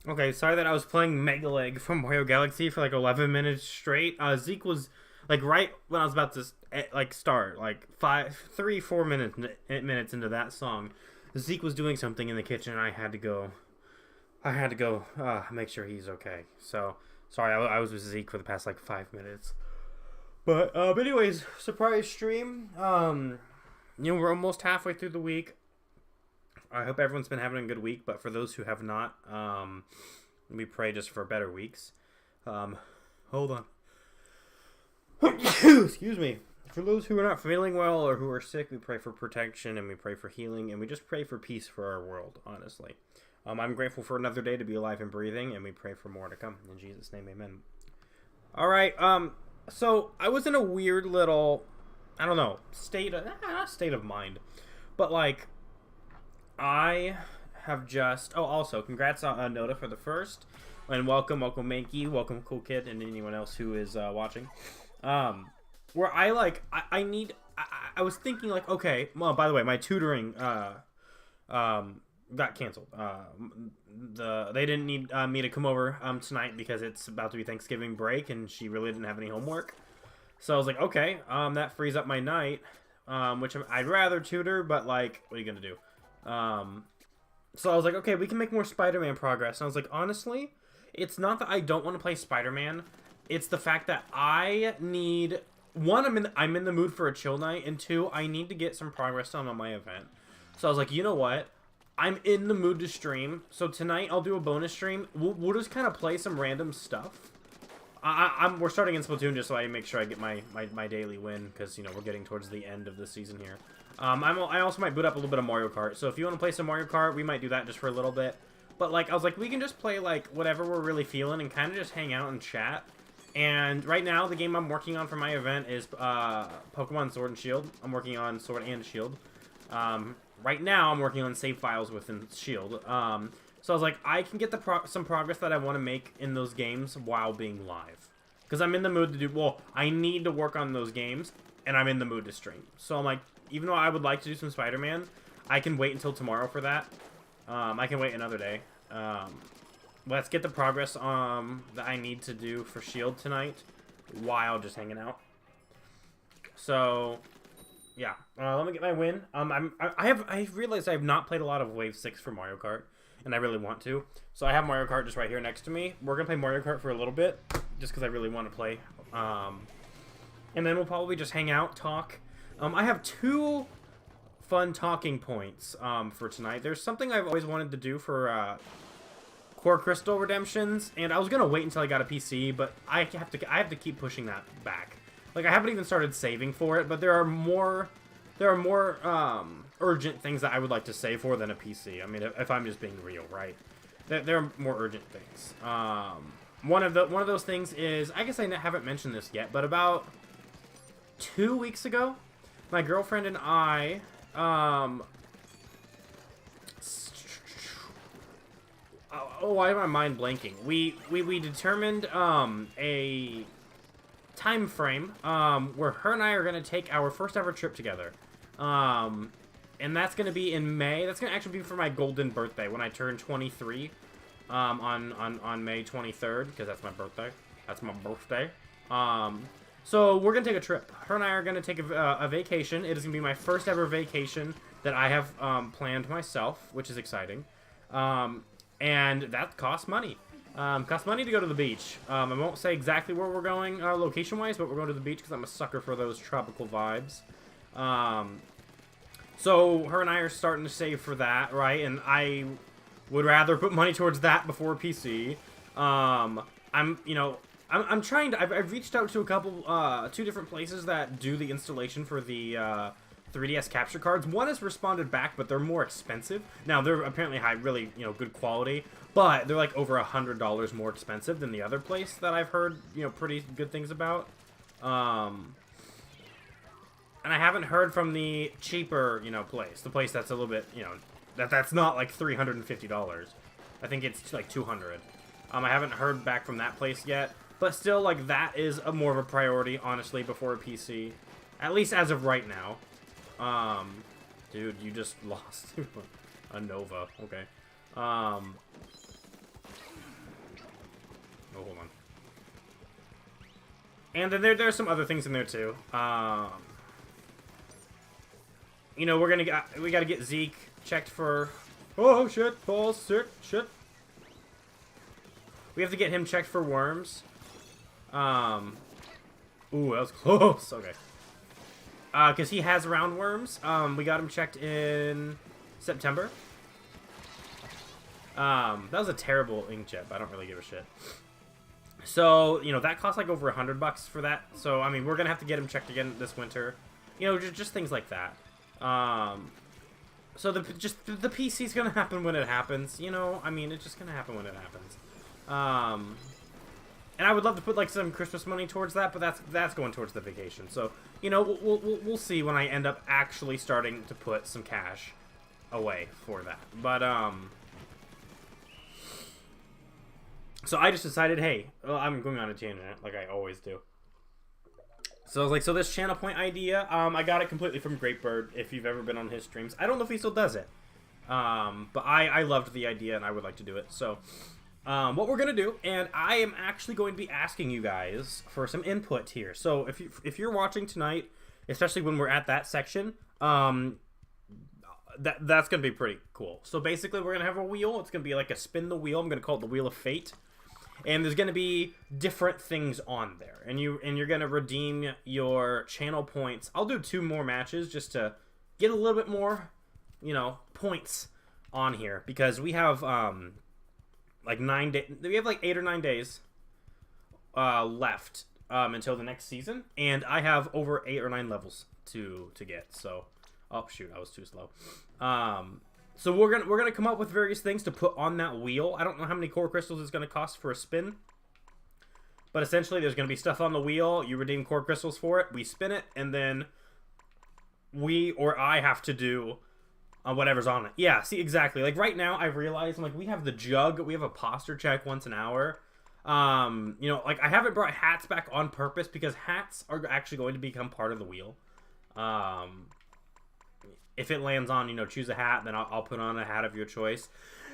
Okay, sorry that I was playing Mega Leg from Mario Galaxy for like 11 minutes straight. Zeke was like right when I was about to like start, like 3, 4 minutes into that song. Zeke was doing something in the kitchen, and I had to go. Make sure he's okay. So sorry, I was with Zeke for the past like 5 minutes. But anyways, surprise stream. We're almost halfway through the week. I hope everyone's been having a good week, but for those who have not, we pray just for better weeks. Hold on. Excuse me. For those who are not feeling well or who are sick, we pray for protection and we pray for healing and we just pray for peace for our world, honestly. I'm grateful for another day to be alive and breathing, and we pray for more to come. In Jesus' name, amen. All right, so I was in a weird little, I don't know, not state of mind, but like, I have just... Oh, also, congrats on Noda for the first. And welcome Mankey, welcome Cool Kid, and anyone else who is watching. Where I was thinking, like, okay, well, by the way, my tutoring got canceled. They didn't need me to come over tonight because it's about to be Thanksgiving break, and she really didn't have any homework. So I was like, okay, that frees up my night, which I'd rather tutor, but, like, what are you going to do? So I was like, okay, we can make more Spider-Man progress. And I was like, honestly, it's not that I don't want to play Spider-Man. It's the fact that I need... One, I'm in the mood for a chill night. And two, I need to get some progress done on my event. So I was like, you know what? I'm in the mood to stream. So tonight, I'll do a bonus stream. We'll just kind of play some random stuff. We're starting in Splatoon just so I make sure I get my daily win. Because, we're getting towards the end of the season here. I also might boot up a little bit of Mario Kart. So if you want to play some Mario Kart, we might do that just for a little bit. But, like, I was like, we can just play, like, whatever we're really feeling and kind of just hang out and chat. And right now, the game I'm working on for my event is Pokemon Sword and Shield. I'm working on Sword and Shield. Right now, I'm working on save files within Shield. So I was like, I can get some progress that I want to make in those games while being live. Because I'm in the mood to do... Well, I need to work on those games, and I'm in the mood to stream. So I'm like... Even though I would like to do some Spider-Man, I can wait until tomorrow for that. I can wait another day. Let's get the progress that I need to do for Shield tonight while just hanging out. So, yeah. Let me get my win. I realized I have not played a lot of Wave 6 for Mario Kart, and I really want to. So I have Mario Kart just right here next to me. We're going to play Mario Kart for a little bit, just because I really want to play. And then we'll probably just hang out, talk. I have 2 fun talking points for tonight. There's something I've always wanted to do for Core Crystal Redemptions, and I was gonna wait until I got a PC, but I have to keep pushing that back. Like, I haven't even started saving for it, but there are more urgent things that I would like to save for than a PC. I mean, if I'm just being real, right? There are more urgent things. One of those things is, I guess I haven't mentioned this yet, but about 2 weeks ago, my girlfriend and I, why am I mind blanking? We determined, a time frame, where her and I are going to take our first ever trip together. And that's going to be in May. That's going to actually be for my golden birthday, when I turn 23, on May 23rd, because that's my birthday. That's my birthday. So we're going to take a trip. Her and I are going to take a vacation. It is going to be my first ever vacation that I have planned myself, which is exciting. And that costs money. Costs money to go to the beach. I won't say exactly where we're going location-wise, but we're going to the beach because I'm a sucker for those tropical vibes. So her and I are starting to save for that, right? And I would rather put money towards that before PC. I'm trying to... I've reached out to a couple, 2 different places that do the installation for the 3DS capture cards. One has responded back, but they're more expensive. Now, they're apparently really, good quality, but they're like over $100 more expensive than the other place that I've heard, pretty good things about. And I haven't heard from the cheaper, place. The place that's a little bit, that's not like $350. I think it's like $200. I haven't heard back from that place yet. But still, like, that is more of a priority, honestly, before a PC. At least as of right now. Dude, you just lost a Nova. Okay. Oh, hold on. And then there's some other things in there too. You know, we gotta get Zeke checked for. Oh shit! Balls, shit. We have to get him checked for worms. Ooh, that was close. Okay. Because he has roundworms. We got him checked in September. That was a terrible inkjet, but I don't really give a shit. So, you know, that costs like over $100 for that. So, I mean, we're gonna have to get him checked again this winter. You know, just things like that. So the PC's gonna happen when it happens. You know, I mean, it's just gonna happen when it happens. And I would love to put like some Christmas money towards that, but that's going towards the vacation. So, you know, we'll see when I end up actually starting to put some cash away for that. But so I just decided, hey, well, I'm going on a tangent like I always do. So I was like, so this channel point idea, I got it completely from Greatbird. If you've ever been on his streams, I don't know if he still does it, but I loved the idea and I would like to do it. So. What we're gonna do, and I am actually going to be asking you guys for some input here. So if you're watching tonight, especially when we're at that section, that's gonna be pretty cool. So basically, we're gonna have a wheel. It's gonna be like a spin the wheel. I'm gonna call it the Wheel of Fate, and there's gonna be different things on there, and you're gonna redeem your channel points. I'll do 2 more matches just to get a little bit more, you know, points on here because we have like 9 days. We have like 8 or 9 days left until the next season, and I have over 8 or 9 levels to get. So, oh shoot, I was too slow. So we're gonna come up with various things to put on that wheel. I don't know how many core crystals it's gonna cost for a spin, but essentially there's gonna be stuff on the wheel. You redeem core crystals for it. We spin it, and then we or I have to do. Whatever's on it. Yeah, see, exactly. Like, right now, I realize, like, we have the jug. We have a posture check once an hour. You know, like, I haven't brought hats back on purpose because hats are actually going to become part of the wheel. If it lands on, you know, choose a hat, then I'll put on a hat of your choice.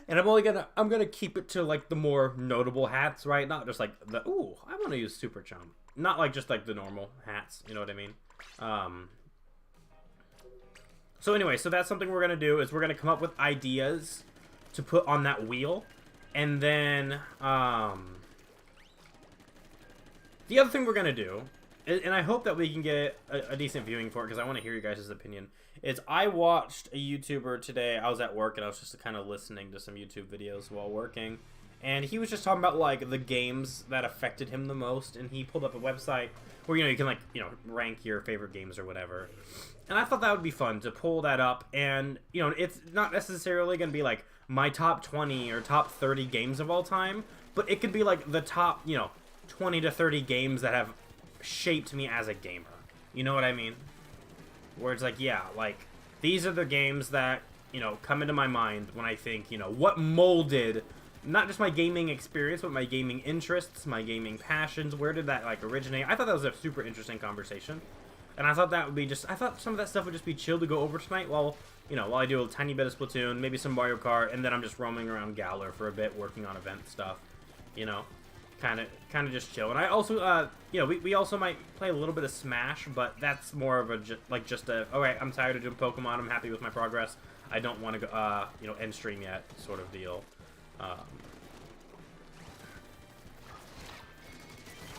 And I'm gonna keep it to, like, the more notable hats, right? Not just, like, ooh, I want to use Super Chum. Not, like, just, like, the normal hats. You know what I mean? So anyway, so that's something we're going to do, is we're going to come up with ideas to put on that wheel. And then, the other thing we're going to do, and I hope that we can get a decent viewing for it, because I want to hear you guys' opinion, is I watched a YouTuber today. I was at work, and I was just kind of listening to some YouTube videos while working. And he was just talking about, like, the games that affected him the most. And he pulled up a website where, you know, you can, like, you know, rank your favorite games or whatever. And I thought that would be fun to pull that up. And, you know, it's not necessarily going to be, like, my top 20 or top 30 games of all time. But it could be, like, the top, you know, 20 to 30 games that have shaped me as a gamer. You know what I mean? Where it's like, yeah, like, these are the games that, you know, come into my mind when I think, you know, what molded not just my gaming experience, but my gaming interests, my gaming passions. Where did that, like, originate? I thought that was a super interesting conversation. And I thought that would be just, I thought some of that stuff would just be chill to go over tonight while, you know, while I do a tiny bit of Splatoon, maybe some Mario Kart, and then I'm just roaming around Galar for a bit, working on event stuff, you know, kind of just chill. And I also, you know, we also might play a little bit of Smash, but that's more of a, just a, okay, I'm tired of doing Pokemon, I'm happy with my progress, I don't want to go, you know, end stream yet, sort of deal.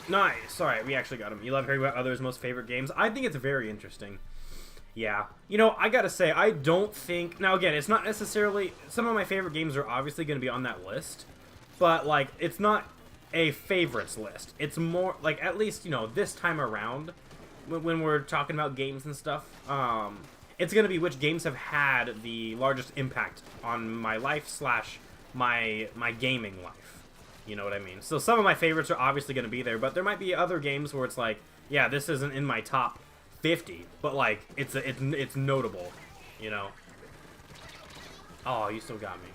Nice. Alright, we actually got him. You love hearing about others' most favorite games? I think it's very interesting. Yeah. You know, I gotta say, I don't think... Now, again, it's not necessarily... Some of my favorite games are obviously going to be on that list. But, like, it's not a favorites list. It's more, like, at least, you know, this time around, when we're talking about games and stuff, it's going to be which games have had the largest impact on my life slash my gaming life. You know what I mean? So some of my favorites are obviously going to be there, but there might be other games where it's like, yeah, this isn't in my top 50, but like it's notable, you know. Oh, you still got me.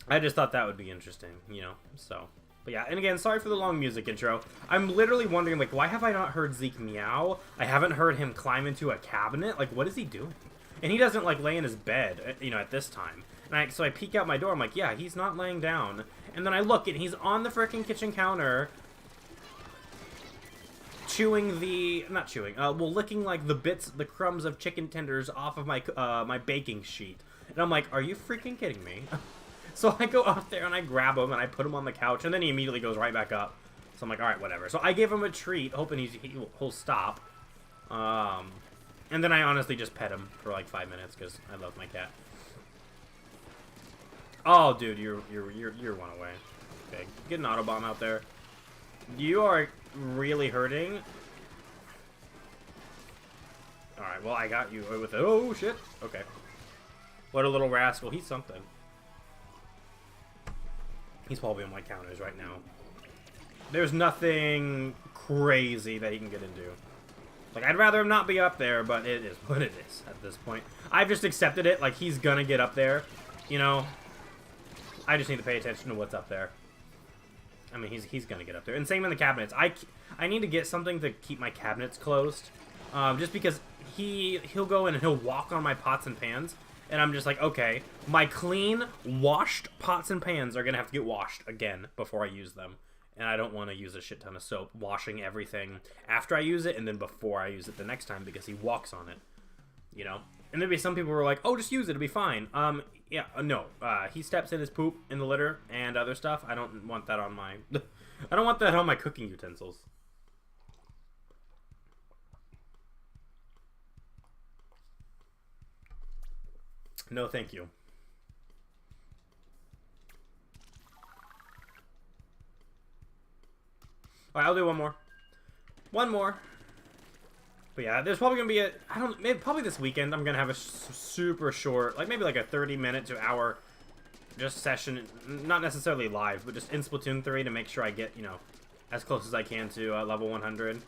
I just thought that would be interesting, you know. So, but yeah, and again, sorry for the long music intro. I'm literally wondering, like, why have I not heard Zeke meow? I haven't heard him climb into a cabinet. Like, what is he doing? And he doesn't, like, lay in his bed, you know, at this time. And So I peek out my door. I'm like, yeah, he's not laying down. And then I look, and he's on the freaking kitchen counter, chewing licking like the crumbs of chicken tenders off of my my baking sheet. And I'm like, are you freaking kidding me? So I go up there and I grab him and I put him on the couch, and then he immediately goes right back up. So I'm like, all right, whatever. So I give him a treat, hoping he'll stop. And then I honestly just pet him for like 5 minutes because I love my cat. Oh, dude, you're one away. Okay, get an Autobomb out there. You are really hurting. Alright, well, I got you with it. Oh, shit. Okay. What a little rascal. He's something. He's probably on my counters right now. There's nothing crazy that he can get into. Like, I'd rather him not be up there, but it is what it is at this point. I've just accepted it. Like, he's gonna get up there. You know? I just need to pay attention to what's up there. I mean, he's gonna get up there. And same in the cabinets. I need to get something to keep my cabinets closed. Just because he'll go in and he'll walk on my pots and pans. And I'm just like, okay, my clean, washed pots and pans are gonna have to get washed again before I use them. And I don't want to use a shit ton of soap washing everything after I use it and then before I use it the next time because he walks on it. You know? And there'd be some people who are like, oh, just use it, it'll be fine. Yeah, no. He steps in his poop in the litter and other stuff. I don't want that on my... I don't want that on my cooking utensils. No, thank you. Alright, I'll do one more. One more. But yeah, there's probably going to be probably this weekend I'm going to have a super short, like maybe like a 30-minute to hour just session. Not necessarily live, but just in Splatoon 3 to make sure I get, you know, as close as I can to level 100.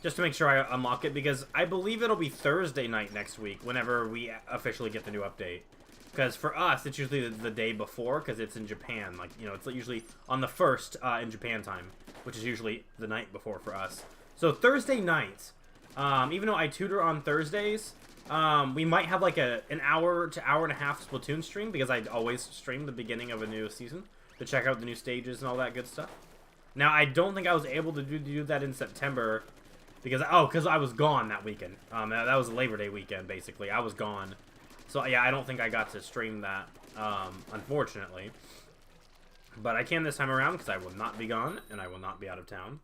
Just to make sure I unlock it, because I believe it'll be Thursday night next week whenever we officially get the new update. Because for us, it's usually the day before, because it's in Japan. Like, you know, it's usually on the 1st in Japan time, which is usually the night before for us. So Thursday night, even though I tutor on Thursdays, we might have like an hour to hour and a half Splatoon stream, because I always stream the beginning of a new season to check out the new stages and all that good stuff. Now, I don't think I was able to do that in September, because I was gone that weekend. That was Labor Day weekend, basically. I was gone. So, yeah, I don't think I got to stream that, unfortunately. But I can this time around, because I will not be gone, and I will not be out of town.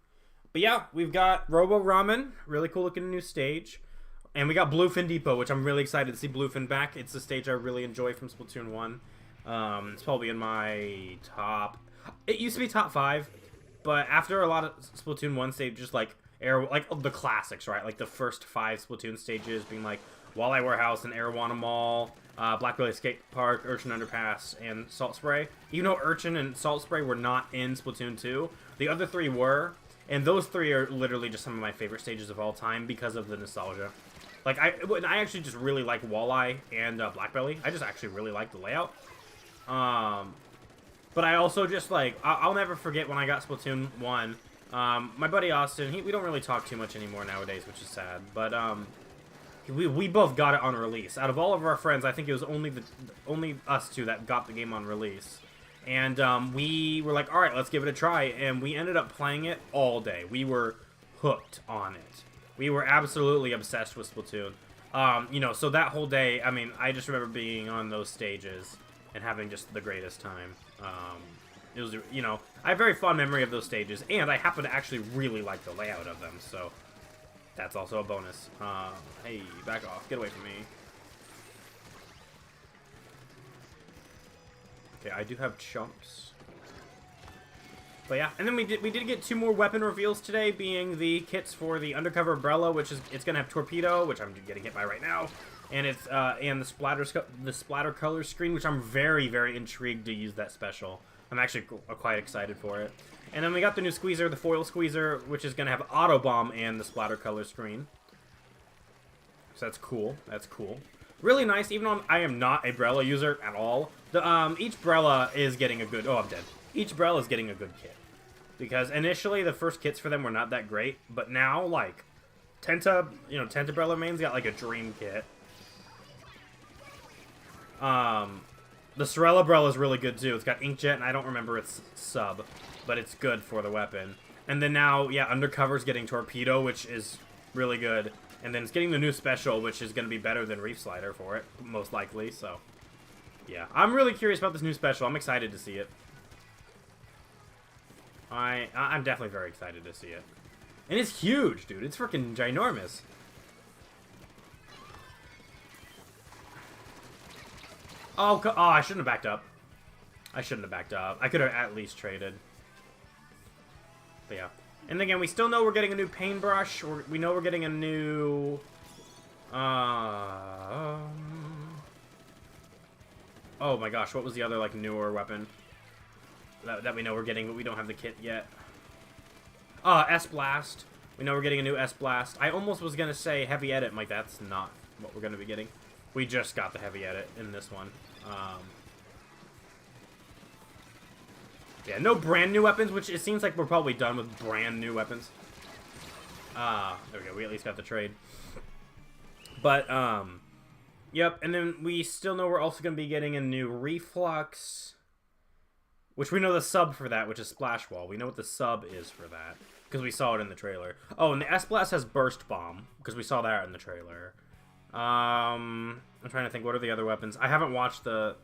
But yeah, we've got Robo Ramen, really cool looking new stage. And we got Bluefin Depot, which I'm really excited to see Bluefin back. It's a stage I really enjoy from Splatoon 1. It's probably in my top... It used to be top 5, but after a lot of Splatoon 1 stages, like the classics, right? Like the first 5 Splatoon stages being like Walleye Warehouse and Arowana Mall, Blackbelly Skate Park, Urchin Underpass, and Salt Spray. Even though Urchin and Salt Spray were not in Splatoon 2, the other 3 were, and those 3 are literally just some of my favorite stages of all time because of the nostalgia. Like, I actually just really like Walleye and Blackbelly. I just actually really like the layout. But I also just, like, I'll never forget when I got Splatoon 1. My buddy Austin, we don't really talk too much anymore nowadays, which is sad. But, we both got it on release. Out of all of our friends, I think it was only us two that got the game on release. And, we were like, alright, let's give it a try. And we ended up playing it all day. We were hooked on it. We were absolutely obsessed with Splatoon. You know, so that whole day, I mean, I just remember being on those stages and having just the greatest time. It was, you know, I have a very fond memory of those stages, and I happen to actually really like the layout of them, so that's also a bonus. Hey, back off. Get away from me. Okay, I do have chunks. But yeah, and then we did get 2 more weapon reveals today, being the kits for the Undercover Umbrella, which is, it's gonna have Torpedo, which I'm getting hit by right now, and it's and the splatter color screen, which I'm very, very intrigued to use that special. I'm actually quite excited for it. And then we got the new squeezer, the foil squeezer, which is gonna have Auto Bomb and the splatter color screen. So that's cool. That's cool. Really nice, even though I am not a Brella user at all. The each Brella is getting a good. Oh, I'm dead. Each Brella is getting a good kit. Because initially, the first kits for them were not that great, but now, like, Tenta Brella mains got, like, a dream kit. The Cerebral is really good too. It's got Inkjet, and I don't remember its sub, but it's good for the weapon. And then now, yeah, Undercover's getting Torpedo, which is really good. And then it's getting the new special, which is going to be better than Reef Slider for it, most likely. So, yeah. I'm really curious about this new special. I'm excited to see it. I'm definitely very excited to see it. And it's huge, dude. It's freaking ginormous. Oh, I shouldn't have backed up. I shouldn't have backed up. I could have at least traded. But yeah. And again, we still know we're getting a new paintbrush. We know we're getting a new... oh my gosh, what was the other, like, newer weapon? That we know we're getting, but we don't have the kit yet. S-Blast. We know we're getting a new S-Blast. I almost was going to say Heavy Edit. I'm like, that's not what we're going to be getting. We just got the Heavy Edit in this one. Yeah, no brand new weapons, which it seems like we're probably done with brand new weapons. There we go. We at least got the trade. But, yep. And then we still know we're also going to be getting a new Reflux, which we know the sub for that, which is Splash Wall. We know what the sub is for that, because we saw it in the trailer. Oh, and the S-Blast has Burst Bomb, because we saw that in the trailer. I'm trying to think, what are the other weapons? I haven't watched the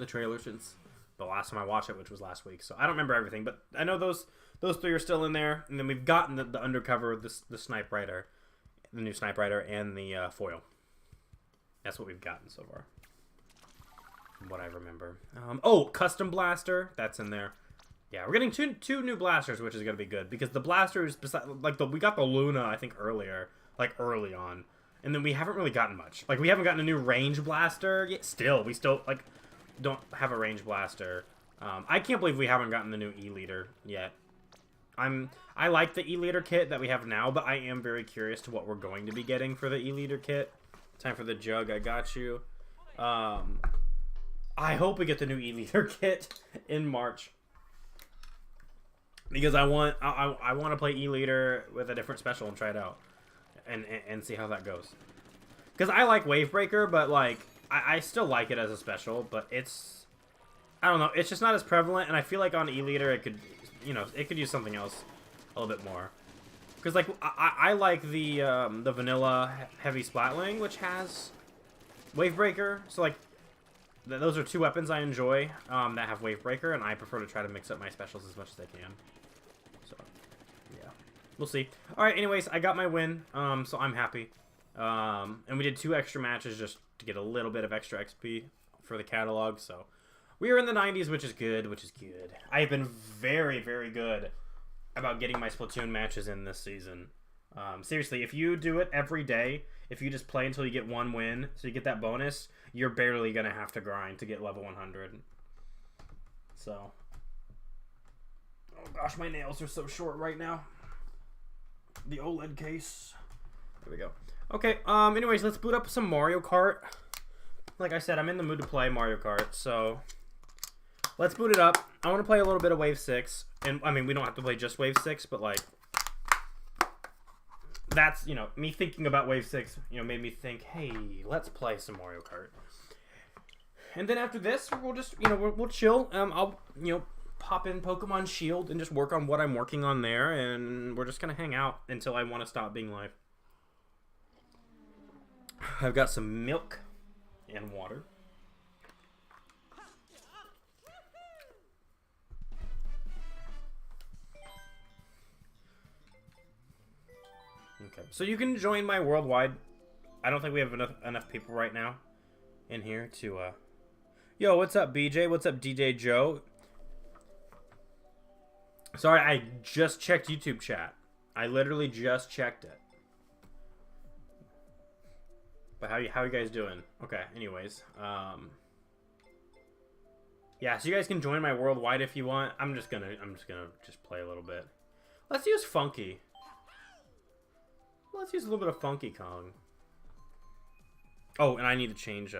trailer since the last time I watched it, which was last week, so I don't remember everything, but I know those three are still in there, and then we've gotten the Undercover, the Snipe Rider, the new Snipe Rider, and the foil. That's what we've gotten so far, from what I remember. Oh, Custom Blaster, that's in there. Yeah, we're getting two new blasters, which is going to be good, because the blasters, like, we got the Luna, I think, earlier, like, early on. And then we haven't really gotten much. Like, we haven't gotten a new range blaster yet. We still, like, don't have a range blaster. I can't believe we haven't gotten the new E-Leader yet. I like the E-Leader kit that we have now, but I am very curious to what we're going to be getting for the E-Leader kit. Time for the jug, I got you. I hope we get the new E-Leader kit in March. Because I want to play E-Leader with a different special and try it out. And see how that goes. Because I like Wavebreaker, but, like, I still like it as a special, but it's... I don't know, it's just not as prevalent, and I feel like on E-Leader it could, you know, it could use something else a little bit more. Because, like, I like the vanilla Heavy Splatling, which has Wavebreaker, so, like, those are two weapons I enjoy that have Wavebreaker, and I prefer to try to mix up my specials as much as I can. So, yeah. We'll see. Alright, anyways, I got my win, so I'm happy. And we did 2 extra matches just to get a little bit of extra XP for the catalog, so... We are in the 90s, which is good, I have been very, very good about getting my Splatoon matches in this season. Seriously, if you do it every day, if you just play until you get 1 win, so you get that bonus, you're barely going to have to grind to get level 100. So... Oh gosh, my nails are so short right now. The OLED case. There we go. Okay, anyways, let's boot up some Mario Kart. Like I said, I'm in the mood to play Mario Kart, so... Let's boot it up. I want to play a little bit of Wave 6. And, I mean, we don't have to play just Wave 6, but, like... That's, you know, me thinking about Wave 6, you know, made me think, hey, let's play some Mario Kart. And then after this, we'll just, you know, we'll chill. I'll, you know, pop in Pokemon Shield and just work on what I'm working on there, and we're just going to hang out until I want to stop being live. I've got some milk and water. Okay, so you can join my worldwide. I don't think we have enough people right now in here to, Yo, what's up, BJ? What's up, DJ Joe? Sorry, I just checked YouTube chat. I literally just checked it. But how you guys doing? Okay, anyways. Yeah, so you guys can join my worldwide if you want. I'm just gonna play a little bit. Let's use Funky. Let's use a little bit of Funky Kong. Oh, and I need to change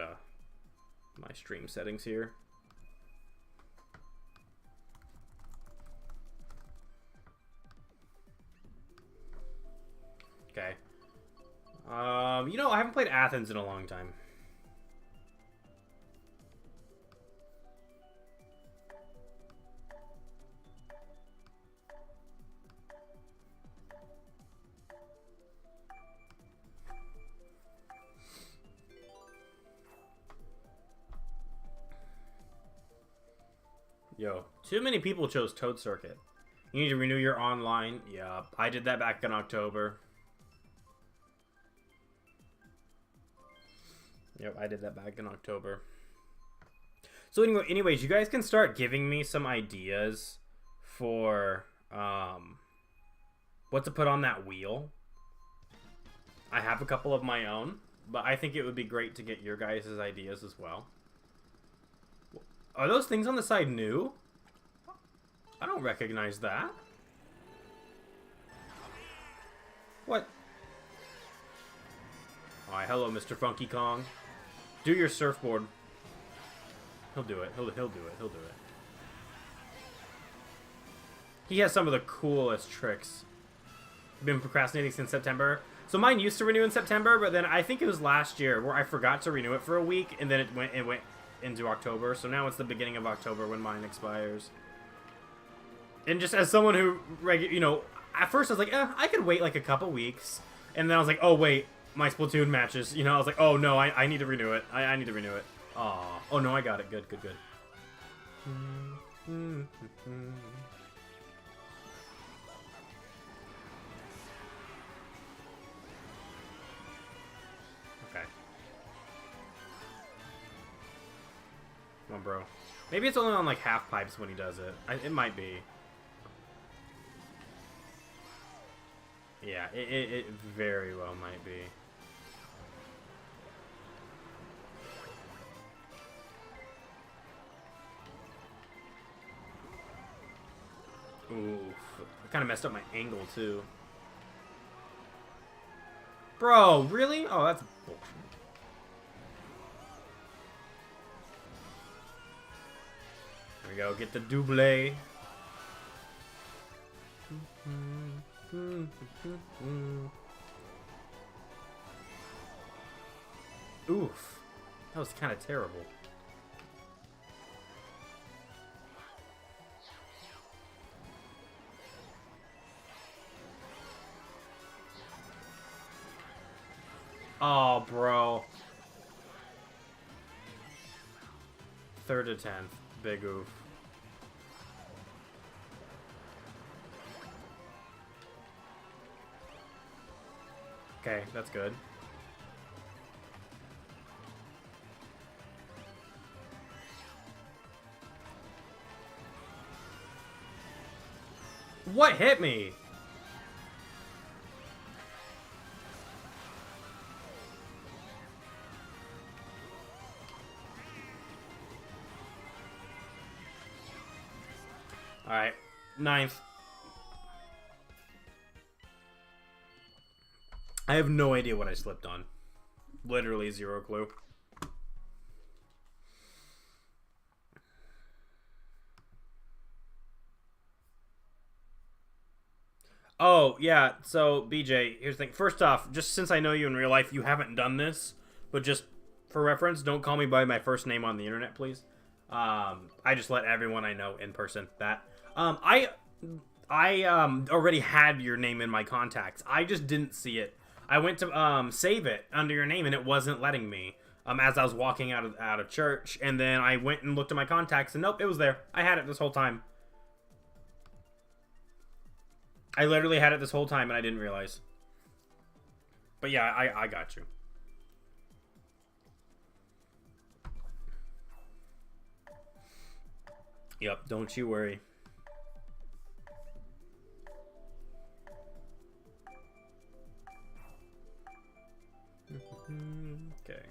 my stream settings here. Okay. You know, I haven't played Athens in a long time. Yo, too many people chose Toad Circuit. You need to renew your online. Yeah, I did that back in October. Yep, I did that back in October. So anyways, you guys can start giving me some ideas for what to put on that wheel. I have a couple of my own, but I think it would be great to get your guys' ideas as well. Are those things on the side new? I don't recognize that. What? Alright, hello, Mr. Funky Kong. Do your surfboard. He'll do it. He'll do it. He'll do it. He has some of the coolest tricks. Been procrastinating since September. So mine used to renew in September, but then I think it was last year where I forgot to renew it for a week, and then it went into October. So now it's the beginning of October when mine expires. And just as someone who, you know, at first I was like, I could wait like a couple weeks, and then I was like, oh wait, my Splatoon matches. You know, I was like, oh no, I need to renew it. I need to renew it. Aw. Oh no, I got it. Good, good, good. Okay. Come on, bro. Maybe it's only on like half pipes when he does it. It might be. Yeah, it very well might be. Oof. I kind of messed up my angle, too. Bro, really? Oh, that's bullshit. There we go. Get the double. Oof. That was kind of terrible. Oh, bro. 3rd to 10th. Big oof. Okay, that's good. What hit me? Alright, 9th. I have no idea what I slipped on. Literally zero clue. Oh, yeah, so, BJ, here's the thing. First off, just since I know you in real life, you haven't done this, but just for reference, don't call me by my first name on the internet, please. I just let everyone I know in person that. I already had your name in my contacts. I just didn't see it. I went to save it under your name, and it wasn't letting me as I was walking out of church. And then I went and looked at my contacts, and nope, it was there. I had it this whole time. I literally had it this whole time, and I didn't realize. But yeah, I got you. Yep, don't you worry. Okay.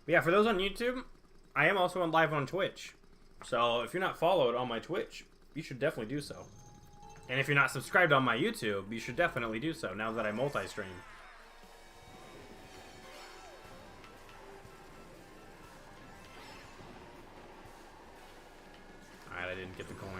But yeah, for those on YouTube, I am also on live on Twitch. So if you're not followed on my Twitch, you should definitely do so. And if you're not subscribed on my YouTube, you should definitely do so now that I multi-stream. Alright, I didn't get the coin.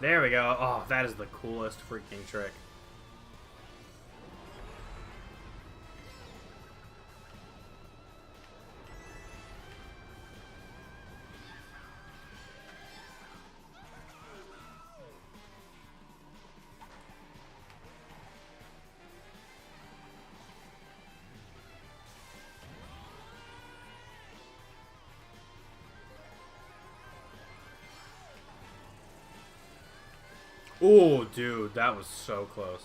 There we go. Oh, that is the coolest freaking trick. Oh, dude, that was so close.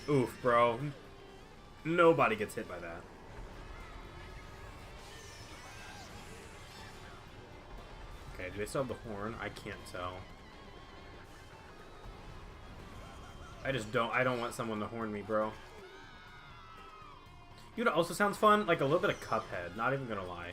Oof, bro. Nobody gets hit by that. Okay, do they still have the horn? I can't tell. I don't want someone to horn me, bro. You know what also sounds fun? Like a little bit of Cuphead, not even gonna lie.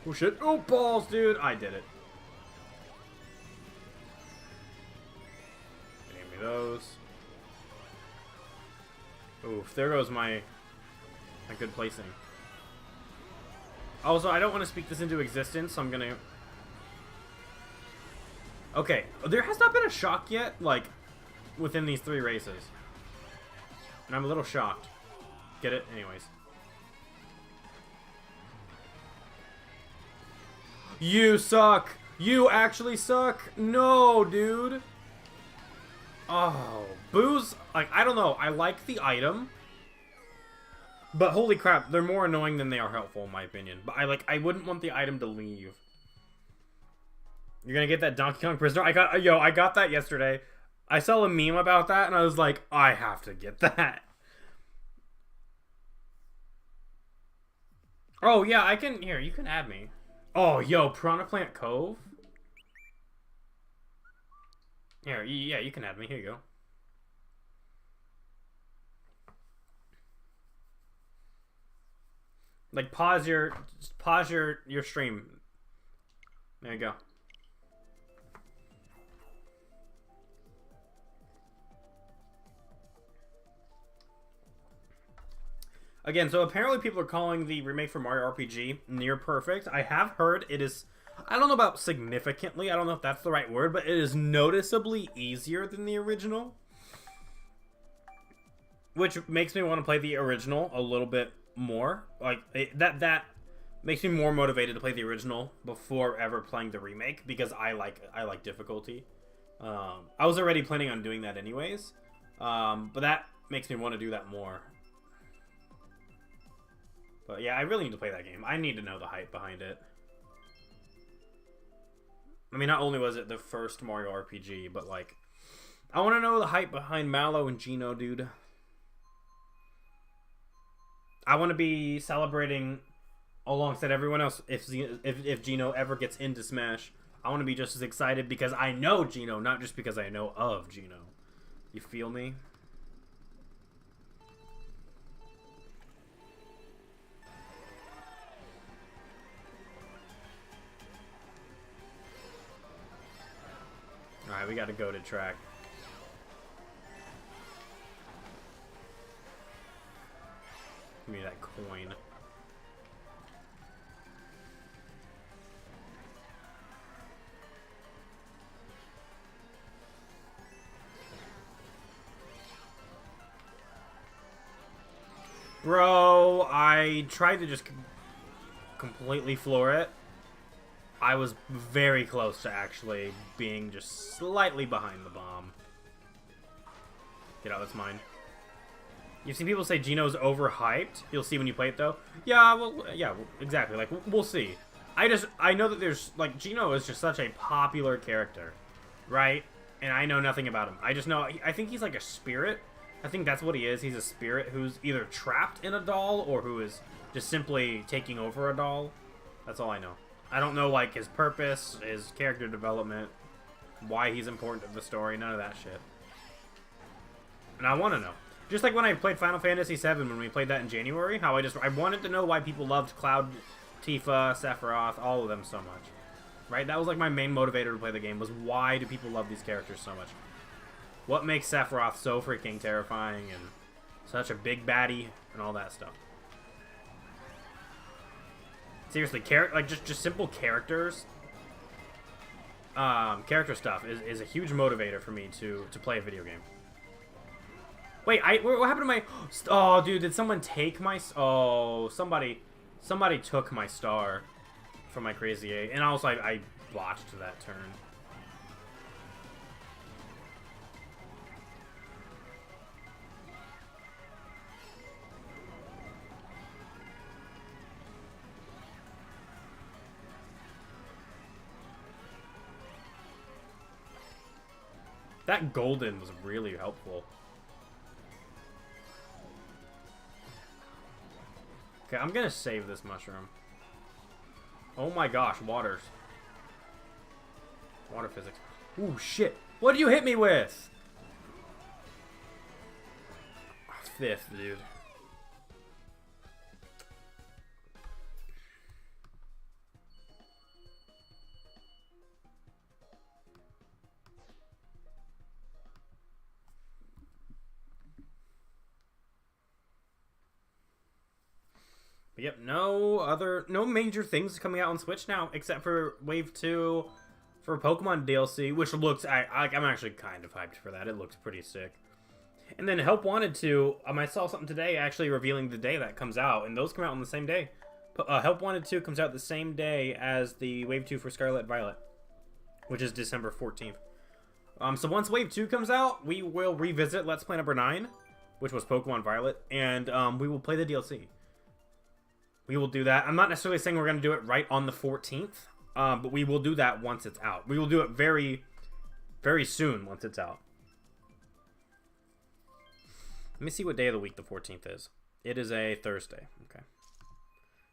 Oh shit, oh balls, dude! I did it. Give me those. Oof, there goes my good placing. Also, I don't want to speak this into existence, so I'm gonna... Okay, there has not been a shock yet, like, within these 3 races. And I'm a little shocked. Get it? Anyways. You suck! You actually suck! No, dude! Oh, Boo's, like, I don't know. I like the item. But holy crap, they're more annoying than they are helpful, in my opinion. But I wouldn't want the item to leave. You're gonna get that Donkey Kong Prisoner? I got that yesterday. I saw a meme about that, and I was like, I have to get that. Oh, yeah, I can, here, you can add me. Oh, yo, Piranha Plant Cove? Here, yeah, you can add me. Here you go. Like, pause your stream. There you go. Again, so apparently people are calling the remake for Mario RPG near perfect. I have heard it is, I don't know about significantly, I don't know if that's the right word, but it is noticeably easier than the original. Which makes me want to play the original a little bit more. Like, that makes me more motivated to play the original before ever playing the remake, because I like difficulty. I was already planning on doing that anyways, but that makes me want to do that more. But yeah, I really need to play that game. I need to know the hype behind it. I mean, not only was it the first Mario RPG, but like, I want to know the hype behind Mallow and Geno, dude. I want to be celebrating alongside everyone else if Geno ever gets into Smash. I want to be just as excited because I know Geno, not just because I know of Geno. You feel me? Alright, we gotta go to track. Give me that coin. Bro, I tried to just completely floor it. I was very close to actually being just slightly behind the bomb. Get out, that's mine. You've seen people say Geno's overhyped. You'll see when you play it, though. Yeah, well, exactly. Like, we'll see. I know that there's, like, Geno is just such a popular character, right? And I know nothing about him. I just know, I think he's like a spirit. I think that's what he is. He's a spirit who's either trapped in a doll or who is just simply taking over a doll. That's all I know. I don't know, like, his purpose, his character development. why he's important to the story, none of that shit. And I want to know. Just like when I played Final Fantasy VII, when we played that in January, how I wanted to know why people loved Cloud, Tifa, Sephiroth, all of them so much. Right? That was like my main motivator to play the game, was why do people love these characters so much? What makes Sephiroth so freaking terrifying and such a big baddie and all that stuff? Seriously, like just simple characters. Character stuff is a huge motivator for me to play a video game. Wait, what happened to my... Oh, dude, did someone take my... Oh, somebody took my star from my Crazy 8. And also, I botched that turn. That golden was really helpful. Okay, I'm gonna save this mushroom. Oh my gosh, waters. Water physics. Ooh, shit. What did you hit me with? 5th, dude. But yep, no major things coming out on Switch now, except for Wave 2 for Pokemon DLC, which looks, I'm actually kind of hyped for that. It looks pretty sick. And then Help Wanted 2, I saw something today actually revealing the day that comes out, and those come out on the same day. Help Wanted 2 comes out the same day as the Wave 2 for Scarlet Violet, which is December 14th. So once Wave 2 comes out, we will revisit Let's Play number 9, which was Pokemon Violet, and we will play the DLC. We will do that. I'm not necessarily saying we're going to do it right on the 14th, but we will do that once it's out. We will do it very, very soon once it's out. Let me see what day of the week the 14th is. It is a Thursday. Okay.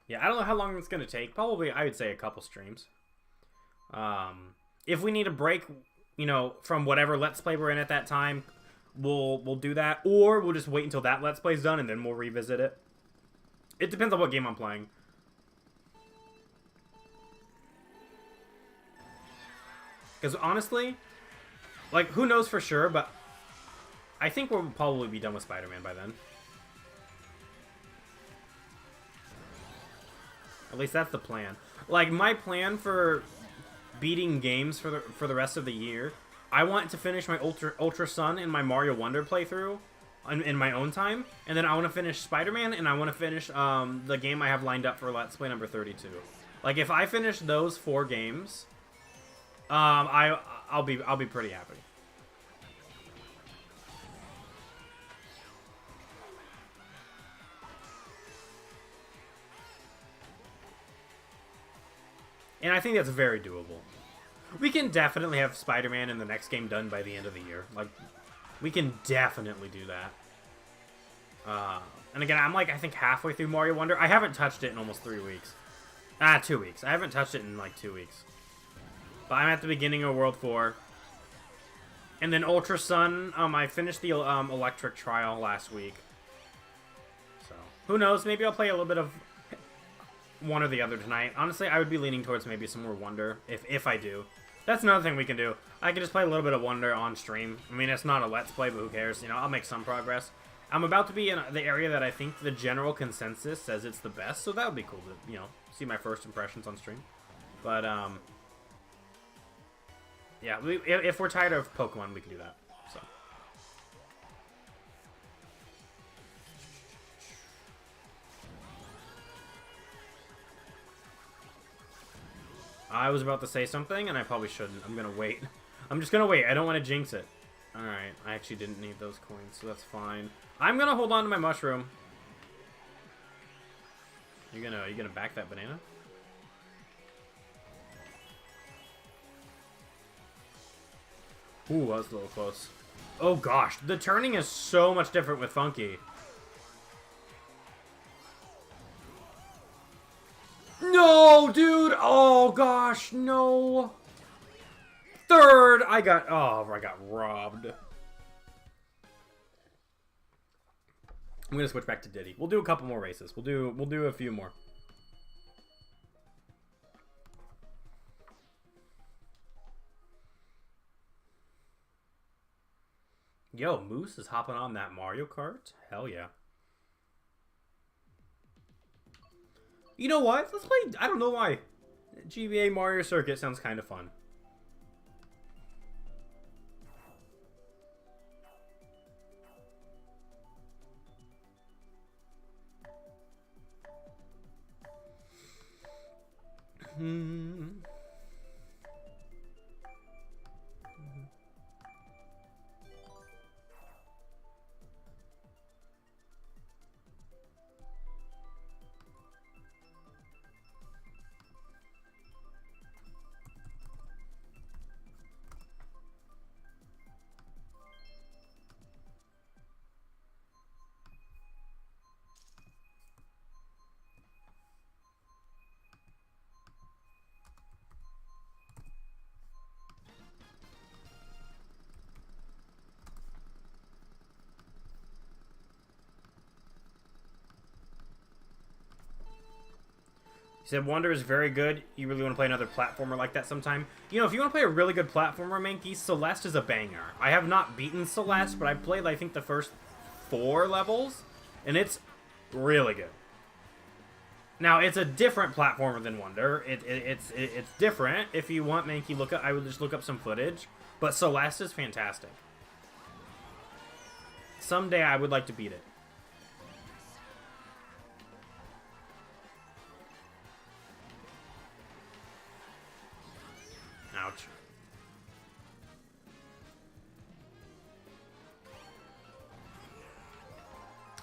Yeah, I don't know how long it's going to take. Probably, I would say, a couple streams. If we need a break, you know, from whatever Let's Play we're in at that time, we'll do that. Or we'll just wait until that Let's Play's done and then we'll revisit it. It depends on what game I'm playing. Because honestly, like, who knows for sure, but I think we'll probably be done with Spider-Man by then. At least that's the plan. Like, my plan for beating games for the rest of the year, I want to finish my Ultra Sun and my Mario Wonder playthrough in my own time, and then I want to finish Spider-Man, and I want to finish the game I have lined up for Let's Play number 32. Like, if I finish those 4 games, I'll be pretty happy. And I think that's very doable. We can definitely have Spider-Man in the next game done by the end of the year. Like, we can definitely do that. And again, I'm like, I think halfway through Mario Wonder. I haven't touched it in almost 3 weeks. 2 weeks. I haven't touched it in like 2 weeks. But I'm at the beginning of World 4. And then Ultra Sun, I finished the Electric Trial last week. So, who knows? Maybe I'll play a little bit of one or the other tonight. Honestly, I would be leaning towards maybe some more Wonder, if I do. That's another thing we can do. I can just play a little bit of Wonder on stream. I mean, it's not a Let's Play, but who cares? You know, I'll make some progress. I'm about to be in the area that I think the general consensus says it's the best, so that would be cool to, you know, see my first impressions on stream. But, yeah, if we're tired of Pokemon, we can do that. So. I was about to say something, and I probably shouldn't. I'm gonna wait. I'm just gonna wait. I don't want to jinx it. Alright, I actually didn't need those coins, so that's fine. I'm gonna hold on to my mushroom. You gonna back that banana? Ooh, that was a little close. Oh gosh, the turning is so much different with Funky. No, dude! Oh gosh, no! third. I got robbed. I'm gonna switch back to Diddy. We'll do a couple more races. We'll do a few more. Yo, Moose is hopping on that Mario Kart? Hell yeah. You know what? Let's play... I don't know why. GBA Mario Circuit sounds kind of fun. He said Wonder is very good. You really want to play another platformer like that sometime? You know, if you want to play a really good platformer, Mankey, Celeste is a banger. I have not beaten Celeste, but I played, I think, the first 4 levels, and it's really good. Now, it's a different platformer than Wonder. It's different. If you want, Mankey, I would just look up some footage. But Celeste is fantastic. Someday I would like to beat it. Ouch.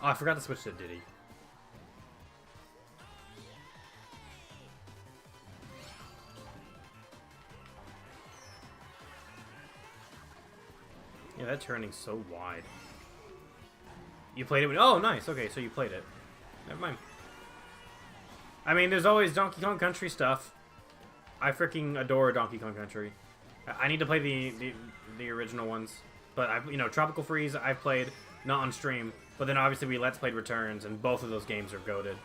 Oh, I forgot to switch to Diddy. Yeah, that turning's so wide. You played it with... Oh, nice. Okay, so you played it. Never mind. I mean, there's always Donkey Kong Country stuff. I freaking adore Donkey Kong Country. I need to play the original ones. But, Tropical Freeze, I've played, not on stream. But then, obviously, we Let's Played Returns, and both of those games are goated.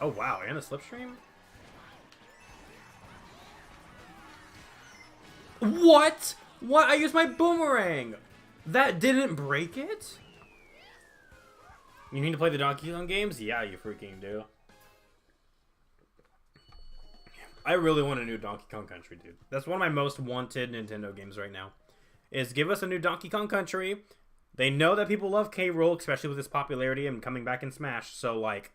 Oh, wow, and a slipstream? What? What? I used my boomerang! That didn't break it? You need to play the Donkey Kong games? Yeah, you freaking do. I really want a new Donkey Kong Country, dude. That's one of my most wanted Nintendo games right now. Is give us a new Donkey Kong Country. They know that people love K. Rool, especially with his popularity and coming back in Smash. So, like...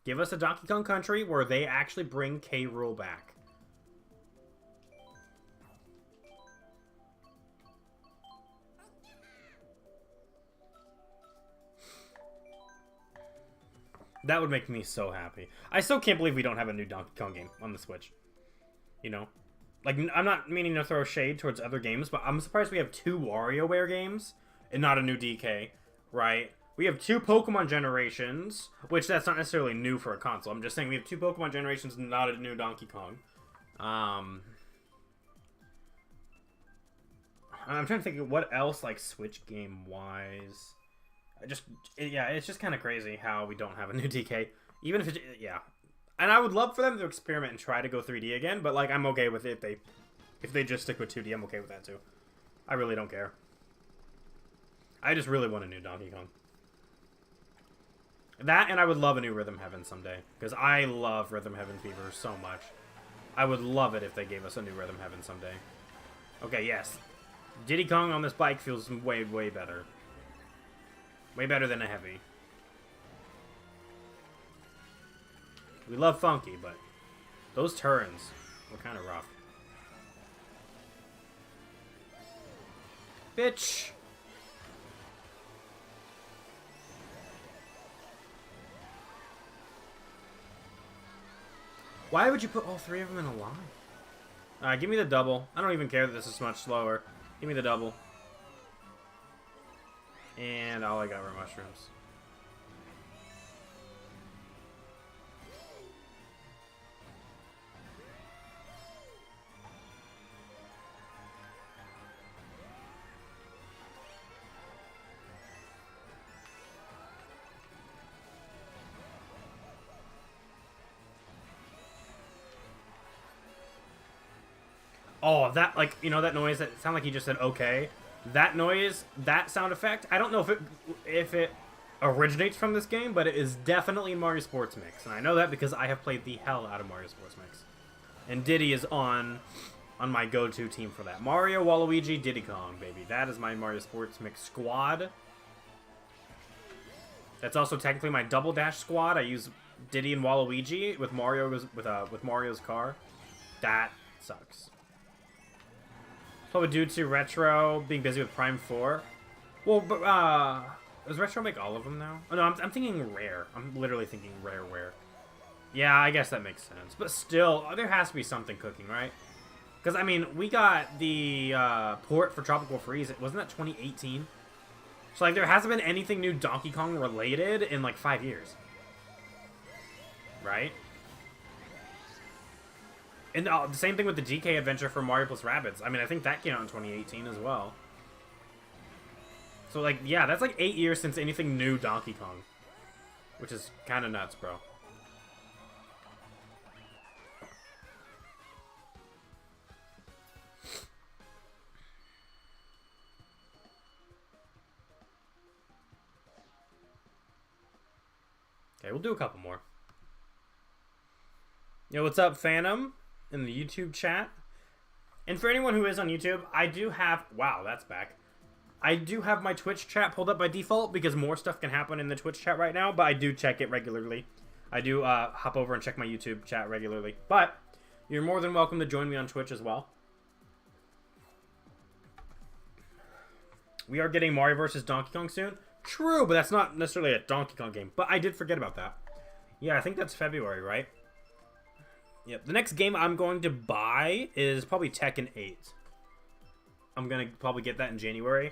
Give us a Donkey Kong Country where they actually bring K. Rool back. That would make me so happy. I still can't believe we don't have a new Donkey Kong game on the Switch. You know? Like, I'm not meaning to throw shade towards other games, but I'm surprised we have 2 WarioWare games and not a new DK, right? We have 2 Pokemon generations, which that's not necessarily new for a console. I'm just saying we have 2 Pokemon generations and not a new Donkey Kong. I'm trying to think of what else, like, Switch game-wise. It's just kind of crazy how we don't have a new DK. Even if yeah. And I would love for them to experiment and try to go 3D again, but, like, I'm okay with it if they just stick with 2D. I'm okay with that, too. I really don't care. I just really want a new Donkey Kong. That, and I would love a new Rhythm Heaven someday. Because I love Rhythm Heaven Fever so much. I would love it if they gave us a new Rhythm Heaven someday. Okay, yes. Diddy Kong on this bike feels way, way better. Way better than a Heavy. We love Funky, but those turns were kind of rough. Bitch! Why would you put all three of them in a line? Give me the double. I don't even care that this is much slower. Give me the double. And all I got were mushrooms. Oh, that, like, you know that noise that sounded like he just said okay? That noise, that sound effect, I don't know if it originates from this game, but it is definitely in Mario Sports Mix. And I know that because I have played the hell out of Mario Sports Mix. And Diddy is on my go-to team for that. Mario, Waluigi, Diddy Kong, baby. That is my Mario Sports Mix squad. That's also technically my Double Dash squad. I use Diddy and Waluigi with Mario's car. That sucks. Probably due to Retro being busy with Prime 4. Well, but, does Retro make all of them now? Oh, no, I'm thinking Rare. I'm literally thinking Rareware. Yeah, I guess that makes sense. But still, there has to be something cooking, right? Because, I mean, we got the port for Tropical Freeze. Wasn't that 2018? So, like, there hasn't been anything new Donkey Kong related in, like, 5 years. Right? And the same thing with the DK adventure for Mario plus Rabbids. I mean, I think that came out in 2018 as well. So, like, yeah, that's like 8 years since anything new Donkey Kong. Which is kind of nuts, bro. Okay, we'll do a couple more. Yo, what's up, Phantom? In the YouTube chat. And for anyone who is on YouTube, I do have... Wow, that's back. I do have my Twitch chat pulled up by default because more stuff can happen in the Twitch chat right now, but I do check it regularly. I do hop over and check my YouTube chat regularly. But you're more than welcome to join me on Twitch as well. We are getting Mario vs. Donkey Kong soon. True, but that's not necessarily a Donkey Kong game. But I did forget about that. Yeah, I think that's February, right? Yep, the next game I'm going to buy is probably Tekken 8. I'm going to probably get that in January.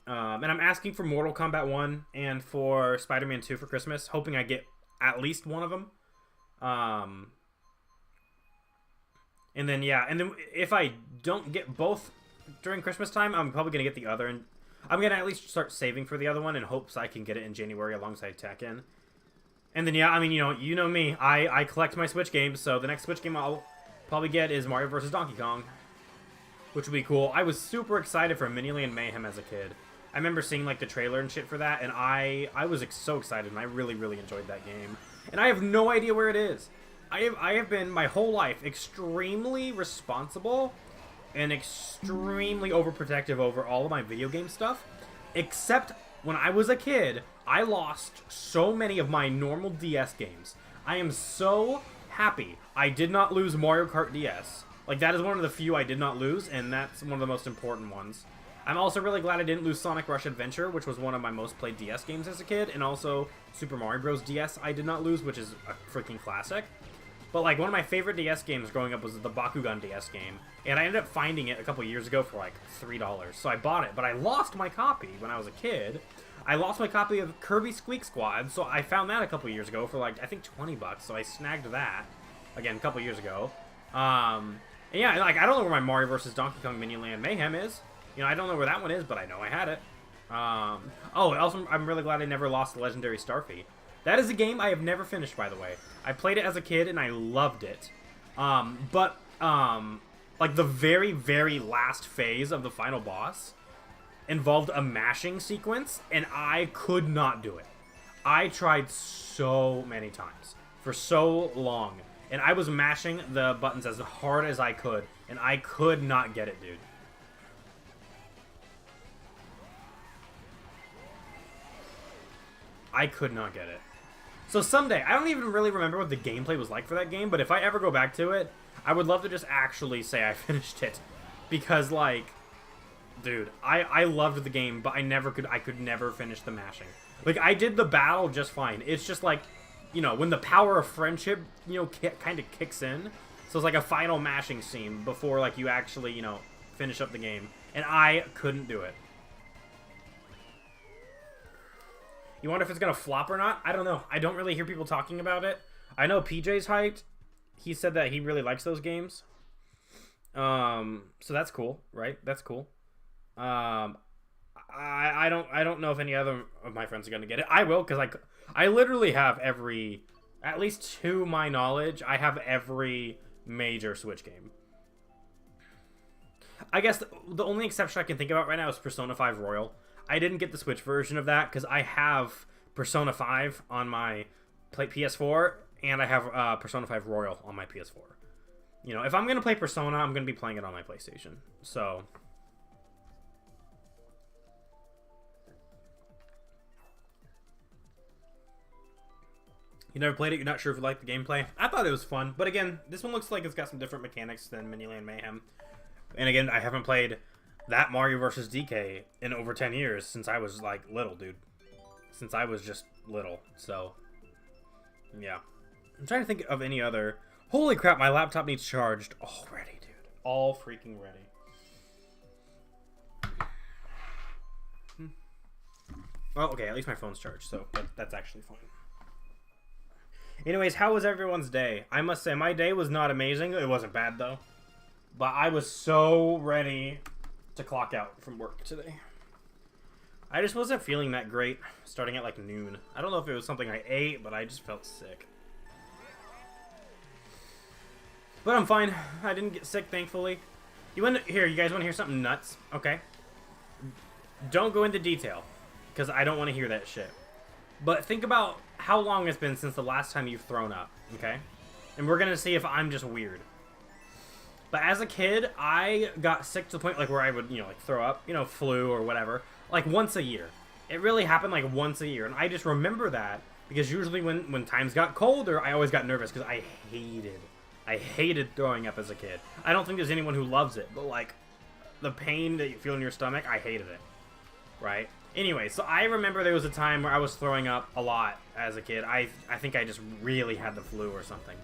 And I'm asking for Mortal Kombat 1 and for Spider-Man 2 for Christmas, hoping I get at least one of them. And then, yeah, and then if I don't get both during Christmas time, I'm probably going to get the other. And I'm going to at least start saving for the other one in hopes I can get it in January alongside Tekken. And then, yeah, I mean, you know me. I collect my Switch games, so the next Switch game I'll probably get is Mario vs. Donkey Kong, which will be cool. I was super excited for Mini Land Mayhem as a kid. I remember seeing, like, the trailer and shit for that, and I was so excited, and I really, really enjoyed that game. And I have no idea where it is. I have been, my whole life, extremely responsible and extremely overprotective over all of my video game stuff, except when I was a kid, I lost so many of my normal DS games. I am so happy I did not lose Mario Kart DS. Like, that is one of the few I did not lose, and that's one of the most important ones. I'm also really glad I didn't lose Sonic Rush Adventure, which was one of my most played DS games as a kid, and also Super Mario Bros. DS I did not lose, which is a freaking classic. But, like, one of my favorite DS games growing up was the Bakugan DS game, and I ended up finding it a couple years ago for, like, $3. So I bought it, but I lost my copy when I was a kid. I lost my copy of Kirby Squeak Squad, so I found that a couple years ago for, like, I think $20, so I snagged that, again, a couple years ago. And yeah, like, I don't know where my Mario vs. Donkey Kong Mini Land Mayhem is. You know, I don't know where that one is, but I know I had it. Oh, also, I'm really glad I never lost the Legendary Starfy. That is a game I have never finished, by the way. I played it as a kid, and I loved it. Like, the very, very last phase of the final boss involved a mashing sequence, and I could not do it. I tried so many times, for so long, and I was mashing the buttons as hard as I could, and I could not get it, dude. I could not get it. So someday, I don't even really remember what the gameplay was like for that game, but if I ever go back to it, I would love to just actually say I finished it. Because, like, dude, I loved the game, but I could never finish the mashing. Like, I did the battle just fine. It's just, like, you know, when the power of friendship, you know, kind of kicks in. So it's like a final mashing scene before, like, you actually, you know, finish up the game. And I couldn't do it. You wonder if it's going to flop or not? I don't know. I don't really hear people talking about it. I know PJ's hyped. He said that he really likes those games. So that's cool, right? That's cool. I don't know if any other of my friends are going to get it. I will, because I literally have at least to my knowledge, I have every major Switch game. I guess the only exception I can think about right now is Persona 5 Royal. I didn't get the Switch version of that because I have Persona 5 on my PS4 and I have Persona 5 Royal on my PS4. You know, if I'm going to play Persona, I'm going to be playing it on my PlayStation. So, you never played it? You're not sure if you like the gameplay? I thought it was fun. But again, this one looks like it's got some different mechanics than Miniland Mayhem. And again, I haven't played that Mario vs. DK in over 10 years since I was, like, little, dude. Since I was just little. So, yeah. I'm trying to think of any other... Holy crap, my laptop needs charged already, dude. All freaking ready. Well, okay, at least my phone's charged, so that's actually fine. Anyways, how was everyone's day? I must say, my day was not amazing. It wasn't bad, though. But I was so ready to clock out from work today. I just wasn't feeling that great starting at, like, noon. I don't know if it was something I ate, but I just felt sick. But I'm fine. I didn't get sick, thankfully. You guys want to hear something nuts? Okay. Don't go into detail, because I don't want to hear that shit. But think about how long it's been since the last time you've thrown up, okay? And we're going to see if I'm just weird. But as a kid, I got sick to the point, like, where I would, you know, like, throw up, you know, flu or whatever, like, once a year. It really happened, like, once a year. And I just remember that, because usually when times got colder, I always got nervous, because I hated throwing up as a kid. I don't think there's anyone who loves it, but, like, the pain that you feel in your stomach, I hated it, right? Anyway, so I remember there was a time where I was throwing up a lot as a kid. I think I just really had the flu or something.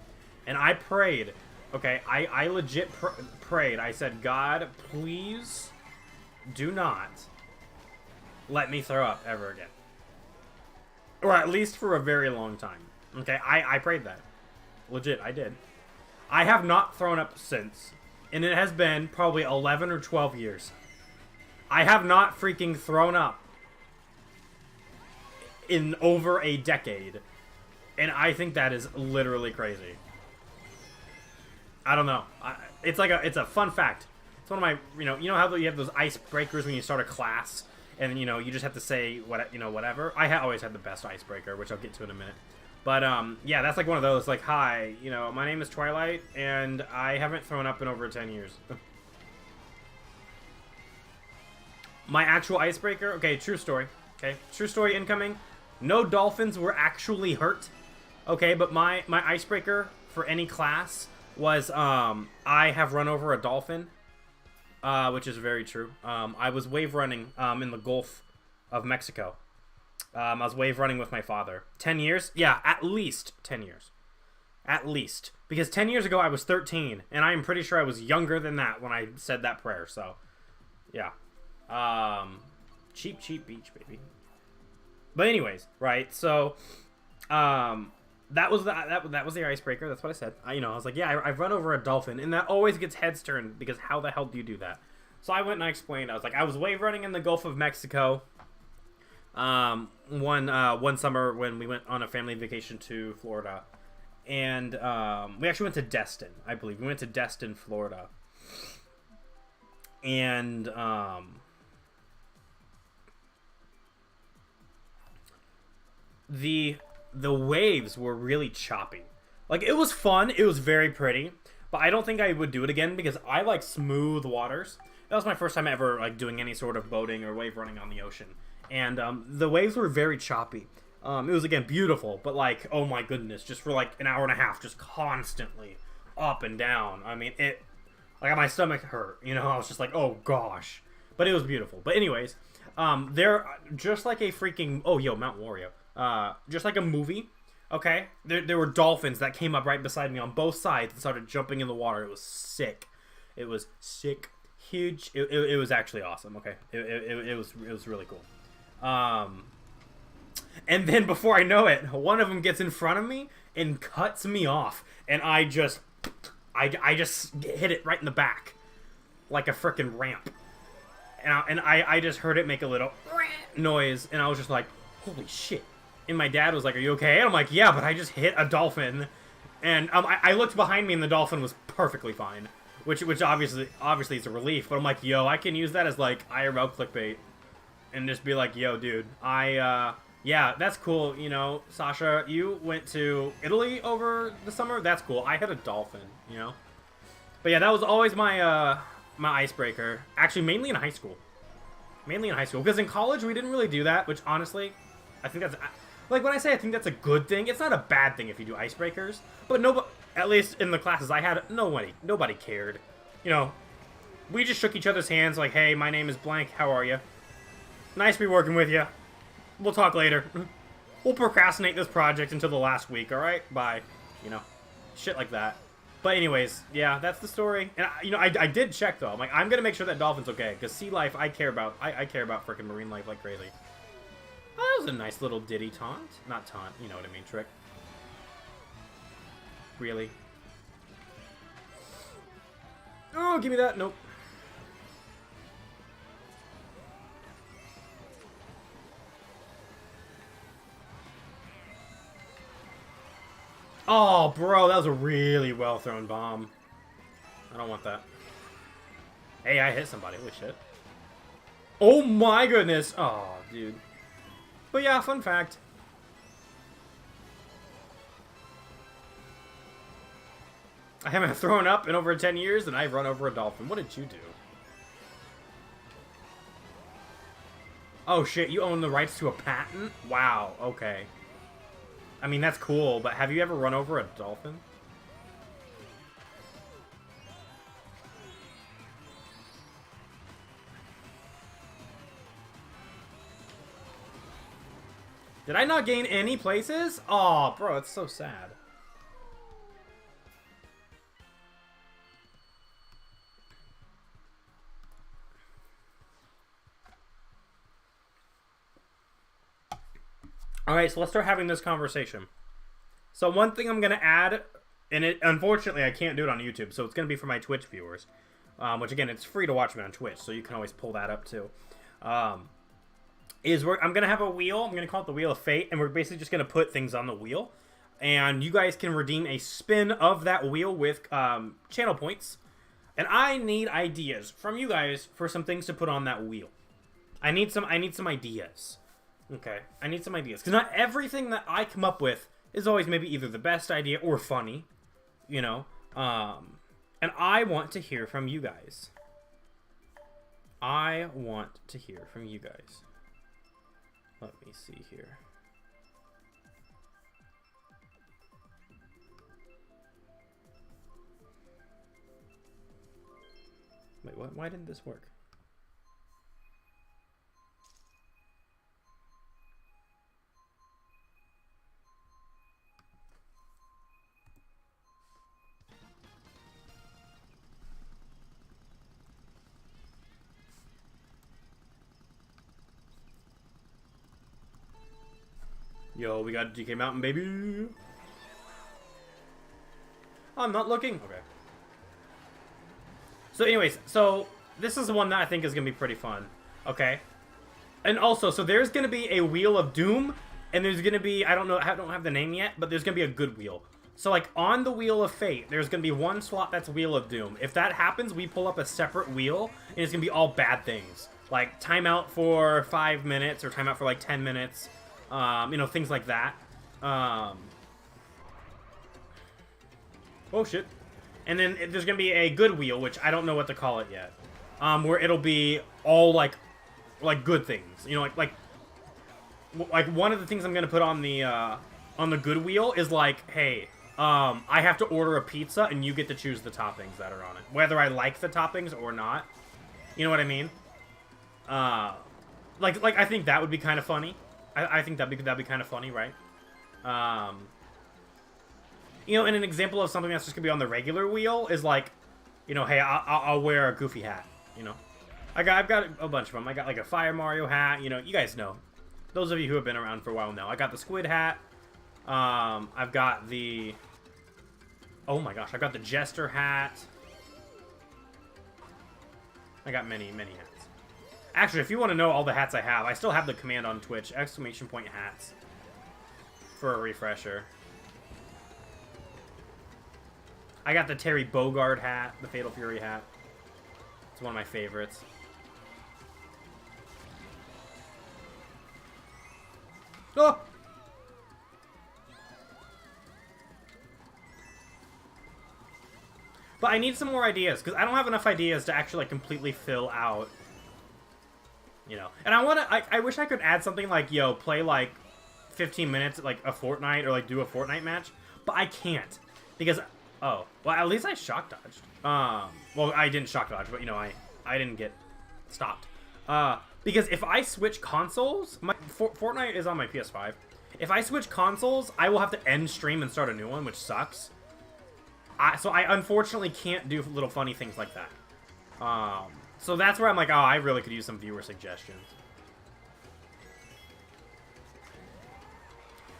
And I prayed, okay, I legit prayed. I said, God, please do not let me throw up ever again. Or at least for a very long time. Okay, I prayed that. Legit, I did. I have not thrown up since. And it has been probably 11 or 12 years. I have not freaking thrown up in over a decade. And I think that is literally crazy. I don't know. It's a fun fact. It's one of my, you know how you have those icebreakers when you start a class and, you know, you just have to say whatever. I always had the best icebreaker, which I'll get to in a minute. But, yeah, that's like one of those, like, hi, you know, my name is Twilight, and I haven't thrown up in over 10 years. My actual icebreaker, okay, true story, okay, true story incoming. No dolphins were actually hurt, okay, but my icebreaker for any class was, I have run over a dolphin, which is very true. I was wave running, in the Gulf of Mexico. I was wave running with my father. 10 years? Yeah, at least 10 years. At least. Because 10 years ago I was 13, and I am pretty sure I was younger than that when I said that prayer, so, yeah. Cheap beach, baby. But anyways, right, so, that was the icebreaker, that's what I said. I was like, yeah, I've run over a dolphin, and that always gets heads turned, because how the hell do you do that? So I went and I explained, I was like, I was wave running in the Gulf of Mexico, one summer when we went on a family vacation to Florida, and we actually went to Destin, I believe. We went to Destin, Florida, and the waves were really choppy. Like, it was fun, it was very pretty, but I don't think I would do it again because I like smooth waters. That was my first time ever like doing any sort of boating or wave running on the ocean. And the waves were very choppy. It was, again, beautiful, but, like, oh my goodness, just for, like, an hour and a half, just constantly up and down. I mean, like, my stomach hurt, you know? I was just like, oh, gosh. But it was beautiful. But anyways, they're just like a freaking, oh, yo, Mount Wario. Just like a movie, Okay, there were dolphins that came up right beside me on both sides and started jumping in the water. It was sick. It was sick, huge. It was actually awesome. Okay, it was really cool. And then before I know it, one of them gets in front of me and cuts me off, and I just hit it right in the back, like a freaking ramp. And I just heard it make a little noise, and I was just like, holy shit. And my dad was like, are you okay? And I'm like, yeah, but I just hit a dolphin. And I looked behind me, and the dolphin was perfectly fine. Which obviously is a relief. But I'm like, yo, I can use that as, like, IRL clickbait. And just be like, yo, dude, yeah, that's cool, you know, Sasha, you went to Italy over the summer? That's cool. I hit a dolphin, you know? But yeah, that was always my, my icebreaker. Actually, mainly in high school. Mainly in high school. Because in college, we didn't really do that, which, honestly, I think that's... Like, when I say I think that's a good thing, it's not a bad thing if you do icebreakers. But nobody, at least in the classes I had, nobody cared. You know, we just shook each other's hands like, hey, my name is blank, how are you? Nice to be working with you. We'll talk later. We'll procrastinate this project until the last week, alright? Bye. You know, shit like that. But anyways, yeah, that's the story. And, you know, I did check, though. I'm like, I'm gonna make sure that dolphin's okay. Because sea life, I care about. I care about freaking marine life like crazy. Oh, that was a nice little ditty taunt. Not taunt, you know what I mean, trick. Really? Oh, give me that. Nope. Oh, bro, that was a really well-thrown bomb. I don't want that. Hey, I hit somebody. Holy shit. Oh my goodness. Oh, dude. But yeah, fun fact. I haven't thrown up in over 10 years, and I've run over a dolphin. What did you do? Oh shit, you own the rights to a patent? Wow, okay. I mean, that's cool, but have you ever run over a dolphin? Did I not gain any places? Aw, bro, it's so sad. Alright, so let's start having this conversation. So one thing I'm going to add, and unfortunately I can't do it on YouTube, so it's going to be for my Twitch viewers. Which again, it's free to watch me on Twitch, so you can always pull that up too. I'm going to have a wheel. I'm going to call it the Wheel of Fate, and we're basically just going to put things on the wheel. And you guys can redeem a spin of that wheel with channel points. And I need ideas from you guys for some things to put on that wheel. I need some ideas. Okay, I need some ideas. Because not everything that I come up with is always maybe either the best idea or funny. You know? And I want to hear from you guys. I want to hear from you guys. Let me see here. Wait, what? Why didn't this work? Yo, we got DK Mountain, baby. I'm not looking. Okay. So anyways, so this is the one that I think is going to be pretty fun. Okay. And also, so there's going to be a Wheel of Doom, and there's going to be, I don't have the name yet, but there's going to be a good wheel. So like on the Wheel of Fate, there's going to be one slot that's Wheel of Doom. If that happens, we pull up a separate wheel, and it's going to be all bad things. Like timeout for 5 minutes, or timeout for like 10 minutes. You know, things like that. Oh shit. And then there's gonna be a good wheel, which I don't know what to call it yet. Where it'll be all like good things. You know, like one of the things I'm gonna put on the good wheel is like, hey, I have to order a pizza and you get to choose the toppings that are on it, whether I like the toppings or not. You know what I mean? Like I think that would be kind of funny. I think that'd be kind of funny, right? You know, and an example of something that's just gonna be on the regular wheel is like, you know, hey, I'll wear a Goofy hat. You know, I've got a bunch of them. I got like a Fire Mario hat. You know, you guys know. Those of you who have been around for a while know. I got the Squid hat. I've got the... Oh my gosh, I got the Jester hat. I got many, many hats. Actually, if you want to know all the hats I have, I still have the command on Twitch, ! hats. For a refresher. I got the Terry Bogard hat, the Fatal Fury hat. It's one of my favorites. Oh! But I need some more ideas, because I don't have enough ideas to actually, like, completely fill out, you know. And I wish I could add something like, yo, play, like, 15 minutes, like, a Fortnite, or, like, do a Fortnite match. But I can't, because, oh, well, at least I shock dodged. Well, I didn't shock dodge, but, you know, I didn't get stopped. Because if I switch consoles, Fortnite is on my PS5. If I switch consoles, I will have to end stream and start a new one, which sucks. So I unfortunately can't do little funny things like that. So that's where I'm like, oh, I really could use some viewer suggestions.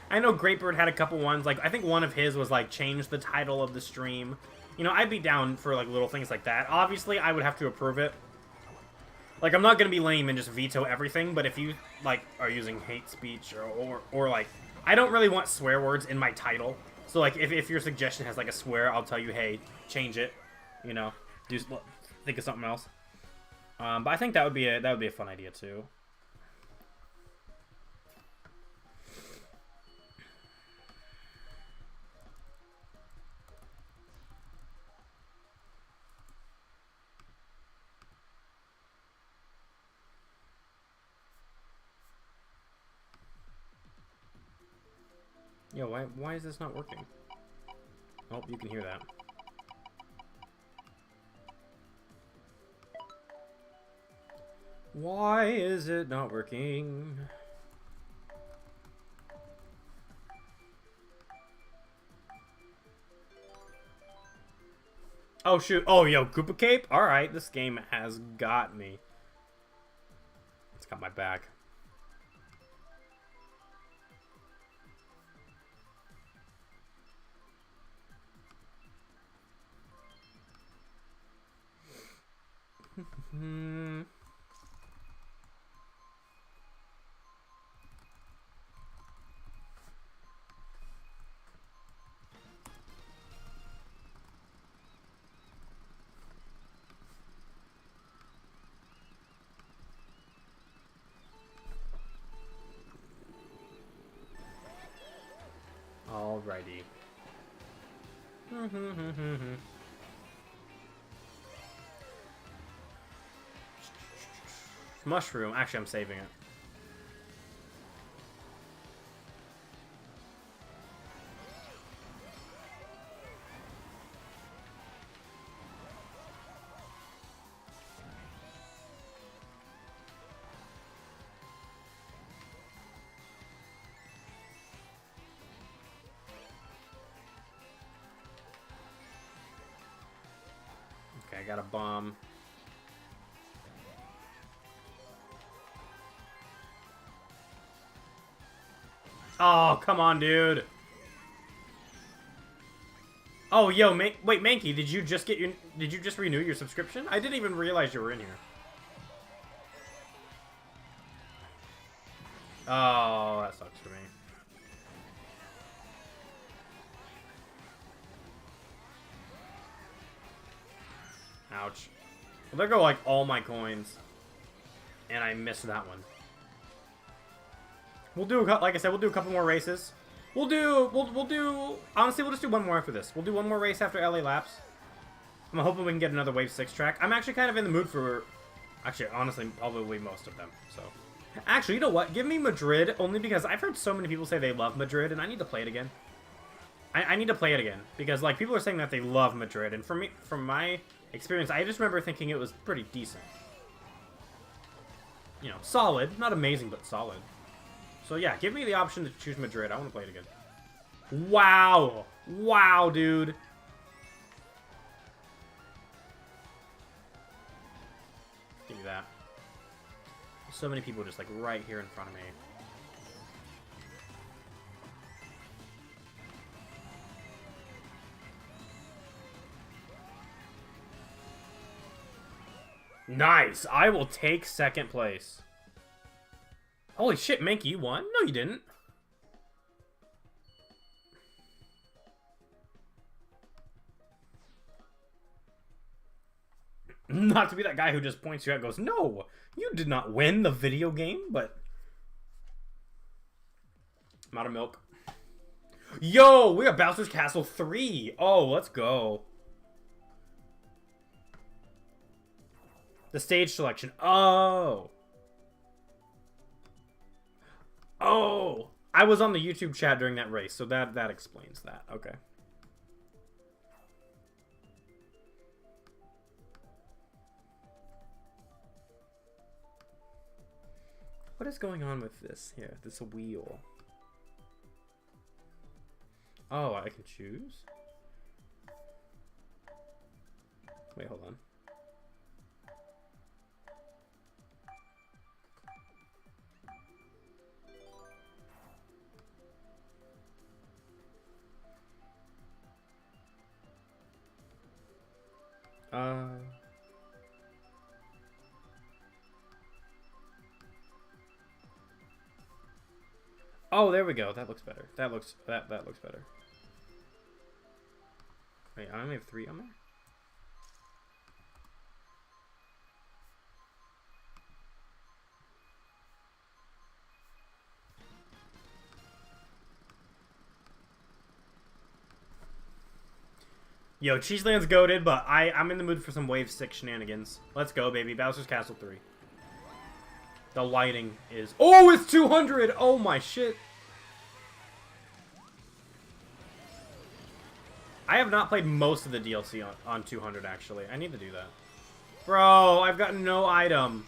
I know Greatbird had a couple ones. Like, I think one of his was, like, change the title of the stream. You know, I'd be down for, like, little things like that. Obviously, I would have to approve it. Like, I'm not gonna be lame and just veto everything, but if you, like, are using hate speech or like, I don't really want swear words in my title. So, like, if your suggestion has, like, a swear, I'll tell you, hey, change it, you know, think of something else. But I think that would be a fun idea, too. Yo, why is this not working? Oh, you can hear that. Why is it not working? Oh, shoot. Oh, yo, Koopa Cape? Alright, this game has got me. It's got my back. Alrighty. Mushroom. Actually, I'm saving it. Okay, I got a bomb. Oh, come on, dude. Oh, yo, wait, Mankey, did you just renew your subscription? I didn't even realize you were in here. Oh, that sucks for me. Ouch. Well, there go, like, all my coins. And I missed that one. We'll do, like I said, we'll do a couple more races. We'll do, honestly, we'll just do one more after this. We'll do one more race after LA Laps. I'm hoping we can get another Wave 6 track. I'm actually kind of in the mood for, actually, honestly, probably most of them, so. Actually, you know what? Give me Madrid, only because I've heard so many people say they love Madrid, and I need to play it again. I need to play it again, because, like, people are saying that they love Madrid, and for me, from my experience, I just remember thinking it was pretty decent. You know, solid. Not amazing, but solid. So yeah, give me the option to choose Madrid. I want to play it again. Wow. Wow, dude. Give me that. So many people just, like, right here in front of me. Nice! I will take second place. Holy shit, Mankey, you won? No, you didn't. Not to be that guy who just points you out and goes, no, you did not win the video game, but... I'm out of milk. Yo, we got Bowser's Castle 3. Oh, let's go. The stage selection. Oh. Oh. I was on the YouTube chat during that race, so that explains that. Okay. What is going on with this here? This wheel. Oh, I can choose? Wait, hold on. Oh, there we go. That looks better. That looks better. Wait, I only have 3 on there? Yo, Cheeseland's goated, but I'm in the mood for some Wave 6 shenanigans. Let's go, baby. Bowser's Castle 3. The lighting is... Oh, it's 200! Oh, my shit. I have not played most of the DLC on 200, actually. I need to do that. Bro, I've got no item.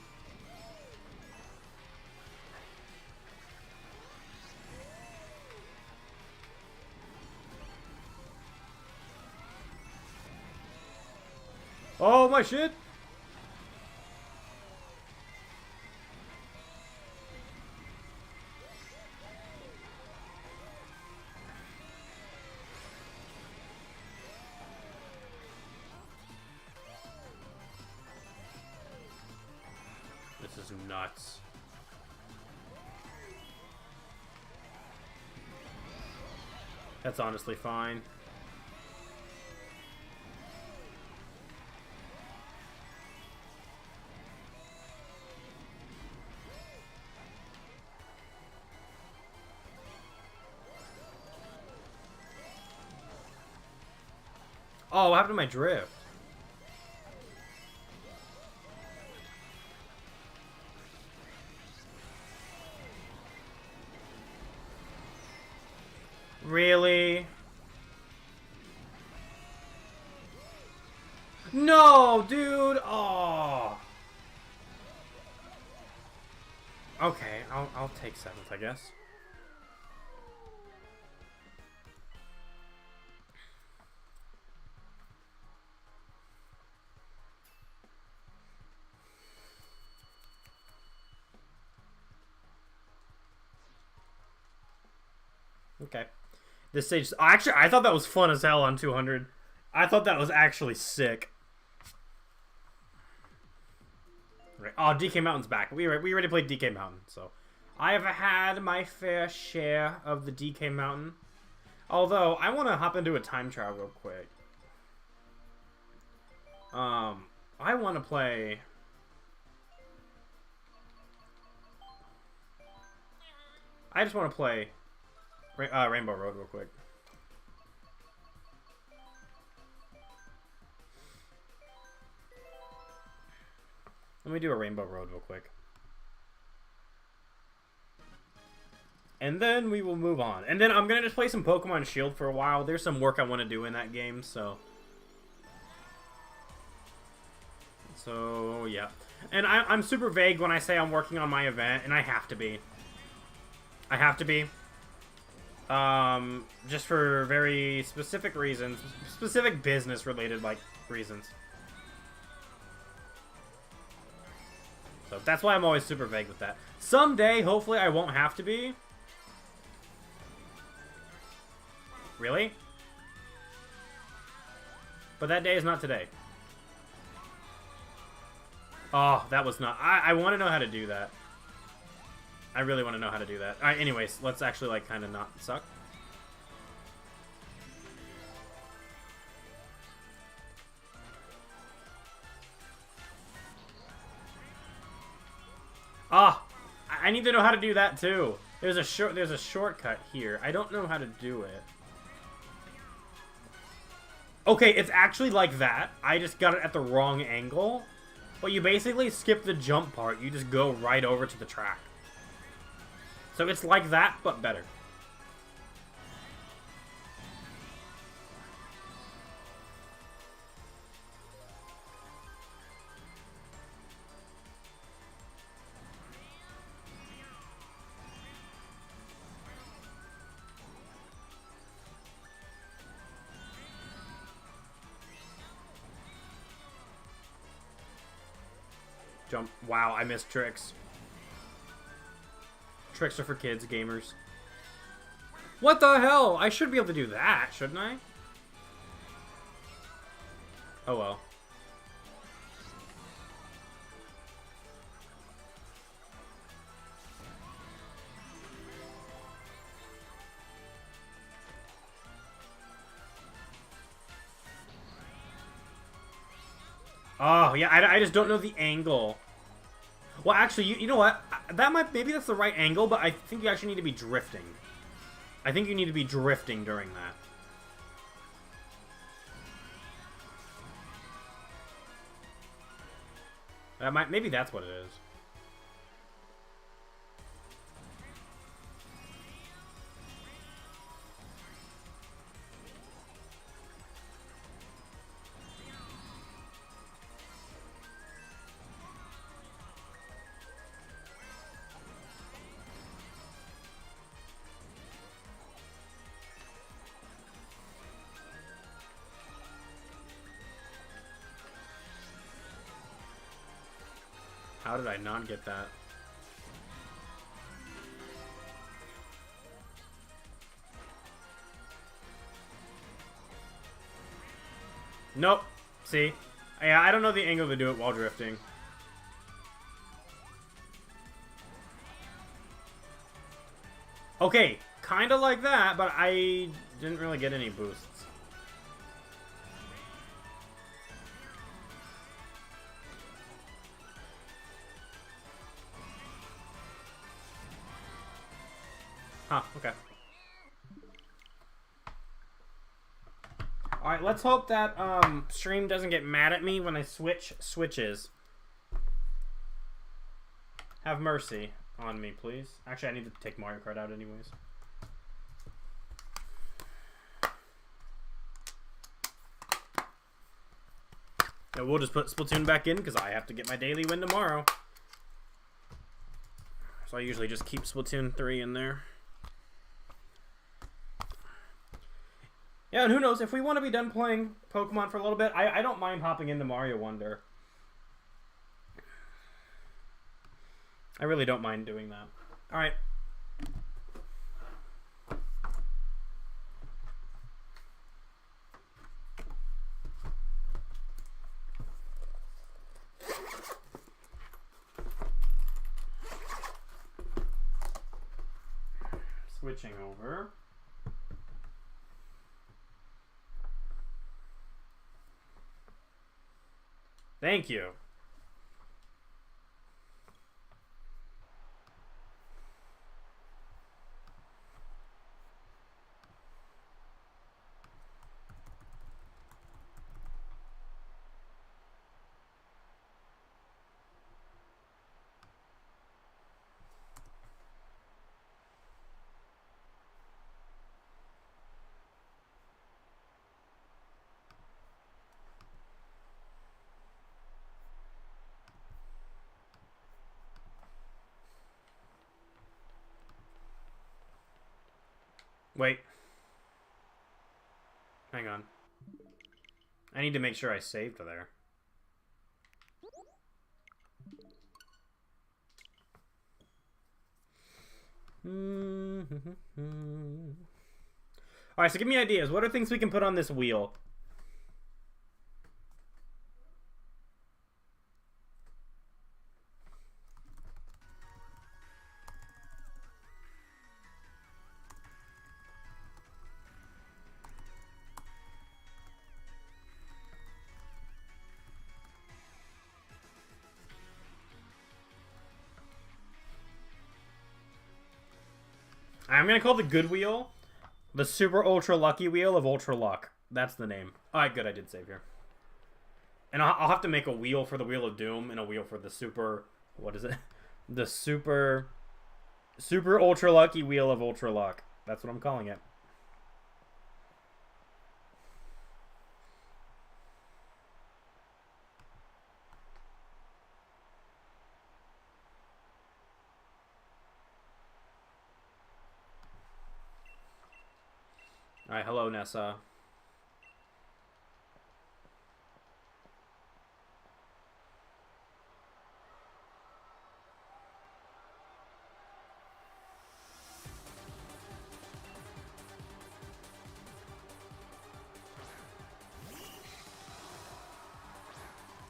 Oh, my shit. This is nuts. That's honestly fine. Oh, what happened to my drift? Really? No, dude! Oh. Okay, I'll take 7th, I guess. Okay. This stage... Actually, I thought that was fun as hell on 200. I thought that was actually sick. Right. Oh, DK Mountain's back. We already played DK Mountain, so... I have had my fair share of the DK Mountain. Although, I want to hop into a time trial real quick. I want to play... I just want to play... Rainbow Road real quick. Let me do a Rainbow Road real quick. And then we will move on. And then I'm going to just play some Pokemon Shield for a while. There's some work I want to do in that game, so... So, yeah. And I'm super vague when I say I'm working on my event, and I have to be. I have to be. Just for very specific reasons, specific business-related like reasons. So that's why I'm always super vague with that. Someday, hopefully, I won't have to be. Really? But that day is not today. Oh, that was not... I want to know how to do that. I really want to know how to do that. Alright, anyways, let's actually, like, kind of not suck. Ah! I need to know how to do that, too. There's a shortcut here. I don't know how to do it. Okay, it's actually like that. I just got it at the wrong angle. But you basically skip the jump part. You just go right over to the track. So it's like that, but better. Jump. Wow, I missed tricks. Tricks are for kids, gamers. What the hell? I should be able to do that, shouldn't I? Oh well. Oh, yeah, I just don't know the angle. Well, actually, you know what? Maybe that's the right angle, but I think you actually need to be drifting. I think you need to be drifting during that. Maybe that's what it is. How did I not get that? Nope. See? Yeah, I don't know the angle to do it while drifting. Okay, kind of like that, but I didn't really get any boosts. Huh, okay. Alright, let's hope that stream doesn't get mad at me when I switch switches. Have mercy on me, please. Actually, I need to take Mario Kart out anyways. Yeah, we'll just put Splatoon back in because I have to get my daily win tomorrow. So I usually just keep Splatoon 3 in there. Yeah, and who knows, if we want to be done playing Pokemon for a little bit, I don't mind hopping into Mario Wonder. I really don't mind doing that. Alright. Switching over. Thank you. Wait. Hang on. I need to make sure I saved there. Alright, so give me ideas. What are things we can put on this wheel? I'm gonna call the good wheel the Super Ultra Lucky Wheel of Ultra Luck. That's the name. Alright, good, I did save here. And I'll have to make a wheel for the Wheel of Doom and a wheel for the Super... What is it? The Super Ultra Lucky Wheel of Ultra Luck. That's what I'm calling it. Alright, hello, Nessa.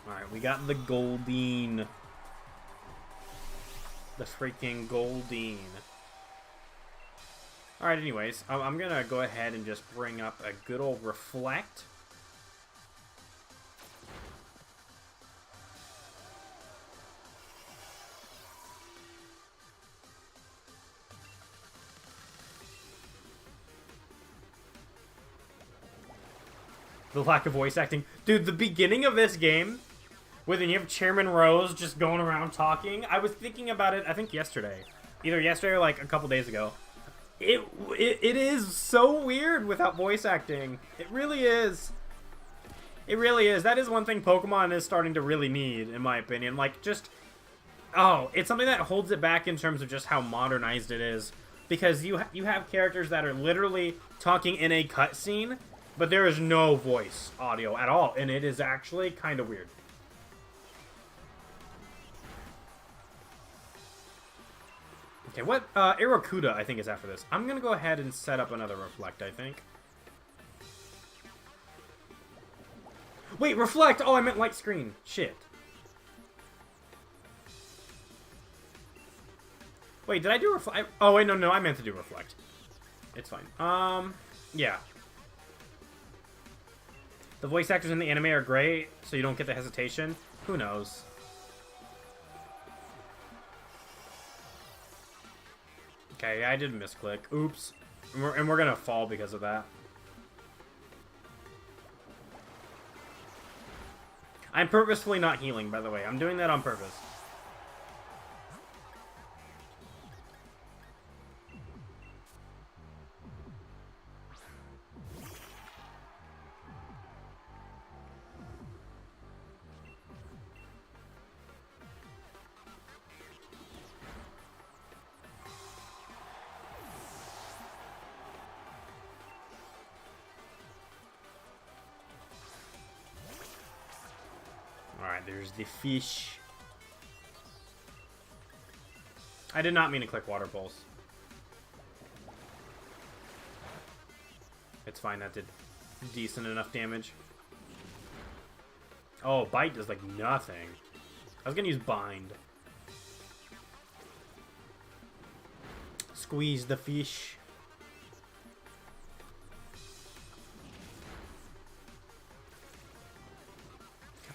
Alright, we got the Goldeen. The freaking Goldeen. Alright, anyways, I'm gonna go ahead and just bring up a good old Reflect. The lack of voice acting. Dude, the beginning of this game, when you have Chairman Rose just going around talking, I was thinking about it, I think yesterday. Either yesterday or like a couple days ago. It is so weird without voice acting. It really is. It really is. That is one thing Pokemon is starting to really need, in my opinion. Like, just... Oh, it's something that holds it back in terms of just how modernized it is. Because you have characters that are literally talking in a cutscene, but there is no voice audio at all. And it is actually kind of weird. Okay, what? Irakuda, I think, is after this. I'm gonna go ahead and set up another Reflect, I think. Wait, Reflect! Oh, I meant Light Screen. Shit. Wait, did I do Reflect? Oh, wait, no, I meant to do Reflect. It's fine. Yeah. The voice actors in the anime are great, so you don't get the hesitation. Who knows? Okay, I did misclick. Oops. And we're gonna fall because of that. I'm purposefully not healing, by the way. I'm doing that on purpose. Alright, there's the fish. I did not mean to click Water Pulse. It's fine, that did decent enough damage. Oh, Bite does like nothing. I was gonna use Bind. Squeeze the fish.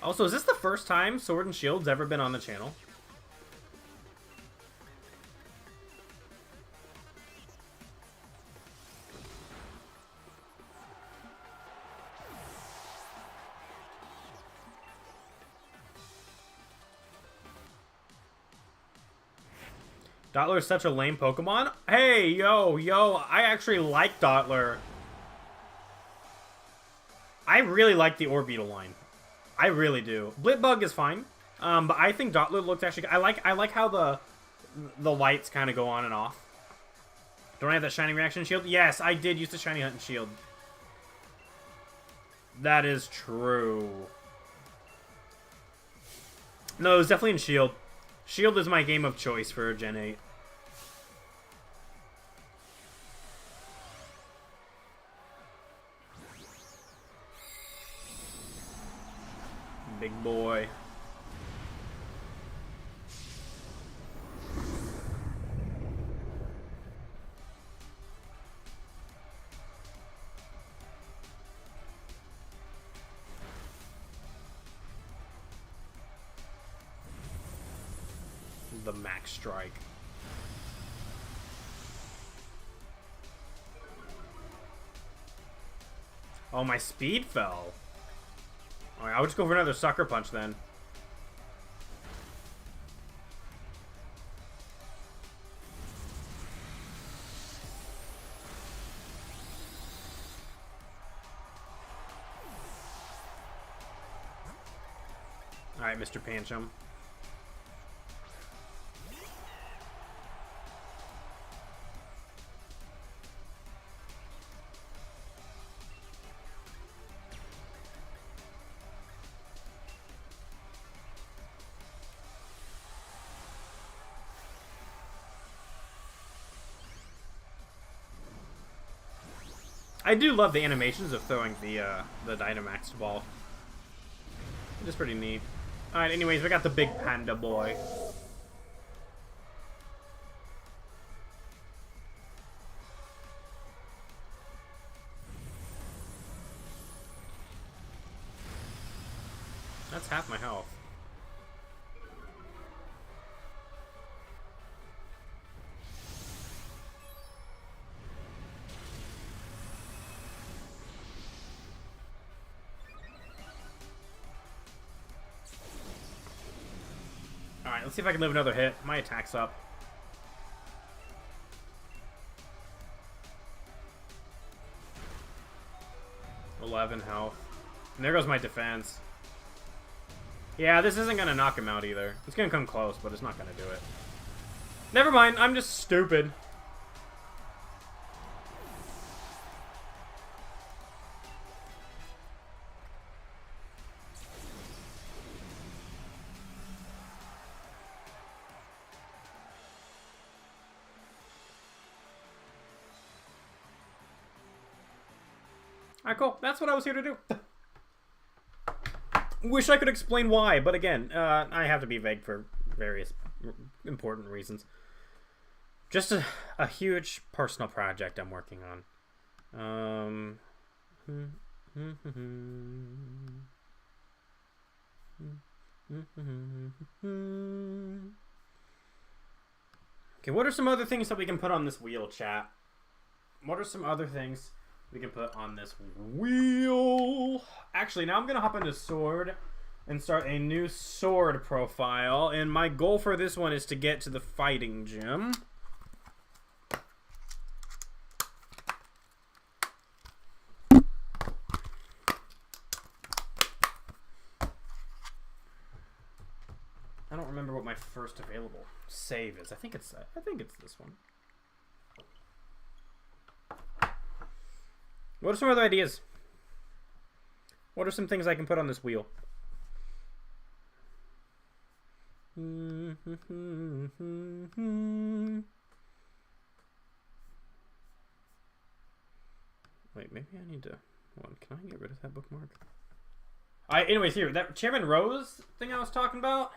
Also, is this the first time Sword and Shield's ever been on the channel? Dottler is such a lame Pokemon. Hey, yo, I actually like Dottler. I really like the Orbeetle line. I really do. Blitbug is fine, but I think Dottler looks actually... I like how the lights kind of go on and off. Don't I have that shiny reaction shield? Yes, I did use the shiny hunting shield. That is true. No, it was definitely in shield. Shield is my game of choice for Gen 8. Big boy. The max strike. Oh, my speed fell. Alright, I'll just go for another sucker punch then. Alright, Mr. Pancham. I do love the animations of throwing the Dynamax ball. It's pretty neat. Alright, anyways, we got the big panda boy. That's half my health. Alright, let's see if I can live another hit. My attack's up. $11 health. And there goes my defense. Yeah, this isn't gonna knock him out either. It's gonna come close, but it's not gonna do it. Never mind, I'm just stupid. Alright, cool. That's what I was here to do. Wish I could explain why, but again, I have to be vague for various important reasons. Just a huge personal project I'm working on. Okay, what are some other things that we can put on this wheel, chat? What are some other things we can put on this wheel? Actually, now I'm going to hop into Sword and start a new Sword profile. And my goal for this one is to get to the Fighting Gym. I don't remember what my first available save is. I think it's this one. What are some other ideas? What are some things I can put on this wheel? Wait, maybe I need to... Hold on, can I get rid of that bookmark? Alright, anyways, here. That Chairman Rose thing I was talking about...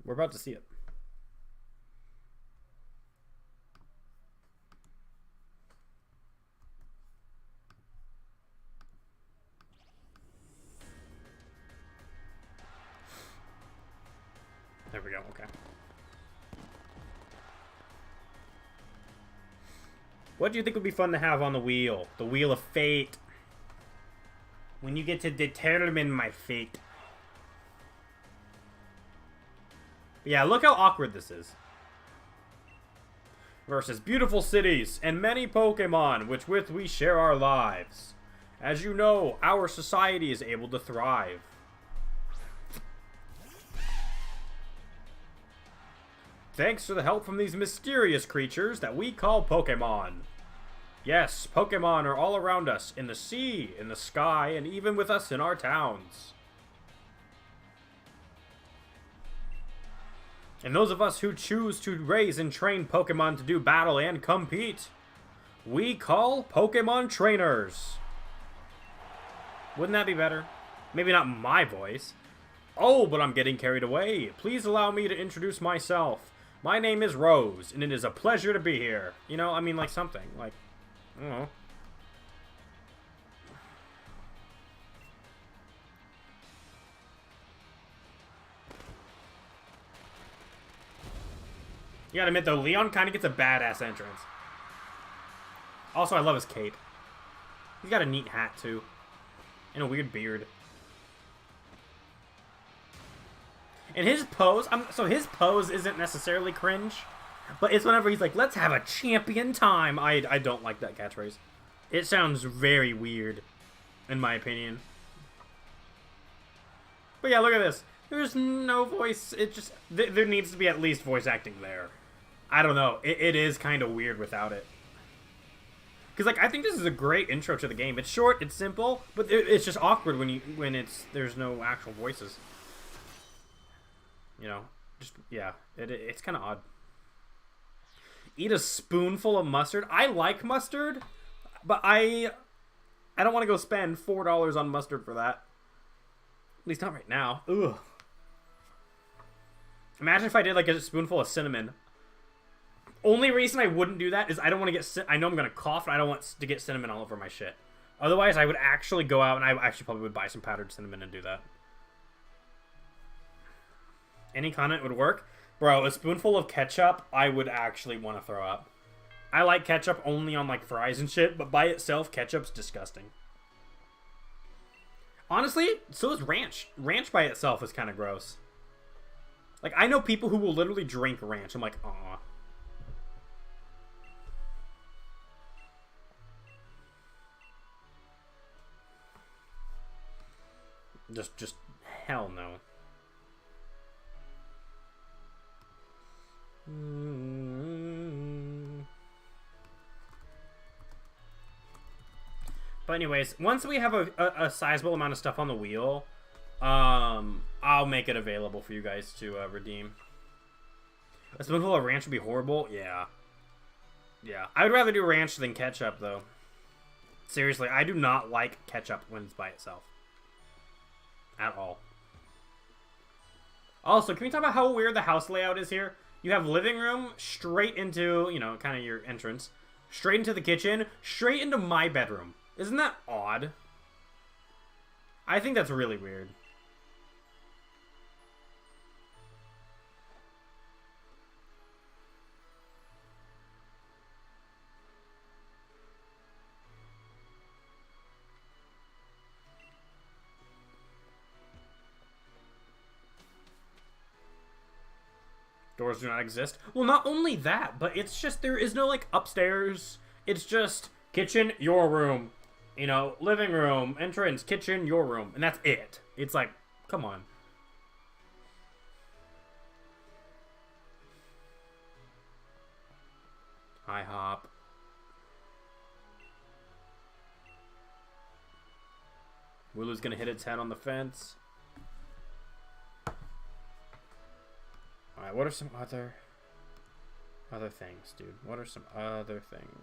We're about to see it. There we go, okay. What do you think would be fun to have on the wheel? The Wheel of Fate. When you get to determine my fate. But yeah, look how awkward this is. Versus beautiful cities and many Pokemon, which with we share our lives. As you know, our society is able to thrive. Thanks to the help from these mysterious creatures that we call Pokemon. Yes, Pokemon are all around us, in the sea, in the sky, and even with us in our towns. And those of us who choose to raise and train Pokemon to do battle and compete, we call Pokemon trainers. Wouldn't that be better? Maybe not my voice. Oh, but I'm getting carried away. Please allow me to introduce myself. My name is Rose, and it is a pleasure to be here. You know, I mean, like something. Like, I don't know. You gotta admit, though, Leon kind of gets a badass entrance. Also, I love his cape. He's got a neat hat, too. And a weird beard. And his pose, so his pose isn't necessarily cringe, but it's whenever he's like, let's have a champion time. I don't like that catchphrase. It sounds very weird, in my opinion. But yeah, look at this. There's no voice. It just, there needs to be at least voice acting there. I don't know. It is kind of weird without it. Because, like, I think this is a great intro to the game. It's short, it's simple, but it's just awkward when there's no actual voices. You know, just, yeah, it's kind of odd. Eat a spoonful of mustard. I like mustard, but I don't want to go spend $4 on mustard for that. At least not right now. Ugh. Imagine if I did, like, a spoonful of cinnamon. Only reason I wouldn't do that is I don't want to get... I know I'm going to cough, and I don't want to get cinnamon all over my shit. Otherwise, I would actually go out, and I actually probably would buy some powdered cinnamon and do that. Any condiment would work. Bro, a spoonful of ketchup, I would actually want to throw up. I like ketchup only on, like, fries and shit, but by itself, ketchup's disgusting. Honestly, so is ranch. Ranch by itself is kind of gross. Like, I know people who will literally drink ranch. I'm like, aw. Just hell no. But anyways, once we have a sizable amount of stuff on the wheel, I'll make it available for you guys to redeem. A spoonful of ranch would be horrible. Yeah. Yeah. I would rather do ranch than ketchup, though. Seriously, I do not like ketchup when it's by itself. At all. Also, can we talk about how weird the house layout is here? You have living room straight into, you know, kind of your entrance. Straight into the kitchen. Straight into my bedroom. Isn't that odd? I think that's really weird. Doors do not exist. Well, not only that, but it's just, there is no, like, upstairs. It's just kitchen, your room. You know, living room, entrance, kitchen, your room. And that's it. It's like, come on. IHOP. Wooloo's gonna hit its head on the fence. Alright, what are some other things, dude? What are some other things?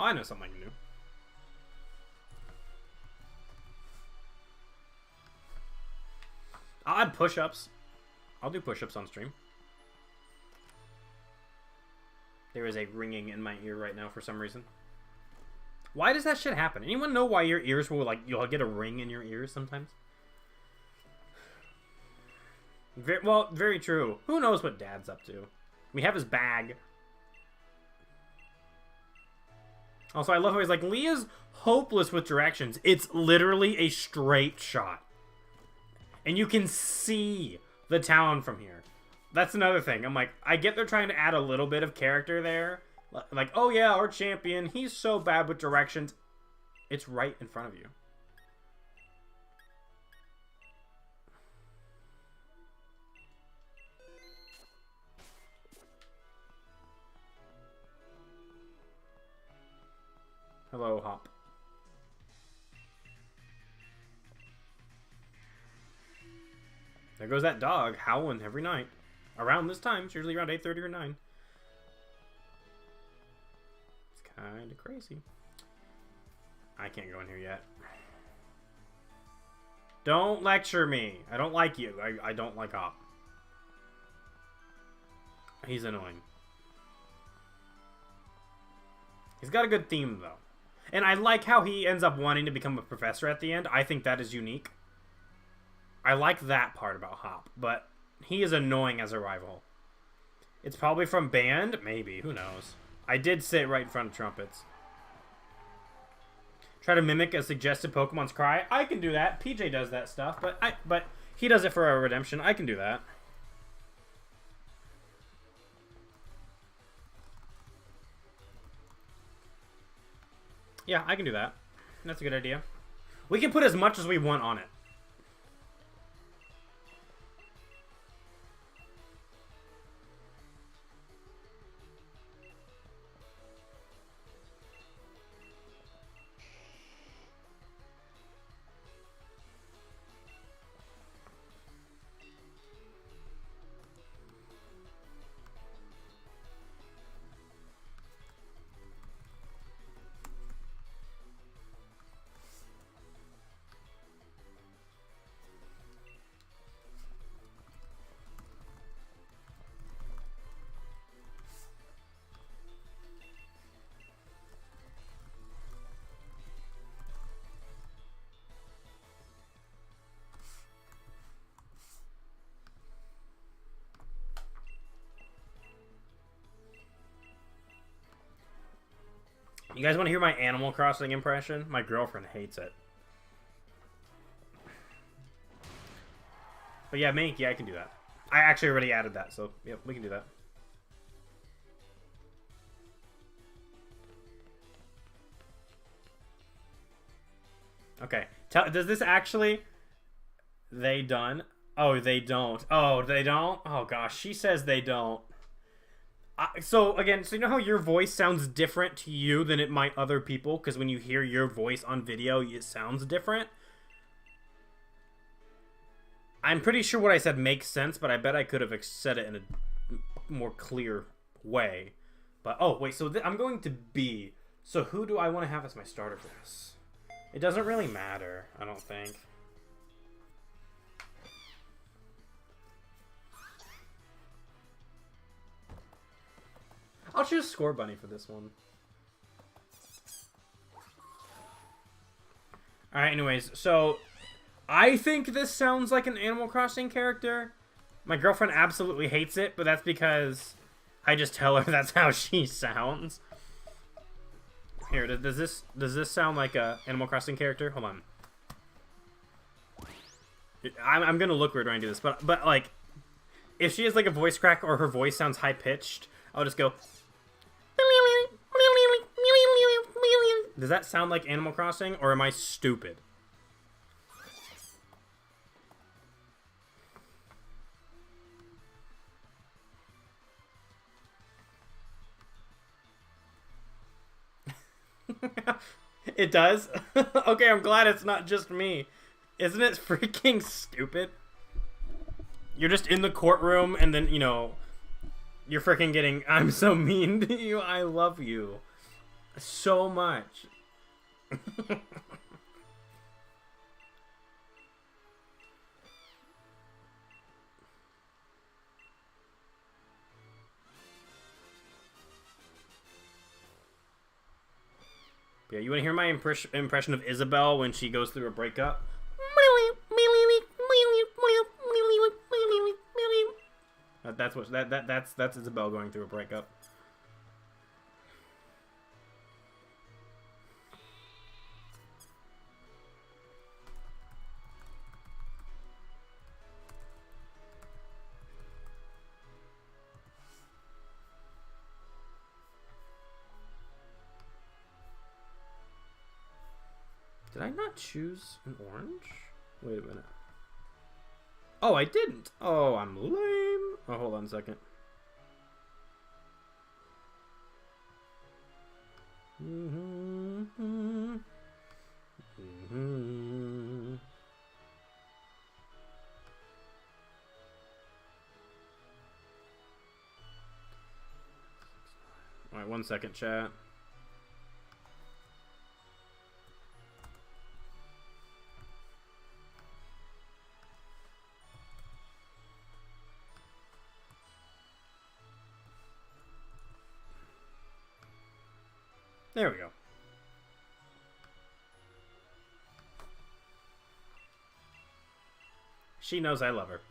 Oh, I know something new. I'll add push-ups. I'll do push-ups on stream. There is a ringing in my ear right now for some reason. Why does that shit happen? Anyone know why your ears will, like, you'll get a ring in your ears sometimes? Well, very true. Who knows what Dad's up to? We have his bag. Also, I love how he's like, Leah's hopeless with directions. It's literally a straight shot. And you can see the town from here. That's another thing. I'm like, I get they're trying to add a little bit of character there. Like, oh yeah, our champion, he's so bad with directions. It's right in front of you. Hello, Hop. There goes that dog howling every night. Around this time. It's usually around 8:30 or 9. It's kind of crazy. I can't go in here yet. Don't lecture me. I don't like you. I don't like Hop. He's annoying. He's got a good theme, though. And I like how he ends up wanting to become a professor at the end. I think that is unique. I like that part about Hop, but he is annoying as a rival. It's probably from Band? Maybe. Who knows? I did sit right in front of Trumpets. Try to mimic a suggested Pokemon's cry. I can do that. PJ does that stuff, but he does it for a redemption. I can do that. Yeah, I can do that. That's a good idea. We can put as much as we want on it. You guys want to hear my Animal Crossing impression? My girlfriend hates it. But yeah, Mank, yeah, I can do that. I actually already added that, so yep, we can do that. Okay. Does this actually... They done? Oh, they don't. Oh, they don't? Oh, gosh. She says they don't. So, again, so you know how your voice sounds different to you than it might other people? Because when you hear your voice on video, it sounds different? I'm pretty sure what I said makes sense, but I bet I could have said it in a more clear way. But, oh, wait, so I'm going to B. So who do I want to have as my starter for this? It doesn't really matter, I don't think. I'll choose Score Bunny for this one. Alright, anyways, so I think this sounds like an Animal Crossing character. My girlfriend absolutely hates it, but that's because I just tell her that's how she sounds. Here, does this sound like a Animal Crossing character? Hold on. I'm gonna look weird when I do this, but like, if she has like a voice crack or her voice sounds high pitched, I'll just go. Does that sound like Animal Crossing, or am I stupid? It does? Okay, I'm glad it's not just me. Isn't it freaking stupid? You're just in the courtroom, and then, you know, you're freaking getting, I'm so mean to you, I love you so much. Yeah, you want to hear my impression of Isabelle when she goes through a breakup? That's Isabelle going through a breakup. Did I not choose an orange? Wait a minute. Oh, I didn't. Oh, I'm lame. Oh, hold on a second. All right, 1 second, chat. There we go. She knows I love her.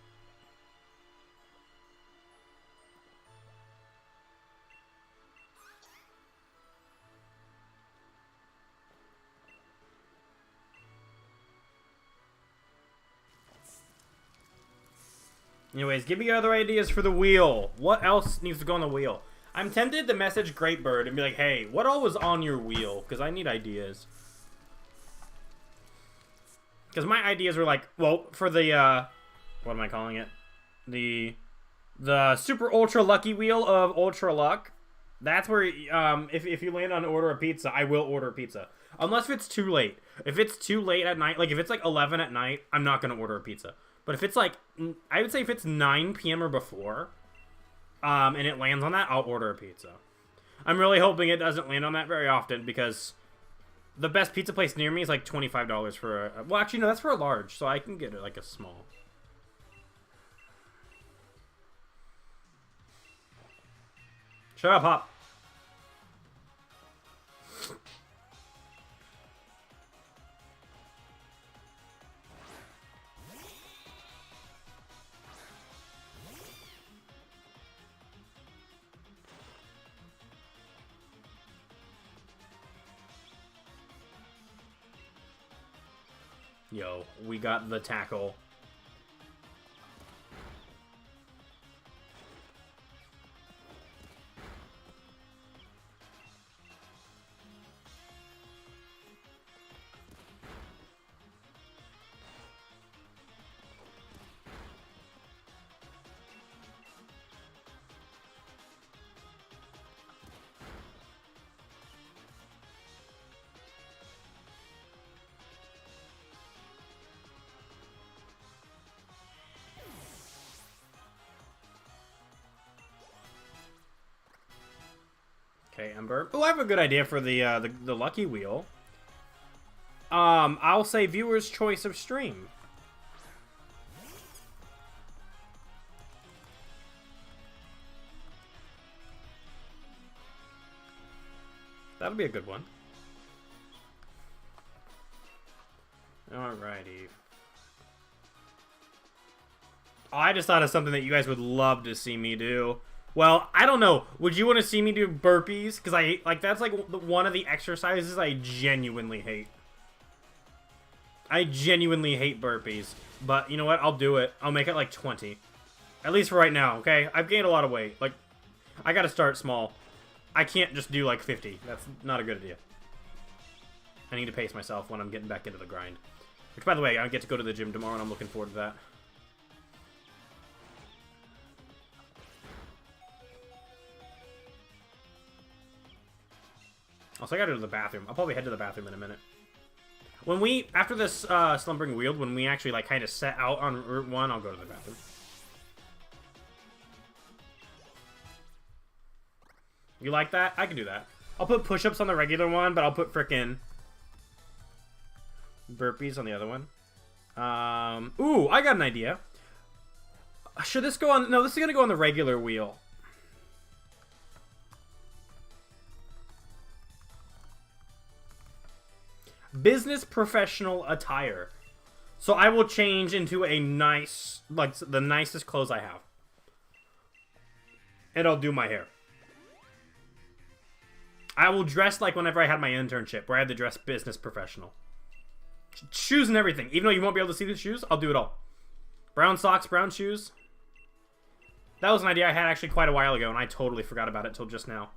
Anyways, give me other ideas for the wheel. What else needs to go on the wheel? I'm tempted to message Greatbird and be like, hey, what all was on your wheel? Because I need ideas. Because my ideas were like, well, for the, what am I calling it? The super ultra lucky wheel of ultra luck. That's where, if you land on order a pizza, I will order a pizza. Unless it's too late. If it's too late at night, like if it's like 11 at night, I'm not going to order a pizza. But if it's like, I would say if it's 9 p.m. or before, and it lands on that, I'll order a pizza. I'm really hoping it doesn't land on that very often, because the best pizza place near me is like $25 for a... Well, actually, no, that's for a large, so I can get it like a small. Shut up, Hop. Yo, we got the tackle. Okay, Ember. Oh, I have a good idea for the lucky wheel. I'll say viewer's choice of stream. That'll be a good one. Alrighty. Oh, I just thought of something that you guys would love to see me do. Well, I don't know. Would you want to see me do burpees? Because that's like one of the exercises I genuinely hate. I genuinely hate burpees. But you know what? I'll do it. I'll make it like 20. At least for right now, okay? I've gained a lot of weight. Like, I gotta start small. I can't just do like 50. That's not a good idea. I need to pace myself when I'm getting back into the grind. Which, by the way, I get to go to the gym tomorrow and I'm looking forward to that. Also, I gotta go to the bathroom. I'll probably head to the bathroom in a minute. When we, after this Slumbering Weald, when we actually like kind of set out on Route 1, I'll go to the bathroom. You like that? I can do that. I'll put push-ups on the regular one, but I'll put frickin' burpees on the other one. Ooh, I got an idea. Should this go on? No, this is gonna go on the regular wheel. business professional attire. So I will change into a nice, like, the nicest clothes I have. And I'll do my hair. I will dress like whenever I had my internship, where I had to dress business professional. Shoes and everything. Even though you won't be able to see the shoes, I'll do it all. Brown socks, brown shoes. That was an idea I had actually quite a while ago, and I totally forgot about it till just now.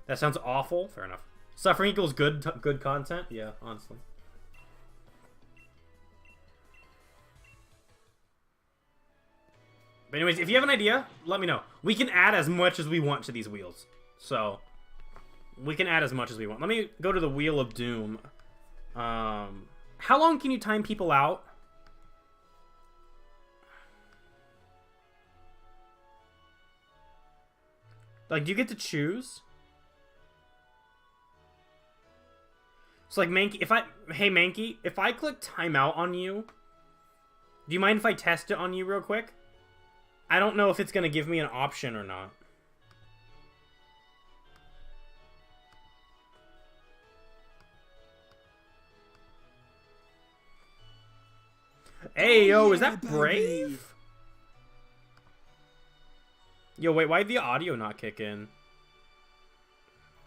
That sounds awful. Fair enough. Suffering equals good content? Yeah, honestly. But anyways, if you have an idea, let me know. We can add as much as we want to these wheels. So, we can add as much as we want. Let me go to the Wheel of Doom. How long can you time people out? Like, do you get to choose? So, like, Mankey, hey, Mankey, if I click timeout on you, do you mind if I test it on you real quick? I don't know if it's going to give me an option or not. Hey, yo, is that Brave? Yo, wait, why'd the audio not kick in?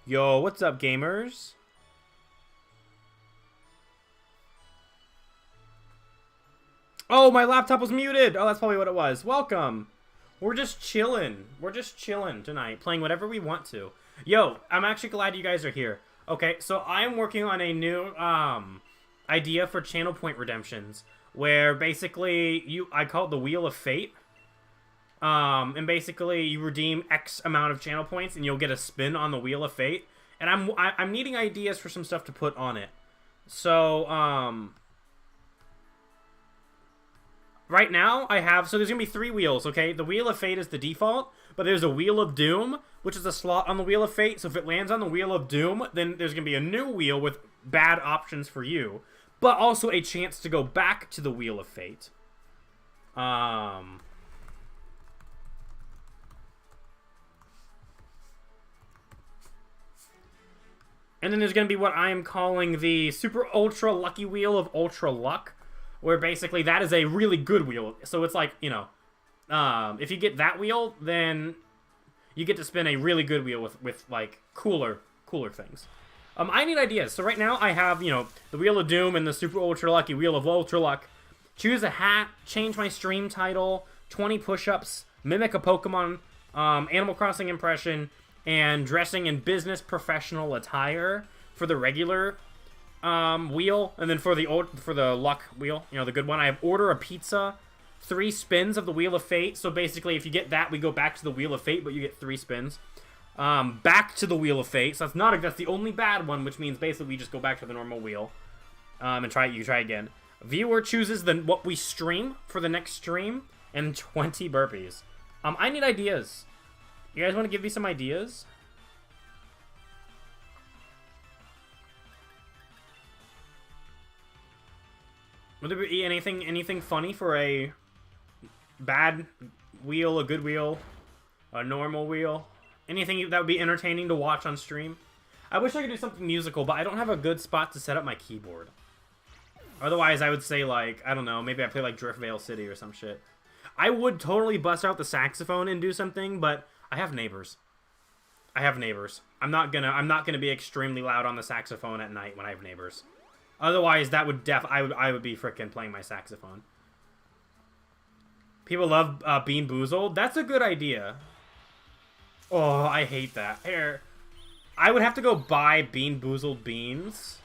Yo, what's up, gamers? Oh, my laptop was muted! Oh, that's probably what it was. Welcome! We're just chilling. We're just chilling tonight, playing whatever we want to. Yo, I'm actually glad you guys are here. Okay, so I'm working on a new idea for channel point redemptions, where basically I call it the Wheel of Fate. And basically you redeem X amount of channel points and you'll get a spin on the Wheel of Fate. And I'm needing ideas for some stuff to put on it. So, right now, so there's going to be 3 wheels, okay? The Wheel of Fate is the default, but there's a Wheel of Doom, which is a slot on the Wheel of Fate. So if it lands on the Wheel of Doom, then there's going to be a new wheel with bad options for you, but also a chance to go back to the Wheel of Fate. And then there's going to be what I am calling the Super Ultra Lucky Wheel of Ultra Luck, where basically that is a really good wheel. So it's like, you know, if you get that wheel, then you get to spin a really good wheel with like, cooler things. I need ideas. So right now I have, you know, the Wheel of Doom and the Super Ultra Lucky Wheel of Ultra Luck. Choose a hat, change my stream title, 20 push-ups, mimic a Pokemon, Animal Crossing impression, and dressing in business professional attire for the regular wheel, and then for the luck wheel, you know, the good one, I have order a pizza, 3 spins of the Wheel of Fate. So basically, if you get that, we go back to the Wheel of Fate, but you get 3 spins. Back to the Wheel of Fate. So that's the only bad one, which means basically we just go back to the normal wheel, and try again. Viewer chooses what we stream for the next stream, and 20 burpees. I need ideas. You guys want to give me some ideas? Would there be anything funny for a bad wheel, a good wheel, a normal wheel? Anything that would be entertaining to watch on stream? I wish I could do something musical, but I don't have a good spot to set up my keyboard. Otherwise, I would say, like, I don't know, maybe I play like Driftvale City or some shit. I would totally bust out the saxophone and do something, but I have neighbors. I'm not gonna be extremely loud on the saxophone at night when I have neighbors. Otherwise, that would I would be frickin' playing my saxophone. People love Bean Boozled. That's a good idea. Oh, I hate that. Here, I would have to go buy Bean Boozled beans,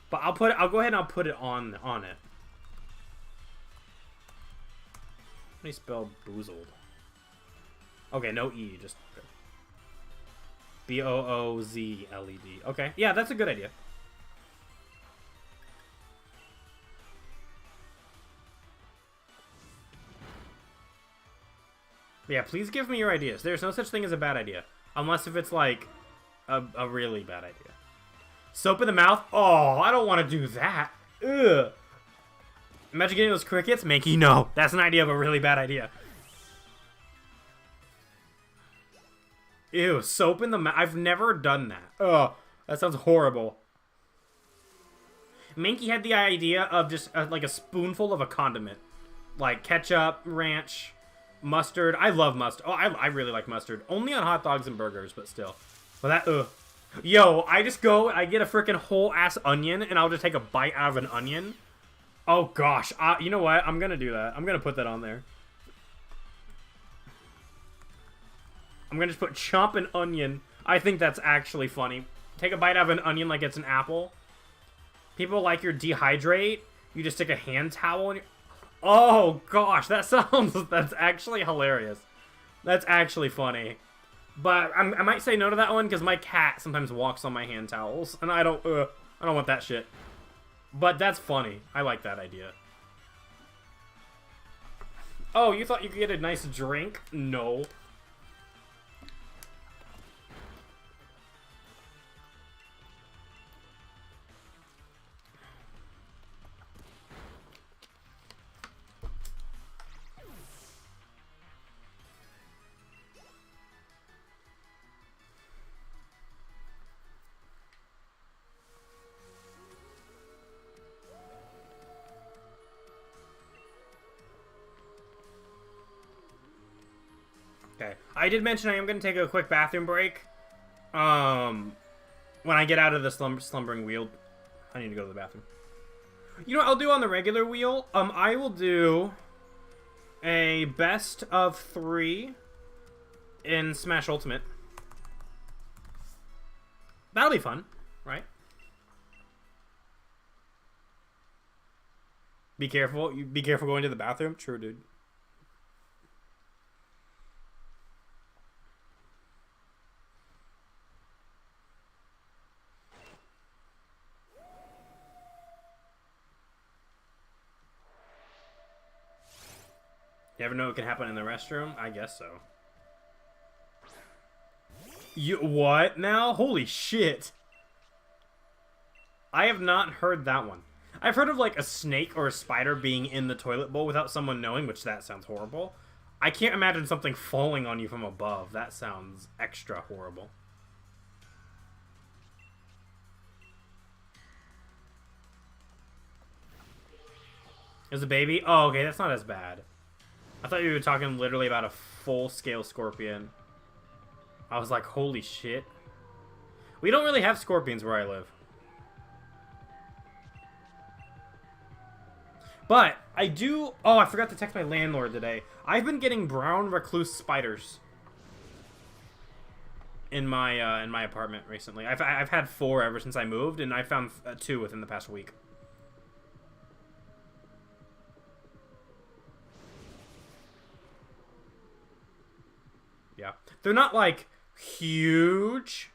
but I'll go ahead and I'll put it on it. How do you spell boozled? Okay, no E, just B-O-O-Z-L-E-D. Okay, yeah, that's a good idea. Yeah, please give me your ideas. There's no such thing as a bad idea. Unless if it's, like, a really bad idea. Soap in the mouth? Oh, I don't want to do that. Ugh. Imagine getting those crickets. Mankey, no. That's an idea of a really bad idea. Ew, soap in the mouth. I've never done that. Oh, that sounds horrible. Minky had the idea of just like a spoonful of a condiment. Like ketchup, ranch, mustard. I love mustard. Oh, I really like mustard. Only on hot dogs and burgers, but still. But that, ugh. Yo, I just go, I get a freaking whole ass onion, and I'll just take a bite out of an onion. Oh gosh, you know what? I'm gonna do that. I'm gonna put that on there. I'm gonna just put chomp an onion. I think that's actually funny. Take a bite out of an onion like it's an apple. People like your dehydrate. You just stick a hand towel in your... Oh gosh, that sounds... That's actually hilarious. That's actually funny. But I might say no to that one because my cat sometimes walks on my hand towels, and I don't want that shit. But that's funny. I like that idea. Oh, you thought you could get a nice drink? No. Okay. I did mention I am going to take a quick bathroom break. When I get out of the slumbering wheel. I need to go to the bathroom. You know what I'll do on the regular wheel? I will do a best of 3 in Smash Ultimate. That'll be fun, right? Be careful. Be careful going to the bathroom. True, dude. You ever know what can happen in the restroom? I guess so. You what now? Holy shit. I have not heard that one. I've heard of like a snake or a spider being in the toilet bowl without someone knowing, which that sounds horrible. I can't imagine something falling on you from above. That sounds extra horrible. Is a baby? Oh, okay, that's not as bad. I thought you were talking literally about a full-scale scorpion. I was like, holy shit. We don't really have scorpions where I live. But, I do... Oh, I forgot to text my landlord today. I've been getting brown recluse spiders in my apartment recently. I've had 4 ever since I moved, and I found 2 within the past week. Yeah. They're not, like, huge.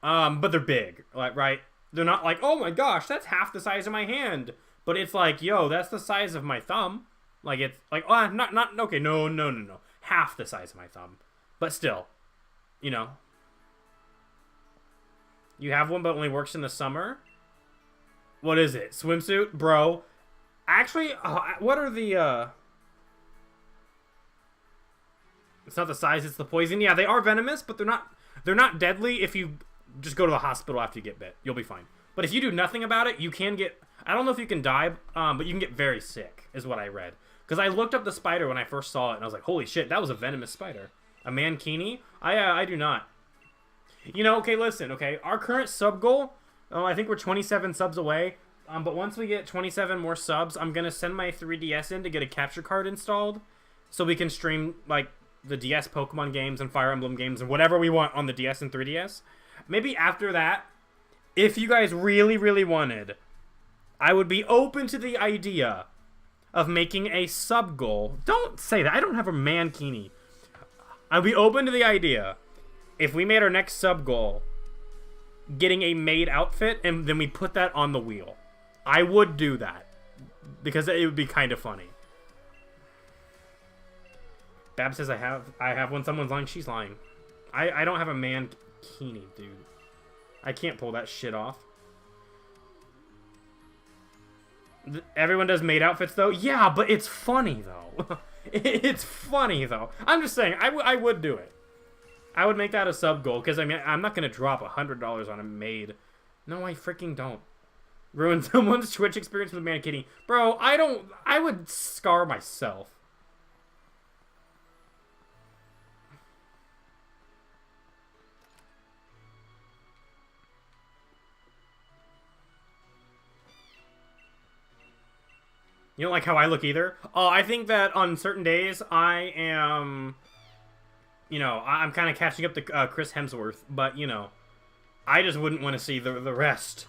But they're big. Like, right? They're not like, oh my gosh, that's half the size of my hand. But it's like, yo, that's the size of my thumb. Like, it's like, oh, not, okay, no. Half the size of my thumb. But still, you know. You have one, but only works in the summer? What is it? Swimsuit? Bro. Actually, what are the, It's not the size, it's the poison. Yeah, they are venomous, but they're not deadly if you just go to the hospital after you get bit. You'll be fine. But if you do nothing about it, you can get... I don't know if you can die, but you can get very sick, is what I read. Because I looked up the spider when I first saw it, and I was like, holy shit, that was a venomous spider. A mankini? I do not. You know, okay, listen, okay? Our current sub goal, I think we're 27 subs away. But once we get 27 more subs, I'm going to send my 3DS in to get a capture card installed. So we can stream, like, the DS Pokemon games and Fire Emblem games and whatever we want on the DS and 3DS. Maybe after that, if you guys really, really wanted, I would be open to the idea of making a sub goal. Don't say that. I don't have a mankini. I'd be open to the idea, if we made our next sub goal, getting a maid outfit, and then we put that on the wheel. I would do that. Because it would be kind of funny. Bab says I have when someone's lying, she's lying. I don't have a mankini, dude. I can't pull that shit off. Everyone does maid outfits, though? Yeah, but it's funny, though. It's funny, though. I'm just saying, I would do it. I would make that a sub goal, because, I mean, I'm not going to drop $100 on a maid. No, I freaking don't. Ruin someone's Twitch experience with mankini. Bro, I would scar myself. You don't like how I look either? Oh, I think that on certain days I am, you know, I'm kind of catching up to Chris Hemsworth, but, you know, I just wouldn't want to see the rest.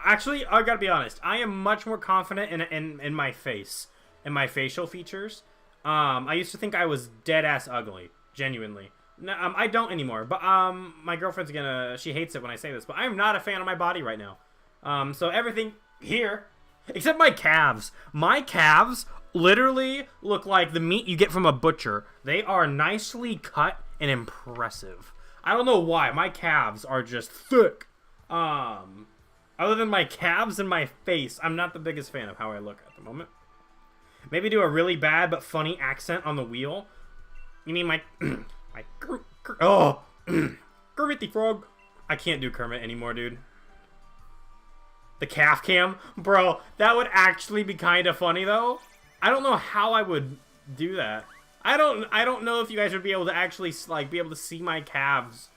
Actually, I gotta be honest, I am much more confident in my face, in my facial features. I used to think I was dead-ass ugly, genuinely. No, I don't anymore, but my girlfriend's she hates it when I say this, but I'm not a fan of my body right now. So everything here... except my calves. My calves literally look like the meat you get from a butcher. They are nicely cut and impressive. I don't know why. My calves are just thick. Other than my calves and my face, I'm not the biggest fan of how I look at the moment. Maybe do a really bad but funny accent on the wheel. You mean my... Kermit the Frog. I can't do Kermit anymore, dude. The calf cam? Bro, that would actually be kind of funny, though. I don't know how I would do that. I don't know if you guys would be able to actually, like, be able to see my calves.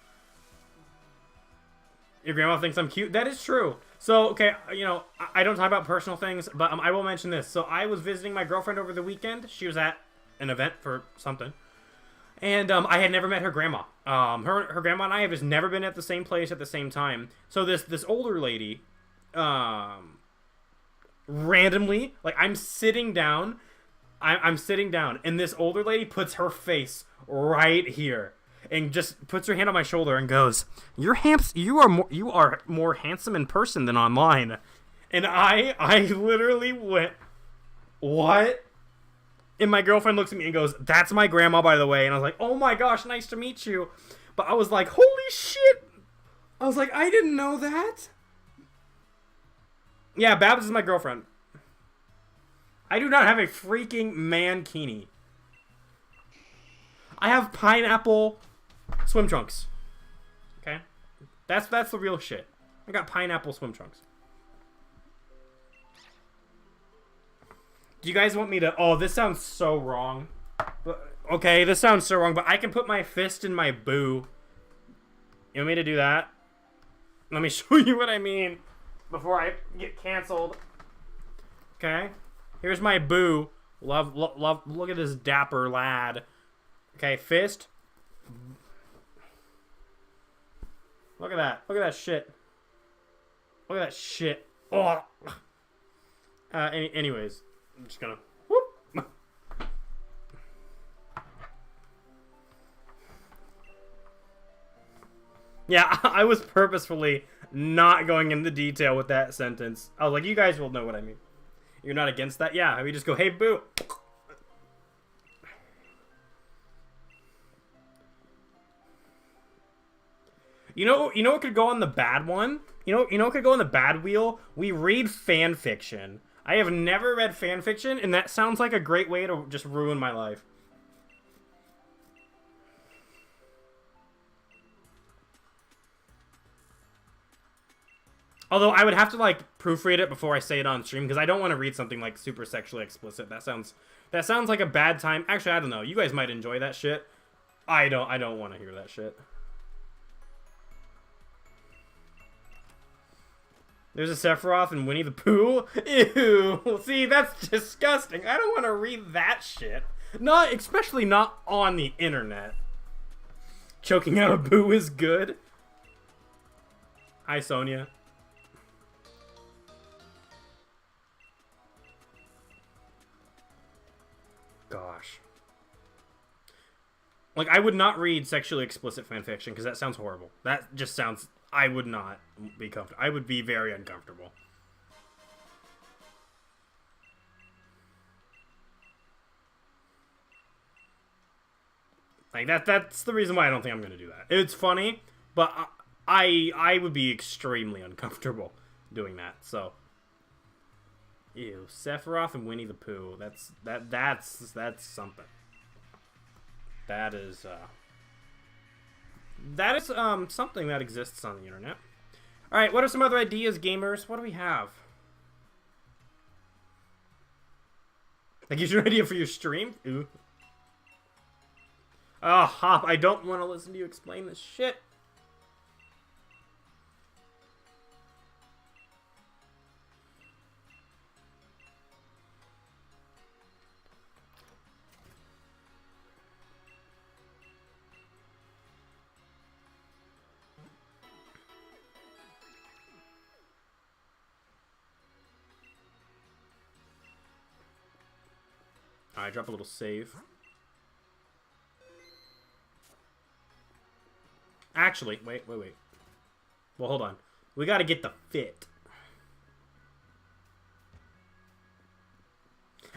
Your grandma thinks I'm cute? That is true. So, okay, you know, I don't talk about personal things, but I will mention this. So, I was visiting my girlfriend over the weekend. She was at an event for something. And I had never met her grandma. Her grandma and I have just never been at the same place at the same time. So, this older lady... randomly, like, I'm sitting down, I'm sitting down, and this older lady puts her face right here, and just puts her hand on my shoulder and goes, you are more handsome in person than online. And I literally went, what? And my girlfriend looks at me and goes, that's my grandma, by the way. And I was like, oh my gosh, nice to meet you. But I was like, holy shit. I was like, I didn't know that. Yeah, Babs is my girlfriend. I do not have a freaking mankini. I have pineapple swim trunks. Okay? That's the real shit. I got pineapple swim trunks. Do you guys want me to... oh, this sounds so wrong. Okay, this sounds so wrong, but I can put my fist in my boo. You want me to do that? Let me show you what I mean. Before I get canceled. Okay. Here's my boo. Love. Look at this dapper lad. Okay, fist. Look at that. Look at that shit. Look at that shit. Oh. Anyways, I'm just gonna. Whoop. Yeah, I was purposefully not going into detail with that sentence. I was like, you guys will know what I mean. You're not against that? Yeah, we just go, hey, boo. You know what could go on the bad one? You know what could go on the bad wheel? We read fan fiction. I have never read fan fiction, and that sounds like a great way to just ruin my life. Although I would have to, like, proofread it before I say it on stream, because I don't want to read something, like, super sexually explicit. That sounds like a bad time. Actually, I don't know. You guys might enjoy that shit. I don't want to hear that shit. There's a Sephiroth and Winnie the Pooh? Ew. See, that's disgusting. I don't want to read that shit. Especially not on the internet. Choking out a boo is good. Hi, Sonia. Gosh. Like, I would not read sexually explicit fanfiction, because that sounds horrible. That just sounds... I would not be comfortable. I would be very uncomfortable. Like, that's the reason why I don't think I'm going to do that. It's funny, but I would be extremely uncomfortable doing that, so... Ew, Sephiroth and Winnie the Pooh. That's something. That is something that exists on the internet. All right, what are some other ideas, gamers? What do we have? That gives you an idea for your stream? Ooh. Oh, Hop, I don't want to listen to you explain this shit. Alright, drop a little save. Actually, wait. Well, hold on. We gotta get the fit.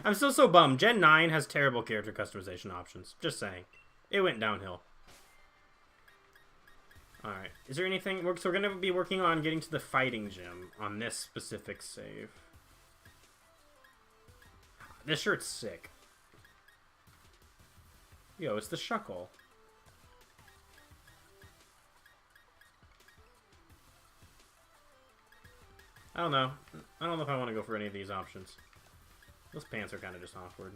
I'm still so bummed. Gen 9 has terrible character customization options. Just saying. It went downhill. Alright. Is there anything... So we're gonna be working on getting to the fighting gym on this specific save. This shirt's sick. Yo, it's the Shuckle. I don't know. I don't know if I want to go for any of these options. Those pants are kind of just awkward.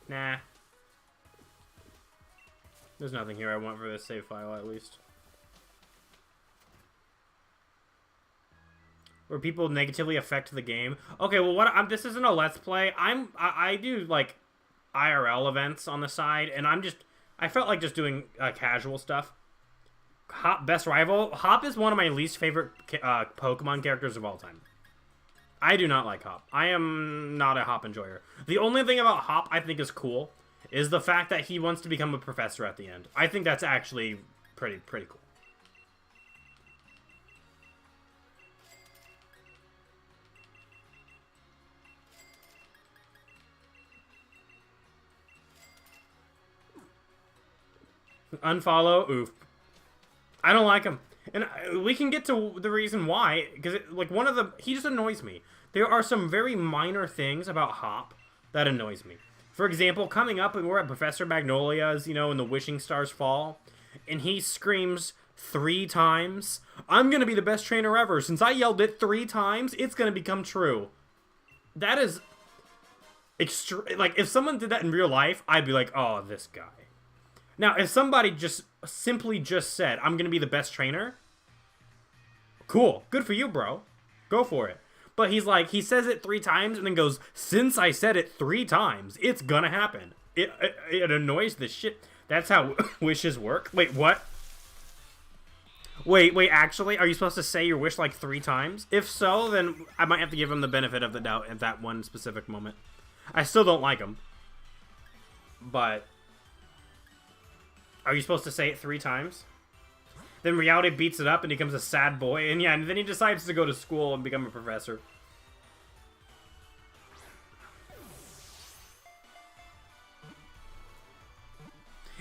Nah. There's nothing here I want for this save file, at least. Where people negatively affect the game. Okay, well, this isn't a Let's Play. I do, like, IRL events on the side, and I felt like just doing casual stuff. Hop, best rival. Hop is one of my least favorite Pokemon characters of all time. I do not like Hop. I am not a Hop enjoyer. The only thing about Hop I think is cool is the fact that he wants to become a professor at the end. I think that's actually pretty cool. Unfollow, oof. I don't like him. And we can get to the reason why, because, like, he just annoys me. There are some very minor things about Hop that annoys me. For example, coming up, and we're at Professor Magnolia's, you know, and the wishing stars fall, and he screams 3 times, "I'm gonna be the best trainer ever. Since I yelled it 3 times, it's gonna become true." That is like, if someone did that in real life, I'd be like, oh, this guy. Now, if somebody simply said, "I'm gonna be the best trainer," cool, good for you, bro. Go for it. But he's like, he says it 3 times and then goes, "Since I said it 3 times, it's gonna happen." It annoys the shit. That's how wishes work. Wait, what? Wait, actually, are you supposed to say your wish like 3 times? If so, then I might have to give him the benefit of the doubt at that one specific moment. I still don't like him. But are you supposed to say it 3 times? Then reality beats it up and he becomes a sad boy. And yeah, and then he decides to go to school and become a professor.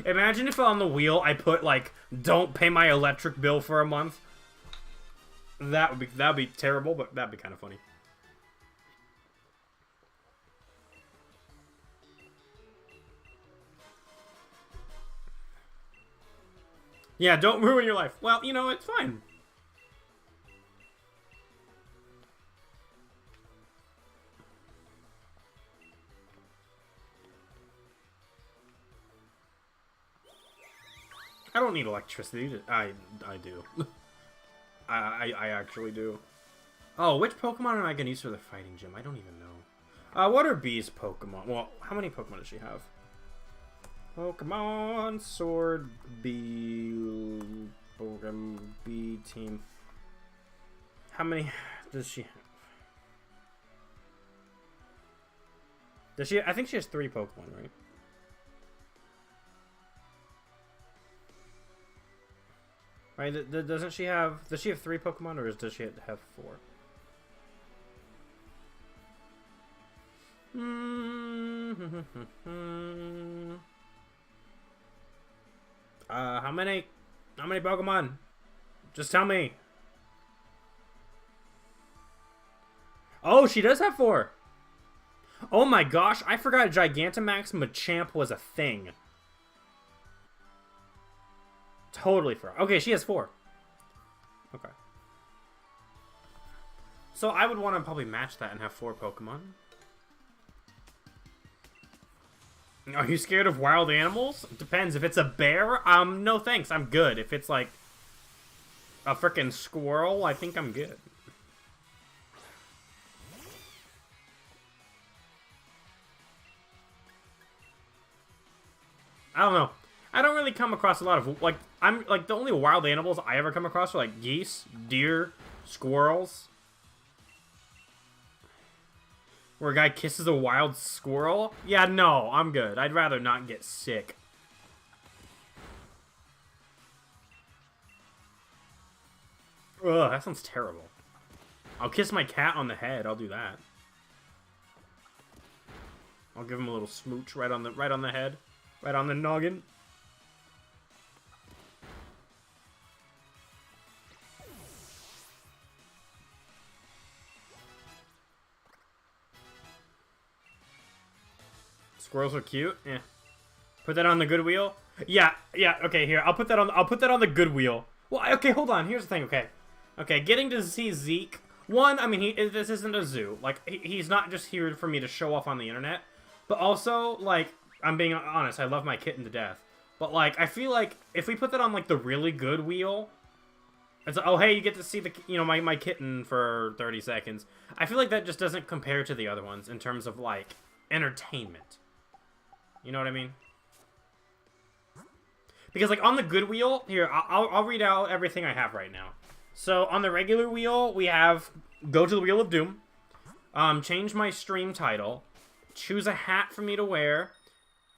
Imagine if on the wheel I put, like, "Don't pay my electric bill for a month." That'd be terrible, but that'd be kind of funny. Yeah, don't ruin your life. Well, you know, it's fine. I don't need electricity. I do. I actually do. Oh, which Pokemon am I going to use for the fighting gym? I don't even know. What are B's Pokemon? Well, how many Pokemon does she have? Pokemon Sword B Pokemon B team. How many does she have? Does she? I think she has 3 Pokemon, right? Right? Doesn't she have? Does she have 3 Pokemon, or does she have 4? How many Pokemon? Just tell me. Oh, she does have 4. Oh my gosh, I forgot Gigantamax Machamp was a thing. Totally forgot. Okay, she has 4. Okay. So I would want to probably match that and have 4 Pokemon. Are you scared of wild animals? Depends. If it's a bear, no thanks. I'm good. If it's like a freaking squirrel, I think I'm good. I don't know. I don't really come across a lot of, like, I'm, like, the only wild animals I ever come across are, like, geese, deer, squirrels. Where a guy kisses a wild squirrel? Yeah, no, I'm good. I'd rather not get sick. Ugh, that sounds terrible. I'll kiss my cat on the head. I'll do that. I'll give him a little smooch right on the head. Right on the noggin. Squirrels are cute. Yeah. Put that on the good wheel. Yeah. Okay, here. I'll put that on the good wheel. Well, okay, hold on. Here's the thing. Okay, getting to see Zeke. One, I mean, this isn't a zoo. Like, he's not just here for me to show off on the internet. But also, like, I'm being honest, I love my kitten to death. But, like, I feel like if we put that on, like, the really good wheel, it's like, oh, hey, you get to see the, my kitten for 30 seconds. I feel like that just doesn't compare to the other ones in terms of, like, entertainment. You know what I mean? Because, like, on the good wheel, here, I'll read out everything I have right now. So, on the regular wheel, we have go to the Wheel of Doom, change my stream title, choose a hat for me to wear,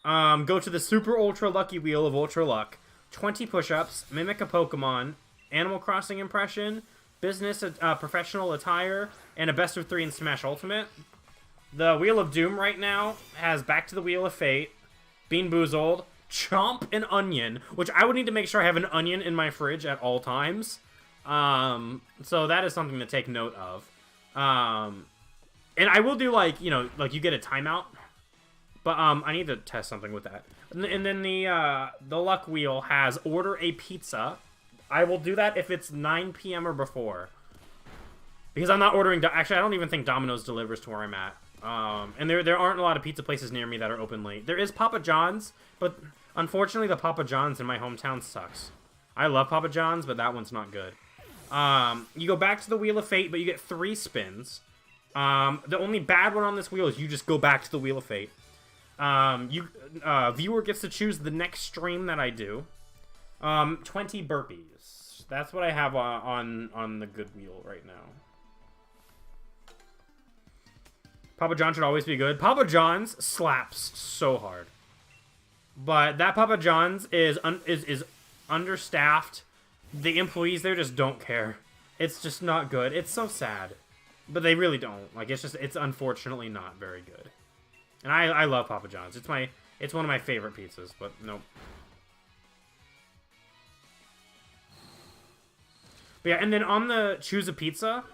go to the Super Ultra Lucky Wheel of Ultra Luck, 20 push-ups, mimic a Pokemon, Animal Crossing impression, business professional attire, and a best of 3 in Smash Ultimate. The Wheel of Doom right now has Back to the Wheel of Fate, Bean Boozled, Chomp, and Onion, which I would need to make sure I have an onion in my fridge at all times. So that is something to take note of. And I will do, like, like you get a timeout. But, I need to test something with that. And then the luck wheel has order a pizza. I will do that if it's 9 p.m. or before. Because I'm not ordering, actually, I don't even think Domino's delivers to where I'm at. And there aren't a lot of pizza places near me that are open late. There is Papa John's, but unfortunately the Papa John's in my hometown sucks. I love Papa John's, but that one's not good. You go back to the Wheel of Fate, but you get 3 spins. The only bad one on this wheel is you just go back to the Wheel of Fate. Viewer gets to choose the next stream that I do. 20 burpees. That's what I have on the good wheel right now. Papa John should always be good. Papa John's slaps so hard. But that Papa John's is understaffed. The employees there just don't care. It's just not good. It's so sad. But they really don't. Like, it's unfortunately not very good. And I love Papa John's. It's one of my favorite pizzas, but nope. But yeah, and then on the choose a pizza,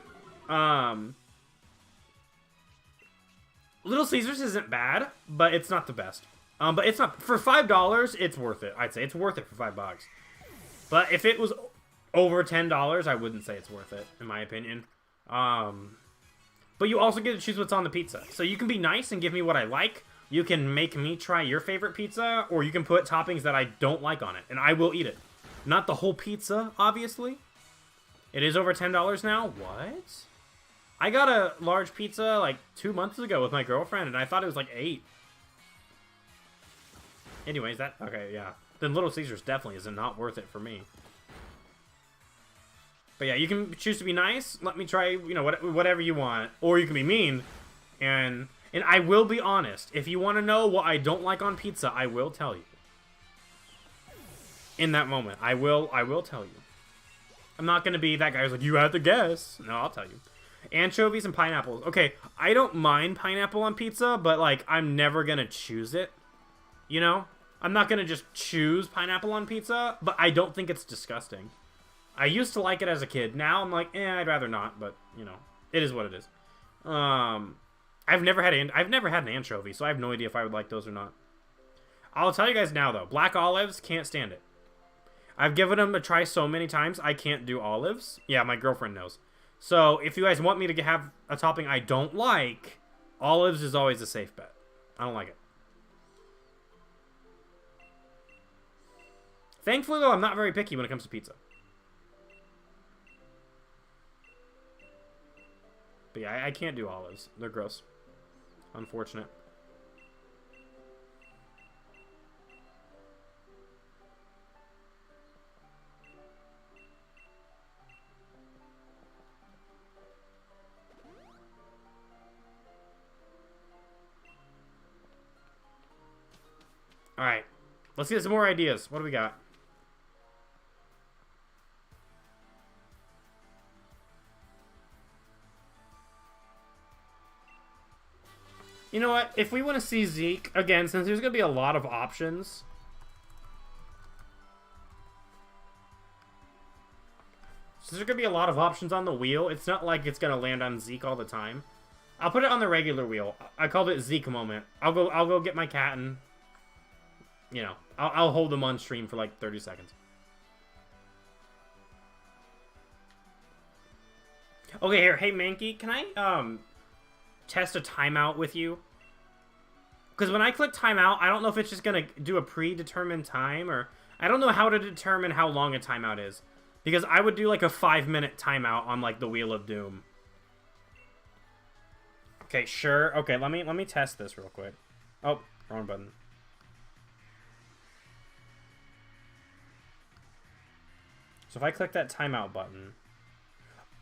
Little Caesars isn't bad, but it's not the best. But it's not, for $5, it's worth it. I'd say it's worth it for $5. But if it was over $10, I wouldn't say it's worth it, in my opinion. But you also get to choose what's on the pizza. So you can be nice and give me what I like. You can make me try your favorite pizza, or you can put toppings that I don't like on it, and I will eat it. Not the whole pizza, obviously. It is over $10 now? What? I got a large pizza like 2 months ago with my girlfriend, and I thought it was like $8. Anyways, okay, yeah. Then Little Caesars definitely is not worth it for me. But yeah, you can choose to be nice. Let me try, whatever you want. Or you can be mean. And I will be honest. If you want to know what I don't like on pizza, I will tell you. In that moment, I will tell you. I'm not going to be that guy who's like, you have to guess. No, I'll tell you. Anchovies and pineapples. Okay, I don't mind pineapple on pizza, but, like, I'm never going to choose it. You know? I'm not going to just choose pineapple on pizza, but I don't think it's disgusting. I used to like it as a kid. Now I'm like, I'd rather not, but, it is what it is. I I've never had an anchovy, so I have no idea if I would like those or not. I'll tell you guys now though, black olives, can't stand it. I've given them a try so many times, I can't do olives. Yeah, my girlfriend knows. So if you guys want me to have a topping I don't like, olives is always a safe bet. I don't like it. Thankfully though, I'm not very picky when it comes to pizza. But yeah, I can't do olives. They're gross. Unfortunate. Alright. Let's get some more ideas. What do we got? You know what? If we want to see Zeke, again, since there's going to be a lot of options. Since there's going to be a lot of options on the wheel, it's not like it's going to land on Zeke all the time. I'll put it on the regular wheel. I called it Zeke moment. I'll go get my cat and, you know, I'll hold them on stream for like 30 seconds. Okay, here. Hey, Mankey, can I, test a timeout with you? Because when I click timeout, I don't know if it's just going to do a predetermined time, or I don't know how to determine how long a timeout is. Because I would do like a 5-minute timeout on like the Wheel of Doom. Okay, sure. Okay, let me test this real quick. Oh, wrong button. So if I click that timeout button.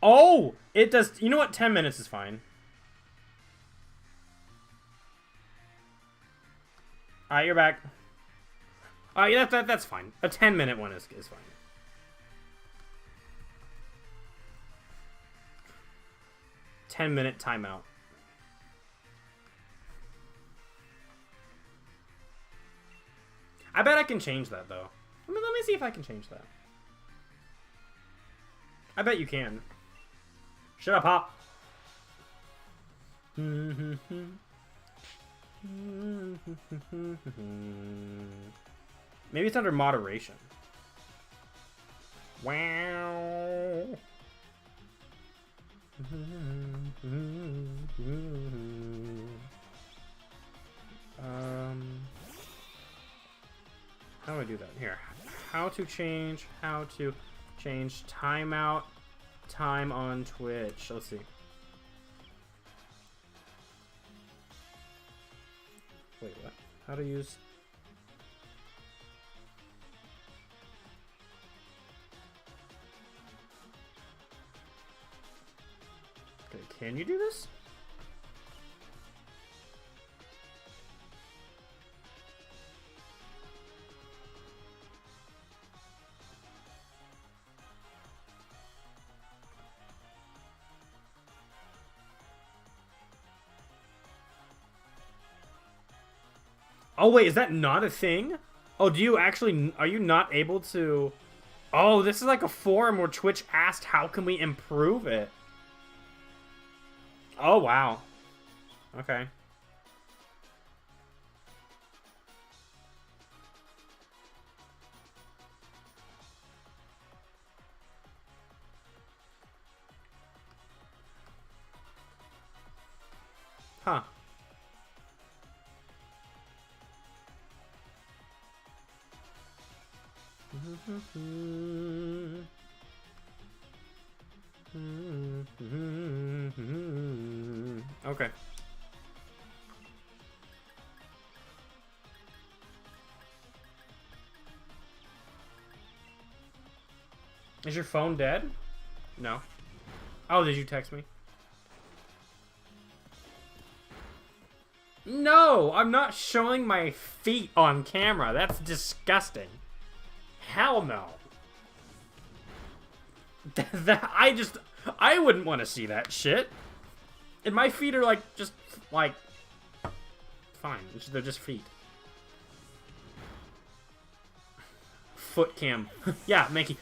Oh, it does. You know what? 10 minutes is fine. Alright, you're back. Yeah, that's fine. A 10-minute one is fine. Ten-minute timeout. I bet I can change that, though. Let me see if I can change that. I bet you can. Shut up, Hop. Maybe it's under moderation. Wow. How do I do that? Here. How to change timeout time on Twitch. Let's see. Wait, what? How to use... Okay, can you do this? Oh, wait, is that not a thing? Oh, do you actually... Are you not able to... Oh, this is like a forum where Twitch asked how can we improve it. Oh, wow. Okay. Huh. Okay. Is your phone dead? No. Oh, did you text me? No, I'm not showing my feet on camera. That's disgusting. Hell no. I wouldn't want to see that shit. And my feet are like, just, like, fine. They're just feet. Foot cam. Yeah, Mankey.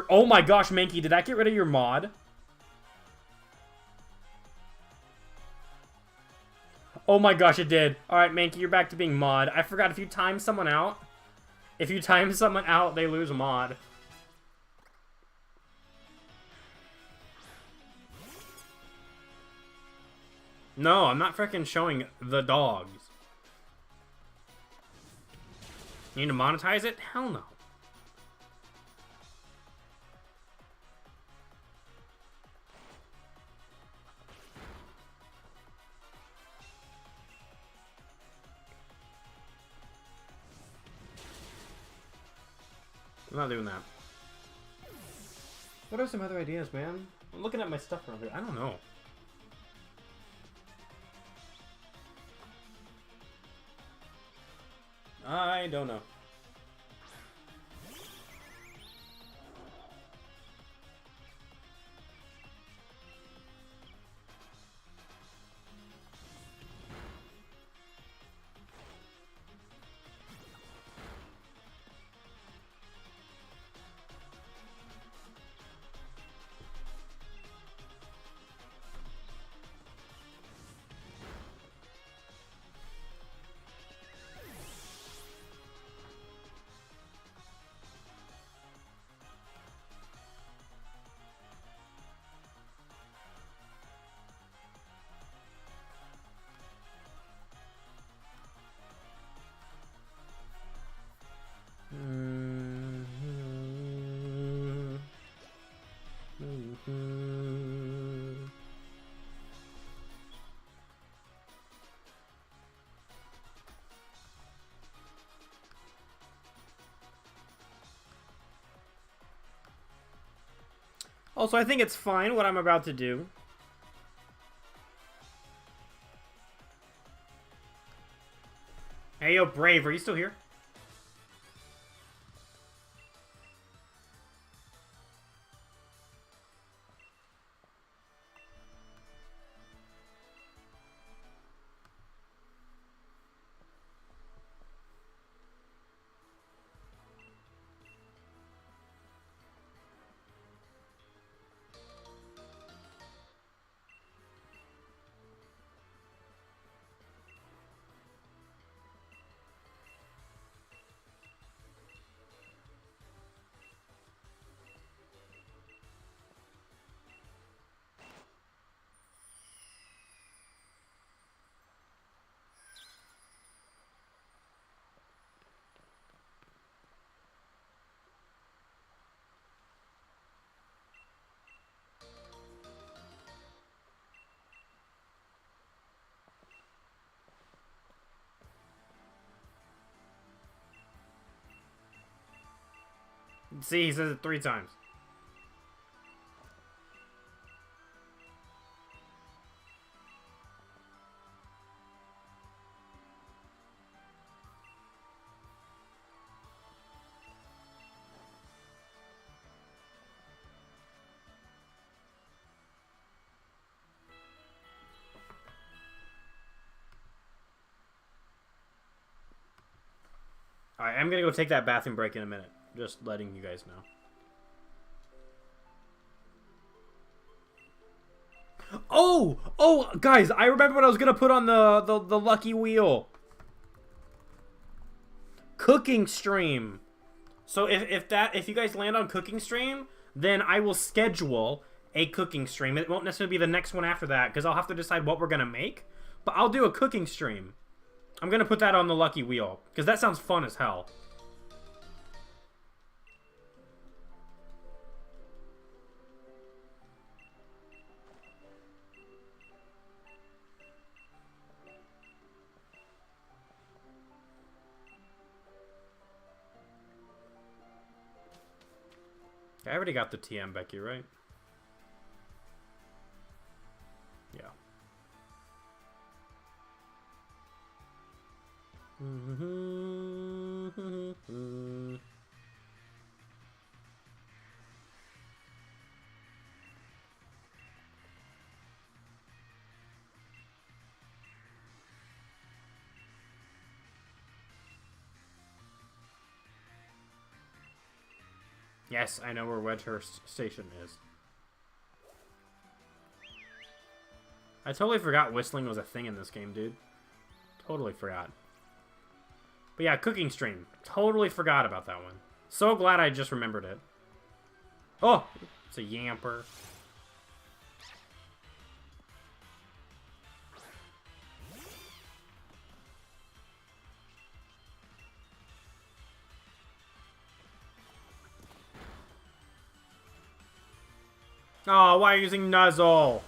Oh my gosh, Mankey, did that get rid of your mod? Oh my gosh, it did. Alright, Mankey, you're back to being mod. I forgot, if you time someone out, they lose mod. No, I'm not freaking showing the dogs. You need to monetize it? Hell no. I'm not doing that. What are some other ideas, man? I'm looking at my stuff around here. I don't know. I don't know. Also, I think it's fine what I'm about to do. Hey, yo, Brave, are you still here? See, he says it 3 times. Alright, I'm gonna go take that bathroom break in a minute. Just letting you guys know. Oh, guys, I remember what I was gonna put on the lucky wheel. Cooking stream. So if you guys land on cooking stream, then I will schedule a cooking stream. It won't necessarily be the next one after that because I'll have to decide what we're gonna make. But I'll do a cooking stream. I'm gonna put that on the lucky wheel because that sounds fun as hell. I already got the TM, Becky, right? Yeah. Yes, I know where Wedgehurst Station is. I totally forgot whistling was a thing in this game, dude. Totally forgot. But yeah, cooking stream. Totally forgot about that one. So glad I just remembered it. Oh, it's a Yamper. Oh, why are you using Nuzzle?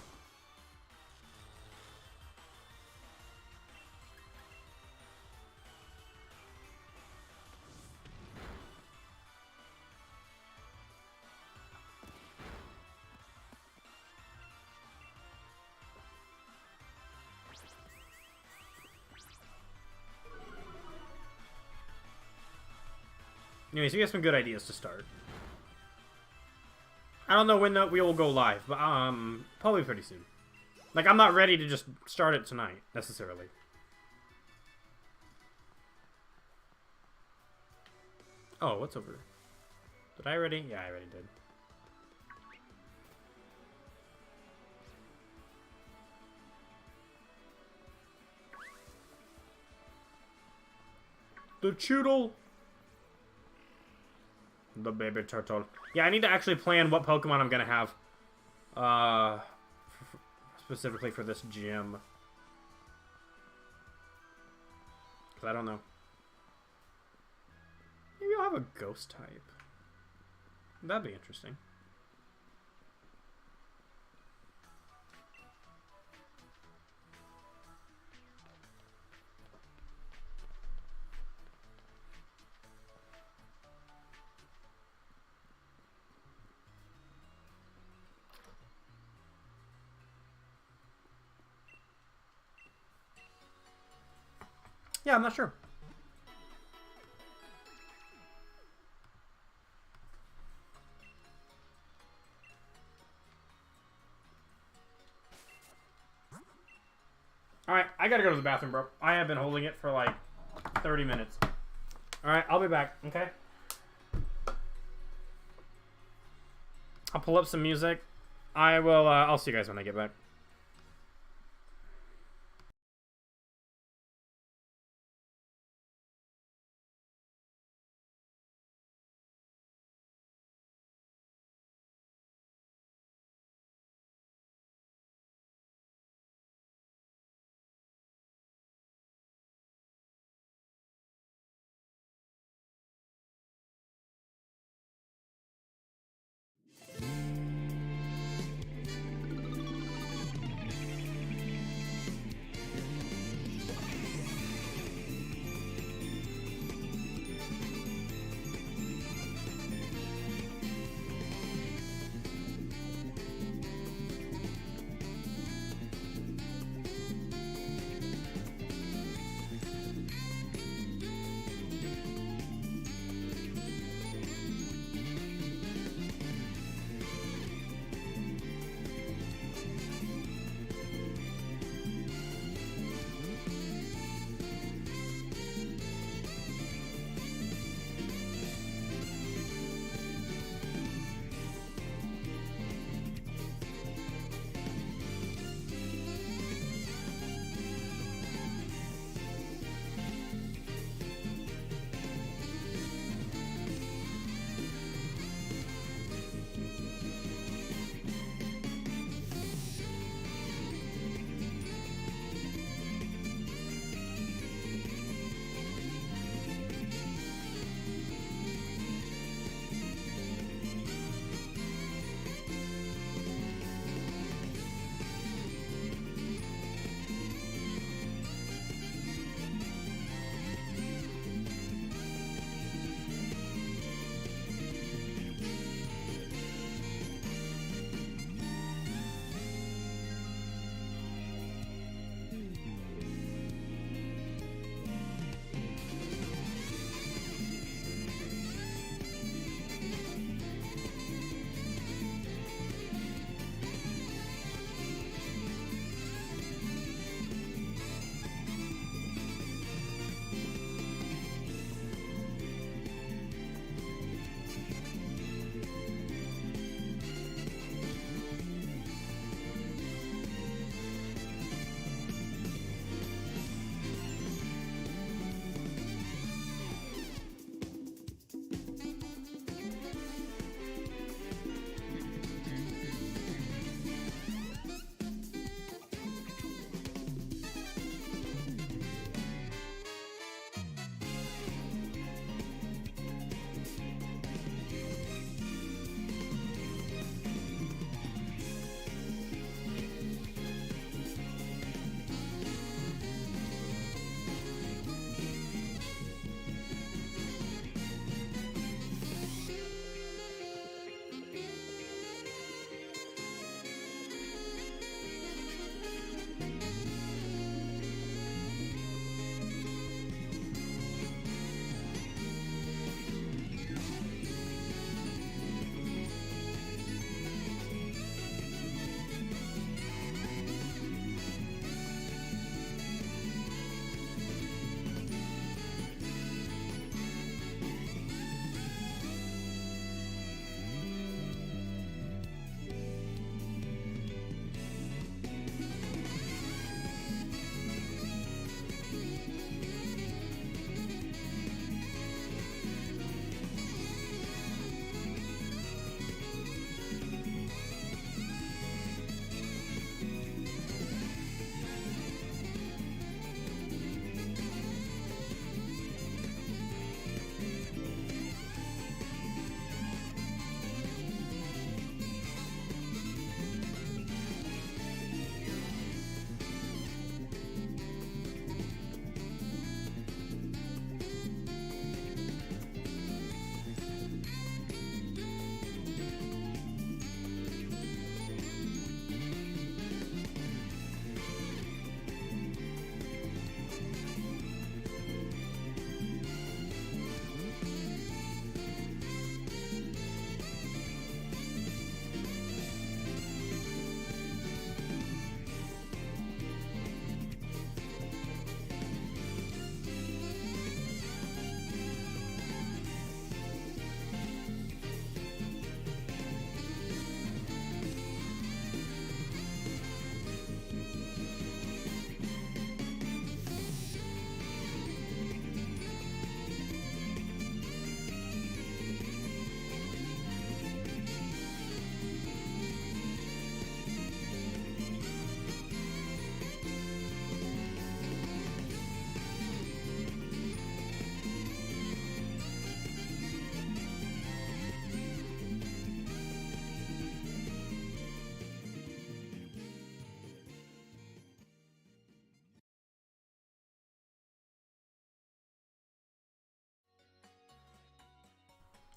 Anyways, we got some good ideas to start. I don't know when we will go live, but probably pretty soon. Like, I'm not ready to just start it tonight, necessarily. Oh, what's over? Did I already? Yeah, I already did. The Choodle! The baby turtle. Yeah, I need to actually plan what Pokemon I'm gonna have. Specifically for this gym. Because I don't know. Maybe I'll have a ghost type. That'd be interesting. Yeah, I'm not sure. Alright, I gotta go to the bathroom, bro. I have been holding it for like 30 minutes. Alright, I'll be back, okay? I'll pull up some music. I'll see you guys when I get back.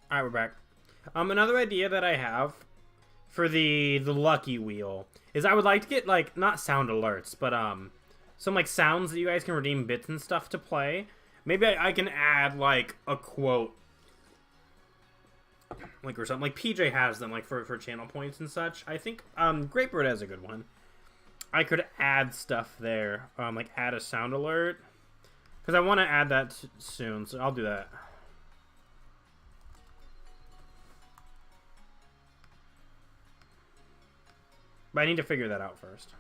All right, we're back. Another idea that I have for the lucky wheel is I would like to get like not sound alerts, but some like sounds that you guys can redeem bits and stuff to play. Maybe I can add like a quote, like or something. Like PJ has them like for channel points and such. I think Grapebird has a good one. I could add stuff there, like add a sound alert, because I want to add that soon. So I'll do that. But I need to figure that out first.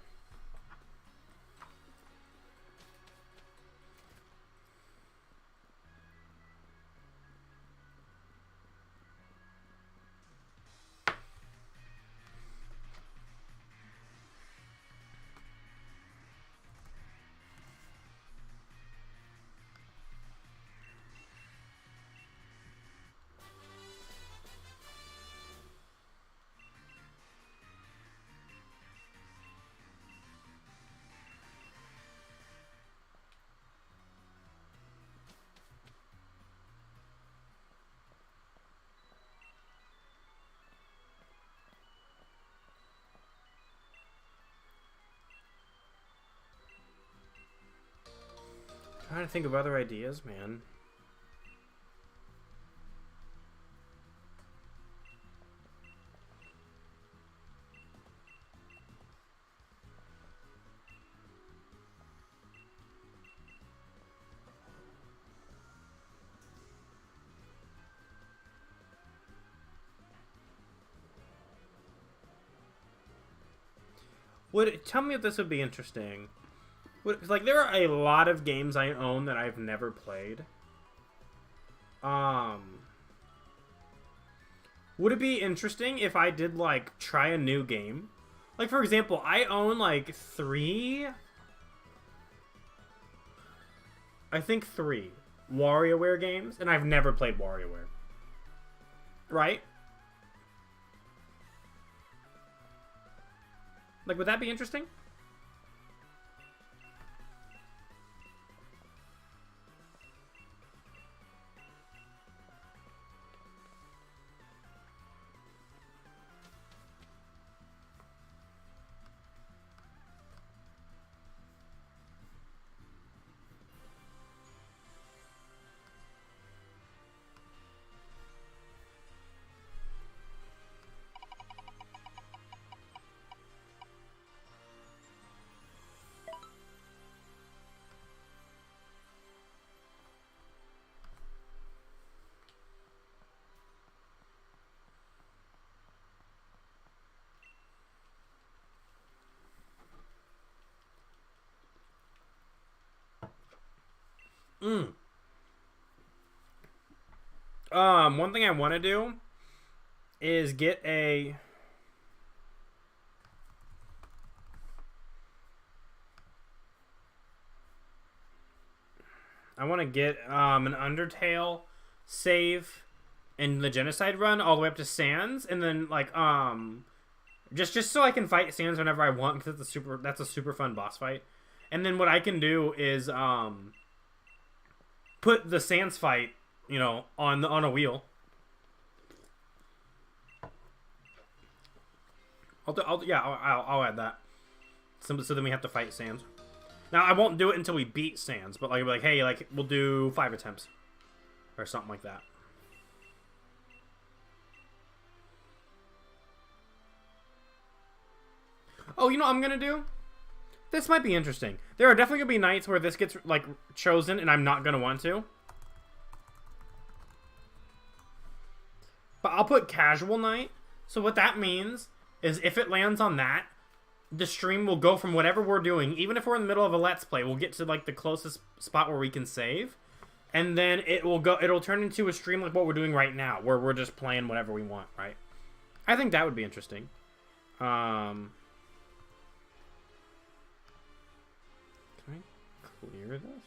Trying to think of other ideas, man. Tell me if this would be interesting. Like there are a lot of games I own that I've never played. Would it be interesting if I did like try a new game? Like for example, I own like three WarioWare games, and I've never played WarioWare. Right? Like, would that be interesting? One thing I want to do is get a... I want to get an Undertale save in the Genocide run all the way up to Sans, and then like just so I can fight Sans whenever I want, because that's a super fun boss fight. And then what I can do is put the Sans fight, you know, on a wheel. I'll add that. So then we have to fight Sans. Now I won't do it until we beat Sans, but like hey, like we'll do 5 attempts or something like that. Oh, you know what I'm gonna do? This might be interesting. There are definitely gonna be nights where this gets like chosen, and I'm not gonna want to. But I'll put casual night. So what that means is if it lands on that, the stream will go from whatever we're doing, even if we're in the middle of a let's play, we'll get to like the closest spot where we can save, and then it'll turn into a stream like what we're doing right now, where we're just playing whatever we want, right? I think that would be interesting. Can I clear this?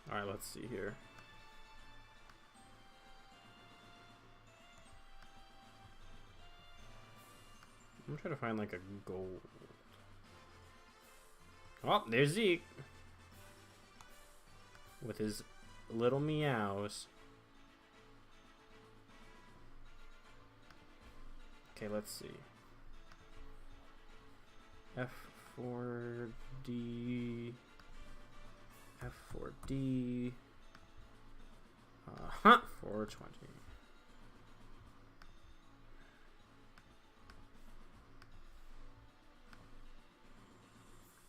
Alright, Alright, let's see here. I'm gonna try to find like a gold. Oh, there's Zeke. With his little meows. Okay, let's see. F4D. F4D. 420.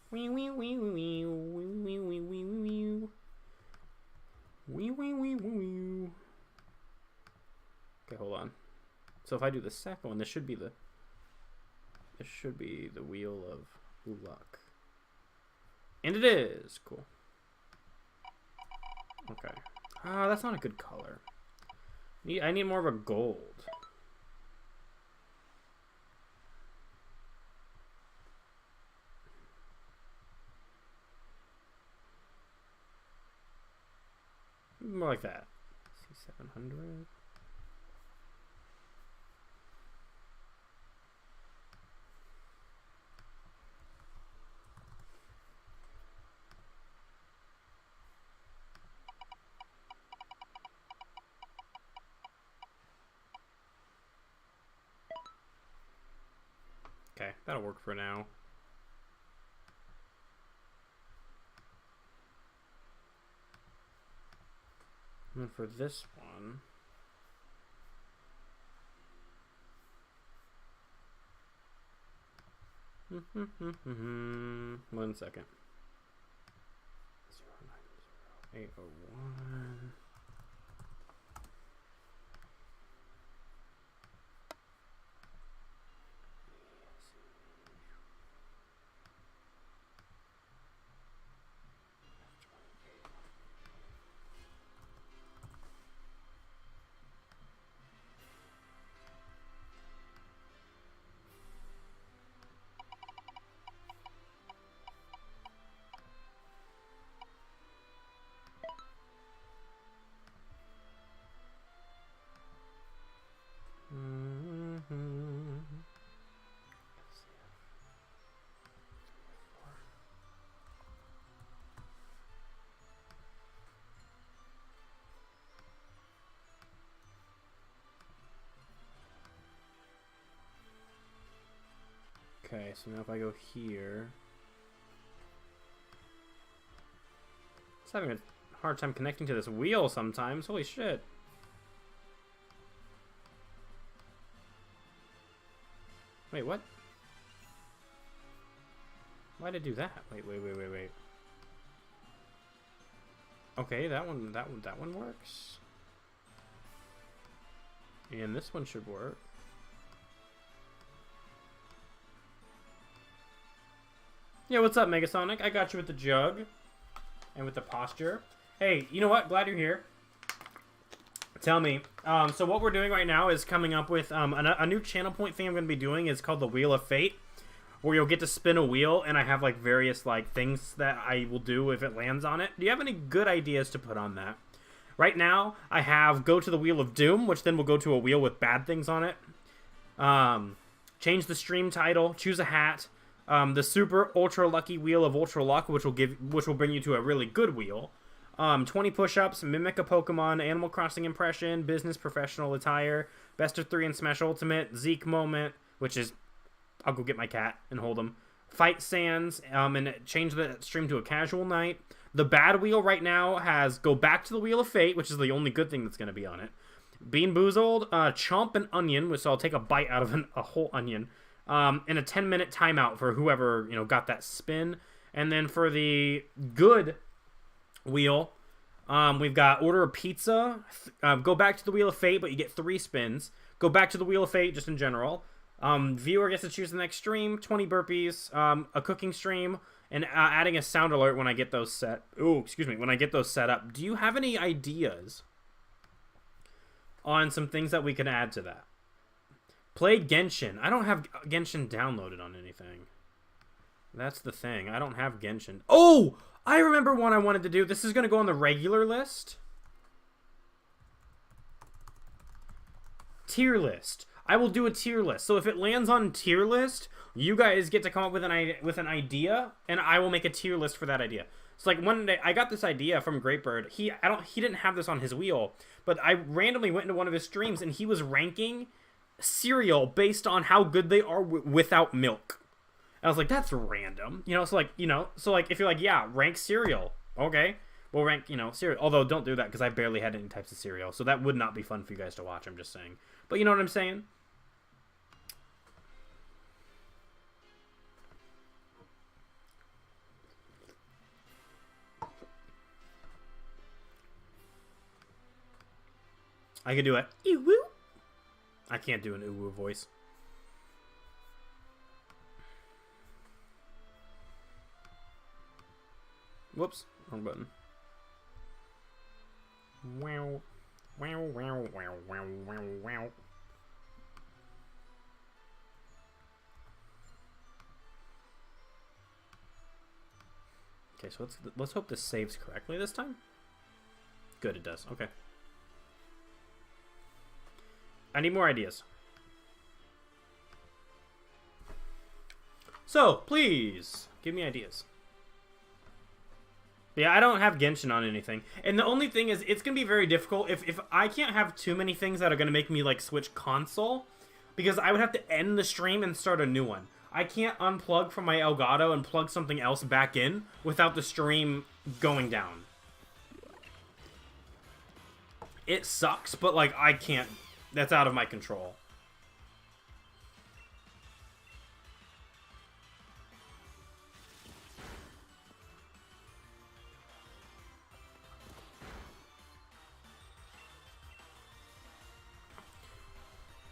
Wee wee wee wee wee wee wee wee wee wee wee wee wee. Okay, hold on. So if I do the second one, this should be the wheel of luck. And it is cool. Okay. Ah, that's not a good color. I need more of a gold. More like that. C700. Okay, that'll work for now. And then for this one, one second. 090801. Okay, so now if I go here, it's having a hard time connecting to this wheel sometimes. Holy shit. Wait, what? Why did I do that? Wait. Okay, that one works. And this one should work. Yeah, what's up, Megasonic? I got you with the jug and with the posture. Hey, you know what? Glad you're here. Tell me. So what we're doing right now is coming up with a new channel point thing I'm going to be doing. Is called the Wheel of Fate, where you'll get to spin a wheel, and I have like various like things that I will do if it lands on it. Do you have any good ideas to put on that? Right now, I have go to the Wheel of Doom, which then will go to a wheel with bad things on it. Change the stream title. Choose a hat. The super ultra lucky wheel of ultra luck, which will bring you to a really good wheel. 20 push-ups, mimic a Pokemon, Animal Crossing impression, business professional attire, best of 3 in Smash Ultimate, Zeke moment, which is I'll go get my cat and hold him. Fight Sands, and change the stream to a casual night. The bad wheel right now has go back to the Wheel of Fate, which is the only good thing that's going to be on it. Bean Boozled, Chomp an Onion, which I'll take a bite out of a whole onion. And a 10-minute timeout for whoever, got that spin. And then for the good wheel, we've got order a pizza. Go back to the Wheel of Fate, but you get 3 spins. Go back to the Wheel of Fate, just in general. Viewer gets to choose the next stream. 20 burpees. A cooking stream. And adding a sound alert when I get those set. Oh, excuse me. When I get those set up. Do you have any ideas on some things that we can add to that? Play Genshin. I don't have Genshin downloaded on anything. That's the thing. I don't have Genshin. Oh! I remember one I wanted to do. This is going to go on the regular list. Tier list. I will do a tier list. So if it lands on tier list, you guys get to come up with an idea, and I will make a tier list for that idea. So like one day I got this idea from Greatbird. He didn't have this on his wheel, but I randomly went into one of his streams and he was ranking cereal based on how good they are without milk. And I was like, that's random. So like if you're like, yeah, rank cereal. Okay. We'll rank, cereal. Although don't do that because I barely had any types of cereal. So that would not be fun for you guys to watch, I'm just saying. But you know what I'm saying? I could do a ooh woo. I can't do an ooh woo voice. Whoops, wrong button. Wow, wow, wow, wow, wow, wow, wow. Okay, so let's hope this saves correctly this time. Good, it does. Okay. I need more ideas. So, please, give me ideas. Yeah, I don't have Genshin on anything. And the only thing is, it's going to be very difficult if I can't have too many things that are going to make me, like, switch console. Because I would have to end the stream and start a new one. I can't unplug from my Elgato and plug something else back in without the stream going down. It sucks, but, like, I can't. That's out of my control.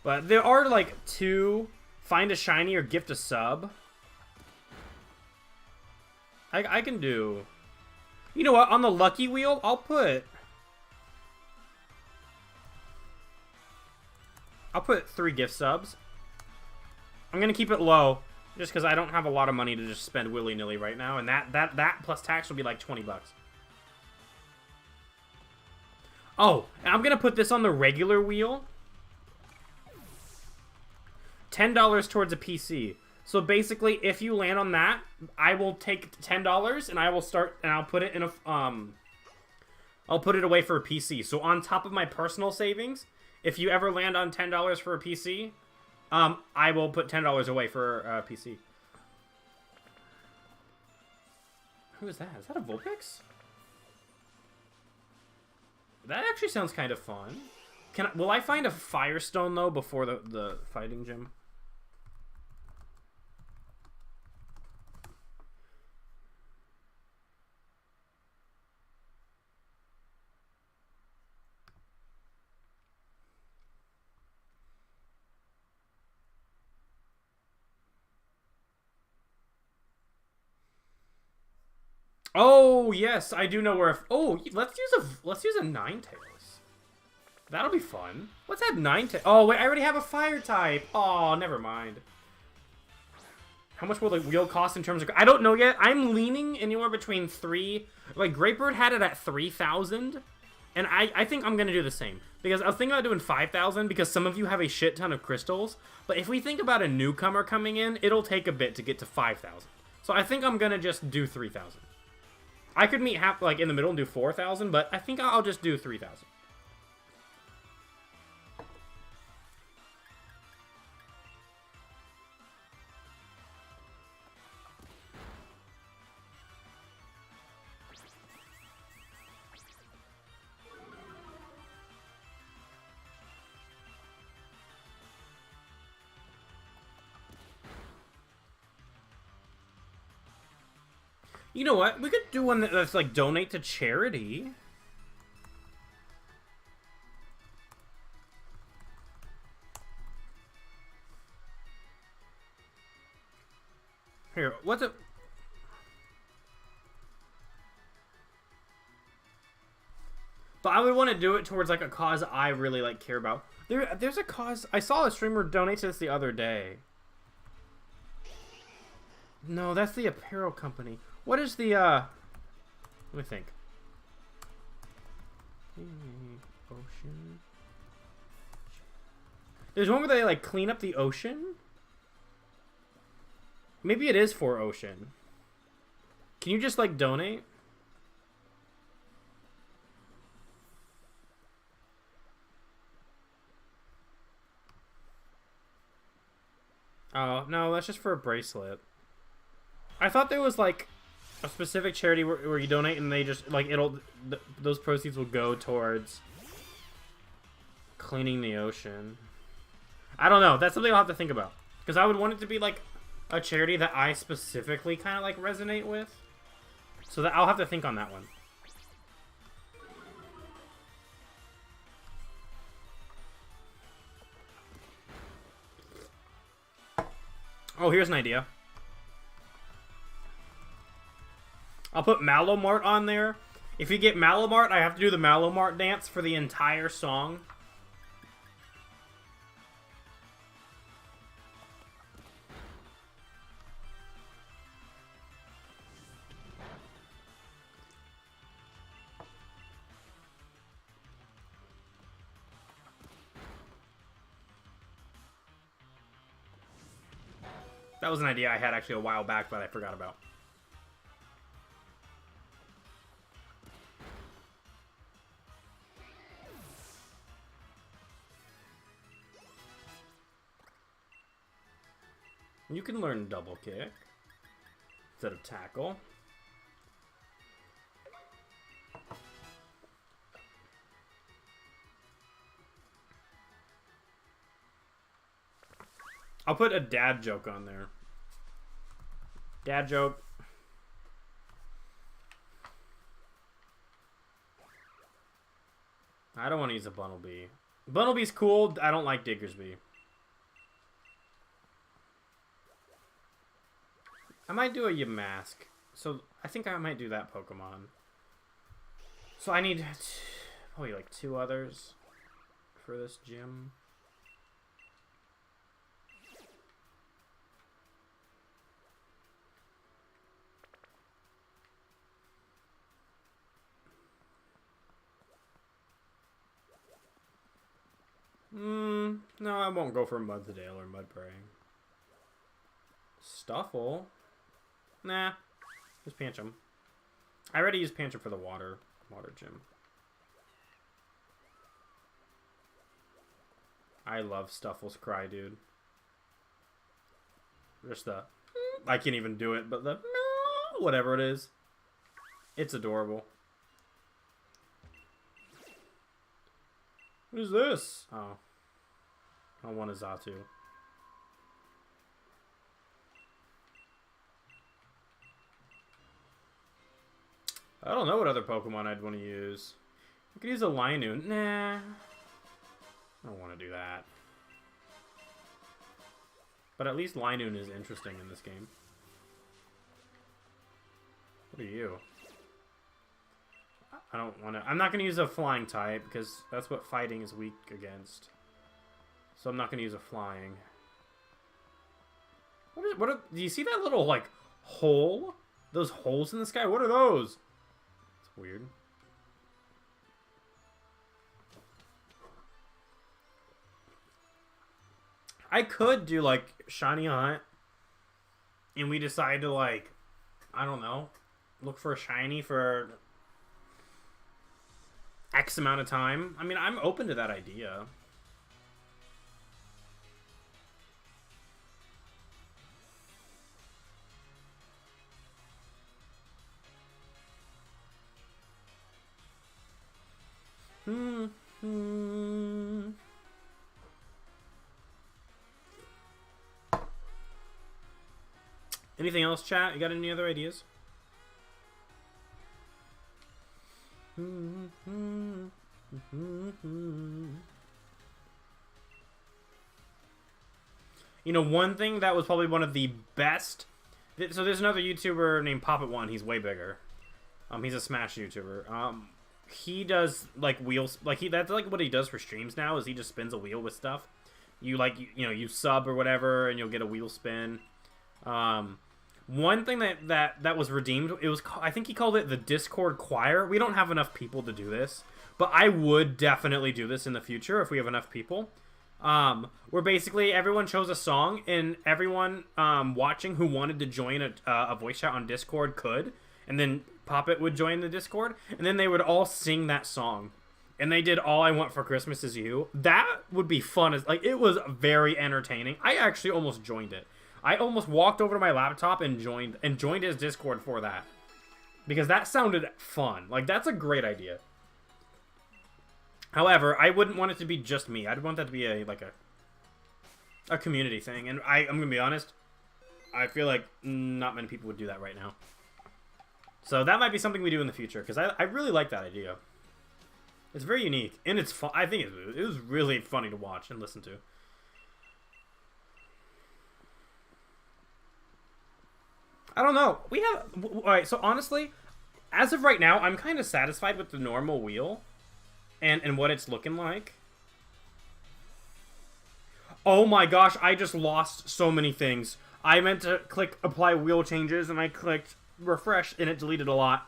But there are, like, 2 find a shiny or gift a sub. I can do... You know what? On the lucky wheel, I'll put 3 gift subs. I'm gonna keep it low, just because I don't have a lot of money to just spend willy-nilly right now, and that plus tax will be like 20 bucks. Oh, and I'm gonna put this on the regular wheel. $10 towards a PC. So basically, if you land on that, I will take $10 and I'll put it in a I'll put it away for a PC. So on top of my personal savings, if you ever land on $10 for a PC, I will put $10 away for a PC. Who is that? Is that a Vulpix? That actually sounds kind of fun. Will I find a Firestone, though, before the fighting gym? Oh yes, I do know where. Oh, let's use a Ninetales. That'll be fun. Let's add Ninetales. Oh wait, I already have a fire type. Oh, never mind. How much will the wheel cost in terms of? I don't know yet. I'm leaning anywhere between 3. Like Greatbird had it at 3,000, and I think I'm gonna do the same because I was thinking about doing 5,000 because some of you have a shit ton of crystals. But if we think about a newcomer coming in, it'll take a bit to get to 5,000. So I think I'm gonna just do 3,000. I could meet half, like, in the middle and do 4,000, but I think I'll just do 3,000. You know what? We could do one that's like donate to charity. Here, what's it? But I would want to do it towards like a cause I really like care about. There's a cause. I saw a streamer donate to this the other day. No, that's the apparel company. What is the Let me think. Ocean. There's one where they like clean up the ocean. Maybe it is for ocean. Can you just like donate? Oh, no, that's just for a bracelet. I thought there was like a specific charity where you donate and they just like those proceeds will go towards cleaning the ocean. I don't know. That's something I'll have to think about, because I would want it to be like a charity that I specifically kind of like resonate with. So that I'll have to think on that one. Oh, here's an idea. I'll put Malomart on there. If you get Malomart, I have to do the Malomart dance for the entire song. That was an idea I had actually a while back, but I forgot about. You can learn double kick instead of tackle. I'll put a dad joke on there. Dad joke. I don't want to use a Bunnelby. Bunnelby's cool. I don't like Diggersby. I might do a Yamask. So I think I might do that Pokemon. So I need probably like 2 others for this gym. No, I won't go for Mudsdale or Mudbray. Stuffle? Nah, just Pancham. I already used Pancham for the water gym. I love Stuffle's cry, dude. Just the, I can't even do it, but the, whatever it is. It's adorable. What is this? Oh. I want a Xatu. I don't know what other Pokemon I'd want to use. I could use a Linoone. Nah. I don't want to do that. But at least Linoone is interesting in this game. What are you? I don't want to... I'm not going to use a flying type, because that's what fighting is weak against. So I'm not going to use a flying. Do you see that little, like, hole? Those holes in the sky? What are those? It's weird. I could do, like, Shiny Hunt. And we decide to, like, I don't know, look for a shiny for X amount of time. I mean, I'm open to that idea. Anything else, chat? You got any other ideas? You know, one thing that was probably one of the best... So there's another YouTuber named Poppet1. He's way bigger. He's a Smash YouTuber. He does, like, wheels... That's, like, what he does for streams now, is he just spins a wheel with stuff. You, like, you know, you sub or whatever, and you'll get a wheel spin. One thing that was redeemed, it was, I think he called it the Discord Choir. We don't have enough people to do this, but I would definitely do this in the future if we have enough people. Where basically everyone chose a song, and everyone watching who wanted to join a voice chat on Discord could, and then Poppet would join the Discord, and then they would all sing that song. And they did All I Want for Christmas Is You. That would be fun. It was very entertaining. I actually almost joined it. I almost walked over to my laptop and joined his Discord for that. Because that sounded fun. Like, that's a great idea. However, I wouldn't want it to be just me. I'd want that to be a community thing. And I'm going to be honest, I feel like not many people would do that right now. So that might be something we do in the future, because I really like that idea. It's very unique, and it's fun. I think it was really funny to watch and listen to. I don't know. We have... Alright, so honestly, as of right now, I'm kind of satisfied with the normal wheel and what it's looking like. Oh my gosh, I just lost so many things. I meant to click apply wheel changes, and I clicked refresh, and it deleted a lot.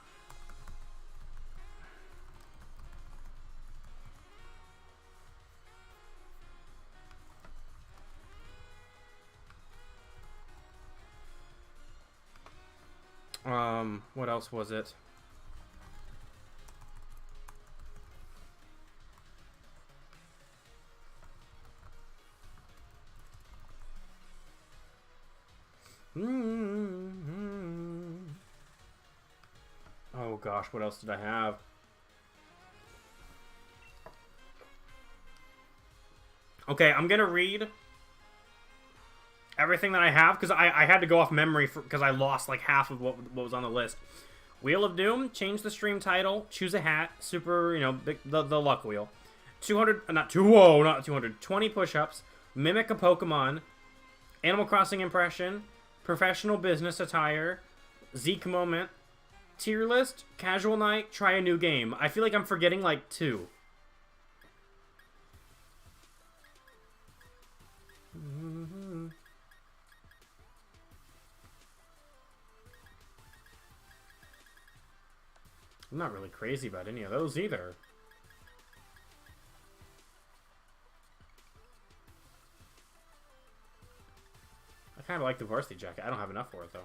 What else was it? Oh gosh, what else did I have? Okay, I'm gonna read everything that I have, because I had to go off memory because I lost like half of what was on the list. Wheel of Doom, change the stream title, choose a hat, super, the luck wheel. 200, not 200, 20 push-ups, mimic a Pokemon, Animal Crossing impression, professional business attire, Zeke moment, tier list, casual night, try a new game. I feel like I'm forgetting like 2. I'm not really crazy about any of those either. I kind of like the varsity jacket. I don't have enough for it, though.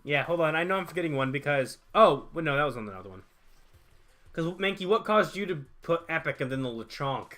Yeah, hold on. I know I'm forgetting one because... Oh, well, no, that was on another one. Because, Mankey, what caused you to put Epic and then the Lechonk?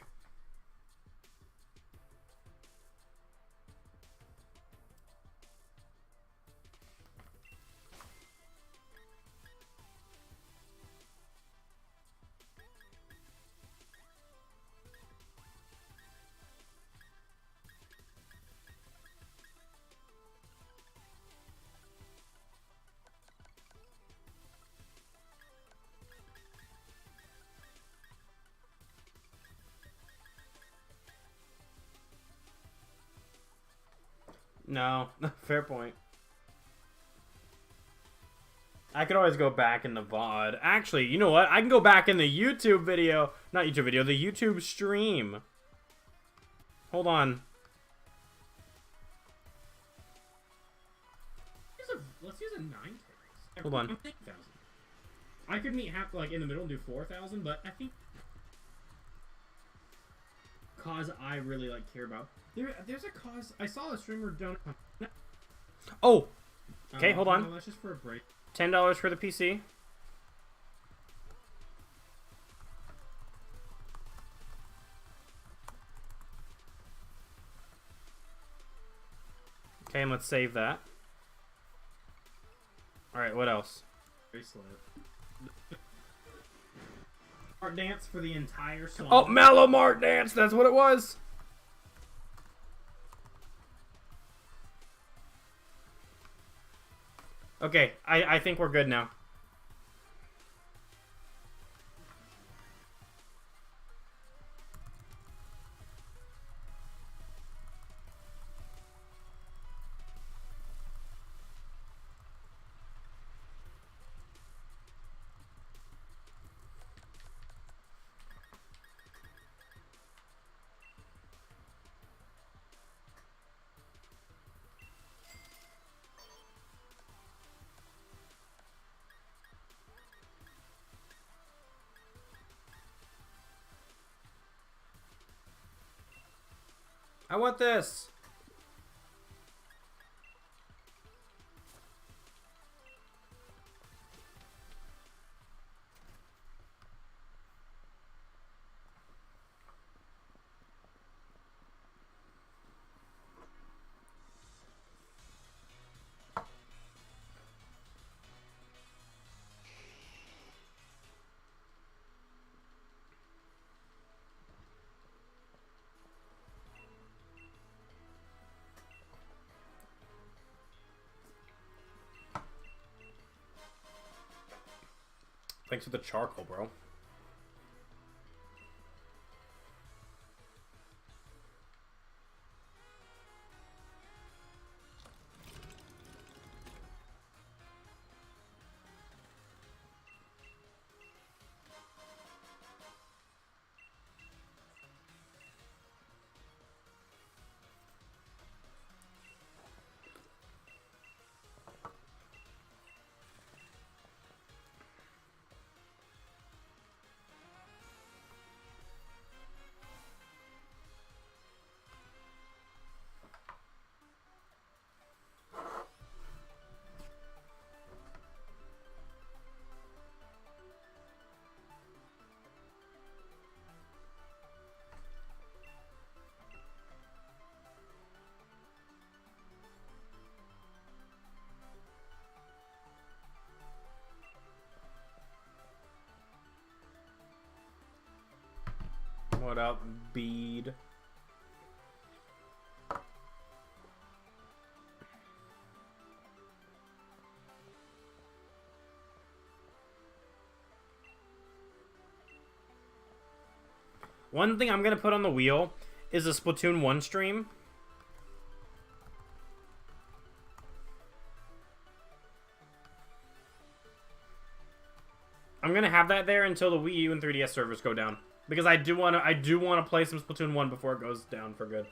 No, fair point. I could always go back in the VOD. Actually, you know what? I can go back in the YouTube video. Not YouTube video, the YouTube stream. Hold on. Let's use a 9 tails. Hold on. I could meet half, like, in the middle and do 4,000, but I think... Cause I really, like, care about... There's a cause... I saw a streamer donate... Oh! Okay, hold on. No, that's just for a break. $10 for the PC. Okay, and let's save that. Alright, what else? Bracelet. Mart dance for the entire song. Oh, Mellow Mart dance! That's what it was! Okay, I think we're good now. I want this. Thanks for the charcoal, bro. What up, Bead? One thing I'm gonna put on the wheel is a Splatoon 1 stream. I'm gonna have that there until the Wii U and 3DS servers go down, because I do want to play some Splatoon 1 before it goes down for good.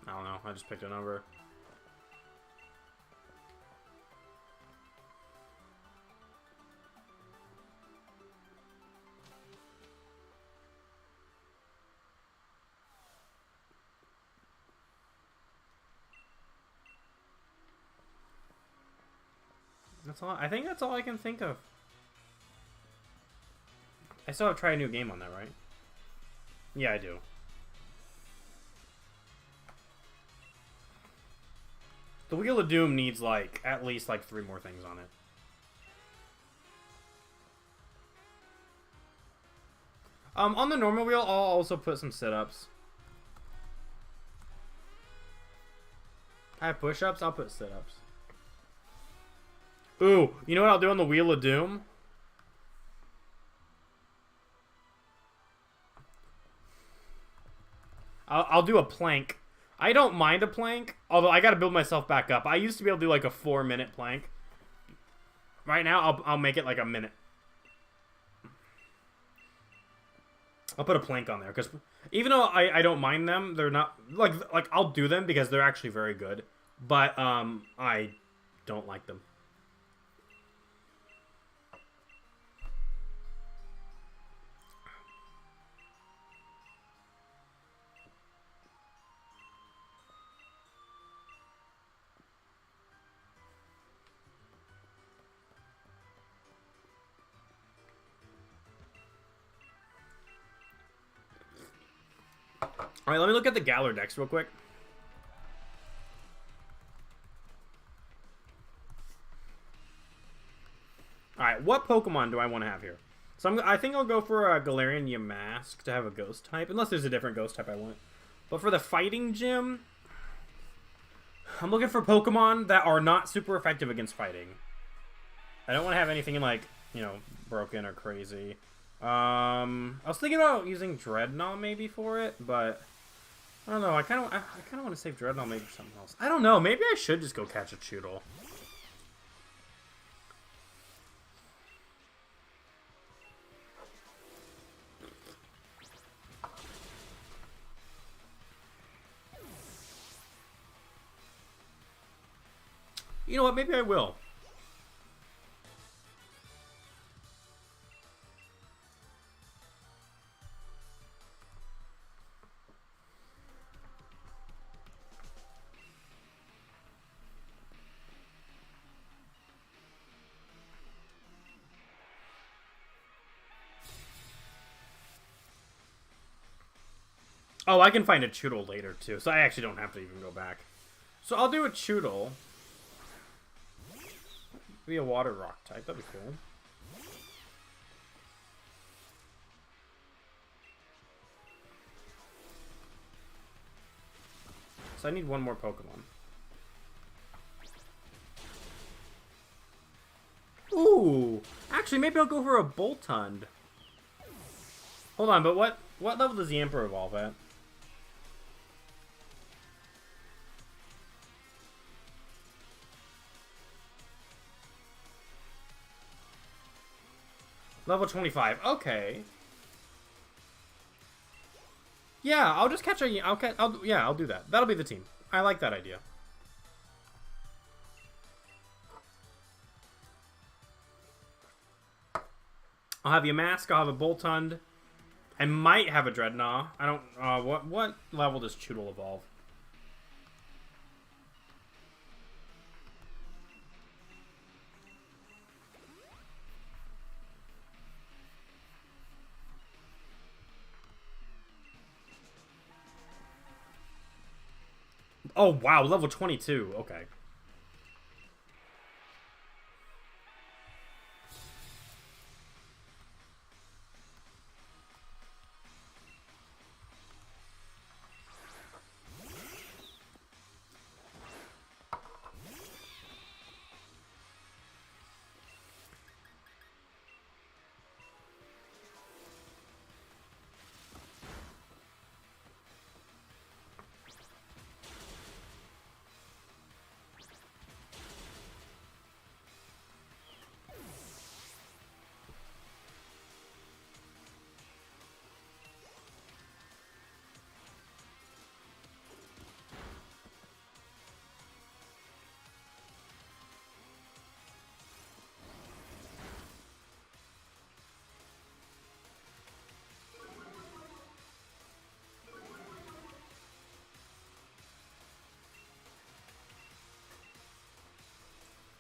I don't know. I just picked a number. That's all. I think that's all I can think of. I still have to try a new game on that, right? Yeah, I do. The Wheel of Doom needs, like, at least, like, 3 more things on it. On the normal wheel, I'll also put some sit-ups. I have push-ups, I'll put sit-ups. Ooh, you know what I'll do on the Wheel of Doom? I'll do a plank. I don't mind a plank, although I gotta build myself back up. I used to be able to do like a 4-minute plank. Right now, I'll make it like a minute. I'll put a plank on there, because even though I don't mind them, they're not, like I'll do them because they're actually very good. But, I don't like them. Alright, let me look at the Galar decks real quick. Alright, what Pokemon do I want to have here? So I think I'll go for a Galarian Yamask to have a ghost type, unless there's a different ghost type I want. But for the fighting gym, I'm looking for Pokemon that are not super effective against fighting. I don't want to have anything like, you know, broken or crazy. I was thinking about using Dreadnought maybe for it, but I don't know. I kind of want to save Dreadnought maybe for something else. I don't know. Maybe I should just go catch a Choodle. You know what? Maybe I will. Oh, I can find a Choodle later, too, so I actually don't have to even go back. So I'll do a Choodle. Be a water rock type, that'd be cool. So I need one more Pokemon. Ooh! Actually, maybe I'll go for a Boltund. Hold on, but what level does the Emperor evolve at? Level 25. Okay. Yeah, I'll just catch a. Yeah, I'll do that. That'll be the team. I like that idea. I'll have Yamask. I'll have a Boltund. I might have a Dreadnought. I don't. What level does Choodle evolve? Oh, wow, level 22. Okay.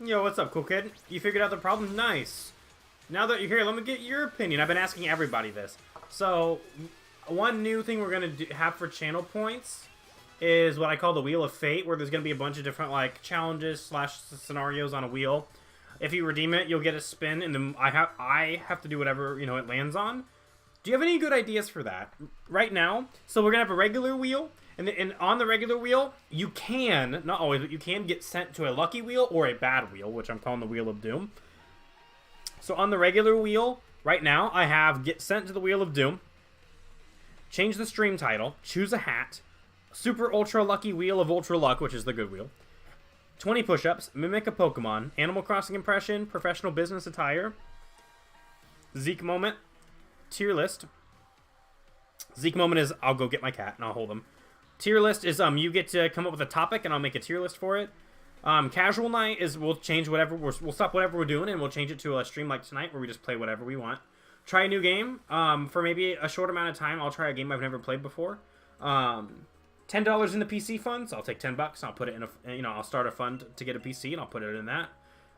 Yo, what's up, cool kid? You figured out the problem? Nice. Now that you're here, let me get your opinion. I've been asking everybody this. So, one new thing we're going to have for channel points is what I call the Wheel of Fate, where there's going to be a bunch of different, like, challenges slash scenarios on a wheel. If you redeem it, you'll get a spin, and then I have to do whatever, you know, it lands on. Do you have any good ideas for that? Right now, so we're going to have a regular wheel, and on the regular wheel, you can, not always, but you can get sent to a lucky wheel or a bad wheel, which I'm calling the Wheel of Doom. So on the regular wheel, right now, I have get sent to the Wheel of Doom, change the stream title, choose a hat, super ultra lucky wheel of ultra luck, which is the good wheel, 20 push-ups, mimic a Pokemon, Animal Crossing impression, professional business attire, Zeke moment, tier list. Zeke moment is I'll go get my cat and I'll hold him. Tier list is you get to come up with a topic and I'll make a tier list for it. Casual night is we'll change whatever we'll stop whatever we're doing and we'll change it to a stream like tonight where we just play whatever we want. Try a new game. For maybe a short amount of time, I'll try a game I've never played before. $10 in the PC fund, so I'll take $10. I'll put it in a I'll start a fund to get a PC and I'll put it in that.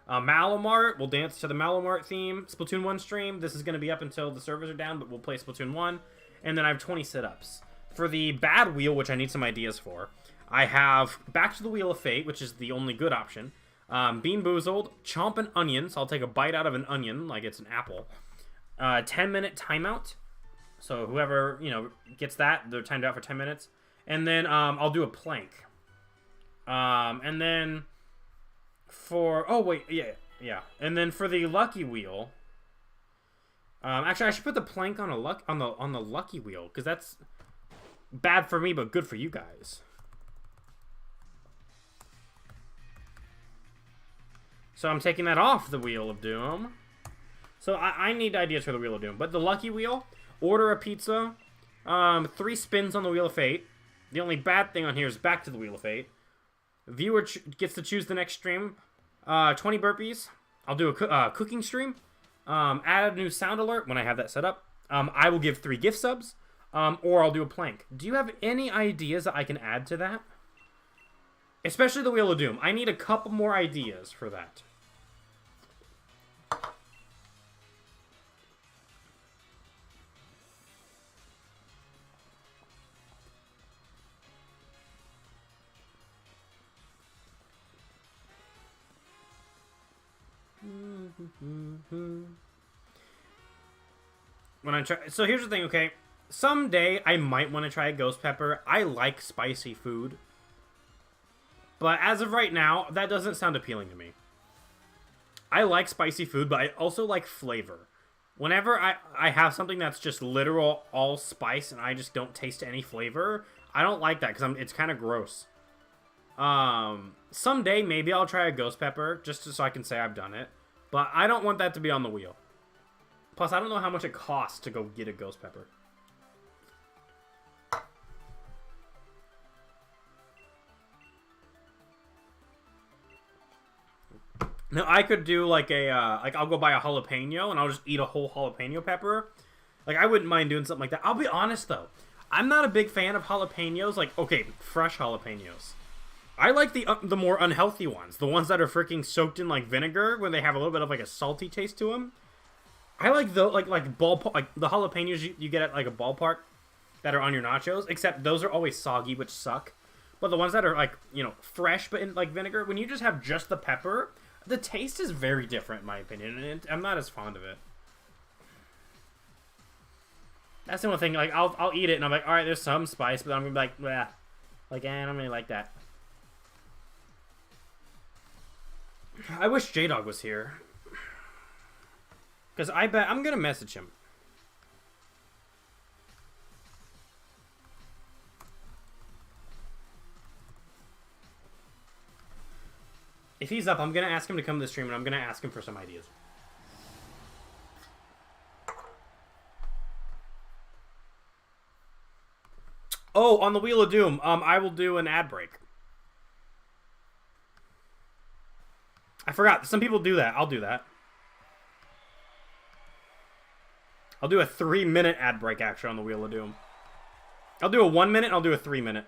Malamart, we'll dance to the Malamart theme. Splatoon 1 stream. This is going to be up until the servers are down, but we'll play Splatoon 1. And then I have 20 sit-ups. For the bad wheel, which I need some ideas for, I have Back to the Wheel of Fate, which is the only good option. Bean Boozled, Chomp an Onion, so I'll take a bite out of an onion like it's an apple. 10-minute timeout. So whoever, gets that, they're timed out for 10 minutes. And then I'll do a plank. And then for... Oh, wait, yeah. And then for the lucky wheel... actually, I should put the plank on the lucky wheel, because that's bad for me, but good for you guys. So I'm taking that off the Wheel of Doom. So I need ideas for the Wheel of Doom. But the lucky wheel, order a pizza, 3 spins on the Wheel of Fate. The only bad thing on here is Back to the Wheel of Fate. Viewer gets to choose the next stream. 20 burpees. I'll do a cooking stream. Add a new sound alert when I have that set up. I will give 3 gift subs. Or I'll do a plank. Do you have any ideas that I can add to that? Especially the Wheel of Doom. I need a couple more ideas for that. When I try, so here's the thing, okay? Someday I might want to try a ghost pepper. I like spicy food. But as of right now, that doesn't sound appealing to me. I like spicy food, but I also like flavor. Whenever I have something that's just literal all spice and I just don't taste any flavor, I don't like that because it's kind of gross. Someday maybe I'll try a ghost pepper just so I can say I've done it. But I don't want that to be on the wheel. Plus, I don't know how much it costs to go get a ghost pepper. Now, I could do like a, like I'll go buy a jalapeno and I'll just eat a whole jalapeno pepper. Like, I wouldn't mind doing something like that. I'll be honest, though. I'm not a big fan of jalapenos. Like, okay, fresh jalapenos. I like the more unhealthy ones. The ones that are freaking soaked in, like, vinegar, where they have a little bit of, like, a salty taste to them. I like the, like ballpark, like, the jalapenos you get at, like, a ballpark that are on your nachos. Except those are always soggy, which suck. But the ones that are, like, you know, fresh but in, like, vinegar, when you just have just the pepper, the taste is very different, in my opinion. And I'm not as fond of it. That's the only thing, like, I'll eat it, and I'm like, alright, there's some spice, but I'm gonna be like, bleh. Like, I don't really like that. I wish J-Dog was here. Because I bet I'm gonna message him. If he's up, I'm gonna ask him to come to the stream, and I'm gonna ask him for some ideas. Oh, on the Wheel of Doom, I will do an ad break. I forgot. Some people do that. I'll do that. I'll do a 3-minute ad break, actually, on the Wheel of Doom. I'll do a 1 minute, and I'll do a 3-minute.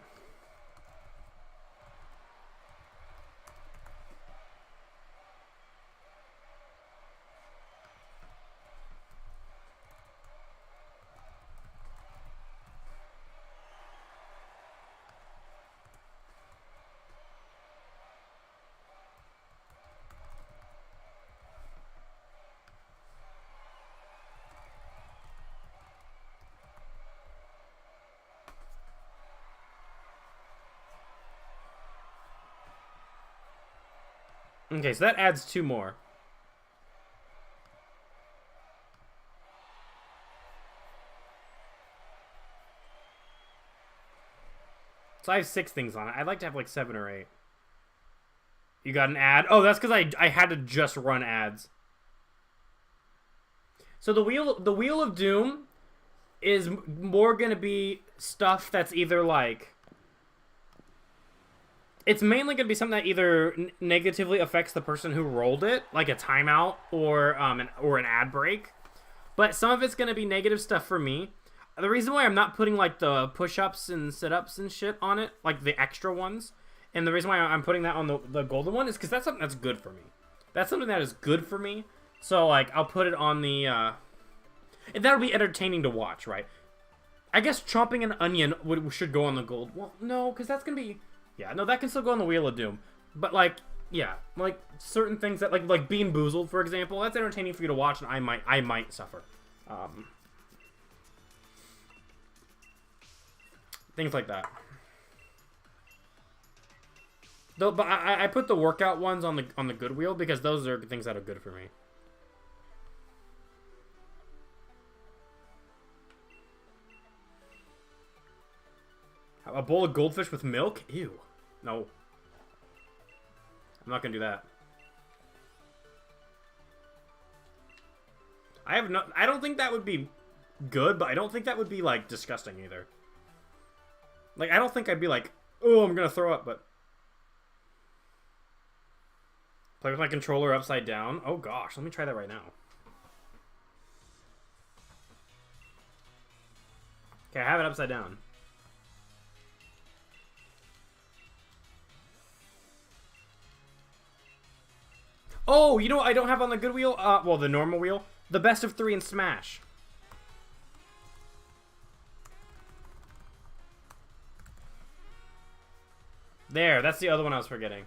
Okay, so that adds 2 more. So I have 6 things on it. I'd like to have like 7 or 8. You got an ad? Oh, that's because I had to just run ads. So the Wheel of Doom is more gonna be stuff that's either like, it's mainly going to be something that either negatively affects the person who rolled it, like a timeout or an ad break. But some of it's going to be negative stuff for me. The reason why I'm not putting like the push-ups and sit-ups and shit on it, like the extra ones, and the reason why I'm putting that on the golden one is because that's something that's good for me. That's something that is good for me. So like I'll put it on the, and that'll be entertaining to watch, right? I guess chopping an onion should go on the gold. Well, no, because that's going to be... Yeah, no, that can still go on the Wheel of Doom. But, like, yeah, like, certain things that, like Bean Boozled, for example, that's entertaining for you to watch, and I might suffer. Things like that. Though, but I put the workout ones on the good wheel, because those are things that are good for me. A bowl of goldfish with milk? Ew. No. I'm not gonna do that. I don't think that would be good, but I don't think that would be, like, disgusting either. Like, I don't think I'd be like, oh, I'm gonna throw up, but... Play with my controller upside down. Oh gosh, let me try that right now. Okay, I have it upside down. Oh, you know what I don't have on the good wheel? Well, the normal wheel. The best of 3 in Smash. There, that's the other one I was forgetting.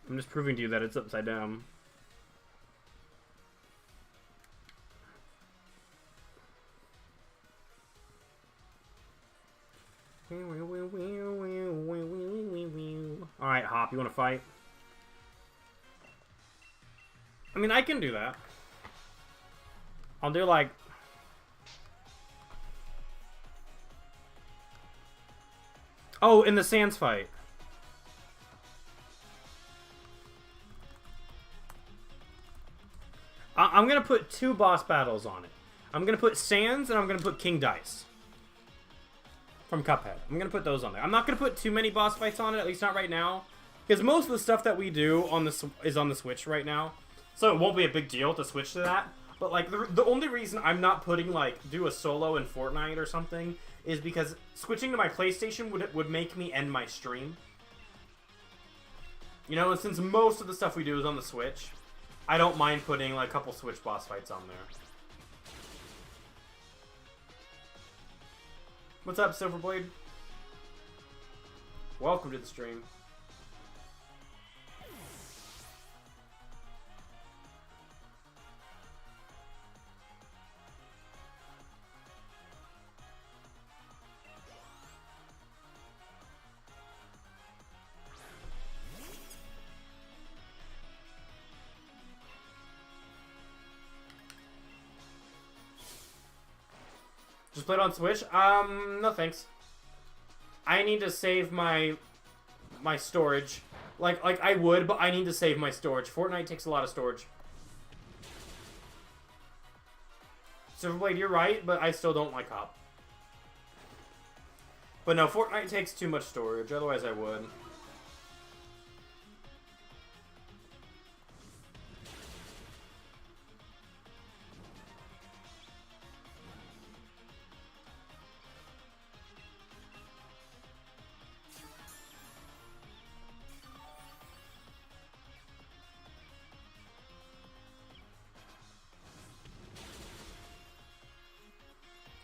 I'm just proving to you that it's upside down. Alright, Hop, you want to fight? I mean, I can do that. I'll do, like... Oh, in the Sans fight. I'm going to put 2 boss battles on it. I'm going to put Sans, and I'm going to put King Dice. From Cuphead. I'm going to put those on there. I'm not going to put too many boss fights on it, at least not right now. Because most of the stuff that we do on the is on the Switch right now. So it won't be a big deal to switch to that. But, like, the only reason I'm not putting, like, do a solo in Fortnite or something is because switching to my PlayStation would make me end my stream. You know, and since most of the stuff we do is on the Switch, I don't mind putting, like, a couple Switch boss fights on there. What's up, Silverblade? Welcome to the stream. Just play it on Switch? No thanks. I need to save my storage. Like I would, but I need to save my storage. Fortnite takes a lot of storage. Silverblade, you're right, but I still don't like Hop. But no, Fortnite takes too much storage, otherwise I would.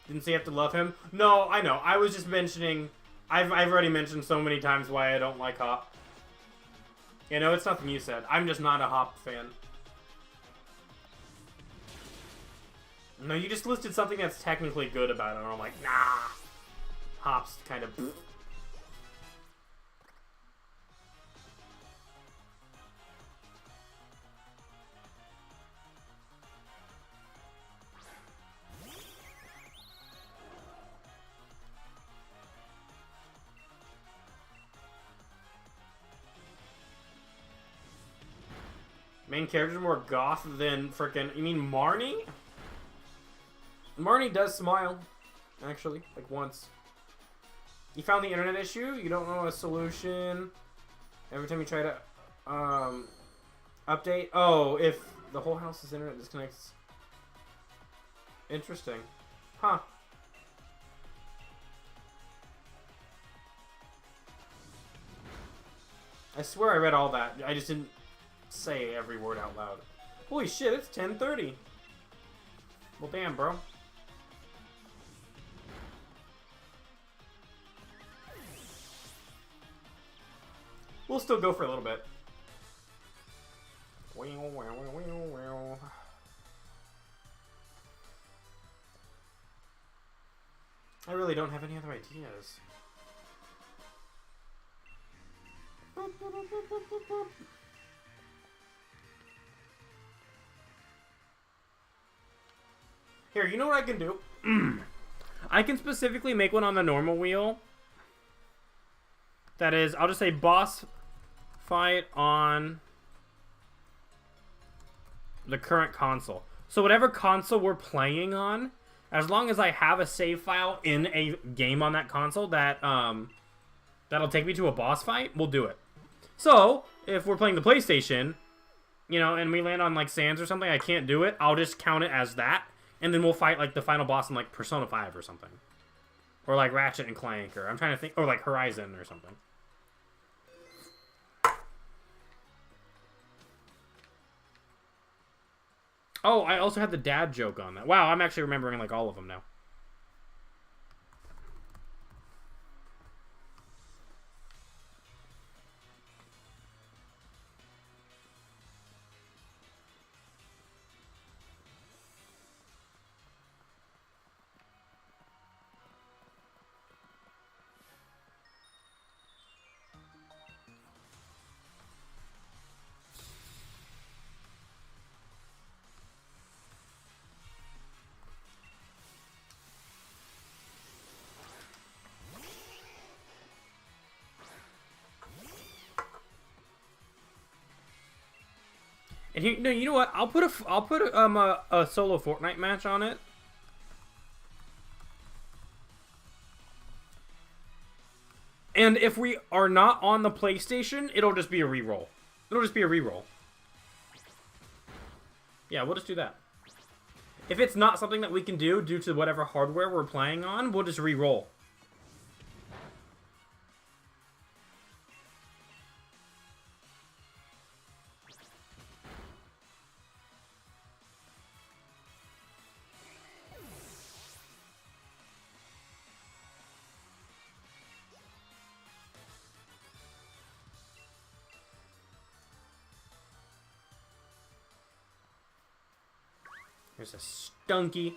Didn't say you have to love him? No, I know. I was just mentioning... I've already mentioned so many times why I don't like Hop. You know, it's nothing you said. I'm just not a Hop fan. No, you just listed something that's technically good about it, and I'm like, nah. Hop's kind of... Main character's more goth than frickin'... You mean Marnie? Marnie does smile. Actually. Like, once. You found the internet issue? You don't know a solution? Every time you try to, update? Oh, if the whole house's internet disconnects. Interesting. Huh. I swear I read all that. I just didn't say every word out loud. Holy shit, it's 10:30. Well, damn, bro. We'll still go for a little bit. I really don't have any other ideas. Here, you know what I can do? I can specifically make one on the normal wheel. That is, I'll just say boss fight on the current console. So whatever console we're playing on, as long as I have a save file in a game on that console that that'll take me to a boss fight, we'll do it. So if we're playing the PlayStation, you know, and we land on like Sans or something, I can't do it. I'll just count it as that, and then we'll fight like the final boss in like Persona 5 or something, or like Ratchet and Clank, or I'm trying to think, or like Horizon or something. Oh, I also had the dad joke on that. Wow, I'm actually remembering like all of them now. And here, no, you know what? I'll put a solo Fortnite match on it. And if we are not on the PlayStation, it'll just be a reroll. It'll just be a reroll. Yeah, we'll just do that. If it's not something that we can do due to whatever hardware we're playing on, we'll just reroll. There's a Stunky.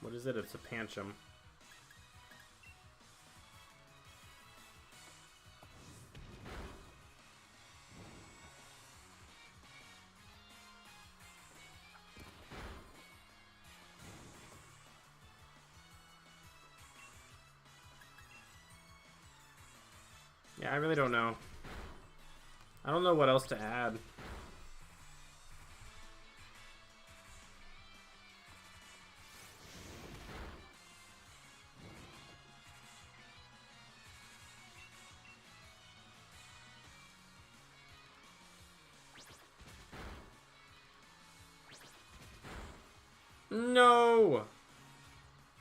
What is it? It's a Pancham. Yeah, I really don't know. I don't know what else to add. No!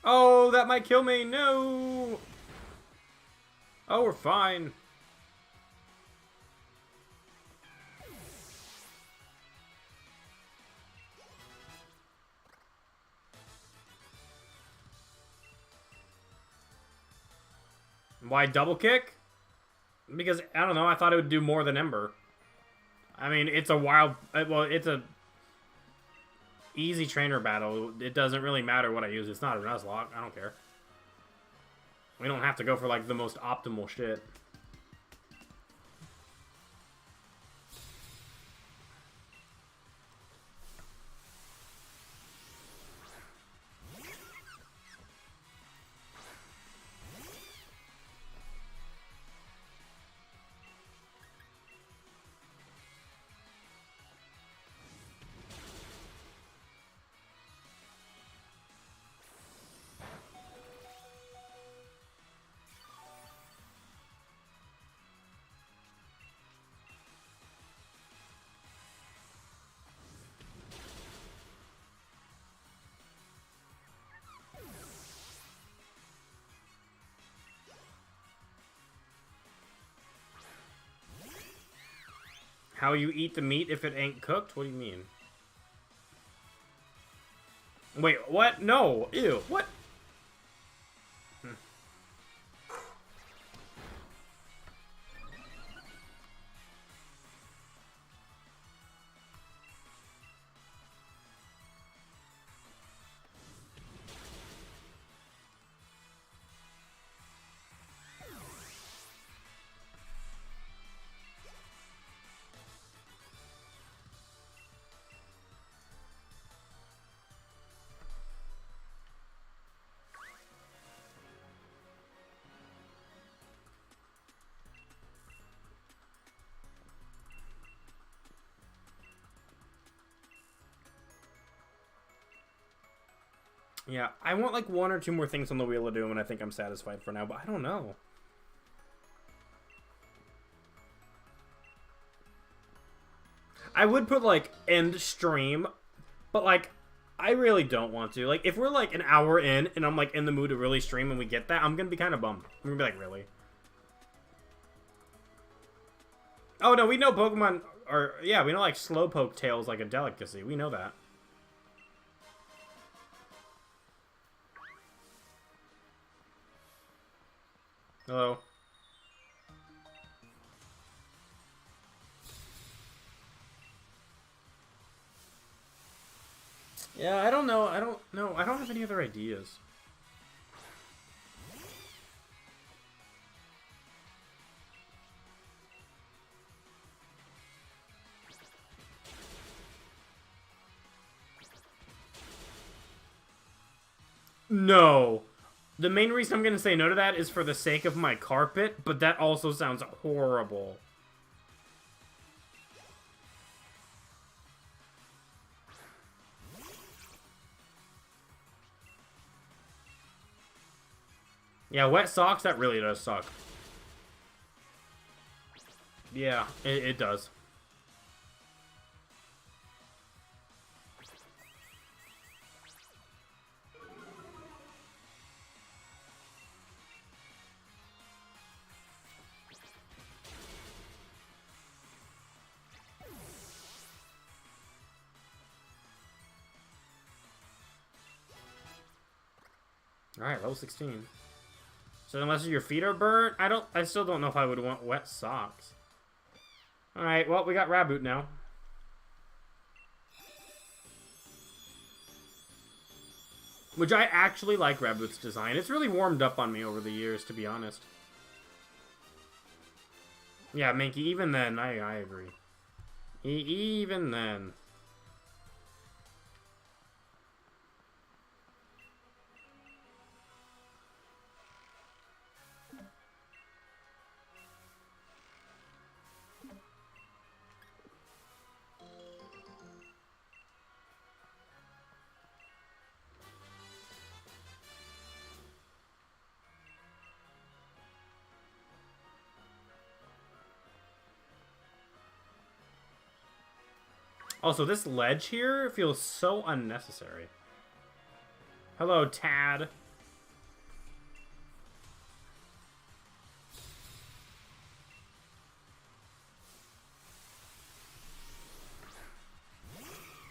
Oh, that might kill me! No! Oh, we're fine. Why double kick? Because, I don't know, I thought it would do more than Ember. I mean, it's a wild... Well, it's a... easy trainer battle. It doesn't really matter what I use. It's not a Nuzlocke. I don't care. We don't have to go for, like, the most optimal shit. How you eat the meat if it ain't cooked? What do you mean? Wait, what? No. Ew. What? Yeah, I want like one or two more things on the Wheel of Doom, and I think I'm satisfied for now, but I don't know. I would put like end stream, but like I really don't want to. Like if we're like an hour in and I'm like in the mood to really stream and we get that, I'm gonna be kind of bummed. I'm gonna be like, really? Oh no, we know Pokemon are, yeah, we know like Slowpoke tails like a delicacy. We know that. Hello. Yeah, I don't know. I don't know. I don't have any other ideas. No. The main reason I'm going to say no to that is for the sake of my carpet, but that also sounds horrible. Yeah, wet socks, that really does suck. Yeah, it does. Alright, level 16. So unless your feet are burnt, I still don't know if I would want wet socks. Alright, well, we got Raboot now. Which I actually like Raboot's design. It's really warmed up on me over the years, to be honest. Yeah, Mankey, even then, I agree. Even then. Also, this ledge here feels so unnecessary. Hello, Tad.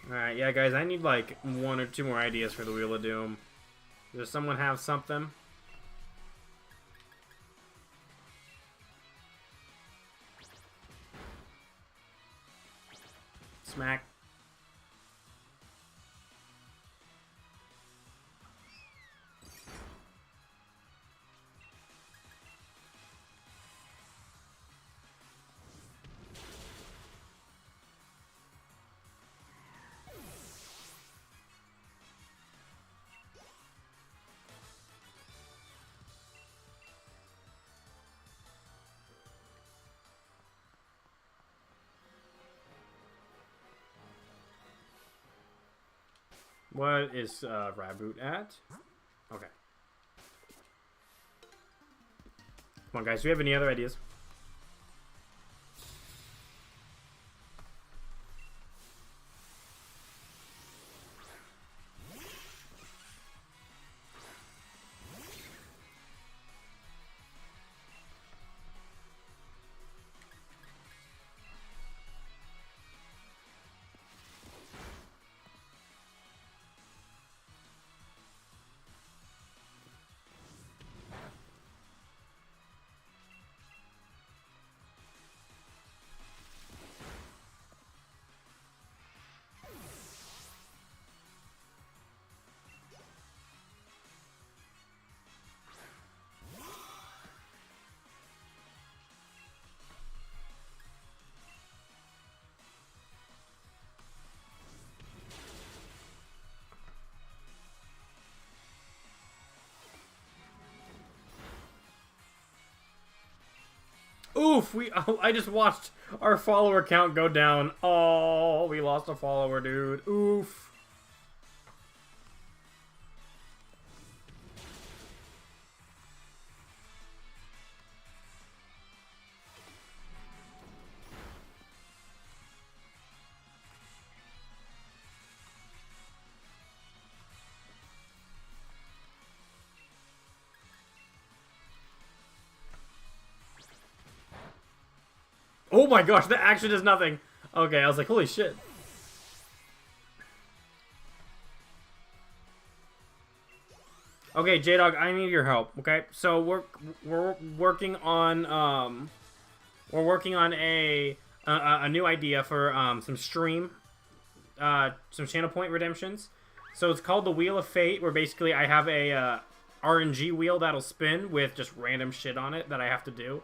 Alright, yeah, guys, I need like one or two more ideas for the Wheel of Doom. Does someone have something? Smack. What is Raboot at? Okay. Come on, guys. Do we have any other ideas? Oof, I just watched our follower count go down. Oh, we lost a follower, dude. Oof. Oh my gosh, that actually does nothing. Okay, I was like, holy shit. Okay, J-Dog, I need your help. Okay, so we're working on a new idea for some channel point redemptions. So it's called the Wheel of Fate, where basically I have a RNG wheel that'll spin with just random shit on it that I have to do.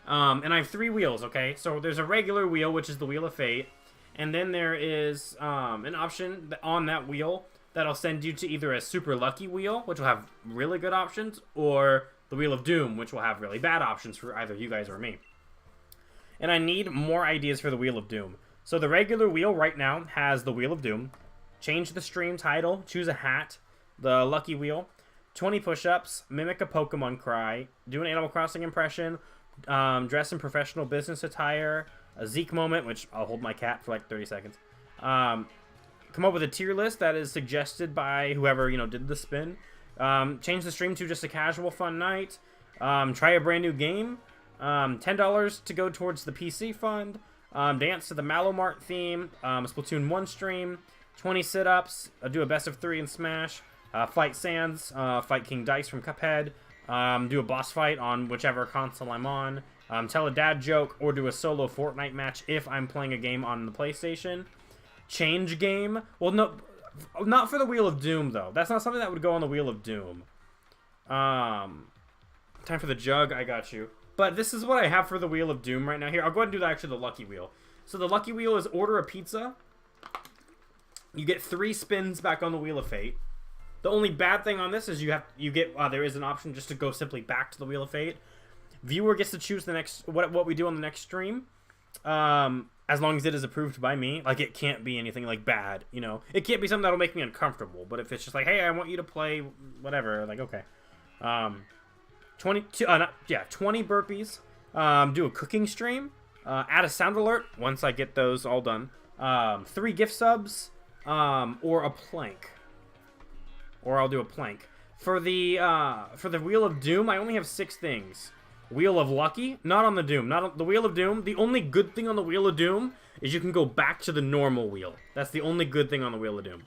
And I have 3 wheels, okay? So there's a regular wheel, which is the Wheel of Fate. And then there is an option on that wheel that'll send you to either a super lucky wheel, which will have really good options, or the Wheel of Doom, which will have really bad options for either you guys or me. And I need more ideas for the Wheel of Doom. So the regular wheel right now has the Wheel of Doom. Change the stream title, choose a hat, the lucky wheel, 20 push-ups, mimic a Pokemon cry, do an Animal Crossing impression, dress in professional business attire, a Zeke moment, which I'll hold my cat for like 30 seconds. Come up with a tier list that is suggested by whoever, did the spin. Change the stream to just a casual fun night. Try a brand new game. $10 to go towards the PC fund. Dance to the Malomart theme. Splatoon 1 stream. 20 sit-ups. Do a best of 3 in Smash. Fight Sans. Fight King Dice from Cuphead. Do a boss fight on whichever console I'm on. Tell a dad joke or do a solo Fortnite match if I'm playing a game on the PlayStation. Change game. Well, no, not for the Wheel of Doom, though. That's not something that would go on the Wheel of Doom. Time for the jug. I got you. But this is what I have for the Wheel of Doom right now. Here, I'll go ahead and do actually the lucky wheel. So the lucky wheel is order a pizza. You get 3 spins back on the Wheel of Fate. The only bad thing on this is there is an option just to go simply back to the Wheel of Fate. Viewer gets to choose the next what we do on the next stream, as long as it is approved by me. Like, it can't be anything like bad, It can't be something that'll make me uncomfortable. But if it's just like, hey, I want you to play whatever, like, okay, 20 burpees. Do a cooking stream. Add a sound alert once I get those all done. 3 gift subs, or a plank. Or I'll do a plank. For the Wheel of Doom, I only have 6 things. Wheel of Lucky, not on the Doom. Not on the Wheel of Doom. The only good thing on the Wheel of Doom is you can go back to the normal wheel. That's the only good thing on the Wheel of Doom.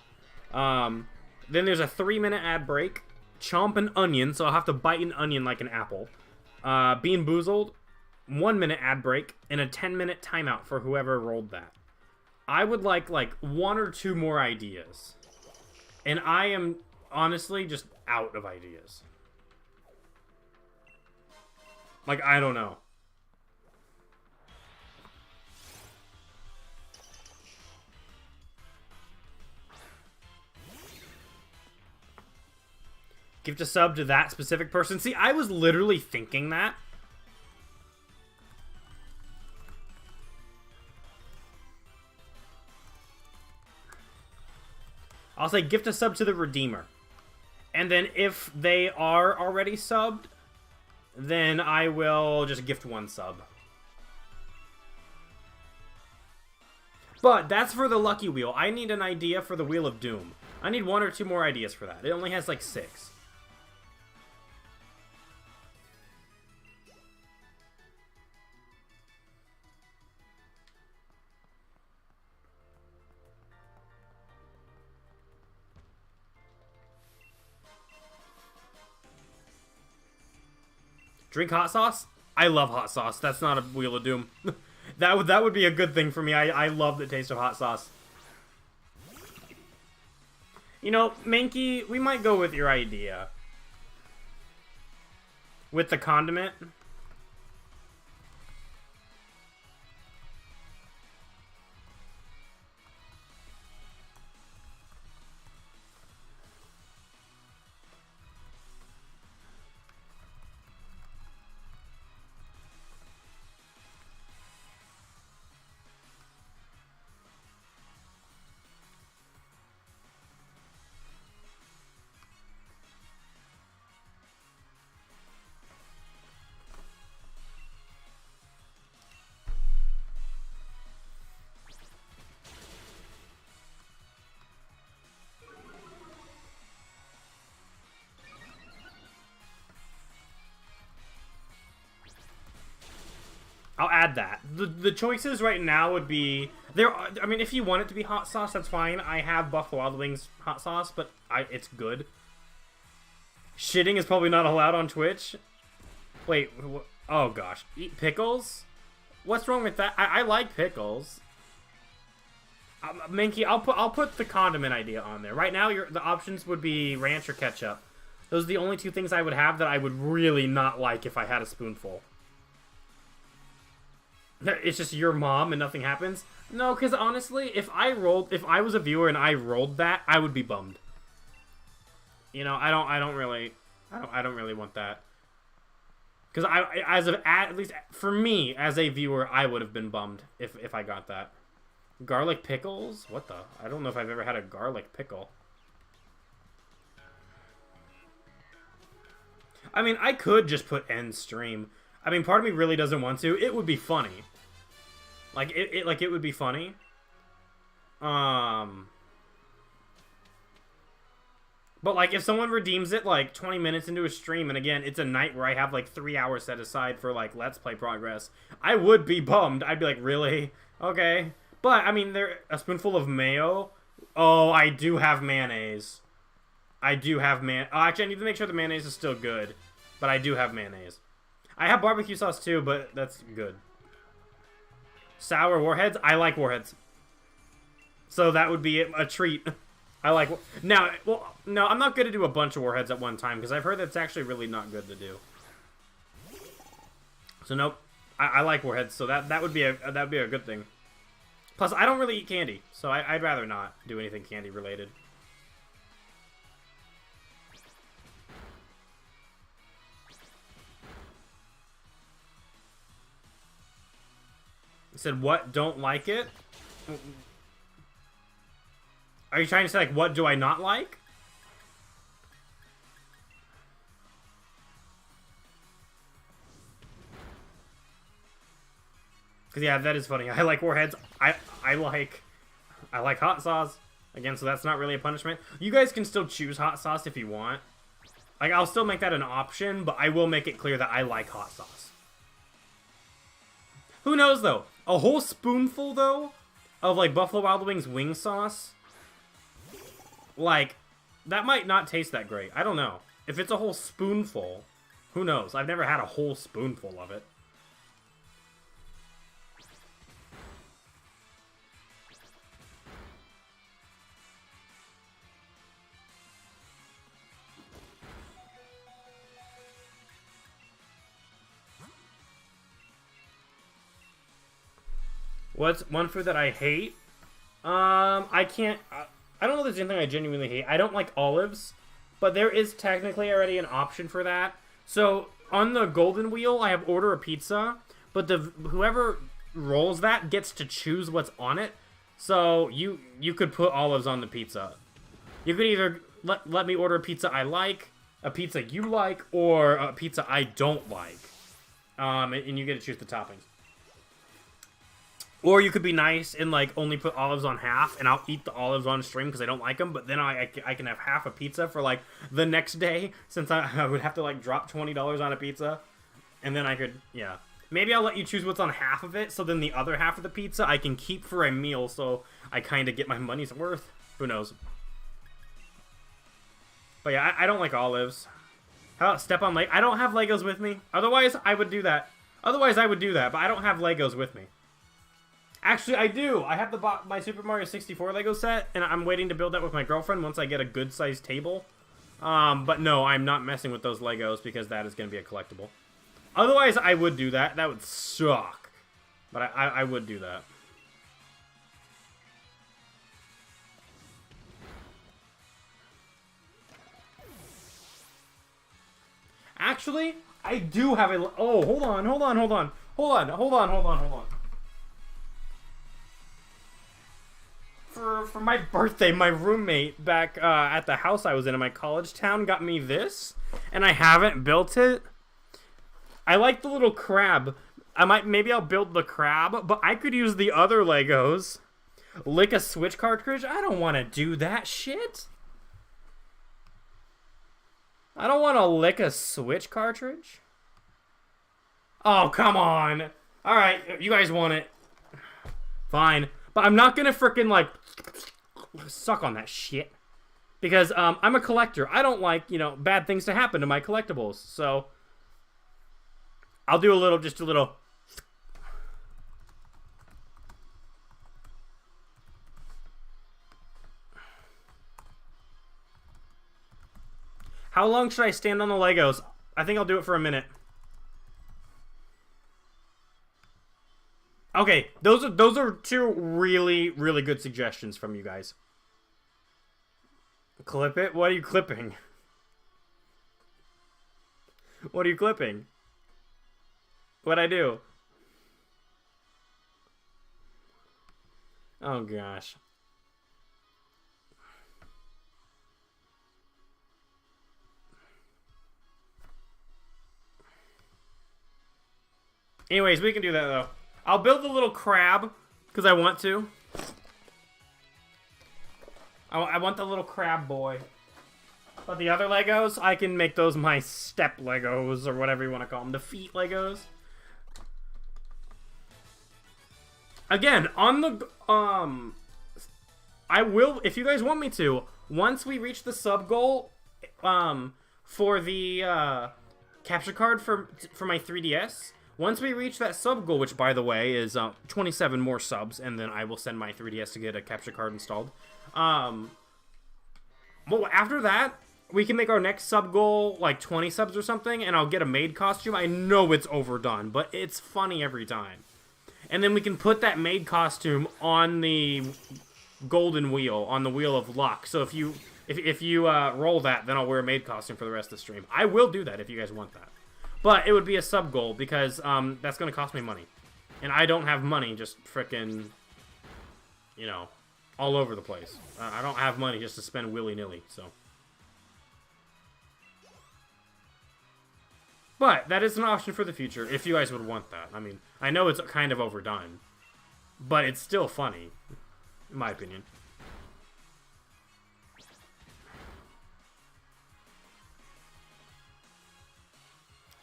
Then there's a 3-minute ad break. Chomp an onion, so I'll have to bite an onion like an apple. Bean Boozled, 1-minute ad break, and a 10-minute timeout for whoever rolled that. I would like 1 or 2 more ideas. And I am honestly just out of ideas. Like, I don't know. Gift a sub to that specific person. See, I was literally thinking that. I'll say gift a sub to the Redeemer. And then if they are already subbed, then I will just gift 1 sub. But that's for the lucky wheel. I need an idea for the Wheel of Doom. I need 1 or 2 more ideas for that. It only has like 6. Drink hot sauce? I love hot sauce. That's not a Wheel of Doom. that would be a good thing for me. I love the taste of hot sauce. Mankey, we might go with your idea. With the condiment. add that. The choices right now would be there. I mean, if you want it to be hot sauce, that's fine. I have Buffalo Wild Wings hot sauce, but it's good. Shitting is probably not allowed on Twitch. Wait, oh gosh, eat pickles? What's wrong with that? I like pickles. Minky, I'll put the condiment idea on there. Right now, the options would be ranch or ketchup. Those are the only two things I would have that I would really not like if I had a spoonful. It's just your mom and nothing happens? No, because honestly, if I was a viewer and I rolled that, I would be bummed. You know, I don't really want that. Because at least for me as a viewer, I would have been bummed if I got that. Garlic pickles? What the? I don't know if I've ever had a garlic pickle. I mean, I could just put end stream. I mean, part of me really doesn't want to. It would be funny. Like it would be funny. But like if someone redeems it like 20 minutes into a stream, and again, it's a night where I have like 3 hours set aside for like Let's Play progress, I would be bummed. I'd be like, really? Okay. But I mean, a spoonful of mayo. Oh, I do have mayonnaise. Oh, actually, I need to make sure the mayonnaise is still good. But I do have mayonnaise. I have barbecue sauce too, but that's good. Sour warheads? I like warheads. So that would be a treat. I like... Now, well, no, I'm not going to do a bunch of warheads at one time, because I've heard that's actually really not good to do. So nope. I like warheads, so that would be a good thing. Plus, I don't really eat candy, so I'd rather not do anything candy related. I said, what? Don't like it? Are you trying to say, like, what do I not like? Because, yeah, that is funny. I like warheads. I like hot sauce. Again, so that's not really a punishment. You guys can still choose hot sauce if you want. Like, I'll still make that an option, but I will make it clear that I like hot sauce. Who knows, though? A whole spoonful, though, of, like, Buffalo Wild Wings wing sauce, like, that might not taste that great. I don't know. If it's a whole spoonful, who knows? I've never had a whole spoonful of it. What's one food that I hate? I can't... I don't know if there's anything I genuinely hate. I don't like olives, but there is technically already an option for that. So, on the golden wheel, I have order a pizza, but whoever rolls that gets to choose what's on it. So, you could put olives on the pizza. You could either let me order a pizza I like, a pizza you like, or a pizza I don't like. And you get to choose the toppings. Or you could be nice and, like, only put olives on half, and I'll eat the olives on stream because I don't like them, but then I can have half a pizza for, like, the next day, since I would have to, like, drop $20 on a pizza. And then I could, yeah. Maybe I'll let you choose what's on half of it, so then the other half of the pizza I can keep for a meal, so I kind of get my money's worth. Who knows? But yeah, I don't like olives. How about step on Legos? I don't have Legos with me. Otherwise, I would do that. But I don't have Legos with me. Actually, I do. I have my Super Mario 64 Lego set, and I'm waiting to build that with my girlfriend once I get a good-sized table. But no, I'm not messing with those Legos because that is going to be a collectible. Otherwise, I would do that. That would suck. But I would do that. Actually, I do have a... Oh, hold on. For my birthday, my roommate back at the house I was in my college town got me this, and I haven't built it. I like the little crab. Maybe I'll build the crab, but I could use the other Legos. Lick a Switch cartridge? I don't want to do that shit. I don't want to lick a Switch cartridge. Oh, come on. Alright, you guys want it. Fine. But I'm not gonna frickin' like suck on that shit. Because I'm a collector. I don't like, you know, bad things to happen to my collectibles. So I'll do just a little. How long should I stand on the Legos? I think I'll do it for a minute. Okay, those are two really, really good suggestions from you guys. Clip it? What are you clipping? What are you clipping? What'd I do? Oh gosh. Anyways, we can do that though. I'll build a little crab because I want to. I want the little crab boy. But the other Legos, I can make those my step Legos or whatever you want to call them. The feet Legos. Again, on the I will, if you guys want me to, once we reach the sub goal for the capture card for my 3DS, once we reach that sub goal, which by the way is 27 more subs, and then I will send my 3DS to get a capture card installed. Well, after that, we can make our next sub goal like 20 subs or something, and I'll get a maid costume. I know it's overdone, but it's funny every time. And then we can put that maid costume on the golden wheel, on the wheel of luck. So if you roll that, then I'll wear a maid costume for the rest of the stream. I will do that if you guys want that. But it would be a sub goal because that's going to cost me money. And I don't have money just frickin', you know, all over the place. I don't have money just to spend willy-nilly, so. But that is an option for the future if you guys would want that. I mean, I know it's kind of overdone, but it's still funny, in my opinion.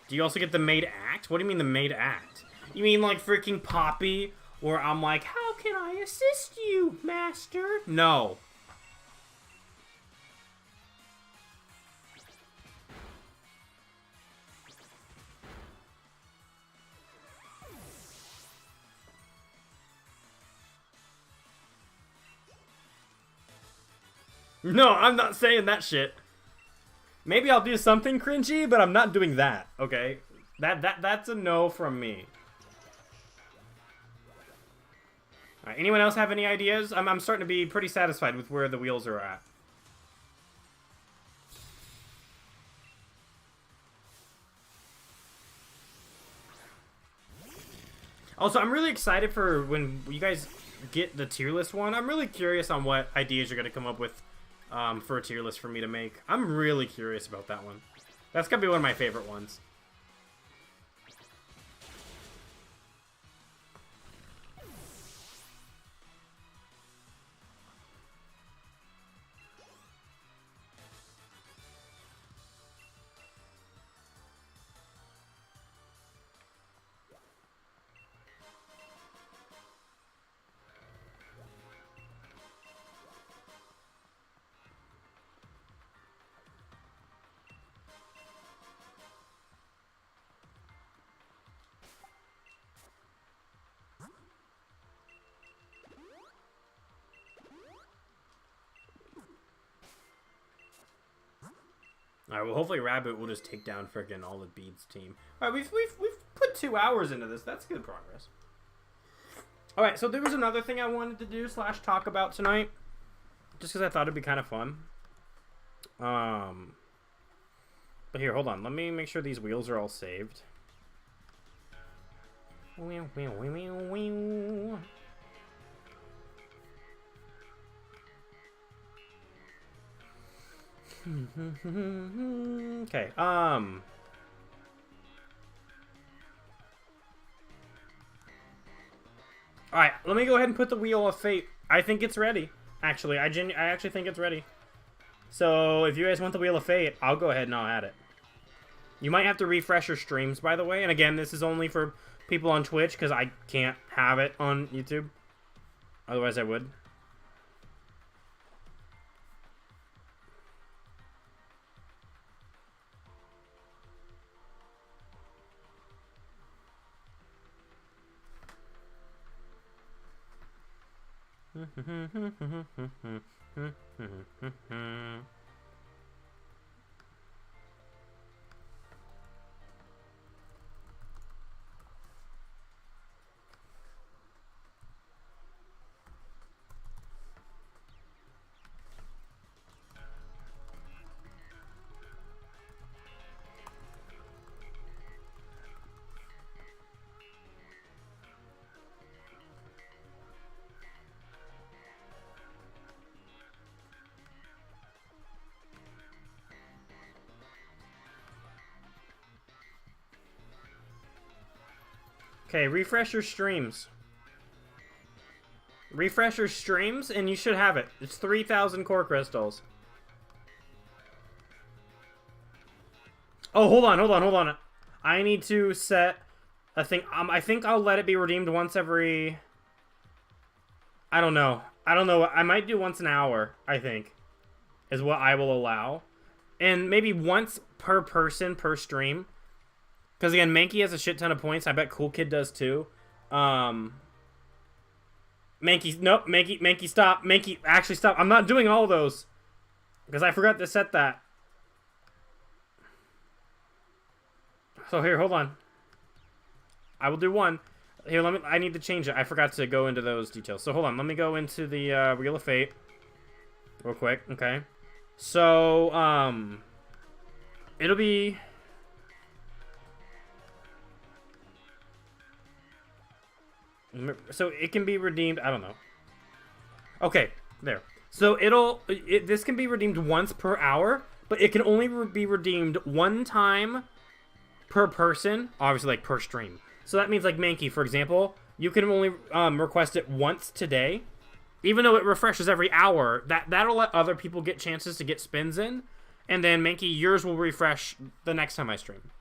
Do you also get the maid act? What do you mean the maid act? You mean like freaking Poppy, where I'm like, how can I assist you, master? No. No, I'm not saying that shit. Maybe I'll do something cringy, but I'm not doing that, okay? That's a no from me. Alright, anyone else have any ideas? I'm starting to be pretty satisfied with where the wheels are at. Also, I'm really excited for when you guys get the tier list one. I'm really curious on what ideas you're going to come up with for a tier list for me to make. I'm really curious about that one. That's going to be one of my favorite ones. Alright, well, hopefully Rabbit will just take down freaking all the Beads team. Alright, we've put 2 hours into this. That's good progress. Alright, so there was another thing I wanted to do / talk about tonight. Just because I thought it'd be kind of fun. But here, hold on. Let me make sure these wheels are all saved. Okay, alright, let me go ahead and put the Wheel of Fate. I think it's ready. Actually, I actually think it's ready. So, if you guys want the Wheel of Fate, I'll go ahead and I'll add it. You might have to refresh your streams, by the way. And again, this is only for people on Twitch because I can't have it on YouTube. Otherwise, I would. Okay, refresh your streams. Refresh your streams, and you should have it. It's 3,000 core crystals. Oh, hold on. I need to set a thing. I think I'll let it be redeemed once every... I don't know. I might do once an hour, I think, is what I will allow. And maybe once per person per stream. Because, again, Mankey has a shit ton of points. I bet Cool Kid does, too. Mankey, nope. Mankey, stop. Mankey, actually, stop. I'm not doing all of those. Because I forgot to set that. So, here, hold on. I will do one. Here, I need to change it. I forgot to go into those details. So, hold on. Let me go into the Wheel of Fate. Real quick, okay. So, it'll be... So it can be redeemed. I don't know. Okay, there. So this can be redeemed once per hour, but it can only be redeemed one time per person. Obviously, like per stream. So that means like Mankey, for example, you can only request it once today, even though it refreshes every hour. That'll let other people get chances to get spins in, and then Mankey, yours will refresh the next time I stream.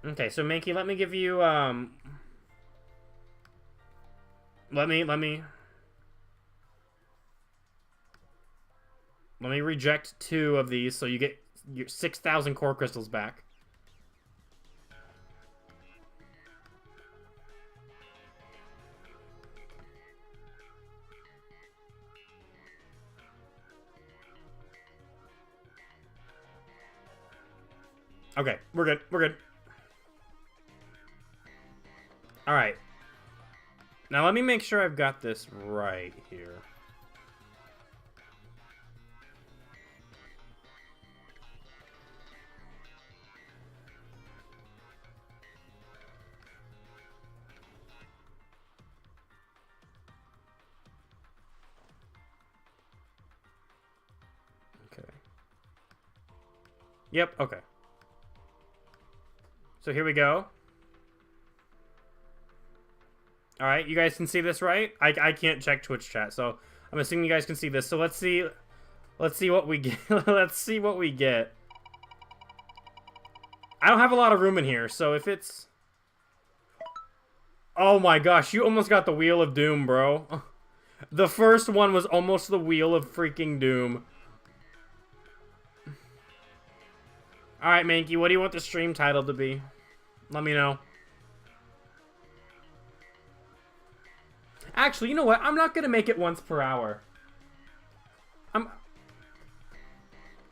Okay, so Mankey, let me give you, let me reject 2 of these so you get your 6,000 core crystals back. Okay, we're good. Alright. Now let me make sure I've got this right here. Okay. Yep, okay. So here we go. Alright, you guys can see this, right? I can't check Twitch chat, so I'm assuming you guys can see this. So let's see what we get. Let's see what we get. I don't have a lot of room in here, so if it's... Oh my gosh, you almost got the Wheel of Doom, bro. The first one was almost the Wheel of freaking Doom. Alright, Mankey, what do you want the stream title to be? Let me know. Actually, you know what? I'm not gonna make it once per hour. I'm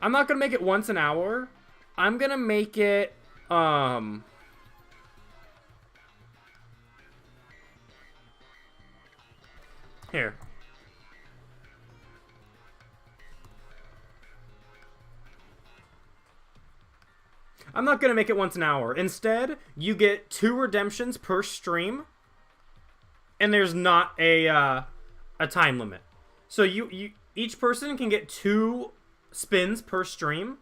not gonna make it once an hour. I'm gonna make it, Here. I'm not gonna make it once an hour. Instead, you get 2 redemptions per stream. And there's not a time limit. So each person can get 2 spins per stream.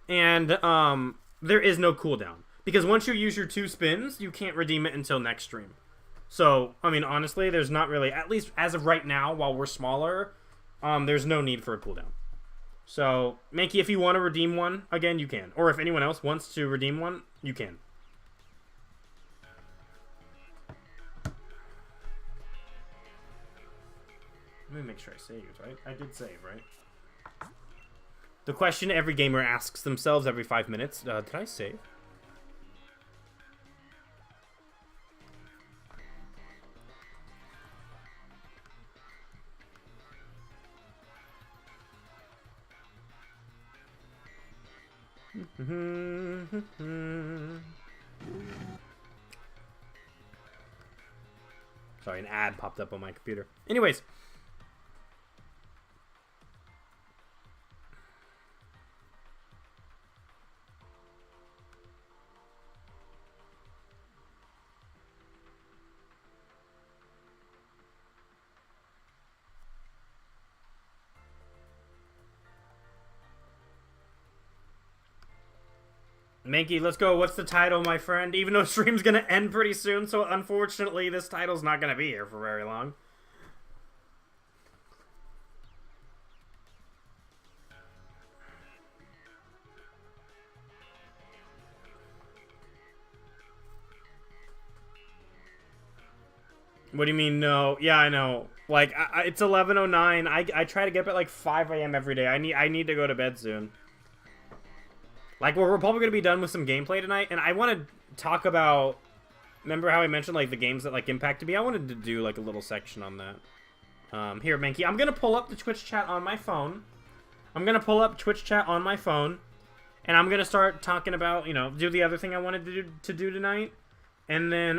And there is no cooldown. Because once you use your 2 spins, you can't redeem it until next stream. So, I mean, honestly, there's not really, at least as of right now, while we're smaller, there's no need for a cooldown. So, Mankey, if you want to redeem one, again, you can. Or if anyone else wants to redeem one, you can. Let me make sure I saved, right? I did save, right? The question every gamer asks themselves every 5 minutes, did I save? Sorry, an ad popped up on my computer. Anyways. Mankey, let's go. What's the title, my friend? Even though stream's gonna end pretty soon, so unfortunately this title's not gonna be here for very long. What do you mean, no? Yeah, I know. Like, it's 11:09. I try to get up at like 5 a.m. every day. I need to go to bed soon. Like, we're probably going to be done with some gameplay tonight, and I want to talk about... Remember how I mentioned, like, the games that, like, impacted me? I wanted to do, like, a little section on that. Here, Mankey, I'm going to pull up the Twitch chat on my phone. I'm going to pull up Twitch chat on my phone, and I'm going to start talking about, you know, do the other thing I wanted to do tonight. And then,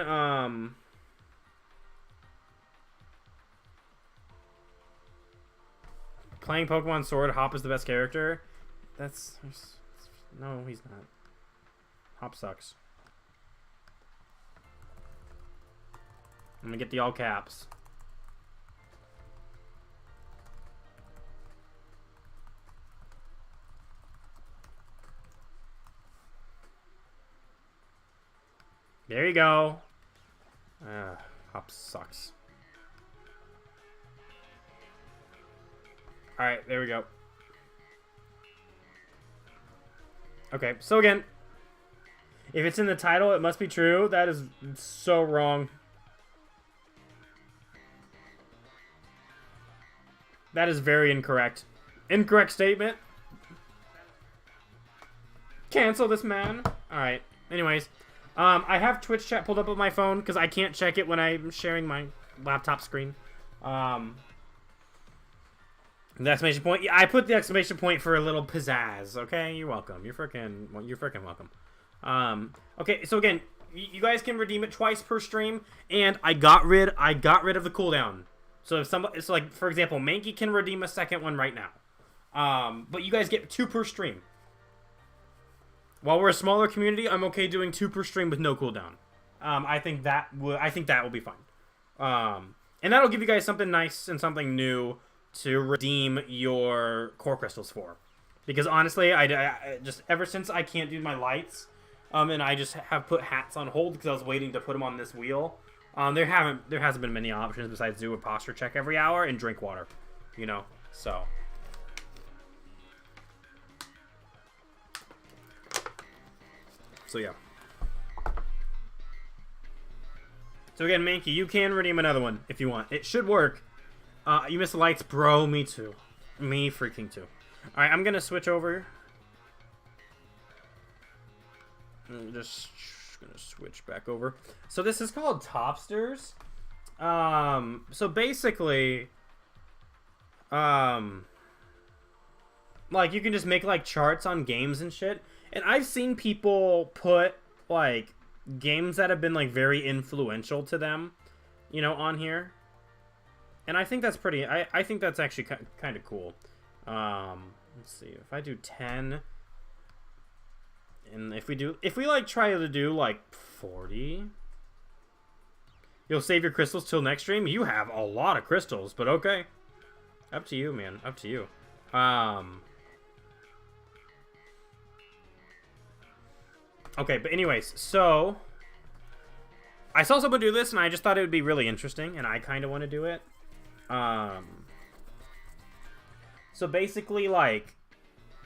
playing Pokemon Sword, Hop is the best character. That's... No, he's not. Hop sucks. I'm gonna get the all caps. There you go. Hop sucks. Alright, there we go. Okay, so again, if it's in the title, it must be true. That is so wrong. That is very incorrect. Incorrect statement. Cancel this man. Alright, anyways. I have Twitch chat pulled up on my phone because I can't check it when I'm sharing my laptop screen. The exclamation point. Yeah, I put the exclamation point for a little pizzazz. Okay, you're welcome. You're freaking welcome. Okay, so again, you guys can redeem it twice per stream, and I got rid of the cooldown. So if somebody, it's like, for example, Mankey can redeem a second one right now. But you guys get 2 per stream. While we're a smaller community, I'm okay doing 2 per stream with no cooldown. I think that will be fine. And that'll give you guys something nice and something new to redeem your core crystals for. Because honestly, I just, ever since I can't do my lights, and I just have put hats on hold because I was waiting to put them on this wheel, there hasn't been many options besides do a posture check every hour and drink water, you know, so yeah. So again, Mankey, you can redeem another one if you want. It should work. You missed the lights, bro. Me too. Me freaking too. Alright, I'm gonna switch over. I'm just gonna switch back over. So this is called Topsters. So basically, like, you can just make, like, charts on games and shit. And I've seen people put, like, games that have been, like, very influential to them, you know, on here. And I think that's pretty... I think that's actually kind of cool. Let's see. If I do 10... And if we, like, try to do, like, 40... You'll save your crystals till next stream? You have a lot of crystals, but okay. Up to you, man. Up to you. Okay, but anyways, so... I saw someone do this, and I just thought it would be really interesting, and I kind of want to do it. So basically, like,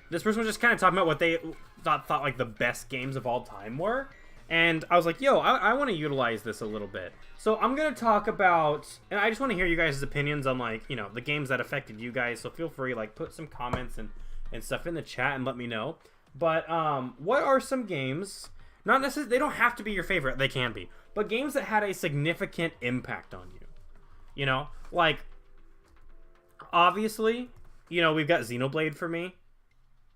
this person was just kind of talking about what they thought like the best games of all time were. And I was like, yo, I want to utilize this a little bit. So I'm going to talk about, and I just want to hear you guys' opinions on, like, you know, the games that affected you guys. So feel free, like, put some comments and stuff in the chat and let me know. But what are some games, not necessarily, they don't have to be your favorite, they can be, but games that had a significant impact on you. You know, like, obviously, you know, we've got Xenoblade for me,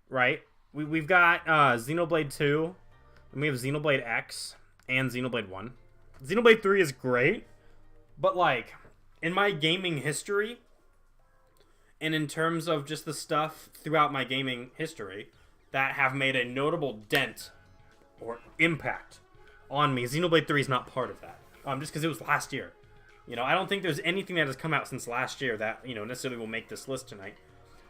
right? We've got Xenoblade 2, and we have Xenoblade X and Xenoblade 1. Xenoblade 3 is great, but, like, in my gaming history, and in terms of just the stuff throughout my gaming history that have made a notable dent or impact on me, Xenoblade 3 is not part of that. Just because it was last year. You know, I don't think there's anything that has come out since last year that, you know, necessarily will make this list tonight.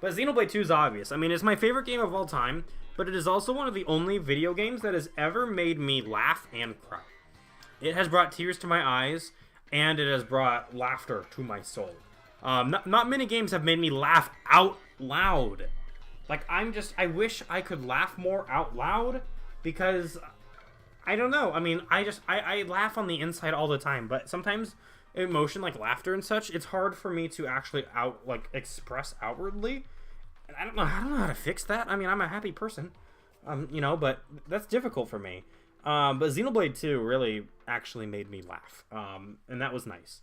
But Xenoblade 2 is obvious. I mean, it's my favorite game of all time, but it is also one of the only video games that has ever made me laugh and cry. It has brought tears to my eyes, and it has brought laughter to my soul. Not many games have made me laugh out loud. Like, I wish I could laugh more out loud, because, I don't know. I mean, I laugh on the inside all the time, but sometimes emotion like laughter and such, it's hard for me to actually express outwardly. And I don't know how to fix that. I mean, I'm a happy person, you know, but that's difficult for me. But Xenoblade 2 really actually made me laugh, and that was nice.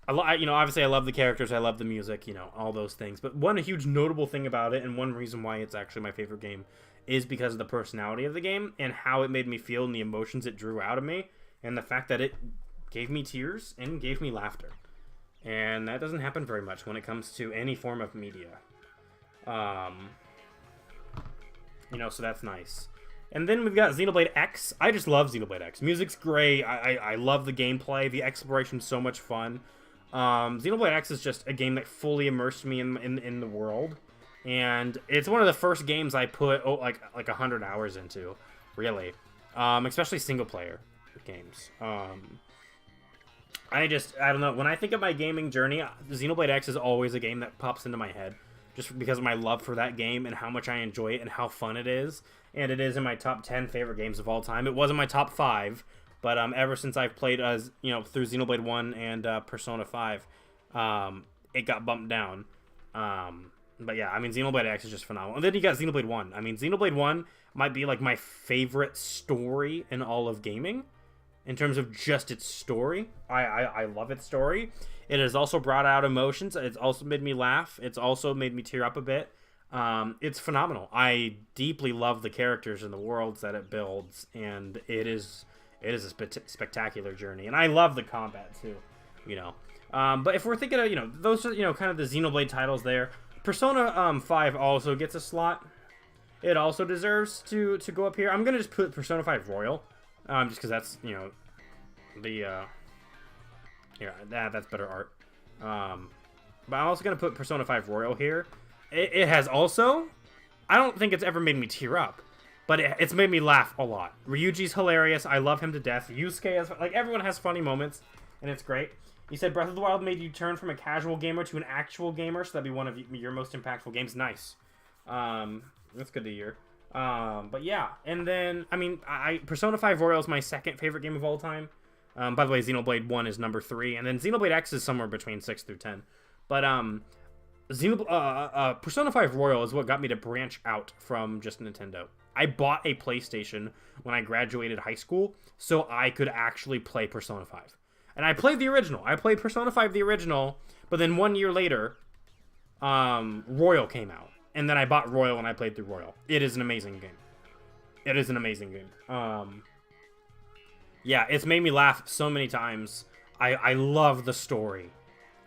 You know, obviously I love the characters, I love the music, you know, all those things. But one huge notable thing about it, and one reason why it's actually my favorite game, is because of the personality of the game and how it made me feel and the emotions it drew out of me, and the fact that it gave me tears and gave me laughter. And that doesn't happen very much when it comes to any form of media. You know, so that's nice. And then we've got Xenoblade X. I just love Xenoblade X. Music's great. I love the gameplay. The exploration's so much fun. Xenoblade X is just a game that fully immersed me in the world. And it's one of the first games I put like 100 hours into, really. Especially single player games. I don't know. When I think of my gaming journey, Xenoblade X is always a game that pops into my head. Just because of my love for that game and how much I enjoy it and how fun it is. And it is in my top 10 favorite games of all time. It was in my top 5, but ever since I've played you know, through Xenoblade 1 and Persona 5, it got bumped down. But yeah, I mean, Xenoblade X is just phenomenal. And then you got Xenoblade 1. I mean, Xenoblade 1 might be like my favorite story in all of gaming. In terms of just its story, I love its story. It has also brought out emotions. It's also made me laugh. It's also made me tear up a bit. It's phenomenal. I deeply love the characters and the worlds that it builds, and it is a spectacular journey. And I love the combat too, you know. But if we're thinking of, you know, those are, you know, kind of the Xenoblade titles there. Persona 5 also gets a slot. It also deserves to go up here. I'm gonna just put Persona 5 Royal. Just because that's, you know, the, yeah, that's better art. But I'm also going to put Persona 5 Royal here. It has also, I don't think it's ever made me tear up, but it's made me laugh a lot. Ryuji's hilarious. I love him to death. Yusuke has, like, everyone has funny moments, and it's great. He said Breath of the Wild made you turn from a casual gamer to an actual gamer, so that'd be one of your most impactful games. Nice. That's good to hear. But yeah, and then, I mean, Persona 5 Royal is my second favorite game of all time. By the way, Xenoblade 1 is number 3, and then Xenoblade X is somewhere between 6 through 10. But, Persona 5 Royal is what got me to branch out from just Nintendo. I bought a PlayStation when I graduated high school, so I could actually play Persona 5. And I played the original. I played Persona 5 the original, but then 1 year later, Royal came out. And then I bought Royal and I played through Royal. It is an amazing game. It is an amazing game. Yeah, it's made me laugh so many times. I love the story.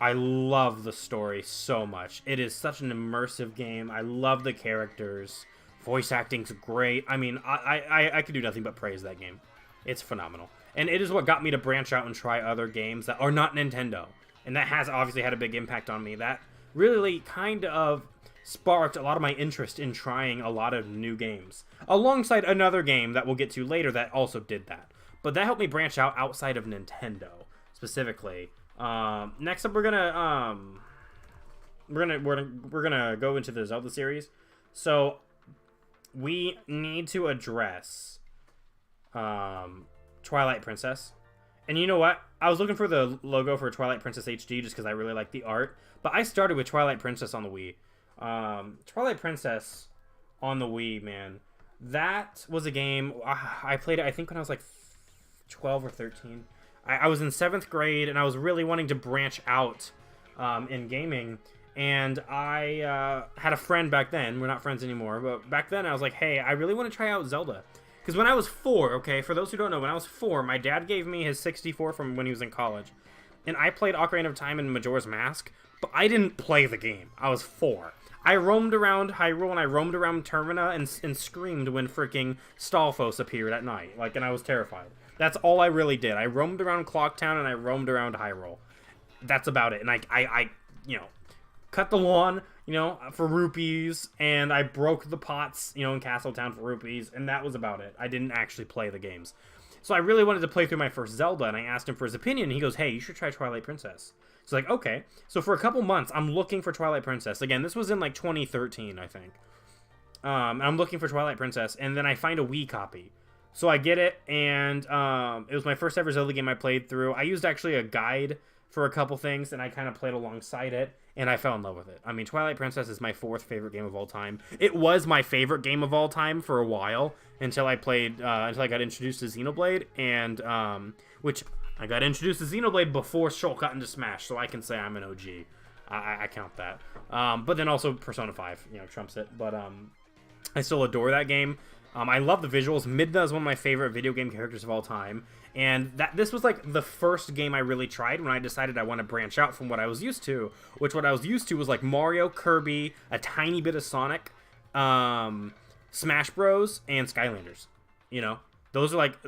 I love the story so much. It is such an immersive game. I love the characters. Voice acting's great. I mean, I could do nothing but praise that game. It's phenomenal. And it is what got me to branch out and try other games that are not Nintendo. And that has obviously had a big impact on me. That really kind of sparked a lot of my interest in trying a lot of new games, alongside another game that we'll get to later that also did that. But that helped me branch out outside of Nintendo specifically. Next up, we're gonna go into the Zelda series. So we need to address Twilight Princess. And you know what? I was looking for the logo for Twilight Princess HD just because I really like the art. But I started with Twilight Princess on the Wii. Twilight Princess on the Wii, man. That was a game I played it, I think, when I was like 12 or 13. I was in 7th grade, and I was really wanting to branch out in gaming. And I had a friend back then. We're not friends anymore. But back then, I was like, hey, I really want to try out Zelda. Because when I was 4, okay, for those who don't know, when I was 4, my dad gave me his 64 from when he was in college. And I played Ocarina of Time and Majora's Mask, but I didn't play the game. I was 4. I roamed around Hyrule, and I roamed around Termina and screamed when freaking Stalfos appeared at night. Like, and I was terrified. That's all I really did. I roamed around Clocktown, and I roamed around Hyrule. That's about it. And I you know, cut the lawn, you know, for rupees, and I broke the pots, you know, in Castletown for rupees, and that was about it. I didn't actually play the games. So I really wanted to play through my first Zelda, and I asked him for his opinion, and he goes, hey, you should try Twilight Princess. So like, okay. So for a couple months, I'm looking for Twilight Princess. Again, this was in like 2013, I think. I'm looking for Twilight Princess, and then I find a Wii copy. So I get it, and it was my first ever Zelda game I played through. I used actually a guide for a couple things, and I kind of played alongside it, and I fell in love with it. I mean, Twilight Princess is my 4th favorite game of all time. It was my favorite game of all time for a while, until I got introduced to Xenoblade, and, which, I got introduced to Xenoblade before Shulk got into Smash, so I can say I'm an OG. I count that. But then also Persona 5, you know, trumps it, but, I still adore that game. I love the visuals. Midna is one of my favorite video game characters of all time. And this was like the first game I really tried when I decided I want to branch out from what I was used to. Which what I was used to was like Mario, Kirby, a tiny bit of Sonic, Smash Bros, and Skylanders. You know, those are like,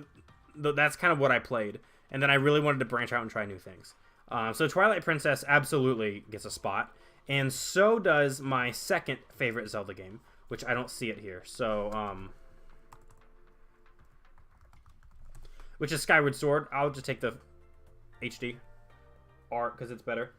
that's kind of what I played. And then I really wanted to branch out and try new things. So Twilight Princess absolutely gets a spot. And so does my second favorite Zelda game, which I don't see it here. So, which is Skyward Sword. I'll just take the HD art because it's better.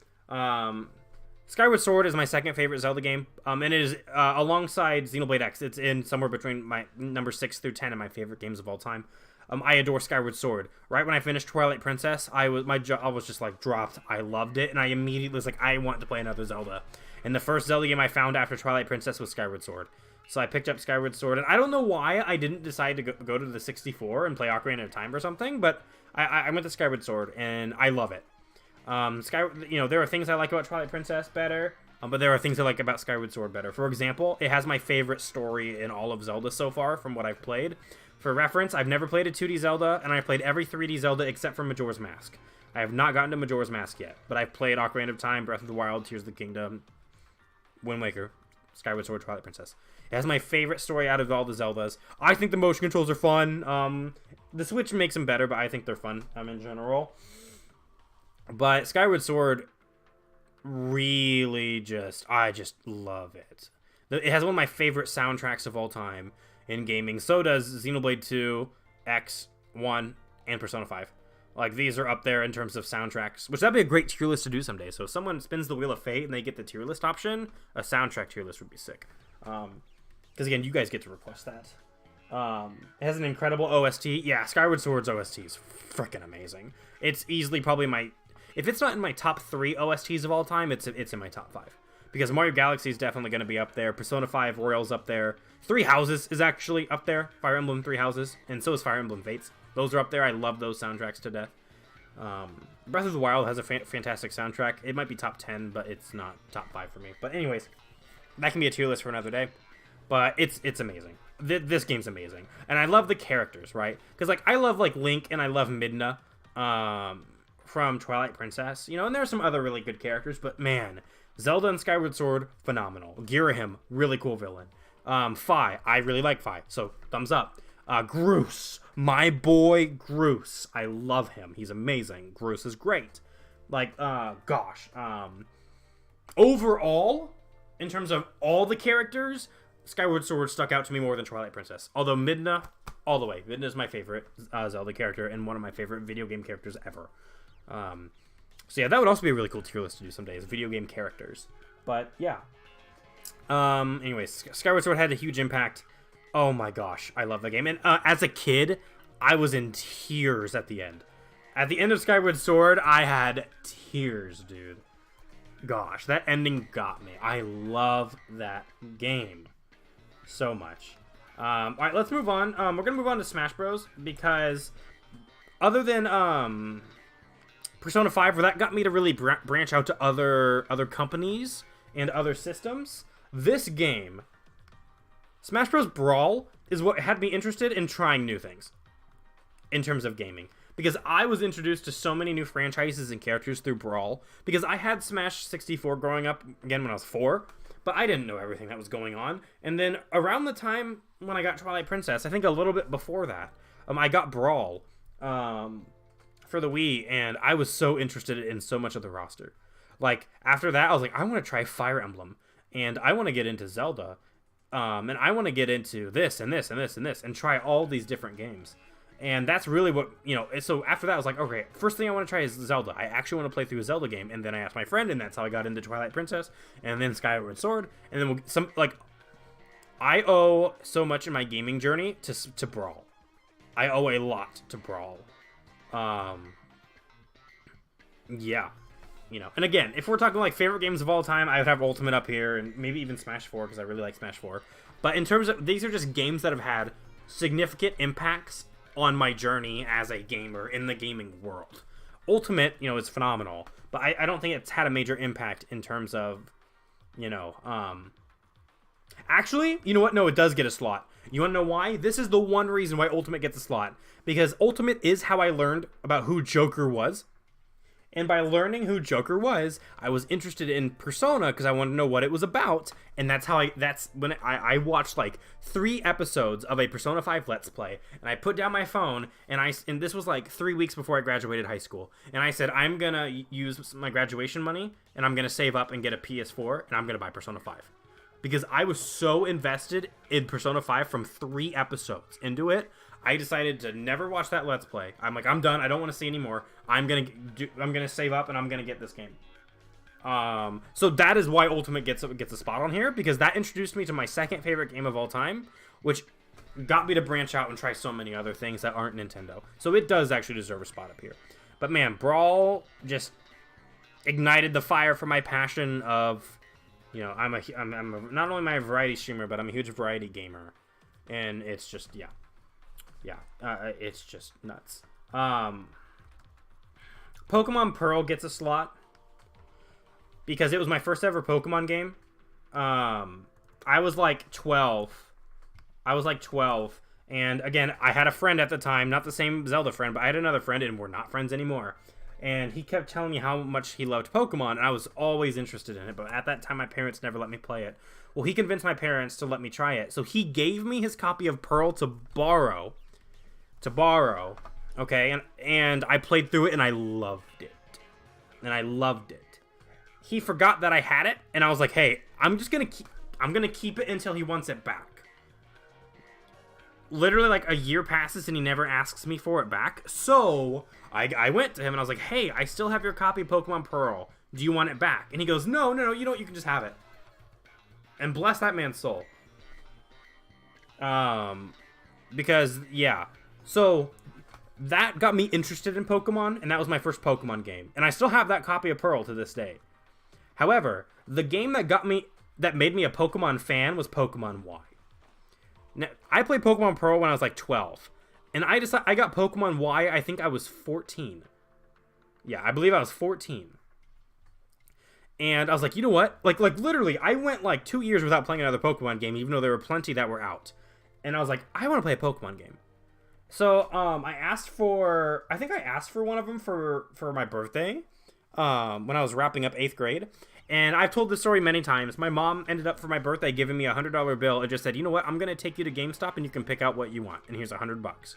Skyward Sword is my second favorite Zelda game, and it is alongside Xenoblade X. It's in somewhere between my number 6 through 10 of my favorite games of all time. I adore Skyward Sword. Right when I finished Twilight Princess, I was just like dropped. I loved it, and I immediately was like, I want to play another Zelda. And the first Zelda game I found after Twilight Princess was Skyward Sword. So I picked up Skyward Sword, and I don't know why I didn't decide to go to the 64 and play Ocarina of Time or something, but I went to Skyward Sword, and I love it. You know, there are things I like about Twilight Princess better, but there are things I like about Skyward Sword better. For example, it has my favorite story in all of Zelda so far from what I've played. For reference, I've never played a 2D Zelda, and I've played every 3D Zelda except for Majora's Mask. I have not gotten to Majora's Mask yet, but I've played Ocarina of Time, Breath of the Wild, Tears of the Kingdom, Wind Waker, Skyward Sword, Twilight Princess. It has my favorite story out of all the Zeldas. I think the motion controls are fun. The Switch makes them better, but I think they're fun in general. But Skyward Sword really I just love it. It has one of my favorite soundtracks of all time in gaming. So does Xenoblade 2, X, 1, and Persona 5. Like, these are up there in terms of soundtracks, which that'd be a great tier list to do someday. So if someone spins the Wheel of Fate and they get the tier list option, a soundtrack tier list would be sick. Because, again, you guys get to request that. It has an incredible OST. Yeah, Skyward Sword's OST is freaking amazing. It's easily probably my... If it's not in my top 3 OSTs of all time, it's in my top 5. Because Mario Galaxy is definitely going to be up there. Persona 5 Royal's up there. Three Houses is actually up there. Fire Emblem Three Houses. And so is Fire Emblem Fates. Those are up there. I love those soundtracks to death. Breath of the Wild has a fantastic soundtrack. It might be top 10, but it's not top 5 for me. But anyways, that can be a tier list for another day. But it's amazing. This game's amazing. And I love the characters, right? Because, like, I love, like, Link and I love Midna from Twilight Princess. You know, and there are some other really good characters. But, man, Zelda and Skyward Sword, phenomenal. Girahim, really cool villain. Fi, I really like Fi. So, thumbs up. Groose, my boy Groose. I love him. He's amazing. Groose is great. Like, gosh. Overall, in terms of all the characters, Skyward Sword stuck out to me more than Twilight Princess. Although Midna, all the way. Midna is my favorite Zelda character and one of my favorite video game characters ever. So yeah, that would also be a really cool tier list to do someday, is video game characters. But yeah. Anyways, Skyward Sword had a huge impact. Oh my gosh, I love that game. And as a kid, I was in tears at the end. At the end of Skyward Sword, I had tears, dude. Gosh, that ending got me. I love that game so much. All right, let's move on. We're gonna move on to Smash Bros. Because other than Persona 5, where that got me to really branch out to other companies and other systems, this game, Smash Bros. Brawl, is what had me interested in trying new things in terms of gaming. Because I was introduced to so many new franchises and characters through Brawl. Because I had Smash 64 growing up, again, when I was 4. But I didn't know everything that was going on. And then around the time when I got Twilight Princess, I think a little bit before that, I got Brawl for the Wii. And I was so interested in so much of the roster. Like, after that, I was like, I want to try Fire Emblem. And I want to get into Zelda. And I want to get into this and this and this and this. And try all these different games. And that's really what, so after that, I was like, okay, first thing I want to try is Zelda. I actually want to play through a Zelda game. And then I asked my friend, and that's how I got into Twilight Princess, and then Skyward Sword. And then I owe so much in my gaming journey to Brawl. I owe a lot to Brawl. Yeah. And again, if we're talking like favorite games of all time, I would have Ultimate up here, and maybe even Smash 4, because I really like Smash 4. But in terms of, these are just games that have had significant impacts on my journey as a gamer in the gaming world. Ultimate, is phenomenal, but I don't think it's had a major impact in terms of, actually, you know what? No, it does get a slot. You want to know why? This is the one reason why Ultimate gets a slot. Because Ultimate is how I learned about who Joker was. And by learning who Joker was, I was interested in Persona because I wanted to know what it was about. And that's when I watched like 3 episodes of a Persona 5 Let's Play. And I put down my phone, and this was like 3 weeks before I graduated high school. And I said, I'm going to use my graduation money, and I'm going to save up and get a PS4, and I'm going to buy Persona 5. Because I was so invested in Persona 5 from 3 episodes into it, I decided to never watch that Let's Play. I'm like, I'm done. I don't want to see anymore. I'm gonna save up, and I'm gonna get this game. So that is why Ultimate gets a spot on here, because that introduced me to my second favorite game of all time, which got me to branch out and try so many other things that aren't Nintendo. So it does actually deserve a spot up here. But man, Brawl just ignited the fire for my passion of, I'm not only my variety streamer, but I'm a huge variety gamer, and it's just it's just nuts. Pokemon Pearl gets a slot because it was my first ever Pokemon game. I was like 12. And again, I had a friend at the time, not the same Zelda friend, but I had another friend, and we're not friends anymore. And he kept telling me how much he loved Pokemon, and I was always interested in it, but at that time my parents never let me play it. Well, he convinced my parents to let me try it. So he gave me his copy of Pearl to borrow, okay, and I played through it, and I loved it. He forgot that I had it, and I was like, hey, I'm gonna keep it until he wants it back. Literally, like, a year passes, and he never asks me for it back, so I went to him, and I was like, hey, I still have your copy of Pokemon Pearl. Do you want it back? And he goes, no, you know what, you can just have it. And bless that man's soul. Because, yeah. So, that got me interested in Pokemon, and that was my first Pokemon game. And I still have that copy of Pearl to this day. However, the game that made me a Pokemon fan was Pokemon Y. Now, I played Pokemon Pearl when I was like 12. And I got Pokemon Y, I think I was 14. Yeah, I believe I was 14. And I was like, you know what? Like literally, I went like 2 years without playing another Pokemon game, even though there were plenty that were out. And I was like, I want to play a Pokemon game. So, I asked for one of them for my birthday, when I was wrapping up 8th grade. And I've told this story many times. My mom ended up for my birthday giving me a $100 bill and just said, you know what? I'm going to take you to GameStop and you can pick out what you want. And here's $100.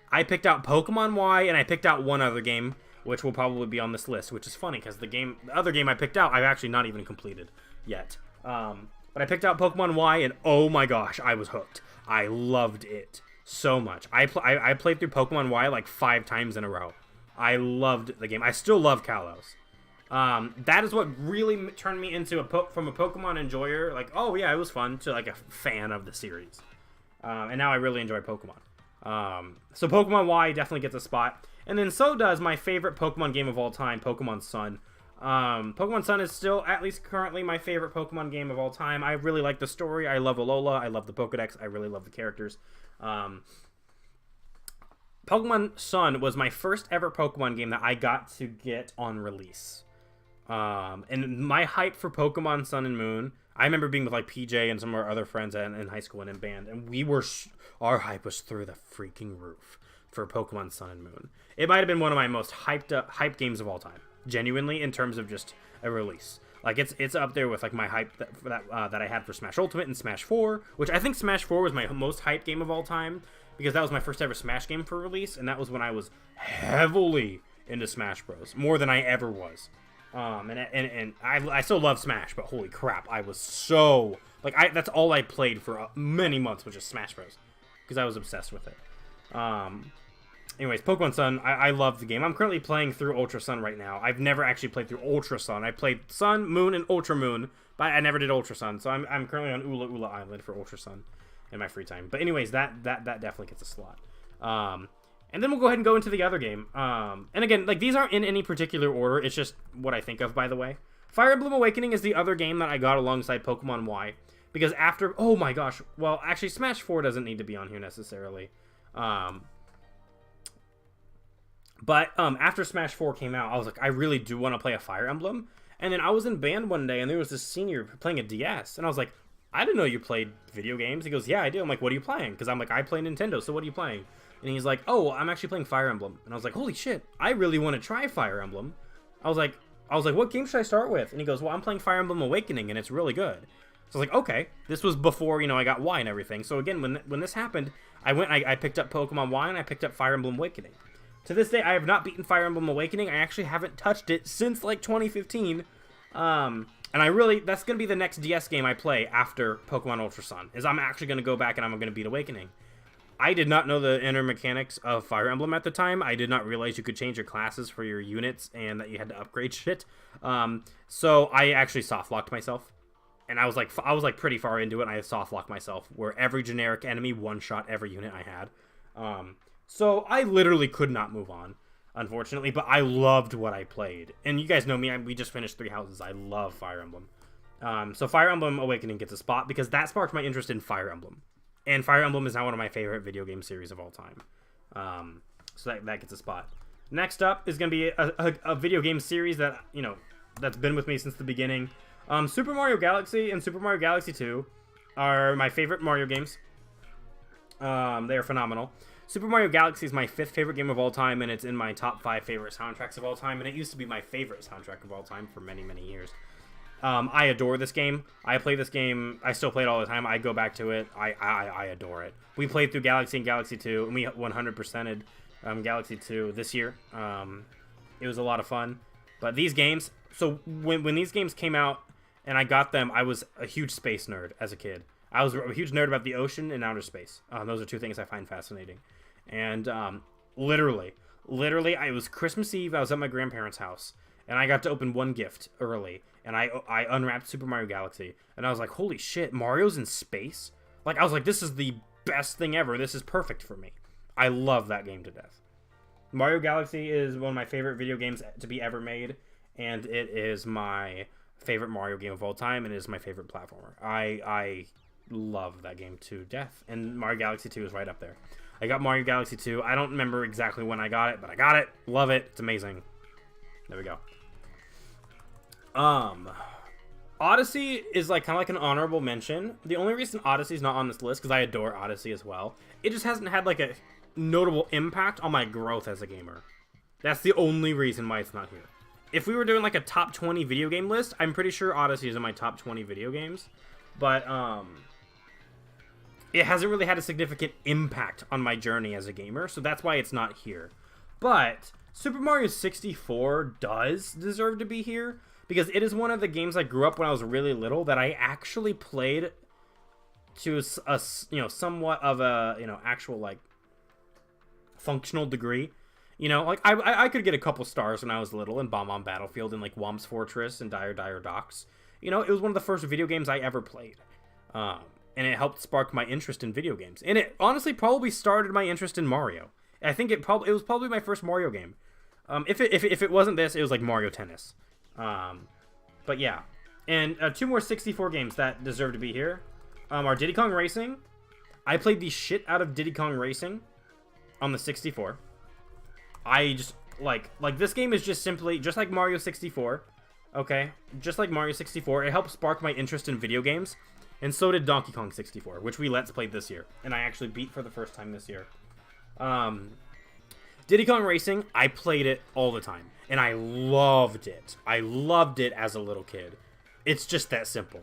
I picked out Pokemon Y, and I picked out one other game, which will probably be on this list, which is funny because the other game I picked out, I've actually not even completed yet. But I picked out Pokemon Y, and oh my gosh, I was hooked. I loved it so much. I played through Pokemon Y like 5 times in a row. I loved the game. I still love Kalos. That is what really turned me into from a Pokemon enjoyer, like, oh yeah, it was fun, to like a fan of the series. And now I really enjoy Pokemon. So Pokemon Y definitely gets a spot. And then so does my favorite Pokemon game of all time, Pokemon Sun. Pokemon Sun is still, at least currently, my favorite Pokemon game of all time. I really like the story. I love Alola. I love the Pokedex. I really love the characters. Pokemon Sun was my first ever Pokemon game that I got to get on release. And my hype for Pokemon Sun and Moon, I remember being with like PJ and some of our other friends in high school and in band, and our hype was through the freaking roof for Pokemon Sun and Moon. It might have been one of my most hyped games of all time, genuinely, in terms of just a release. Like it's up there with like my hype that I had for Smash Ultimate and Smash 4, which I think Smash 4 was my most hyped game of all time, because that was my first ever Smash game for release, and that was when I was heavily into Smash Bros. More than I ever was. And I still love Smash, but holy crap, I was so like that's all I played for many months, was just Smash Bros. Because I was obsessed with it. Anyways, Pokemon Sun, I love the game. I'm currently playing through Ultra Sun right now. I've never actually played through Ultra Sun. I played Sun, Moon, and Ultra Moon, but I never did Ultra Sun. So I'm currently on Ula Ula Island for Ultra Sun in my free time. But anyways, that definitely gets a slot. And then we'll go ahead and go into the other game. And again, like, these aren't in any particular order. It's just what I think of, by the way. Fire Emblem Awakening is the other game that I got alongside Pokemon Y. Because after... Oh my gosh. Well, actually, Smash 4 doesn't need to be on here necessarily. But after Smash 4 came out, I was like, I really do want to play a Fire Emblem. And then I was in band one day, and there was this senior playing a DS. And I was like, I didn't know you played video games. He goes, yeah, I do. I'm like, what are you playing? Because I'm like, I play Nintendo, so what are you playing? And he's like, oh, I'm actually playing Fire Emblem. And I was like, holy shit, I really want to try Fire Emblem. I was like, what game should I start with? And he goes, well, I'm playing Fire Emblem Awakening, and it's really good. So I was like, okay. This was before, I got Y and everything. So again, when this happened, I picked up Pokemon Y, and I picked up Fire Emblem Awakening. To this day, I have not beaten Fire Emblem Awakening. I actually haven't touched it since, like, 2015. And that's going to be the next DS game I play after Pokemon Ultra Sun, is I'm actually going to go back and I'm going to beat Awakening. I did not know the inner mechanics of Fire Emblem at the time. I did not realize you could change your classes for your units and that you had to upgrade shit. So I actually soft-locked myself. And I was like pretty far into it, and I soft-locked myself, where every generic enemy one-shot every unit I had. So I literally could not move on, unfortunately, but I loved what I played. And you guys know me, we just finished 3 houses. I love Fire Emblem. So Fire Emblem Awakening gets a spot, because that sparked my interest in Fire Emblem. And Fire Emblem is now one of my favorite video game series of all time. So that gets a spot. Next up is going to be a video game series that, that's been with me since the beginning. Super Mario Galaxy and Super Mario Galaxy 2 are my favorite Mario games. They are phenomenal. Super Mario Galaxy is my 5th favorite game of all time, and it's in my top 5 favorite soundtracks of all time, and it used to be my favorite soundtrack of all time for many, many years. I adore this game. I play this game. I still play it all the time. I go back to it. I adore it. We played through Galaxy and Galaxy 2, and we 100%ed Galaxy 2 this year. It was a lot of fun. But these games... So when these games came out and I got them, I was a huge space nerd as a kid. I was a huge nerd about the ocean and outer space. Those are 2 things I find fascinating. And literally, it was Christmas Eve. I was at my grandparents' house. And I got to open one gift early, and I unwrapped Super Mario Galaxy, and I was like, holy shit, Mario's in space? Like, I was like, this is the best thing ever. This is perfect for me. I love that game to death. Mario Galaxy is one of my favorite video games to be ever made, and it is my favorite Mario game of all time, and it is my favorite platformer. I love that game to death, and Mario Galaxy 2 is right up there. I got Mario Galaxy 2. I don't remember exactly when I got it, but I got it. Love it. It's amazing. There we go. Odyssey is like kind of like an honorable mention. The only reason Odyssey's not on this list, because I adore Odyssey as well, it just hasn't had like a notable impact on my growth as a gamer. That's the only reason why it's not here. If we were doing like a top 20 video game list, I'm pretty sure Odyssey is in my top 20 video games. But it hasn't really had a significant impact on my journey as a gamer, so that's why it's not here. But Super Mario 64 does deserve to be here, because it is one of the games I grew up when I was really little that I actually played to you know, somewhat of a, you know, actual like functional degree. You know, like I could get a couple stars when I was little in Bomb on Battlefield and like Whomp's Fortress and Dire Docks. You know, it was one of the first video games I ever played. And it helped spark my interest in video games. And it honestly probably started my interest in Mario. I think it was probably my first Mario game. If it wasn't this, it was like Mario Tennis. But yeah. And 2 more 64 games that deserve to be here are Diddy Kong Racing. I played the shit out of Diddy Kong Racing on the 64. I just like this game is just simply just like Mario 64. Okay, just like Mario 64, it helped spark my interest in video games, and so did Donkey Kong 64, which we Let's Played this year, and I actually beat for the first time this year. Diddy Kong Racing, I played it all the time, and I loved it. I loved it as a little kid. It's just that simple.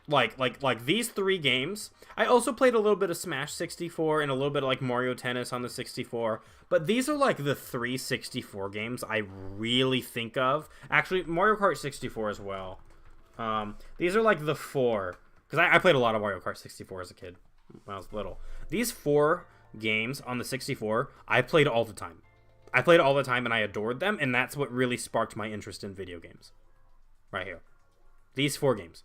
Like these 3 games. I also played a little bit of Smash 64 and a little bit of like Mario Tennis on the 64. But these are like the 3 64 games I really think of. Actually, Mario Kart 64 as well. These are like the 4. Because I played a lot of Mario Kart 64 as a kid when I was little. These 4 games on the 64, I played all the time. I played all the time and I adored them. And that's what really sparked my interest in video games. Right here. These 4 games.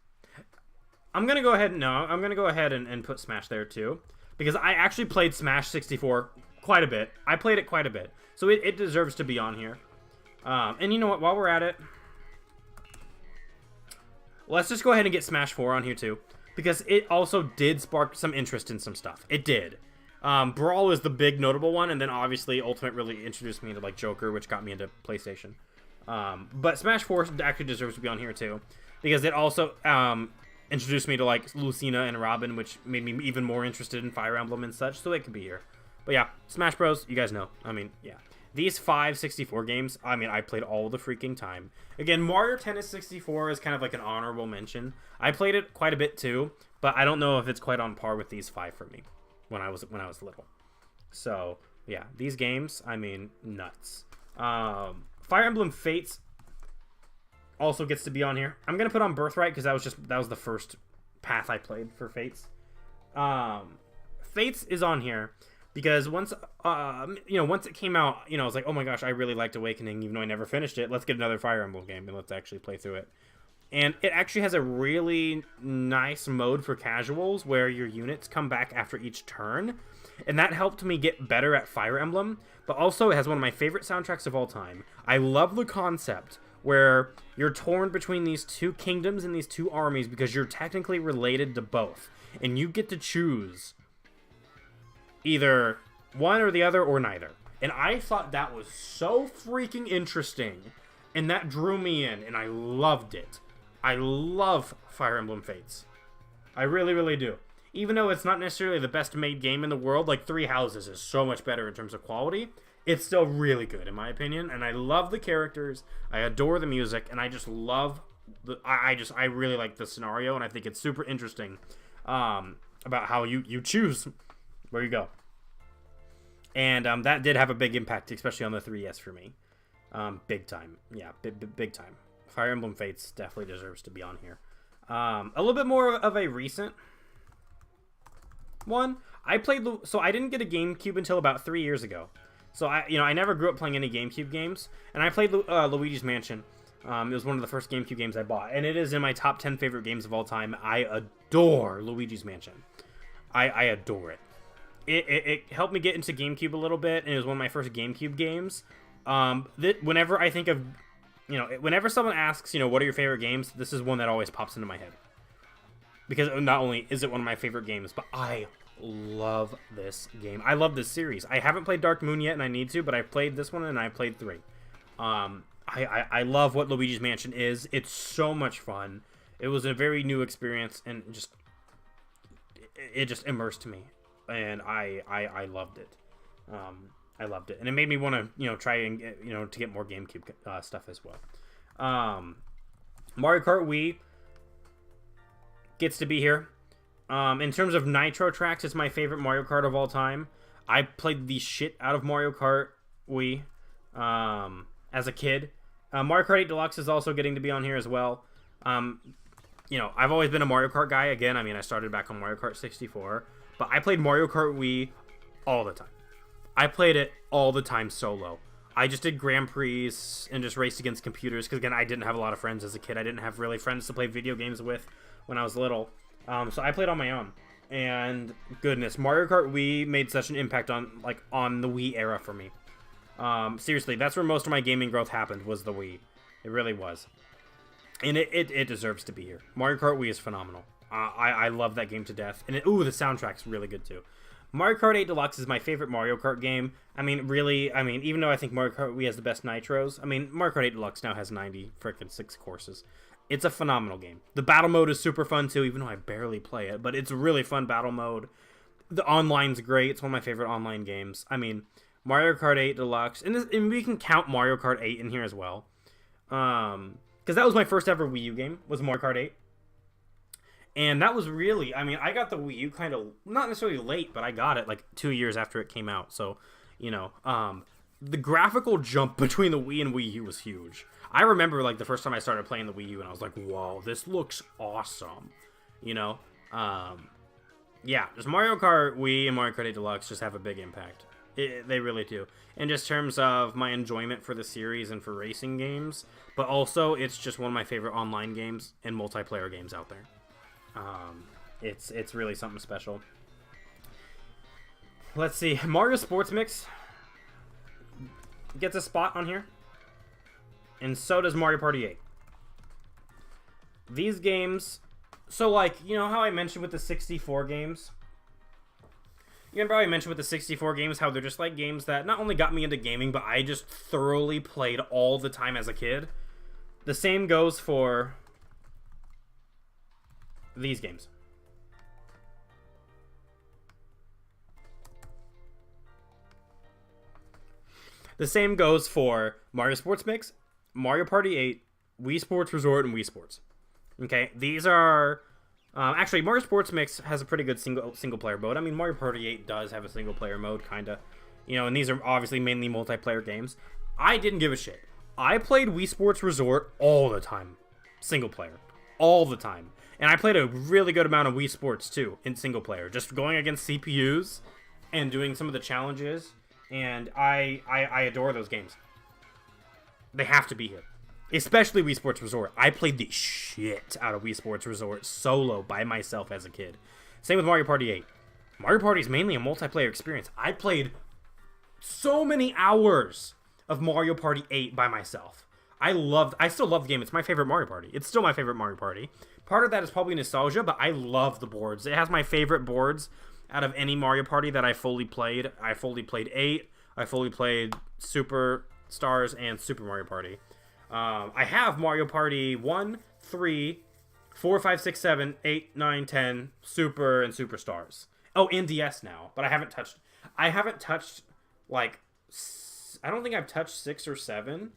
I'm going to go ahead and put Smash there too. Because I actually played Smash 64 quite a bit. I played it quite a bit. So it deserves to be on here. And you know what? While we're at it, let's just go ahead and get Smash 4 on here too. Because it also did spark some interest in some stuff. It did. Brawl is the big notable one. And then obviously Ultimate really introduced me to like Joker, which got me into PlayStation. But Smash 4 actually deserves to be on here too. Because it also introduced me to like Lucina and Robin, which made me even more interested in Fire Emblem and such, so it could be here. But yeah, Smash Bros, you guys know. I mean, yeah. These 5 64 games, I mean, I played all the freaking time. Again, Mario Tennis 64 is kind of like an honorable mention. I played it quite a bit too, but I don't know if it's quite on par with these 5 for me when I was little. So, yeah, these games, I mean, nuts. Fire Emblem Fates also gets to be on here. I'm gonna put on Birthright because that was the first path I played for Fates. Fates is on here because once once it came out, I was like, oh my gosh, I really liked Awakening, even though I never finished it. Let's get another Fire Emblem game and let's actually play through it. And it actually has a really nice mode for casuals where your units come back after each turn, and that helped me get better at Fire Emblem. But also, it has one of my favorite soundtracks of all time. I love the concept where you're torn between these 2 kingdoms and these 2 armies because you're technically related to both. And you get to choose either one or the other or neither. And I thought that was so freaking interesting. And that drew me in, and I loved it. I love Fire Emblem Fates. I really, really do. Even though it's not necessarily the best made game in the world, like 3 Houses is so much better in terms of quality, it's still really good in my opinion, and I love the characters, I adore the music, and I just love I really like the scenario, and I think it's super interesting about how you choose where you go. And that did have a big impact, especially on the 3DS for me. Big time. Yeah, big time. Fire Emblem Fates definitely deserves to be on here. A little bit more of a recent one. I didn't get a GameCube until about 3 years ago. So I never grew up playing any GameCube games, and I played Luigi's Mansion. It was one of the first GameCube games I bought, and it is in my top 10 favorite games of all time. I adore Luigi's Mansion. I adore it. It helped me get into GameCube a little bit, and it was one of my first GameCube games. Whenever I think of, whenever someone asks, what are your favorite games, this is one that always pops into my head. Because not only is it one of my favorite games, but I love this game. I love this series. I haven't played Dark Moon yet, and I need to, but I played this one, and I played 3. I love what Luigi's Mansion is. It's so much fun. It was a very new experience, and it just immersed me, and I loved it. I loved it, and it made me want to try and get, to get more GameCube stuff as well. Mario Kart Wii gets to be here. In terms of Nitro Tracks, it's my favorite Mario Kart of all time. I played the shit out of Mario Kart Wii as a kid. Mario Kart 8 Deluxe is also getting to be on here as well. you know, I've always been a Mario Kart guy. Again, I mean, I started back on Mario Kart 64, but I played Mario Kart Wii all the time. I played it all the time solo. I just did Grand Prix and just raced against computers because, again, I didn't have a lot of friends as a kid. I didn't have really friends to play video games with when I was little. So I played on my own. And goodness, Mario Kart Wii made such an impact on the Wii era for me. Seriously, that's where most of my gaming growth happened, was the Wii. It really was. And it deserves to be here. Mario Kart Wii is phenomenal. I love that game to death. And the soundtrack's really good too. Mario Kart 8 Deluxe is my favorite Mario Kart game. I mean, really, even though I think Mario Kart Wii has the best nitros, I mean, Mario Kart 8 Deluxe now has 96 courses. It's a phenomenal game. The battle mode is super fun too, even though I barely play it, but it's a really fun battle mode. The online's great. It's one of my favorite online games. I mean, Mario Kart 8 Deluxe, and we can count Mario Kart 8 in here as well. Because that was my first ever Wii U game, was Mario Kart 8. And that was really, I mean, I got the Wii U kind of, not necessarily late, but I got it like 2 years after it came out. So, you know, the graphical jump between the Wii and Wii U was huge. I remember like the first time I started playing the Wii U and I was like, whoa, this looks awesome. You know, yeah, just Mario Kart Wii and Mario Kart 8 Deluxe just have a big impact. They really do. In just terms of my enjoyment for the series and for racing games, but also it's just one of my favorite online games and multiplayer games out there. It's really something special. Let's see. Mario Sports Mix gets a spot on here. And so does Mario Party 8. These games... So, like, you know how I mentioned with the 64 games? You remember how I mentioned with the 64 games how they're just, like, games that not only got me into gaming, but I just thoroughly played all the time as a kid? The same goes for these games. The same goes for Mario Sports Mix, Mario Party 8, Wii Sports Resort, and Wii Sports. Okay, these are... actually, Mario Sports Mix has a pretty good single player mode. I mean, Mario Party 8 does have a single player mode, kind of. You know, and these are obviously mainly multiplayer games. I didn't give a shit. I played Wii Sports Resort all the time. Single player. All the time. And I played a really good amount of Wii Sports, too, in single player. Just going against CPUs and doing some of the challenges. And I adore those games. They have to be here. Especially Wii Sports Resort. I played the shit out of Wii Sports Resort solo by myself as a kid. Same with Mario Party 8. Mario Party is mainly a multiplayer experience. I played so many hours of Mario Party 8 by myself. I still love the game. It's my favorite Mario Party. It's still my favorite Mario Party. Part of that is probably nostalgia, but I love the boards. It has my favorite boards out of any Mario Party that I fully played. I fully played 8. I fully played Super Stars and Super Mario Party. I have Mario Party 1, 3, 4, 5, 6, 7, 8, 9, 10, Super, and Superstars. Oh, and DS now, but I haven't touched, like, I don't think I've touched 6 or 7.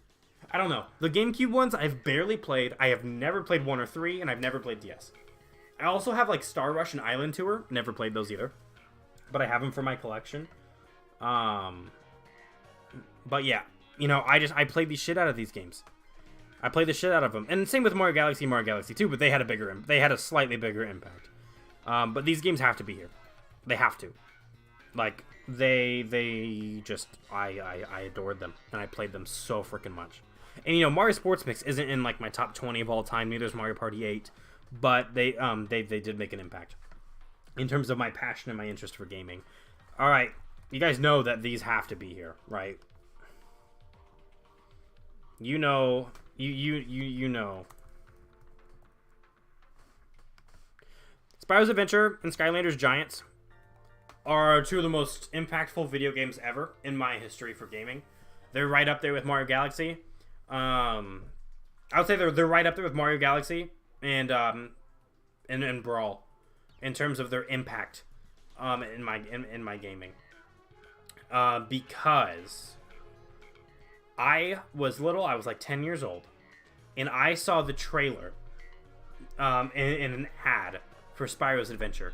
I don't know. The GameCube ones I've barely played. I have never played 1 or 3, and I've never played DS. I also have, like, Star Rush and Island Tour. Never played those either. But I have them for my collection. But yeah, you know, I played the shit out of these games. I played the shit out of them. And same with Mario Galaxy 2, but they had a slightly bigger impact. But these games have to be here. They have to. Like, they just, I adored them. And I played them so freaking much. And, you know, Mario Sports Mix isn't in, like, my top 20 of all time. Neither is Mario Party 8. But they did make an impact. In terms of my passion and my interest for gaming. Alright, you guys know that these have to be here, right? You know... You know. Spyro's Adventure and Skylanders Giants are two of the most impactful video games ever in my history for gaming. They're right up there with Mario Galaxy. I would say they're right up there with Mario Galaxy and Brawl in terms of their impact in my gaming. Because I was little, I was like 10 years old, and I saw the trailer in an ad for Spyro's Adventure,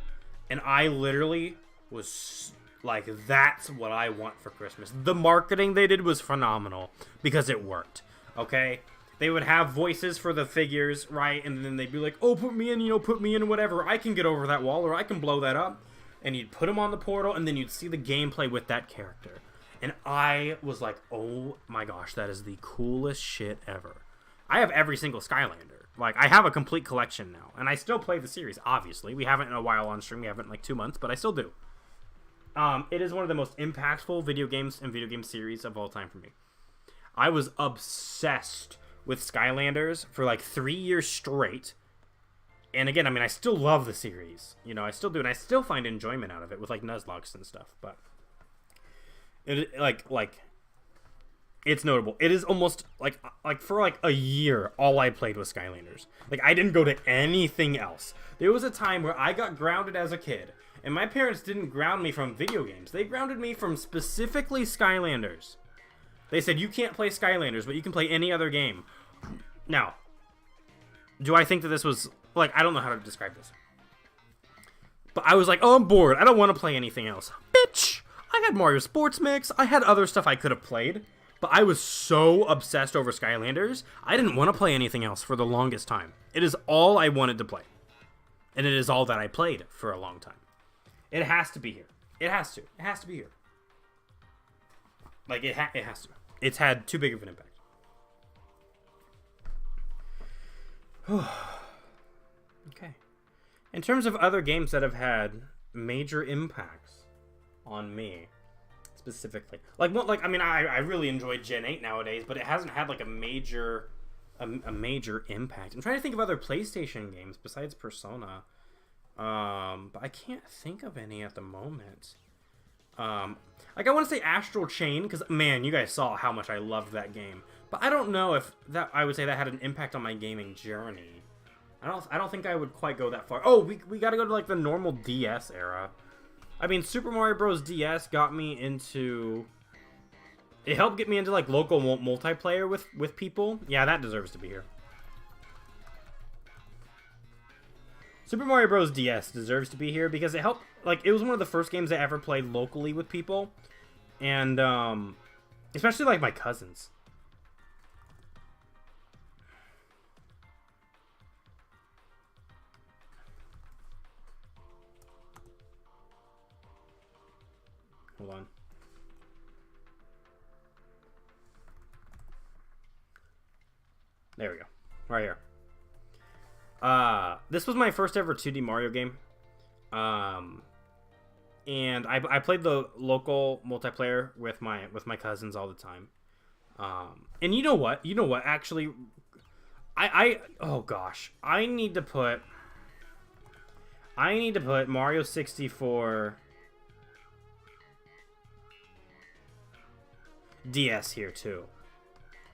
and I literally was like, that's what I want for Christmas. The marketing they did was phenomenal, because it worked, okay? they would have voices for the figures, right? And then they'd be like, oh, put me in, put me in, whatever. I can get over that wall, or I can blow that up. And you'd put them on the portal, and then you'd see the gameplay with that character. And I was like, oh my gosh, that is the coolest shit ever. I have every single Skylander. Like, I have a complete collection now. And I still play the series, obviously. We haven't in a while on stream. We haven't in like 2 months, but I still do. It is one of the most impactful video games and video game series of all time for me. I was obsessed with Skylanders for like 3 years straight. And again, I mean, I still love the series. I still do. And I still find enjoyment out of it with like Nuzlocke and stuff. But it it's notable. It is almost like for like a year, all I played was Skylanders. Like, I didn't go to anything else. There was a time where I got grounded as a kid. And my parents didn't ground me from video games. They grounded me from specifically Skylanders. They said, you can't play Skylanders, but you can play any other game. Now, do I think that this was... Like, I don't know how to describe this. But I was like, oh, I'm bored. I don't want to play anything else. Bitch! I had Mario Sports Mix. I had other stuff I could have played. But I was so obsessed over Skylanders, I didn't want to play anything else for the longest time. It is all I wanted to play. And it is all that I played for a long time. It has to be here. It has to. It has to be here. Like, it has to. It's had too big of an impact. Okay. In terms of other games that have had major impacts on me, specifically, I really enjoy Gen 8 nowadays, but it hasn't had like a major impact. I'm trying to think of other PlayStation games besides Persona, but I can't think of any at the moment. Like, I want to say Astral Chain, because, man, you guys saw how much I loved that game. But I don't know if that, I would say that had an impact on my gaming journey. I don't think I would quite go that far. Oh, we gotta go to, like, the normal DS era. I mean, Super Mario Bros. DS got me into... It helped get me into, like, local multiplayer with people. Yeah, that deserves to be here. Super Mario Bros. DS deserves to be here because it helped... Like, it was one of the first games I ever played locally with people. And, especially, like, my cousins. Hold on. There we go. Right here. This was my first ever 2D Mario game. And I played the local multiplayer with my cousins all the time. And you know what? Actually, oh gosh, I need to put Mario 64 DS here too.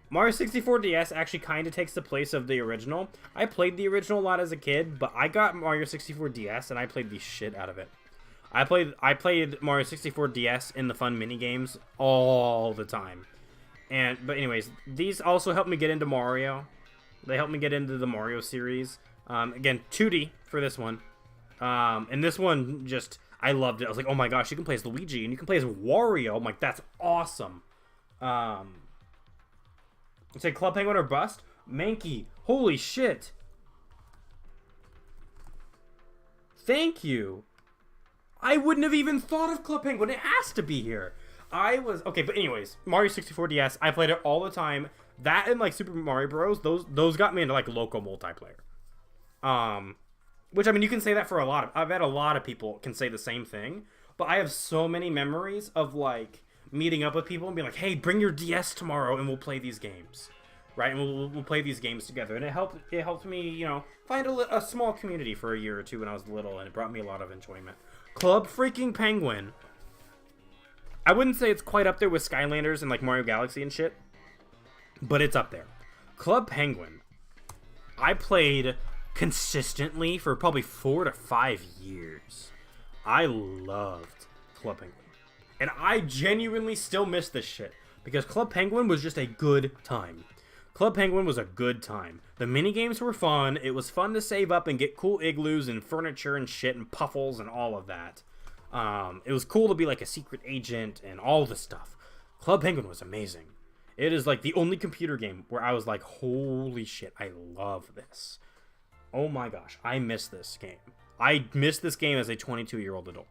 Mario 64 DS actually kind of takes the place of the original. I played the original a lot as a kid, but I got Mario 64 DS and I played the shit out of it. I played Mario 64 DS in the fun mini games all the time. But anyways, these also helped me get into Mario. They helped me get into the Mario series. Again, 2D for this one. And this one just, I loved it. I was like, oh my gosh, you can play as Luigi and you can play as Wario. I'm like, that's awesome. Say Club Penguin or bust? Mankey, holy shit. Thank you. I wouldn't have even thought of Club Penguin. It has to be here. Okay, but anyways, Mario 64 DS, I played it all the time. That and like Super Mario Bros, those got me into like local multiplayer. Which, I mean, you can say that for I've had a lot of people can say the same thing, but I have so many memories of like meeting up with people and being like, hey, bring your DS tomorrow and we'll play these games, right? And we'll play these games together. And it helped me, find a small community for a year or two when I was little, and it brought me a lot of enjoyment. Club freaking Penguin. I wouldn't say it's quite up there with Skylanders and like Mario Galaxy and shit, but it's up there. Club Penguin, I played consistently for probably 4 to 5 years. I loved Club Penguin. And I genuinely still miss this shit. Because Club Penguin was just a good time. Club Penguin was a good time. The minigames were fun. It was fun to save up and get cool igloos and furniture and shit and puffles and all of that. It was cool to be like a secret agent and all the stuff. Club Penguin was amazing. It is like the only computer game where I was like, holy shit, I love this. Oh my gosh, I miss this game. I miss this game as a 22-year-old adult.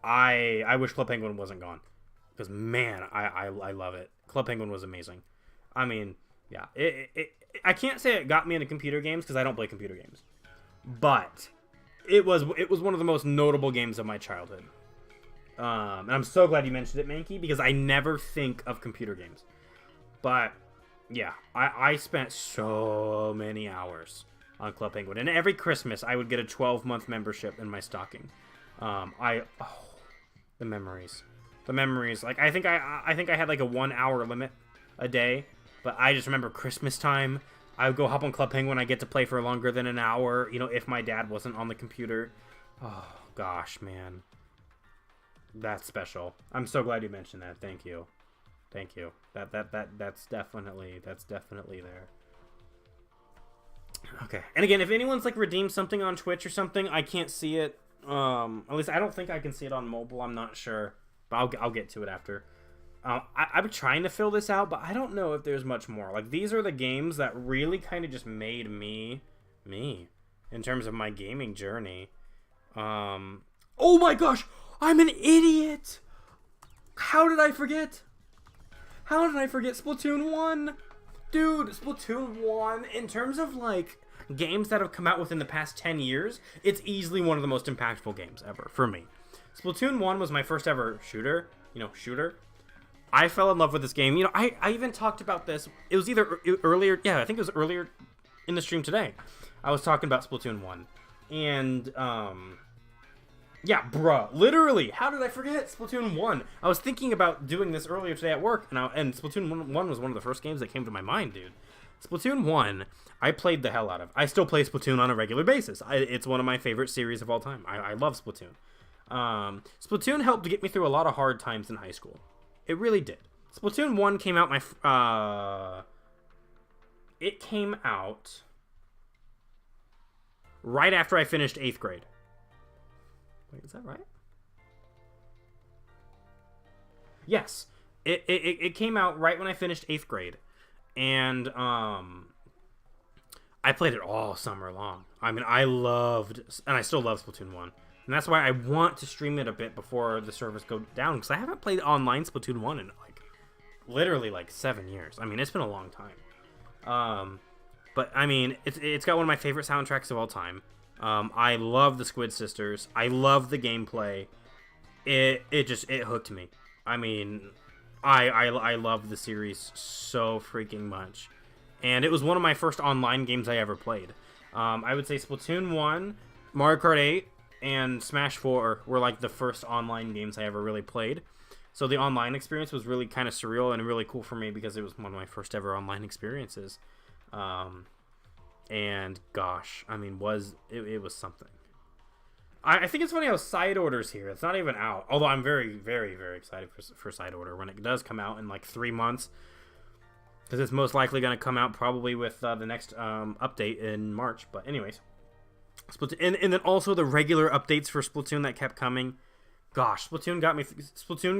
I wish Club Penguin wasn't gone. Because, man, I love it. Club Penguin was amazing. I mean, yeah. I can't say it got me into computer games because I don't play computer games. But it was one of the most notable games of my childhood. And I'm so glad you mentioned it, Mankey, because I never think of computer games. But, yeah, I spent so many hours on Club Penguin. And every Christmas, I would get a 12-month membership in my stocking. The memories. The memories. Like, I think I had like a 1-hour limit a day. But I just remember Christmas time. I would go hop on Club Penguin. I get to play for longer than an hour. You know, if my dad wasn't on the computer. Oh, gosh, man. That's special. I'm so glad you mentioned that. Thank you. Thank you. That's definitely there. Okay. And again, if anyone's like redeemed something on Twitch or something, I can't see it. At least I don't think I can see it on mobile. I'm not sure. But I'll get to it after. I'm trying to fill this out, but I don't know if there's much more. Like, these are the games that really kind of just made me in terms of my gaming journey. Oh my gosh! I'm an idiot! How did I forget? How did I forget Splatoon 1? Dude, Splatoon 1, in terms of, like, games that have come out within the past 10 years, it's easily one of the most impactful games ever, for me. Splatoon 1 was my first ever shooter. I fell in love with this game. You know, I even talked about this. It was either earlier, yeah, I think it was earlier in the stream today. I was talking about Splatoon 1. And, yeah, bruh, literally, how did I forget Splatoon 1? I was thinking about doing this earlier today at work, and Splatoon 1 was one of the first games that came to my mind, dude. Splatoon 1, I played the hell out of. I still play Splatoon on a regular basis. It's one of my favorite series of all time. I love Splatoon. Splatoon helped get me through a lot of hard times in high school. It really did. Splatoon 1 came out it came out right after I finished 8th grade. Wait, is that right? Yes. It came out right when I finished 8th grade. And I played it all summer long. I mean, I loved, and I still love Splatoon 1. And that's why I want to stream it a bit before the servers go down, because I haven't played online Splatoon 1 in, like, literally, like, 7 years. I mean, it's been a long time. But, I mean, it's got one of my favorite soundtracks of all time. I love the Squid Sisters. I love the gameplay. It hooked me. I mean, I love the series so freaking much. And it was one of my first online games I ever played. I would say Splatoon 1, Mario Kart 8, and Smash 4 were like the first online games I ever really played. So the online experience was really kind of surreal and really cool for me because it was one of my first ever online experiences. And gosh, I mean, it was something. I think it's funny how Side Order's here. It's not even out. Although I'm very, very, very excited for Side Order when it does come out in like 3 months. Because it's most likely going to come out probably with the next update in March. But anyways. And then also the regular updates for Splatoon that kept coming. Gosh, Splatoon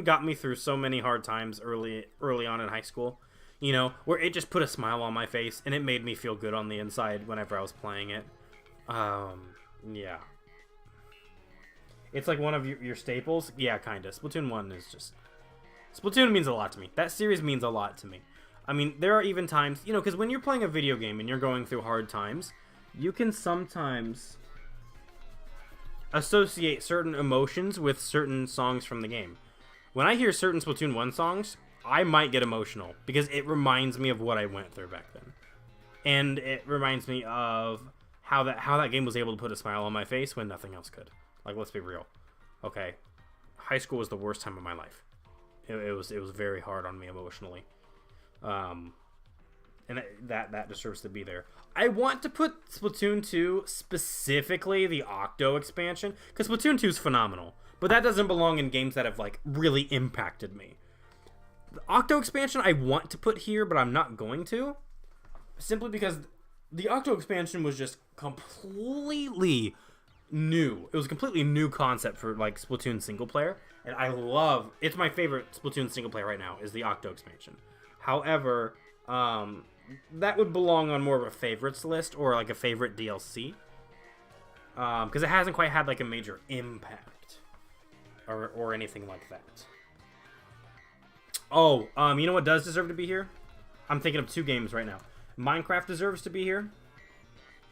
got me through so many hard times early on in high school. You know, where it just put a smile on my face and it made me feel good on the inside whenever I was playing it. Yeah. It's like one of your staples. Yeah, kind of. Splatoon 1 is just... Splatoon means a lot to me. That series means a lot to me. I mean, there are even times, you know, because when you're playing a video game and you're going through hard times, you can sometimes associate certain emotions with certain songs from the game. When I hear certain Splatoon 1 songs, I might get emotional because it reminds me of what I went through back then. And it reminds me of how that game was able to put a smile on my face when nothing else could. Like, let's be real. Okay, high school was the worst time of my life. It was very hard on me emotionally. And that deserves to be there. I want to put Splatoon 2, specifically the Octo expansion, because Splatoon 2 is phenomenal. But that doesn't belong in games that have, like, really impacted me. The Octo expansion I want to put here, but I'm not going to. Simply because the Octo expansion was just completely new. It was a completely new concept for, like, Splatoon single player. and I love. It's my favorite Splatoon single player right now is the Octo expansion. However, that would belong on more of a favorites list or like a favorite DLC, because it hasn't quite had like a major impact or anything like that. Oh, you know what does deserve to be here? I'm thinking of 2 games right now. Minecraft deserves to be here.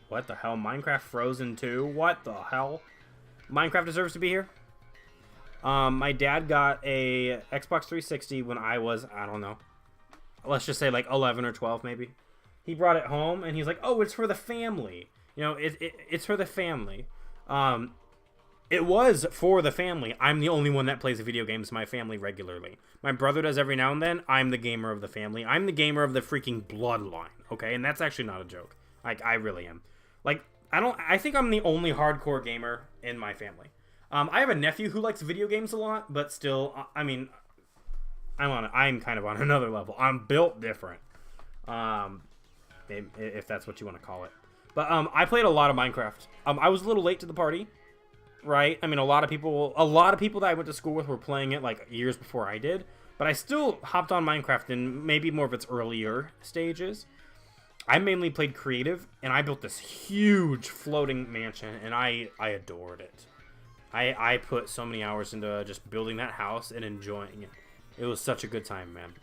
What the hell? Minecraft Frozen 2? What the hell? Minecraft deserves to be here. My dad got a Xbox 360 when I was, I don't know, let's just say like 11 or 12 maybe. He brought it home and he's like, oh, it's for the family. You know, it's for the family. It was for the family. I'm the only one that plays video games in my family regularly. My brother does every now and then. I'm the gamer of the family. I'm the gamer of the freaking bloodline, okay? And that's actually not a joke. Like, I really am. Like, I think I'm the only hardcore gamer in my family. I have a nephew who likes video games a lot, but still, I mean, I'm kind of on another level. I'm built different. If that's what you want to call it. But I played a lot of Minecraft. I was a little late to the party. Right? I mean, a lot of people that I went to school with were playing it like years before I did, but I still hopped on Minecraft in maybe more of its earlier stages. I mainly played creative, and I built this huge floating mansion, and I adored it. I put so many hours into just building that house and enjoying it. It was such a good time, man.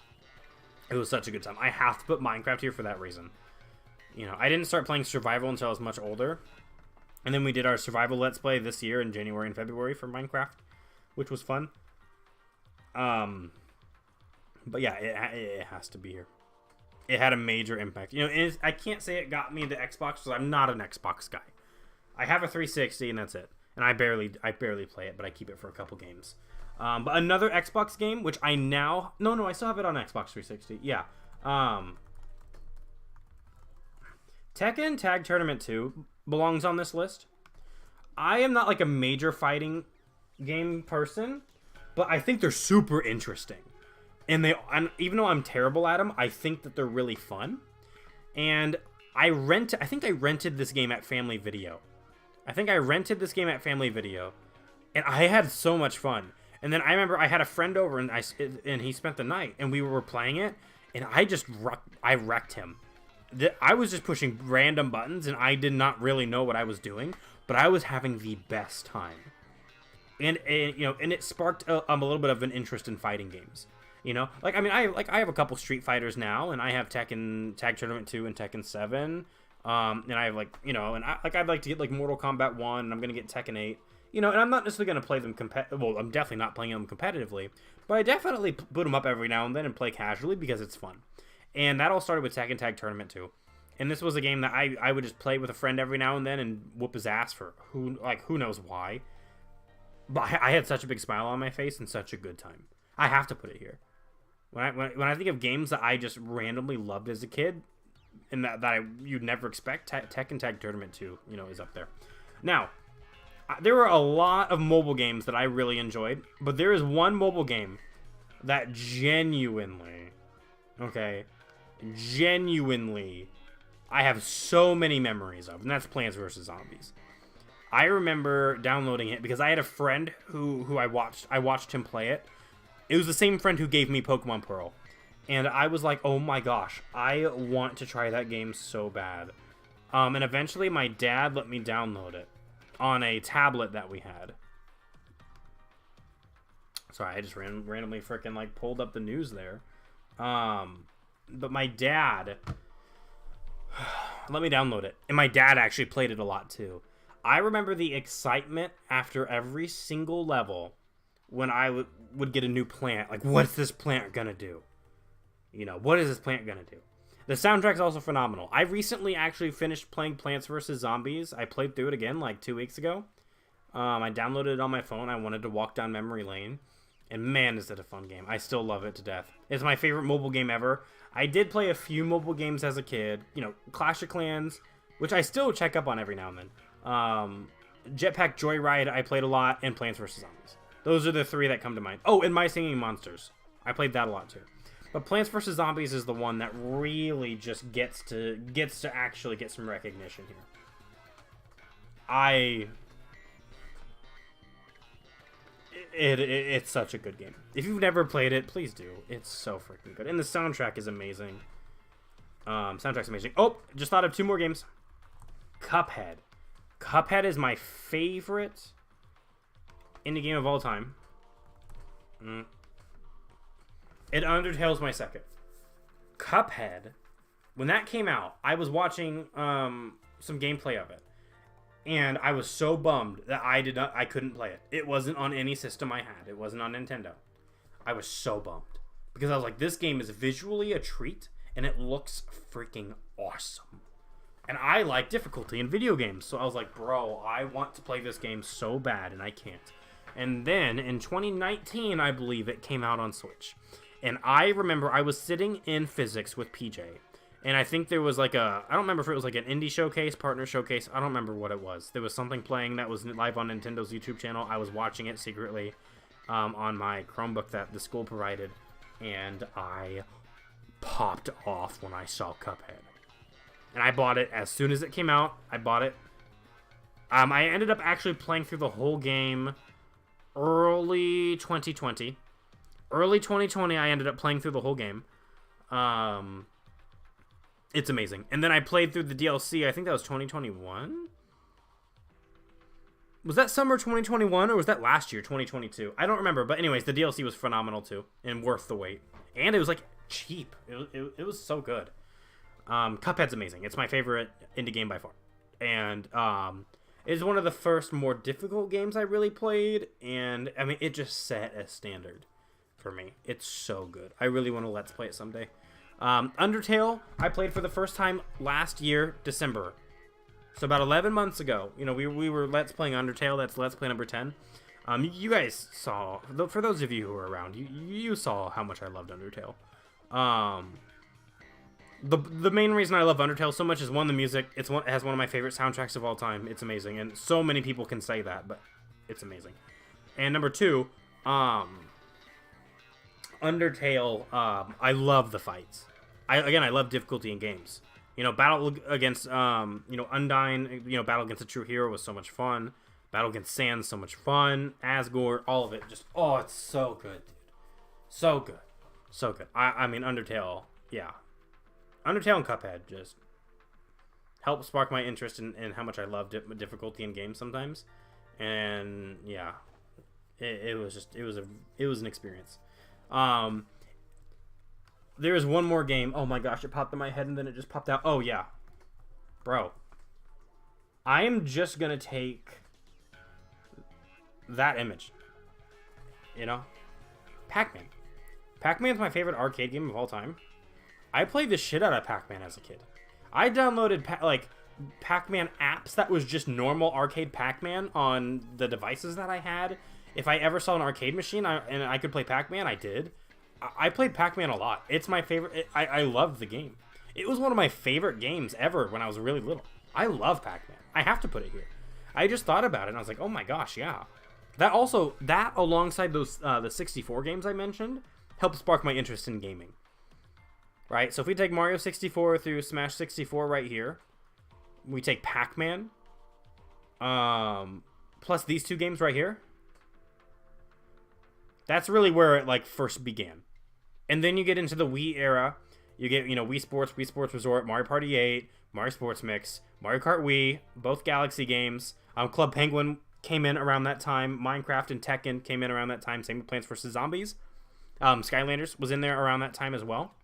It was such a good time. I have to put Minecraft here for that reason. You know, I didn't start playing survival until I was much older. And then we did our survival let's play this year in January and February for Minecraft, which was fun. But yeah, it has to be here. It had a major impact. You know, I can't say it got me into Xbox because I'm not an Xbox guy. I have a 360 and that's it. And I barely play it, but I keep it for a couple games. But another Xbox game, which I now... No, I still have it on Xbox 360. Yeah. Tekken Tag Tournament 2 belongs on this list. I am not like a major fighting game person, but I think they're super interesting. And even though I'm terrible at them, I think that they're really fun. And I think I rented this game at Family Video. And I had so much fun. And then I remember I had a friend over and he spent the night and we were playing it and I wrecked him. I was just pushing random buttons and I did not really know what I was doing, but I was having the best time. And you know, and it sparked a little bit of an interest in fighting games. You know, like I mean, I have a couple Street Fighters now, and I have Tekken Tag Tournament 2 and Tekken 7. And I have like, you know, and I'd like to get like Mortal Kombat 1, and I'm gonna get Tekken 8. You know, and I'm not necessarily gonna play them well, I'm definitely not playing them competitively, but I definitely boot them up every now and then and play casually because it's fun. And that all started with Tekken Tag Tournament 2. And this was a game that I would just play with a friend every now and then and whoop his ass for who knows why. But I had such a big smile on my face and such a good time. I have to put it here. When I think of games that I just randomly loved as a kid, and that you'd never expect, Tekken Tag Tournament 2, you know, is up there. Now, there were a lot of mobile games that I really enjoyed, but there is one mobile game that genuinely, I have so many memories of, and that's Plants vs. Zombies. I remember downloading it because I had a friend who I watched him play it. It was the same friend who gave me Pokemon Pearl. And I was like, oh my gosh, I want to try that game so bad. And eventually my dad let me download it on a tablet that we had. Sorry, I just randomly freaking like pulled up the news there. But my dad let me download it. And my dad actually played it a lot too. I remember the excitement after every single level when I would get a new plant. Like, what's this plant gonna do? You know, what is this plant gonna do? The soundtrack's also phenomenal. I recently actually finished playing Plants vs. Zombies. I played through it again like 2 weeks ago. I downloaded it on my phone. I wanted to walk down memory lane. And man, is it a fun game. I still love it to death. It's my favorite mobile game ever. I did play a few mobile games as a kid. You know, Clash of Clans, which I still check up on every now and then. Jetpack Joyride I played a lot, and Plants vs. Zombies. Those are the three that come to mind. Oh, and My Singing Monsters. I played that a lot too. But Plants vs. Zombies is the one that really just gets to actually get some recognition here. It's such a good game. If you've never played it, please do. It's so freaking good. And the soundtrack is amazing. Soundtrack's amazing. Oh, just thought of 2 more games. Cuphead. Cuphead is my favorite indie game of all time. And Undertale's my second. Cuphead, when that came out, I was watching some gameplay of it. And I was so bummed that I couldn't play it. It wasn't on any system I had. It wasn't on Nintendo. I was so bummed. Because I was like, this game is visually a treat, and it looks freaking awesome. And I like difficulty in video games. So I was like, bro, I want to play this game so bad, and I can't. And then, in 2019, I believe, it came out on Switch. And I remember I was sitting in physics with PJ. And I think there was like I don't remember if it was like an indie showcase, partner showcase. I don't remember what it was. There was something playing that was live on Nintendo's YouTube channel. I was watching it secretly on my Chromebook that the school provided. And I popped off when I saw Cuphead. And I bought it as soon as it came out. I bought it. I ended up actually playing through the whole game early 2020. Early 2020, I ended up playing through the whole game. It's amazing. And then I played through the DLC. I think that was 2021. Was that summer 2021 or was that last year, 2022? I don't remember. But anyways, the DLC was phenomenal too and worth the wait. And it was like cheap. It was so good. Cuphead's amazing. It's my favorite indie game by far. And it is one of the first more difficult games I really played. And I mean, it just set a standard for me. It's so good. I really want to Let's Play it someday. Undertale, I played for the first time last year, December. So about 11 months ago, you know, we were Let's Playing Undertale. That's Let's Play number 10. You guys saw, for those of you who were around, you saw how much I loved Undertale. The main reason I love Undertale so much is, one, the music. It has one of my favorite soundtracks of all time. It's amazing, and so many people can say that, but it's amazing. And number 2, Undertale, I love the fights. I love difficulty in games. You know, battle against, Undyne, battle against a true hero was so much fun. Battle against Sans, so much fun. Asgore, all of it. Just, it's so good, dude. So good. So good. I mean, Undertale, yeah. Undertale and Cuphead just helped spark my interest in how much I loved difficulty in games sometimes. And, yeah. It was an experience. There is one more game. Oh my gosh, it popped in my head and then it just popped out. Oh yeah. Bro. I am just gonna take that image. You know? Pac-Man. Pac-Man's my favorite arcade game of all time. I played the shit out of Pac-Man as a kid. I downloaded Pac-Man apps that was just normal arcade Pac-Man on the devices that I had. If I ever saw an arcade machine and I could play Pac-Man, I did. I played Pac-Man a lot. It's my favorite. I loved the game. It was one of my favorite games ever when I was really little. I love Pac-Man. I have to put it here. I just thought about it and I was like, oh my gosh, yeah. That alongside those the 64 games I mentioned, helped spark my interest in gaming. Right? So if we take Mario 64 through Smash 64 right here, we take Pac-Man, plus these 2 games right here. That's really where it first began. And then you get into the Wii era. You get, Wii Sports Resort, Mario Party 8, Mario Sports Mix, Mario Kart Wii, both Galaxy games. Club Penguin came in around that time. Minecraft and Tekken came in around that time. Same with Plants vs. Zombies. Skylanders was in there around that time as well.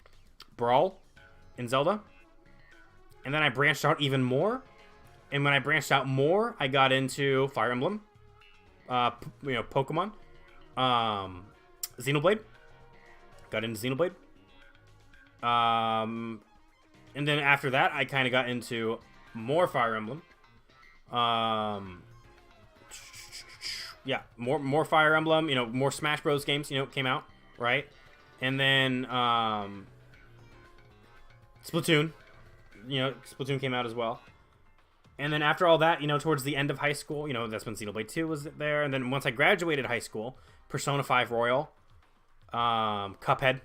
Brawl in Zelda. And then I branched out even more. And when I branched out more, I got into Fire Emblem. Pokemon. Xenoblade. Got into Xenoblade. And then after that, I kind of got into more Fire Emblem. Yeah, more Fire Emblem. More Smash Bros. Games. Came out, right? And then Splatoon. Splatoon came out as well. And then after all that, towards the end of high school, that's when Xenoblade 2 was there. And then once I graduated high school, Persona 5 Royal, Cuphead.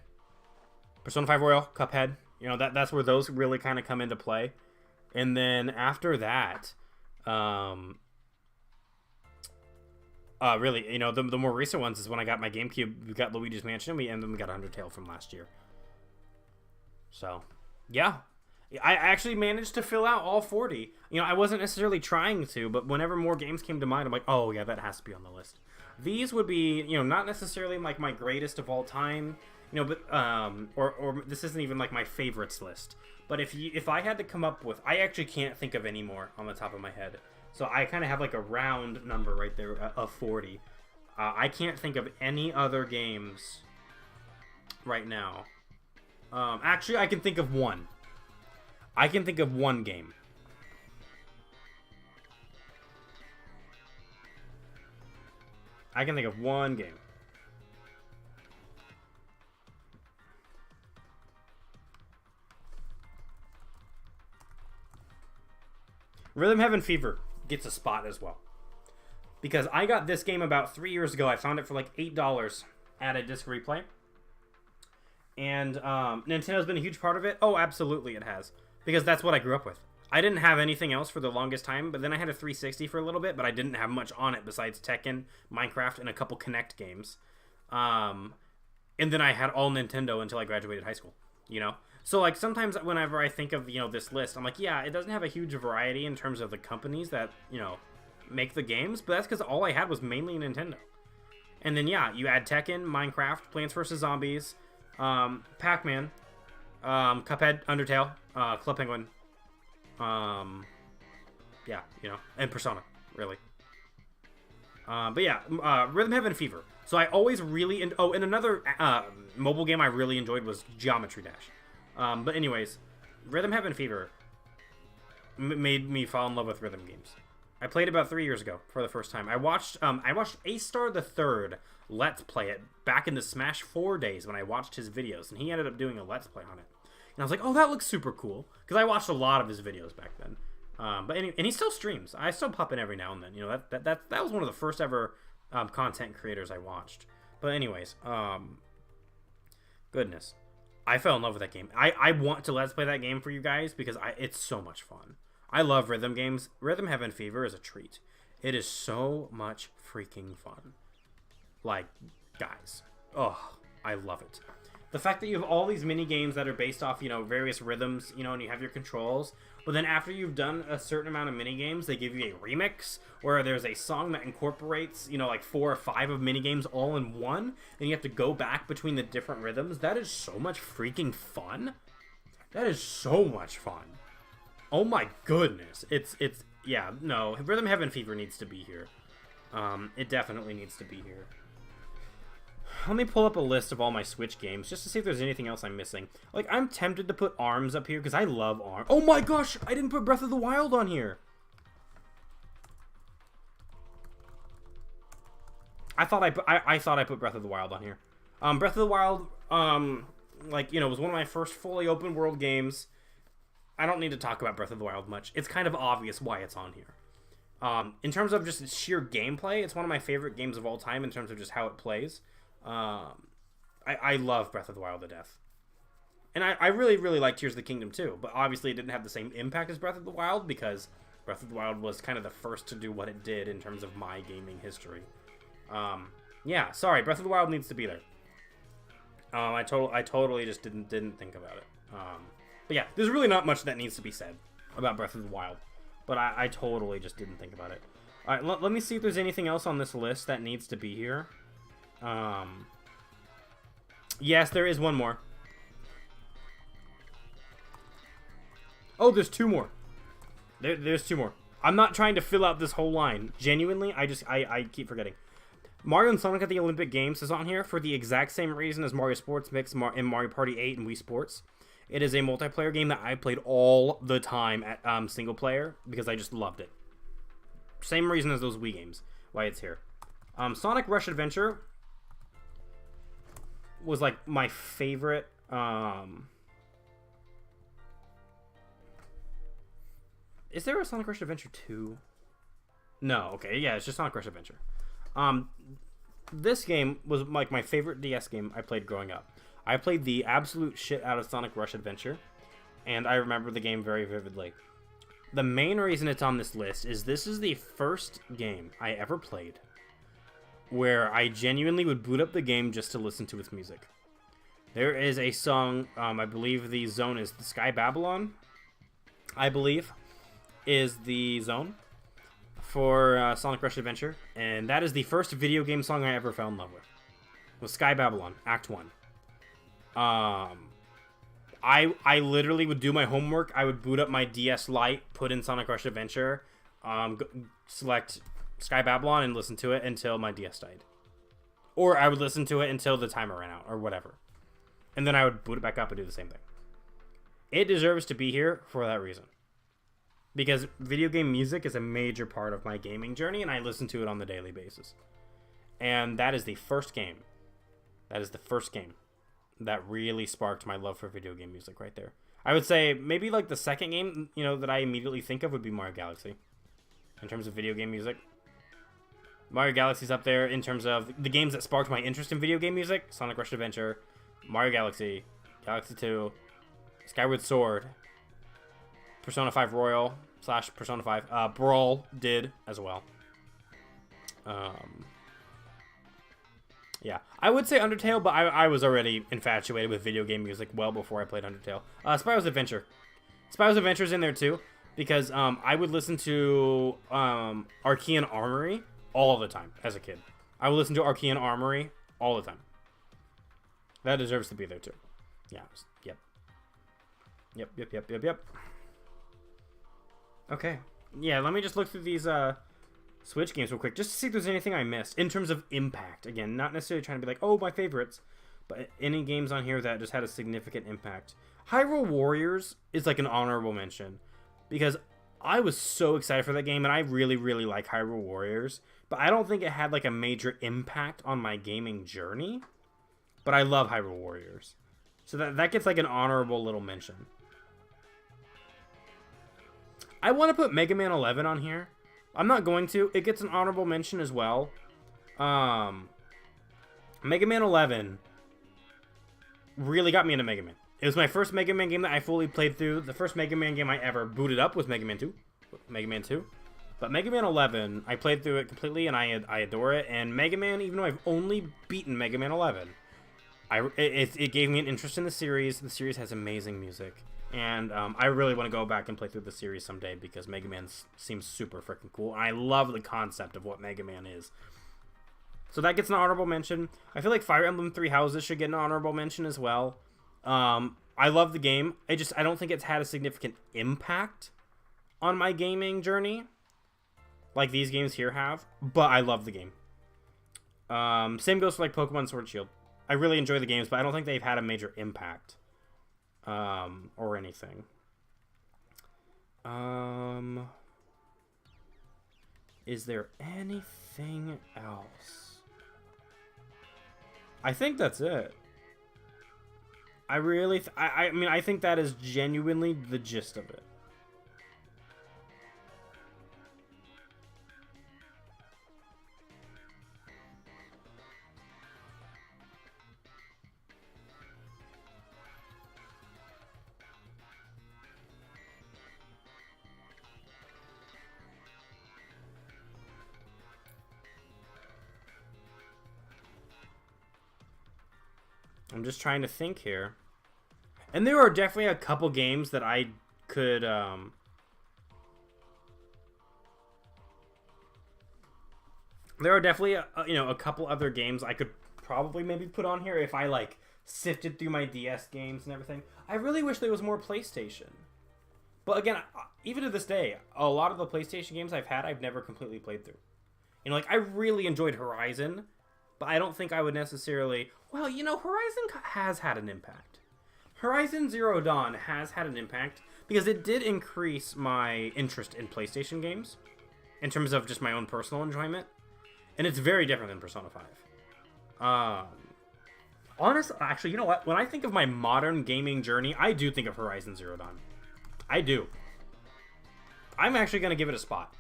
Persona 5 Royal, Cuphead. That's where those really kind of come into play. And then after that, Really, the more recent ones is when I got my GameCube. We got Luigi's Mansion, and then we got Undertale from last year. So, yeah. I actually managed to fill out all 40. I wasn't necessarily trying to, but whenever more games came to mind, I'm like, oh, yeah, that has to be on the list. These would be, not necessarily like my greatest of all time, but, or this isn't even like my favorites list. But if I had to come up with, I actually can't think of any more on the top of my head. So I kind of have like a round number right there of 40. I can't think of any other games right now. Actually, I can think of one. I can think of one game. I can think of one game. Rhythm Heaven Fever gets a spot as well. Because I got this game about 3 years ago. I found it for like $8 at a disc replay. And Nintendo's been a huge part of it. Oh, absolutely it has. Because that's what I grew up with. I didn't have anything else for the longest time, but then I had a 360 for a little bit, but I didn't have much on it besides Tekken, Minecraft, and a couple Kinect games. And then I had all Nintendo until I graduated high school, So, like, sometimes whenever I think of, this list, I'm like, yeah, it doesn't have a huge variety in terms of the companies that, make the games, but that's because all I had was mainly Nintendo. And then, yeah, you add Tekken, Minecraft, Plants vs. Zombies, Pac-Man, Cuphead, Undertale, Club Penguin, yeah, and Persona, really. But yeah, Rhythm Heaven Fever. So I always really, and another mobile game I really enjoyed was Geometry Dash. But anyways, Rhythm Heaven Fever made me fall in love with rhythm games. I played it about 3 years ago for the first time. I watched Ace Star the Third Let's Play it back in the Smash 4 days when I watched his videos, and he ended up doing a Let's Play on it. And I was like, oh, that looks super cool. Because I watched a lot of his videos back then. But anyway, and he still streams. I still pop in every now and then. That was one of the first ever content creators I watched. But anyways, goodness. I fell in love with that game. I want to Let's Play that game for you guys because it's so much fun. I love rhythm games. Rhythm Heaven Fever is a treat. It is so much freaking fun. Like, guys. Oh, I love it. The fact that you have all these mini games that are based off, various rhythms, and you have your controls, but then after you've done a certain amount of mini games, they give you a remix where there's a song that incorporates, like 4 or 5 of mini games all in one, and you have to go back between the different rhythms. That is so much freaking fun. That is so much fun. Oh my goodness. Yeah, no, Rhythm Heaven Fever needs to be here. It definitely needs to be here. Let me pull up a list of all my Switch games just to see if there's anything else I'm missing. Like, I'm tempted to put ARMS up here because I love ARMS. Oh my gosh, I didn't put Breath of the Wild on here. I thought I put Breath of the Wild on here. Breath of the Wild, was one of my first fully open world games. I don't need to talk about Breath of the Wild much. It's kind of obvious why it's on here. In terms of just sheer gameplay, it's one of my favorite games of all time in terms of just how it plays. I love Breath of the Wild to death. And I really, really like Tears of the Kingdom too, but obviously it didn't have the same impact as Breath of the Wild because Breath of the Wild was kind of the first to do what it did in terms of my gaming history. Yeah, sorry, Breath of the Wild needs to be there. I totally just didn't think about it. But yeah, there's really not much that needs to be said about Breath of the Wild, but I totally just didn't think about it. Alright, let me see if there's anything else on this list that needs to be here. Yes, there is one more. Oh, there's 2 more. There's 2 more. I'm not trying to fill out this whole line. Genuinely, I keep forgetting. Mario and Sonic at the Olympic Games is on here for the exact same reason as Mario Sports Mix and Mario Party 8 and Wii Sports. It is a multiplayer game that I played all the time at single player because I just loved it. Same reason as those Wii games, why it's here. Sonic Rush Adventure was like my favorite. Is there a Sonic Rush Adventure 2? No, okay, yeah, it's just Sonic Rush Adventure. This game was like my favorite DS game I played growing up. I played the absolute shit out of Sonic Rush Adventure, and I remember the game very vividly. The main reason it's on this list is this is the first game I ever played where I genuinely would boot up the game just to listen to its music. There is a song, I believe the zone is the Sky Babylon, I believe, is the zone for Sonic Rush Adventure, and that is the first video game song I ever fell in love with. Was Sky Babylon, Act 1. I literally would do my homework. I would boot up my DS Lite, put in Sonic Rush Adventure, select Sky Babylon, and listen to it until my DS died. Or I would listen to it until the timer ran out, or whatever. And then I would boot it back up and do the same thing. It deserves to be here for that reason. Because video game music is a major part of my gaming journey, and I listen to it on the daily basis. And that is the first game. That is the first game that really sparked my love for video game music right there. I would say maybe like the second game, that I immediately think of would be Mario Galaxy. In terms of video game music. Mario Galaxy's up there in terms of the games that sparked my interest in video game music. Sonic Rush Adventure, Mario Galaxy, Galaxy 2, Skyward Sword, Persona 5 Royal / Persona 5. Brawl did as well. Yeah, I would say Undertale, but I was already infatuated with video game music well before I played Undertale. Spyro's Adventure. Spyro's Adventure's in there too, because I would listen to Archean Armory all the time as a kid. I would listen to Archean Armory all the time. That deserves to be there too. Yeah, Yep. Okay. Yeah, let me just look through these Switch games real quick, just to see if there's anything I missed in terms of impact. Again, not necessarily trying to be like, oh, my favorites, but any games on here that just had a significant impact. Hyrule Warriors is like an honorable mention, because I was so excited for that game, and I really, really like Hyrule Warriors, but I don't think it had like a major impact on my gaming journey, but I love Hyrule Warriors. So that gets like an honorable little mention. I want to put Mega Man 11 on here. I'm not going to. It gets an honorable mention as well. Mega Man 11 really got me into Mega Man. It was my first Mega Man game that I fully played through. The first Mega Man game I ever booted up was Mega Man 2. But Mega Man 11, I played through it completely, and I adore it. And Mega Man, even though I've only beaten Mega Man 11, it gave me an interest in the series. The series has amazing music. And I really want to go back and play through the series someday, because Mega Man seems super freaking cool. And I love the concept of what Mega Man is. So that gets an honorable mention. I feel like Fire Emblem Three Houses should get an honorable mention as well. I love the game. I don't think it's had a significant impact on my gaming journey like these games here have, but I love the game. Same goes for like Pokemon Sword and Shield. I really enjoy the games, but I don't think they've had a major impact or anything. Is there anything else? I think that's it. I really, I mean, I think that is genuinely the gist of it. I'm just trying to think here. And there are definitely a couple games that I could... there are definitely, a couple other games I could probably maybe put on here if I, like, sifted through my DS games and everything. I really wish there was more PlayStation. But again, even to this day, a lot of the PlayStation games I've had, I've never completely played through. I really enjoyed Horizon, but I don't think I would necessarily... Well, Horizon has had an impact. Horizon Zero Dawn has had an impact because it did increase my interest in PlayStation games in terms of just my own personal enjoyment. And it's very different than Persona 5. Honestly, actually, you know what? When I think of my modern gaming journey, I do think of Horizon Zero Dawn. I do. I'm actually going to give it a spot.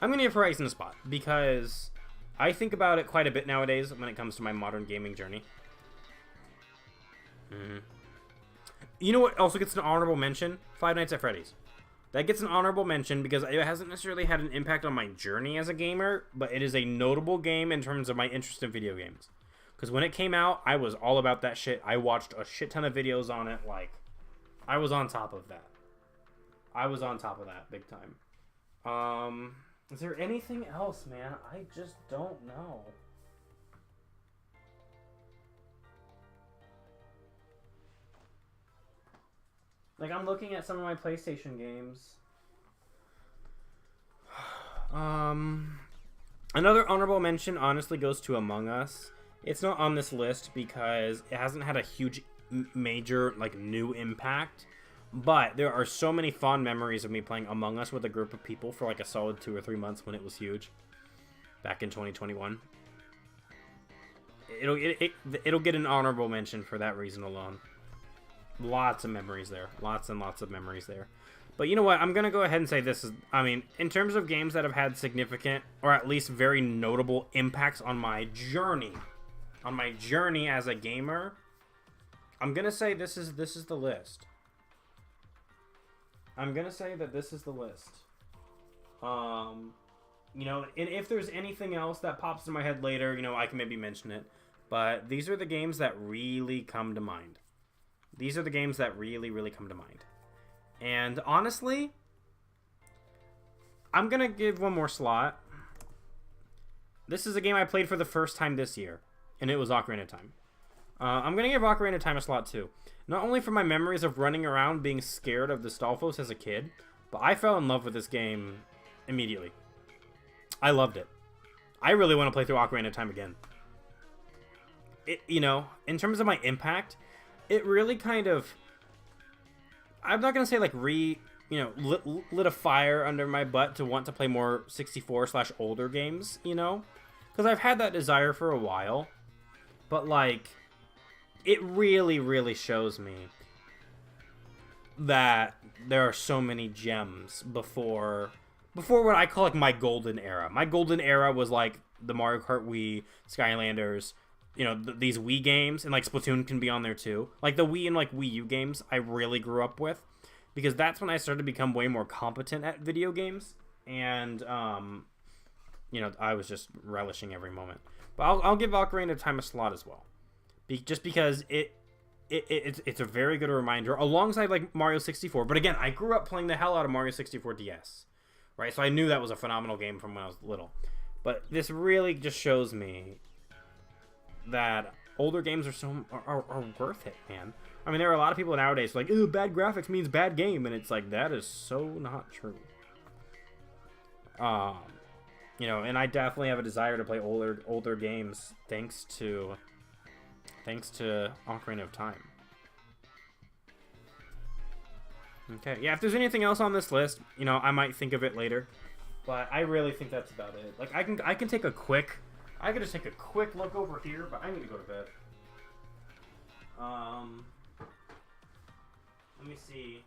I'm going to give Horizon a spot because... I think about it quite a bit nowadays when it comes to my modern gaming journey. You know what also gets an honorable mention? Five Nights at Freddy's. That gets an honorable mention because it hasn't necessarily had an impact on my journey as a gamer, but it is a notable game in terms of my interest in video games. Because when it came out, I was all about that shit. I watched a shit ton of videos on it. Like, I was on top of that. I was on top of that big time. Is there anything else, man? I just don't know. Like, I'm looking at some of my PlayStation games. Another honorable mention honestly goes to Among Us. It's not on this list because it hasn't had a huge, major, like, new impact. But there are so many fond memories of me playing Among Us with a group of people for like a solid 2 or 3 months when it was huge. Back in 2021. It'll get an honorable mention for that reason alone. Lots of memories there. Lots and lots of memories there. But you know what? I'm going to go ahead and say this is... I mean, in terms of games that have had significant, or at least very notable impacts on my journey as a gamer, I'm going to say this is the list. I'm going to say that this is the list. You know, and if there's anything else that pops in my head later, you know, I can maybe mention it. But these are the games that really come to mind. These are the games that really, really come to mind. And honestly, I'm going to give one more slot. This is a game I played for the first time this year, and it was Ocarina of Time. I'm going to give Ocarina of Time a slot too. Not only for my memories of running around being scared of the Stalfos as a kid, but I fell in love with this game immediately. I loved it. I really want to play through Ocarina of Time again. It, you know, in terms of my impact, it really kind of... I'm not going to say like lit a fire under my butt to want to play more 64/older games, you know? Because I've had that desire for a while. But like, it really, really shows me that there are so many gems before what I call like my golden era. My golden era was like the Mario Kart Wii, Skylanders, you know, these Wii games, and like Splatoon can be on there too. Like the Wii and like Wii U games I really grew up with, because that's when I started to become way more competent at video games, and you know, I was just relishing every moment. But I'll give Ocarina of Time a slot as well, just because it's a very good reminder alongside like Mario 64. But again, I grew up playing the hell out of Mario 64 DS, right? So I knew that was a phenomenal game from when I was little. But this really just shows me that older games are worth it, man. I mean, there are a lot of people nowadays like, "Ooh, bad graphics means bad game," and it's like, that is so not true. You know, and I definitely have a desire to play older games thanks to Ocarina of Time. Okay, yeah, if there's anything else on this list, you know, I might think of it later. But I really think that's about it. Like, I could just take a quick look over here, but I need to go to bed. Let me see.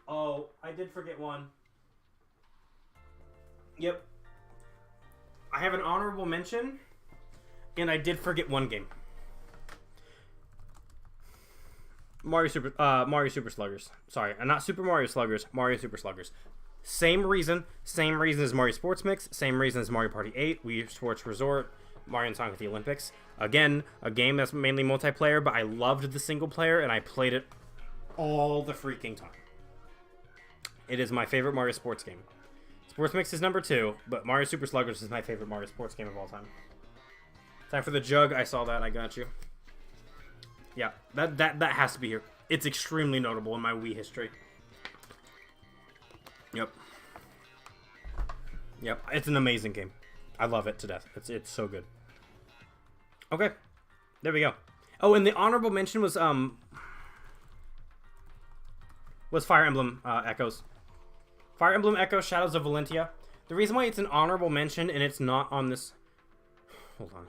Oh, I did forget one. Yep. I have an honorable mention, and I did forget one game. Mario Super Sluggers. Sorry, not Super Mario Sluggers, Mario Super Sluggers. Same reason as Mario Sports Mix, same reason as Mario Party 8, Wii Sports Resort, Mario and Sonic at the Olympics. Again, a game that's mainly multiplayer, but I loved the single player, and I played it all the freaking time. It is my favorite Mario Sports game. Sports Mix is number 2, but Mario Super Sluggers is my favorite Mario Sports game of all time. Time for the jug. I saw that. I got you. Yeah, that has to be here. It's extremely notable in my Wii history. Yep. It's an amazing game. I love it to death. It's so good. Okay, there we go. Oh, and the honorable mention was Fire Emblem Echoes. Fire Emblem Echoes Shadows of Valentia. The reason why it's an honorable mention and it's not on this... Hold on.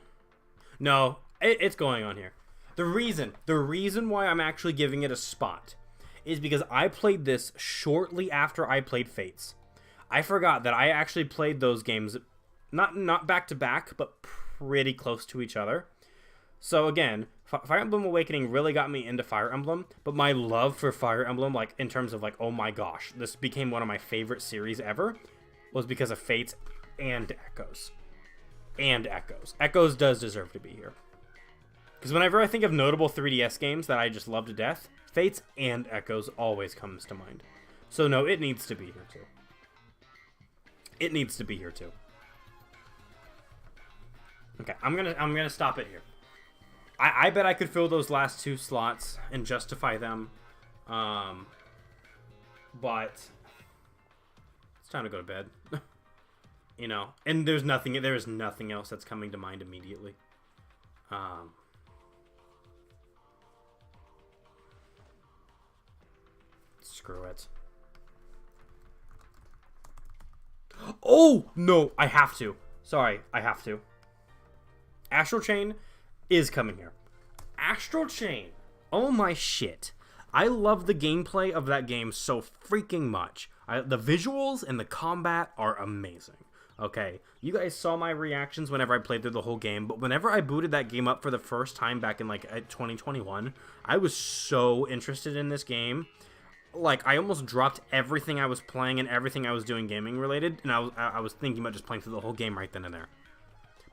No, it's going on here. The reason why I'm actually giving it a spot is because I played this shortly after I played Fates. I forgot that I actually played those games not back to back, but pretty close to each other. So again, Fire Emblem Awakening really got me into Fire Emblem, but my love for Fire Emblem, like in terms of like, oh my gosh, this became one of my favorite series ever, was because of Fates and Echoes. And Echoes. Echoes does deserve to be here. Because whenever I think of notable 3DS games that I just love to death, Fates and Echoes always comes to mind. So no, it needs to be here too. It needs to be here too. Okay, I'm gonna stop it here. I bet I could fill those last 2 slots and justify them. But it's time to go to bed. You know, and there is nothing else that's coming to mind immediately. Screw it. Oh, no, I have to. Sorry, I have to. Astral Chain is coming here. Astral Chain. Oh my shit. I love the gameplay of that game so freaking much. The visuals and the combat are amazing. Okay, you guys saw my reactions whenever I played through the whole game, but whenever I booted that game up for the first time back in like 2021, I was so interested in this game. Like, I almost dropped everything I was playing and everything I was doing gaming related, and I was thinking about just playing through the whole game right then and there.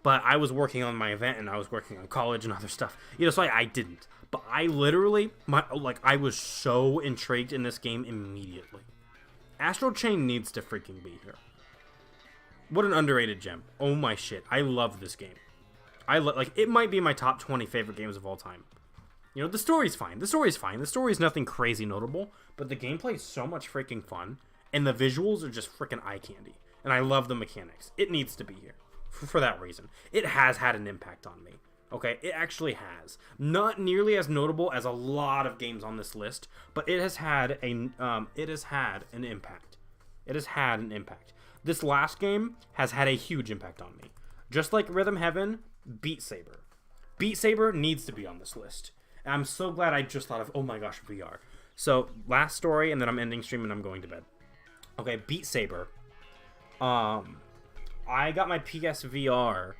But I was working on my event, and I was working on college and other stuff. You know, so I didn't. But I literally, I was so intrigued in this game immediately. Astral Chain needs to freaking be here. What an underrated gem. Oh my shit. I love this game. Like, it might be my top 20 favorite games of all time. You know, the story's fine. The story's nothing crazy notable, but the gameplay is so much freaking fun, and the visuals are just freaking eye candy. And I love the mechanics. It needs to be here. For that reason. It has had an impact on me. Okay, it actually has. Not nearly as notable as a lot of games on this list, but it has had an impact. It has had an impact. This last game has had a huge impact on me. Just like Rhythm Heaven, Beat Saber. Beat Saber needs to be on this list. And I'm so glad I just thought of, oh my gosh, VR. So, last story, and then I'm ending stream and I'm going to bed. Okay, Beat Saber. I got my PSVR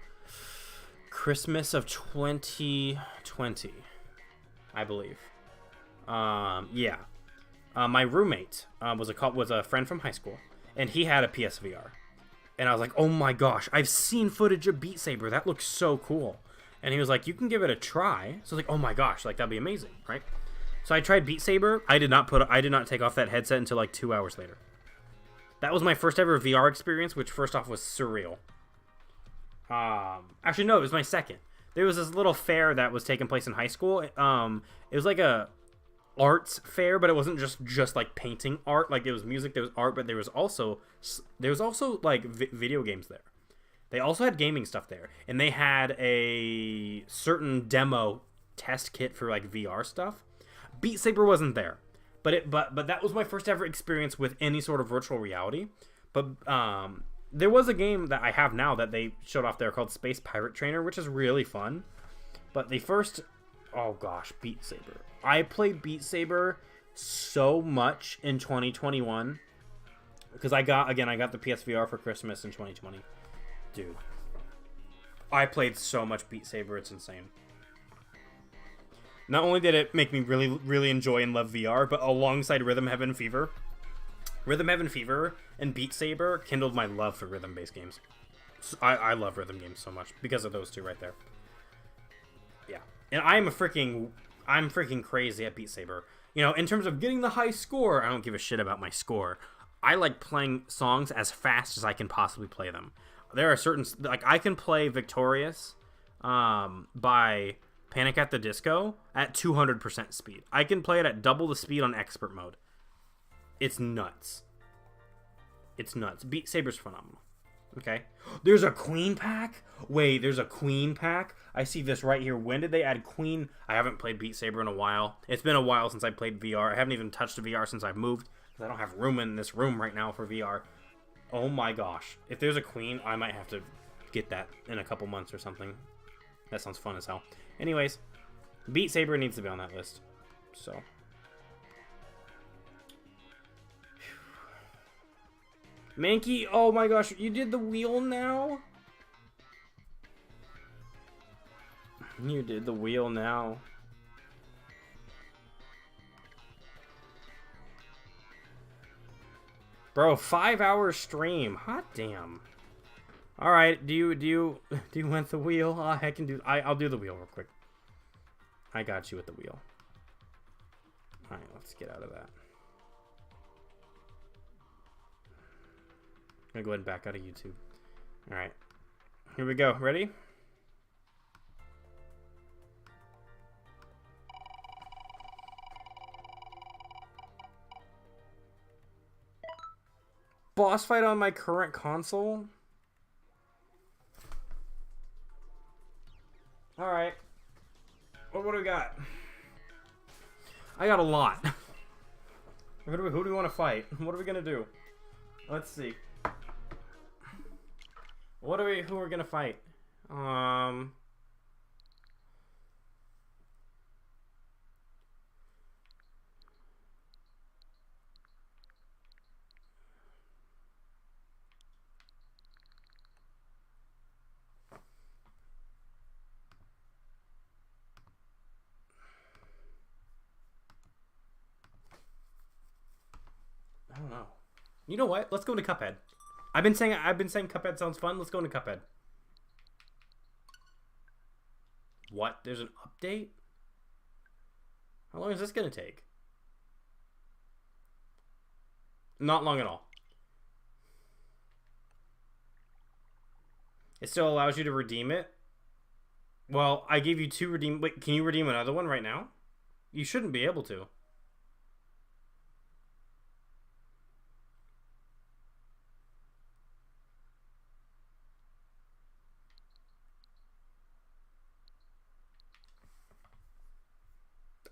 Christmas of 2020, I believe. Yeah. My roommate was a friend from high school, and he had a PSVR. And I was like, oh my gosh, I've seen footage of Beat Saber. That looks so cool. And he was like, you can give it a try. So I was like, oh my gosh, like that'd be amazing, right? So I tried Beat Saber. I did not take off that headset until like 2 hours later. That was my first ever VR experience, which first off was surreal. Actually, no, it was my second. There was this little fair that was taking place in high school. It was like a arts fair, but it wasn't just like painting art. Like, there was music, there was art, but there was also like video games there. They also had gaming stuff there, and they had a certain demo test kit for like VR stuff. Beat Saber wasn't there. But that was my first ever experience with any sort of virtual reality. But there was a game that I have now that they showed off there called Space Pirate Trainer, which is really fun. But oh gosh, Beat Saber. I played Beat Saber so much in 2021 because I got the PSVR for Christmas in 2020. Dude, I played so much Beat Saber, it's insane. Not only did it make me really, really enjoy and love VR, but alongside Rhythm Heaven Fever and Beat Saber kindled my love for rhythm-based games. I love rhythm games so much because of those two right there. Yeah, and I'm freaking crazy at Beat Saber. You know, in terms of getting the high score, I don't give a shit about my score. I like playing songs as fast as I can possibly play them. There are certain, like, I can play Victorious by Panic at the Disco at 200% speed. I can play it at double the speed on expert mode. It's nuts. It's nuts. Beat Saber's phenomenal. Okay. There's a Queen pack? Wait, there's a Queen pack? I see this right here. When did they add Queen? I haven't played Beat Saber in a while. It's been a while since I played VR. I haven't even touched a VR since I've moved. Because I don't have room in this room right now for VR. Oh my gosh. If there's a Queen, I might have to get that in a couple months or something. That sounds fun as hell. Anyways, Beat Saber needs to be on that list. So. Mankey, oh my gosh, you did the wheel now? You did the wheel now. Bro, 5-hour stream. Hot damn. All right, do you want the wheel? I'll do the wheel real quick. I got you with the wheel. All right, let's get out of that. I'm gonna go ahead and back out of YouTube. All right, here we go. Ready? Boss fight on my current console? Alright. What do we got? I got a lot. Who do we want to fight? What are we gonna do? Let's see. Who are we gonna fight? I don't know. You know what? Let's go into Cuphead. I've been saying Cuphead sounds fun. Let's go into Cuphead. What? There's an update? How long is this gonna take? Not long at all. It still allows you to redeem it. Well, I gave you 2 redeem. Wait, can you redeem another one right now? You shouldn't be able to.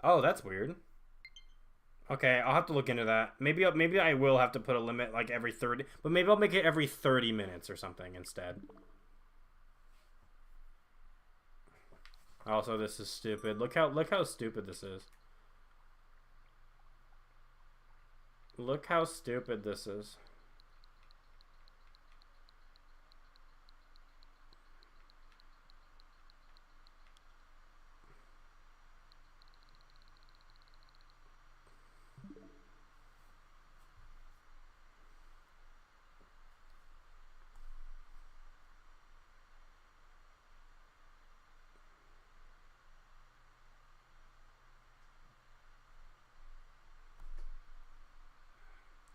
Oh, that's weird. Okay, I'll have to look into that. Maybe I will have to put a limit like every 30, but maybe I'll make it every 30 minutes or something instead. Also, this is stupid. Look how stupid this is. Look how stupid this is.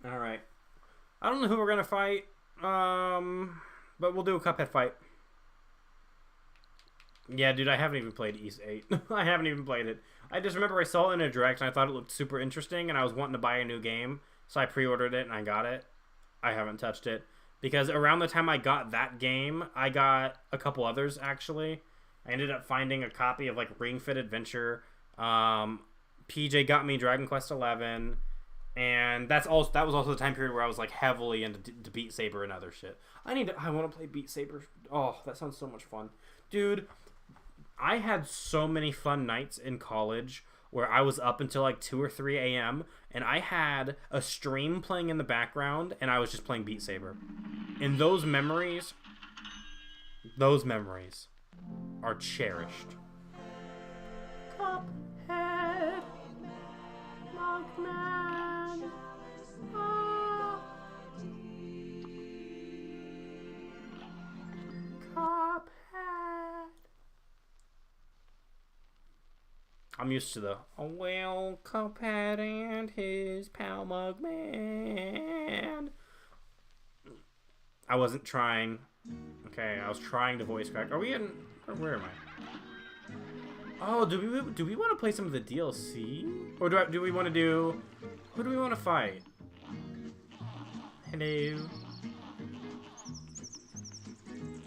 All right. I don't know who we're gonna fight. But we'll do a Cuphead fight. Yeah, dude, I haven't even played Ys 8. I haven't even played it. I just remember I saw it in a direct and I thought it looked super interesting and I was wanting to buy a new game, so I pre-ordered it and I got it. I haven't touched it because around the time I got that game, I got a couple others actually. I ended up finding a copy of like Ring Fit Adventure. PJ got me Dragon Quest 11. And that was also the time period where I was like heavily into Beat Saber and other shit. I want to play Beat Saber. Oh, that sounds so much fun. Dude, I had so many fun nights in college where I was up until like 2 or 3 a.m. and I had a stream playing in the background and I was just playing Beat Saber. And those memories are cherished. Cuphead, Mugman. Cuphead. I'm used to the Cuphead and his pal Mugman. I wasn't trying. Okay, I was trying to voice crack. Are we in? Where am I? Oh, do we want to play some of the DLC, or do we want to do? Who do we want to fight? Hello. Is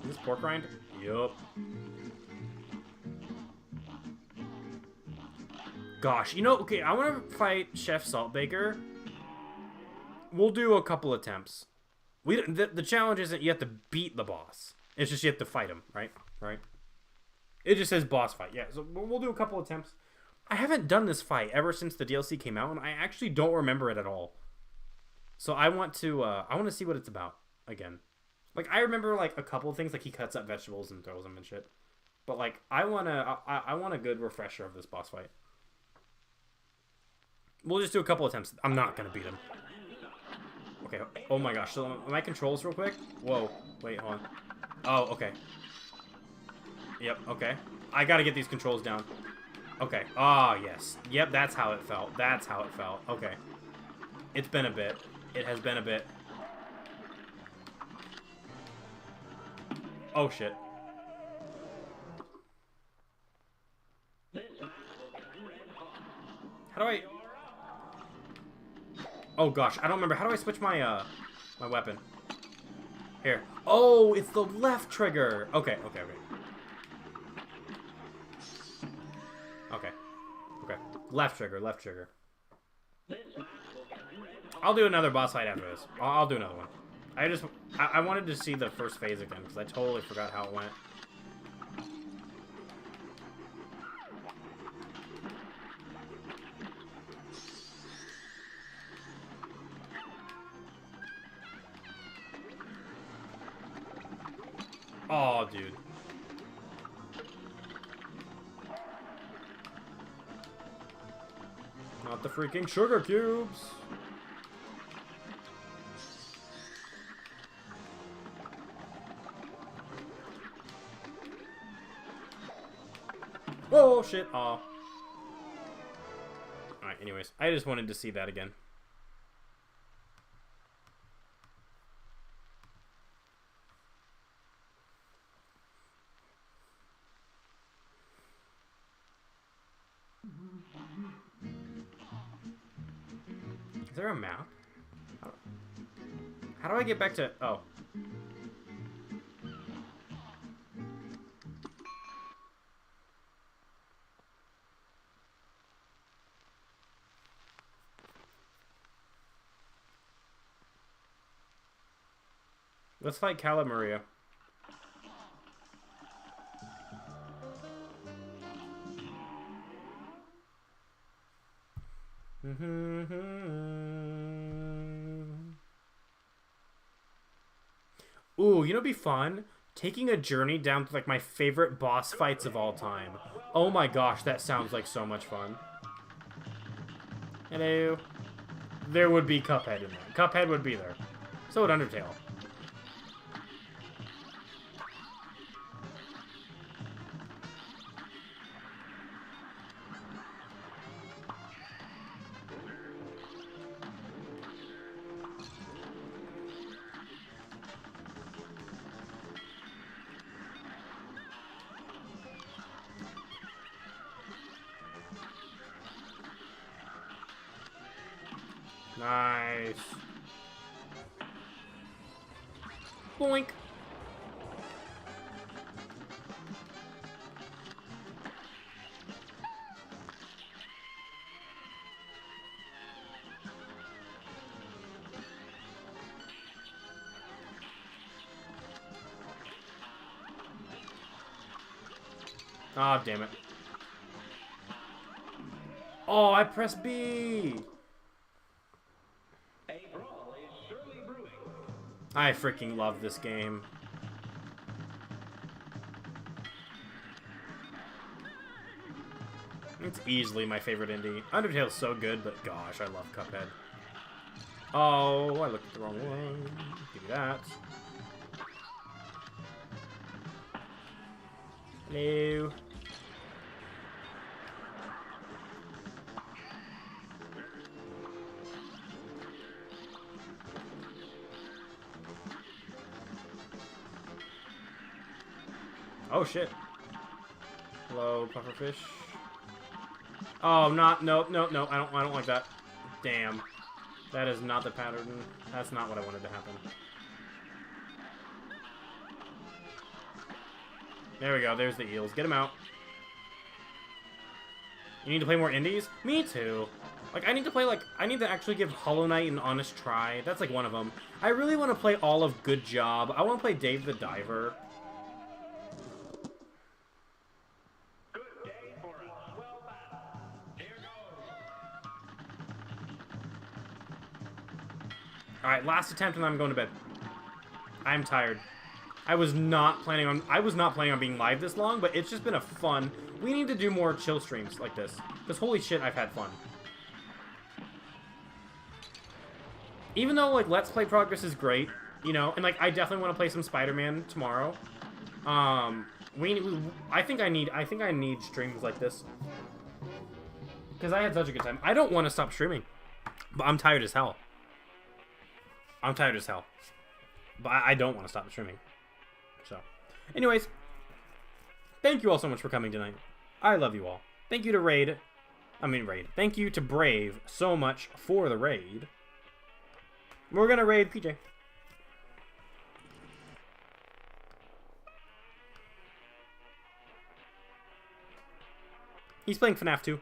this pork rind? Yup. Gosh, okay, I want to fight Chef Saltbaker. We'll do a couple attempts. The challenge isn't you have to beat the boss. It's just you have to fight him, right? Right? It just says boss fight. Yeah, so we'll do a couple attempts. I haven't done this fight ever since the DLC came out, and I actually don't remember it at all. So I want to see what it's about again. Like, I remember, like, a couple of things, like he cuts up vegetables and throws them and shit. But like, I want a good refresher of this boss fight. We'll just do a couple attempts. I'm not gonna beat him. Okay. Oh my gosh. So my controls real quick. Whoa. Wait. Hold on. Oh. Okay. Yep. Okay. I gotta get these controls down. Okay. Ah, yes. Yep. That's how it felt. That's how it felt. Okay. It's been a bit. It has been a bit. Oh shit. How do I... Oh gosh, I don't remember. How do I switch my my weapon? Here. Oh, it's the left trigger. Okay, okay, okay. Okay. Okay. Left trigger, left trigger. I'll do another boss fight after this. I'll do another one. I wanted to see the first phase again because I totally forgot how it went. Oh, dude. Not the freaking sugar cubes. Oh, shit. Aw. Alright, anyways. I just wanted to see that again. Is there a map? How do I get back to... Oh. Let's fight Cala Maria. Ooh, you know what'd be fun? Taking a journey down to like my favorite boss fights of all time. Oh my gosh, that sounds like so much fun. Hello. There would be Cuphead in there. Cuphead would be there. So would Undertale. Nice. Boink. Ah, damn it. Oh, I pressed B. I freaking love this game. It's easily my favorite indie. Undertale's so good, but gosh, I love Cuphead. Oh, I looked at the wrong one. Give me that. Hello. Oh shit. Hello, pufferfish. Oh, not no. I don't like that. Damn. That is not the pattern. That's not what I wanted to happen. There we go. There's the eels. Get them out. You need to play more indies? Me too. Like, I need to play, like, I need to actually give Hollow Knight an honest try. That's, like, one of them. I really want to play all of Good Job. I want to play Dave the Diver. Alright, last attempt and I'm going to bed. I'm tired. I was not planning on being live this long, but it's just been a fun. We need to do more chill streams like this. Because holy shit, I've had fun. Even though, like, Let's Play progress is great, you know, and, like, I definitely want to play some Spider-Man tomorrow. I think I need streams like this. Because I had such a good time. I don't want to stop streaming. But I'm tired as hell. I'm tired as hell. But I don't want to stop streaming. So, anyways, thank you all so much for coming tonight. I love you all. Thank you to Raid. Thank you to Brave so much for the raid. We're gonna raid PJ. He's playing FNAF 2.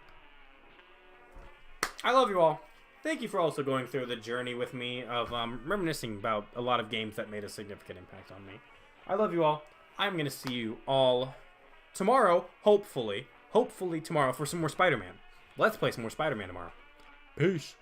I love you all. Thank you for also going through the journey with me of reminiscing about a lot of games that made a significant impact on me. I love you all. I'm going to see you all tomorrow, hopefully tomorrow for some more Spider-Man. Let's play some more Spider-Man tomorrow. Peace.